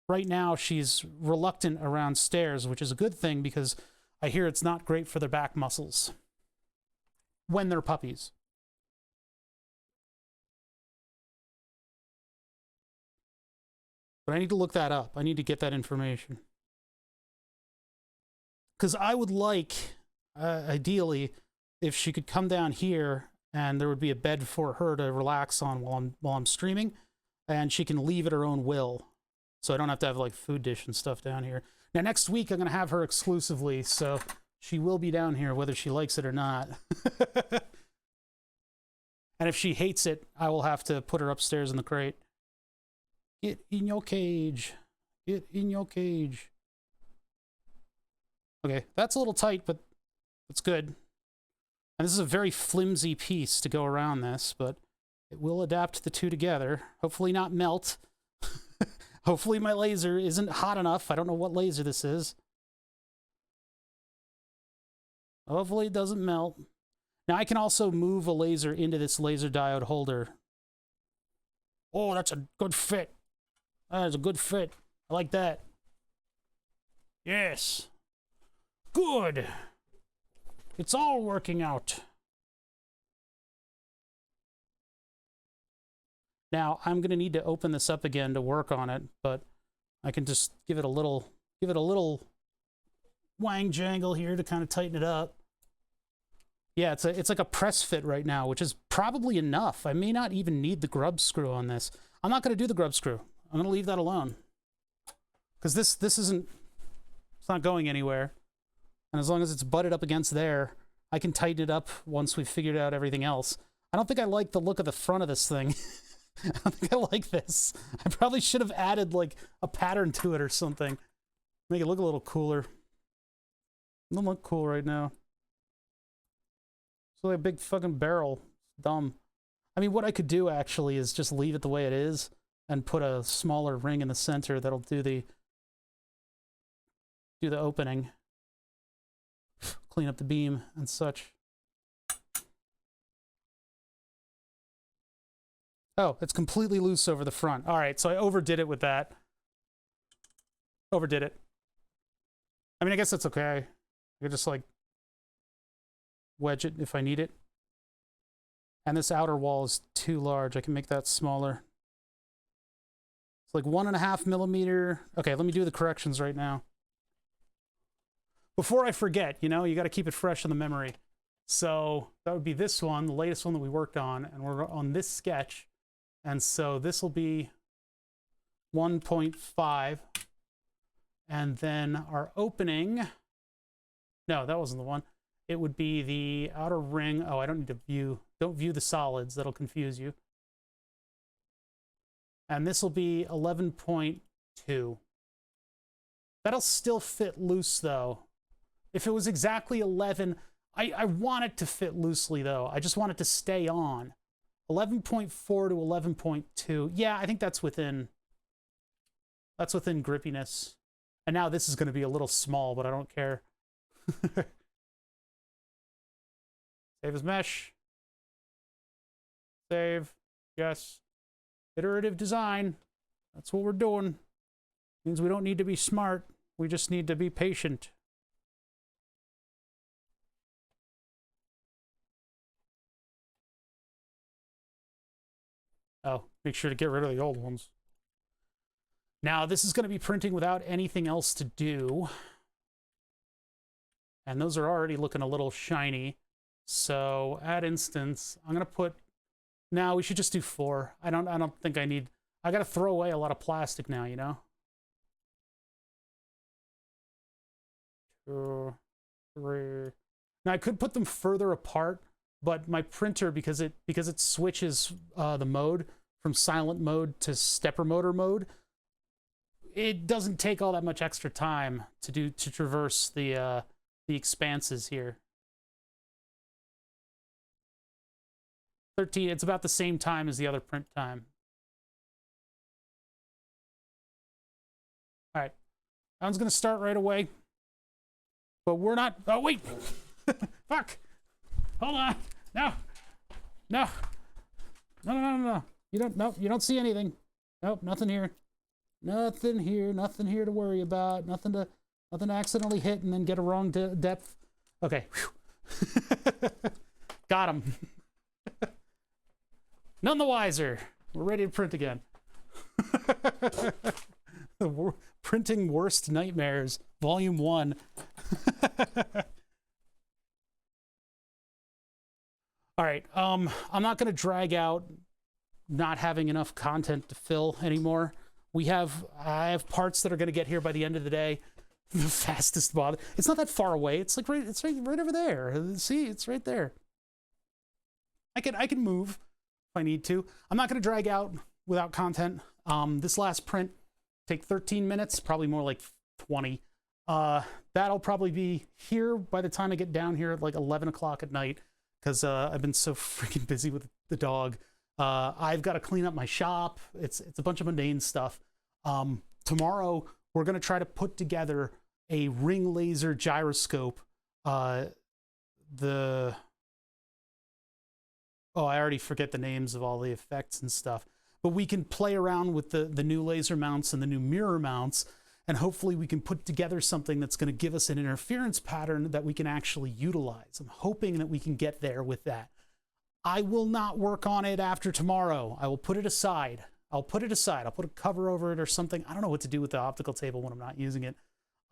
right now she's reluctant around stairs, which is a good thing because I hear it's not great for their back muscles when they're puppies. But I need to look that up. I need to get that information. Because I would like, ideally, if she could come down here and there would be a bed for her to relax on while I'm streaming, and she can leave at her own will. So I don't have to have like food dish and stuff down here. Now next week I'm going to have her exclusively, so she will be down here whether she likes it or not. And if she hates it, I will have to put her upstairs in the crate. Get in your cage. Get in your cage. Okay, that's a little tight, but it's good. And this is a very flimsy piece to go around this, but it will adapt the two together. Hopefully not melt. Hopefully my laser isn't hot enough. I don't know what laser this is. Hopefully it doesn't melt. Now I can also move a laser into this laser diode holder. Oh, that's a good fit. That is a good fit. I like that. Yes. Good. It's all working out. Now, I'm going to need to open this up again to work on it, but I can just give it a little wang jangle here to kind of tighten it up. Yeah, it's like a press fit right now, which is probably enough. I may not even need the grub screw on this. I'm not going to do the grub screw. I'm going to leave that alone. Because this isn't, it's not going anywhere. And as long as it's butted up against there, I can tighten it up once we've figured out everything else. I don't think I like the look of the front of this thing. I don't think I like this. I probably should have added like a pattern to it or something. Make it look a little cooler. It doesn't look cool right now. It's like a big fucking barrel. It's dumb. I mean, what I could do actually is just leave it the way it is and put a smaller ring in the center that'll do the opening. Clean up the beam and such. Oh, it's completely loose over the front. All right, so I overdid it with that. Overdid it. I mean, I guess that's okay. I could just like wedge it if I need it. And this outer wall is too large. I can make that smaller. It's like 1.5 millimeter. Okay, let me do the corrections right now. Before I forget, you know, you got to keep it fresh in the memory. So that would be this one, the latest one that we worked on, and we're on this sketch. And so this will be 1.5. And then our opening, no, that wasn't the one. It would be the outer ring. Oh, I don't need to view, don't view the solids. That'll confuse you. And this will be 11.2. That'll still fit loose though. If it was exactly 11, I want it to fit loosely though. I just want it to stay on. 11.4 to 11.2. Yeah, I think that's within grippiness. And now this is going to be a little small, but I don't care. Save as mesh. Save. Yes. Iterative design. That's what we're doing. Means we don't need to be smart. We just need to be patient. Oh, make sure to get rid of the old ones. Now, this is going to be printing without anything else to do. And those are already looking a little shiny. So, at instance, I'm going to put... Now, we should just do 4. I don't think I need... I got to throw away a lot of plastic now, you know? 2, 3... Now, I could put them further apart, but my printer, because it switches the mode from silent mode to stepper motor mode, it doesn't take all that much extra time to traverse the expanses here. 13, it's about the same time as the other print time. All right, that one's gonna start right away, but we're not, oh wait, fuck, hold on, no, no, no, no, no, no, you don't, nope, you don't see anything, nope, nothing here. Nothing here to worry about, nothing to accidentally hit and then get a wrong depth. Okay, got him. None the wiser. We're ready to print again. Printing Worst Nightmares, Volume 1. All right, I'm not going to drag out not having enough content to fill anymore. I have parts that are going to get here by the end of the day. The fastest mod. It's not that far away. It's like right over there. See, it's right there. I can move if I need to. I'm not going to drag out without content. This last print take 13 minutes, probably more like 20. That'll probably be here by the time I get down here at like 11 o'clock at night, because I've been so freaking busy with the dog. I've got to clean up my shop. It's a bunch of mundane stuff. Tomorrow, we're going to try to put together a ring laser gyroscope. I already forget the names of all the effects and stuff. But we can play around with the new laser mounts and the new mirror mounts, and hopefully we can put together something that's going to give us an interference pattern that we can actually utilize. I'm hoping that we can get there with that. I will not work on it after tomorrow. I will put it aside. I'll put a cover over it or something. I don't know what to do with the optical table when I'm not using it.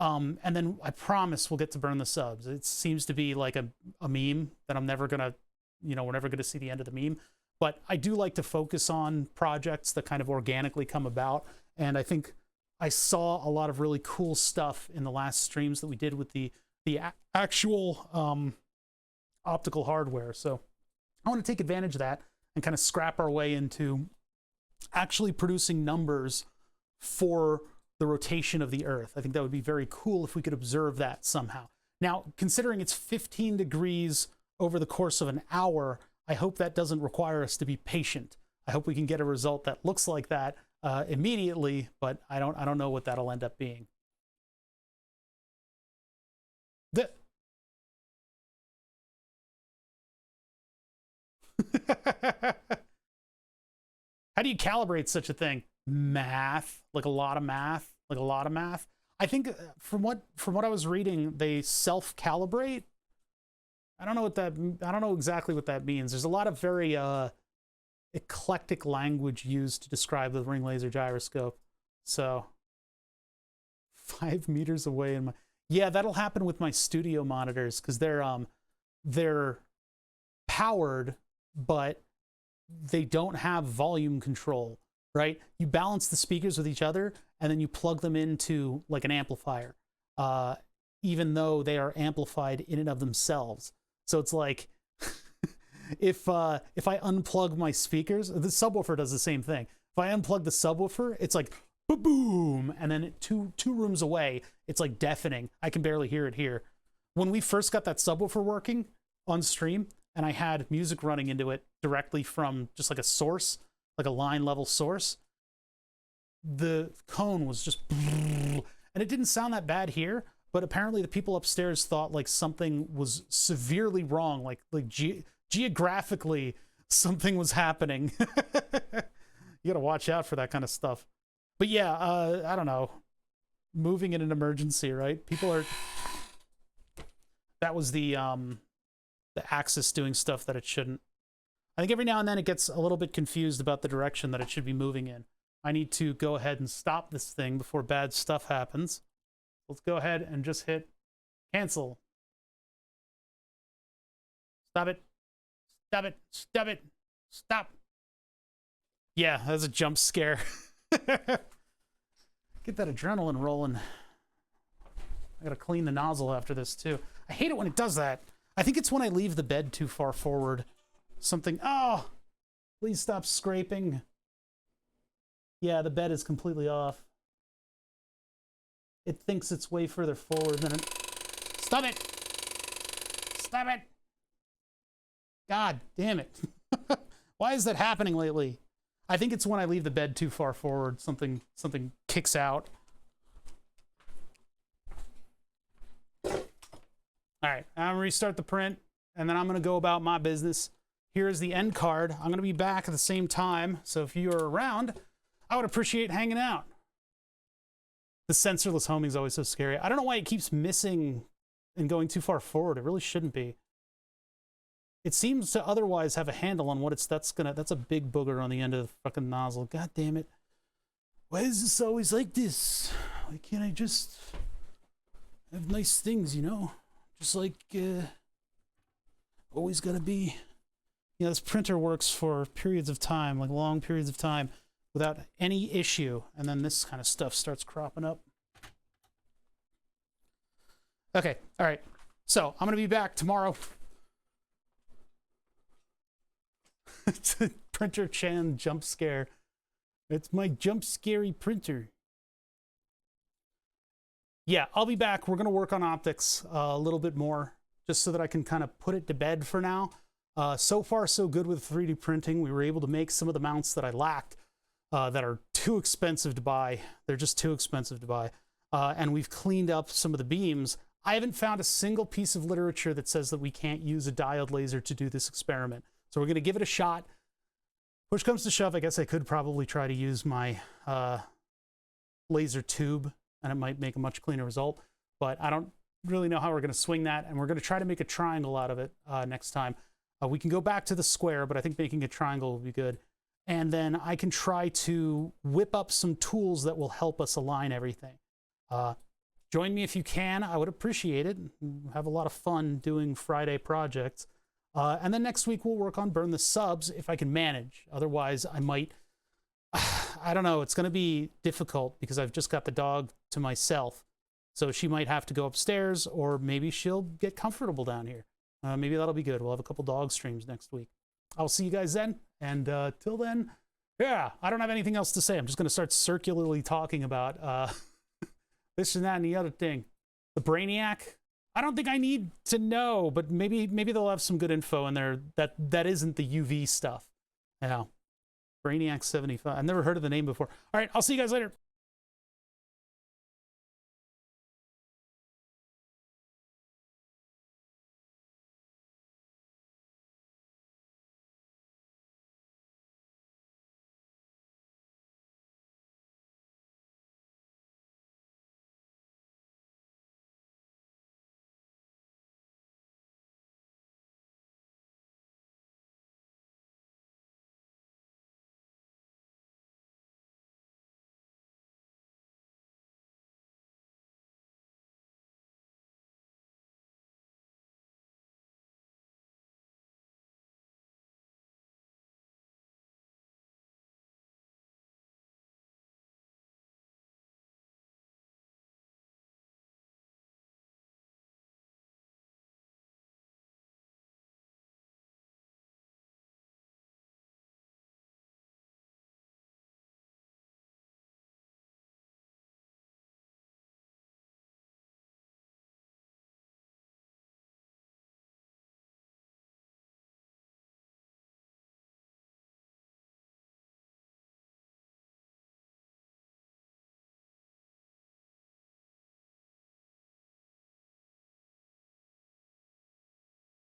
And then I promise we'll get to burn the subs. It seems to be like a meme that I'm never gonna, we're never gonna see the end of the meme. But I do like to focus on projects that kind of organically come about. And I think I saw a lot of really cool stuff in the last streams that we did with the actual optical hardware. So I want to take advantage of that and kind of scrap our way into actually producing numbers for the rotation of the Earth. I think that would be very cool if we could observe that somehow. Now, considering it's 15 degrees over the course of an hour, I hope that doesn't require us to be patient. I hope we can get a result that looks like that immediately, but I don't know what that'll end up being. How do you calibrate such a thing? Math, like a lot of math. I think from what I was reading, they self-calibrate. I don't know exactly what that means. There's a lot of very eclectic language used to describe the ring laser gyroscope. So 5 meters away in my... Yeah, that'll happen with my studio monitors, because they're powered, but they don't have volume control, right? You balance the speakers with each other, and then you plug them into like an amplifier, even though they are amplified in and of themselves. So it's like, if I unplug my speakers, the subwoofer does the same thing. If I unplug the subwoofer, it's like boom, and then two rooms away, it's like deafening. I can barely hear it here. When we first got that subwoofer working on stream, and I had music running into it directly from just like a source, like a line level source, the cone was just, and it didn't sound that bad here, but apparently the people upstairs thought like something was severely wrong, like geographically something was happening. You gotta watch out for that kind of stuff. But yeah, I don't know, moving in an emergency, right? People are, that was the axis doing stuff that it shouldn't. I think every now and then it gets a little bit confused about the direction that it should be moving in. I need to go ahead and stop this thing before bad stuff happens. Let's go ahead and just hit cancel. Stop it. Stop it. Stop it. Stop. Yeah, that's a jump scare. Get that adrenaline rolling. I gotta clean the nozzle after this too. I hate it when it does that. I think it's when I leave the bed too far forward. Something, oh, please stop scraping. Yeah, the bed is completely off. It thinks it's way further forward than it. Stop it! Stop it! God damn it. Why is that happening lately? I think it's when I leave the bed too far forward. Something kicks out. All right, I'm gonna restart the print, and then I'm gonna go about my business. Here's the end card. I'm gonna be back at the same time, so if you're around, I would appreciate hanging out. The sensorless homing is always so scary. I don't know why it keeps missing and going too far forward. It really shouldn't be. It seems to otherwise have a handle on what it's, that's a big booger on the end of the fucking nozzle. God damn it. Why is this always like this? Why can't I just have nice things, you know? Just like, always gotta be. You know, this printer works for periods of time, like long periods of time, without any issue. And then this kind of stuff starts cropping up. Okay, all right. So I'm gonna be back tomorrow. It's a printer Chan jump scare. It's my jump scary printer. Yeah, I'll be back. We're going to work on optics a little bit more, just so that I can kind of put it to bed for now. So far, so good with 3D printing. We were able to make some of the mounts that I lacked that are too expensive to buy. They're just too expensive to buy. And we've cleaned up some of the beams. I haven't found a single piece of literature that says that we can't use a diode laser to do this experiment. So we're going to give it a shot. Push comes to shove, I guess I could probably try to use my laser tube, and it might make a much cleaner result. But I don't really know how we're going to swing that, and we're going to try to make a triangle out of it next time. We can go back to the square, but I think making a triangle will be good. And then I can try to whip up some tools that will help us align everything. Join me if you can. I would appreciate it. Have a lot of fun doing Friday projects. And then next week we'll work on burn the subs if I can manage. Otherwise I might, I don't know, it's going to be difficult because I've just got the dog to myself. So she might have to go upstairs, or maybe she'll get comfortable down here. Maybe that'll be good. We'll have a couple dog streams next week. I'll see you guys then. And till then, yeah, I don't have anything else to say. I'm just going to start circularly talking about this and that and the other thing. The Brainiac. I don't think I need to know, but maybe they'll have some good info in there that isn't the UV stuff. Yeah. Brainiac 75. I've never heard of the name before. All right, I'll see you guys later.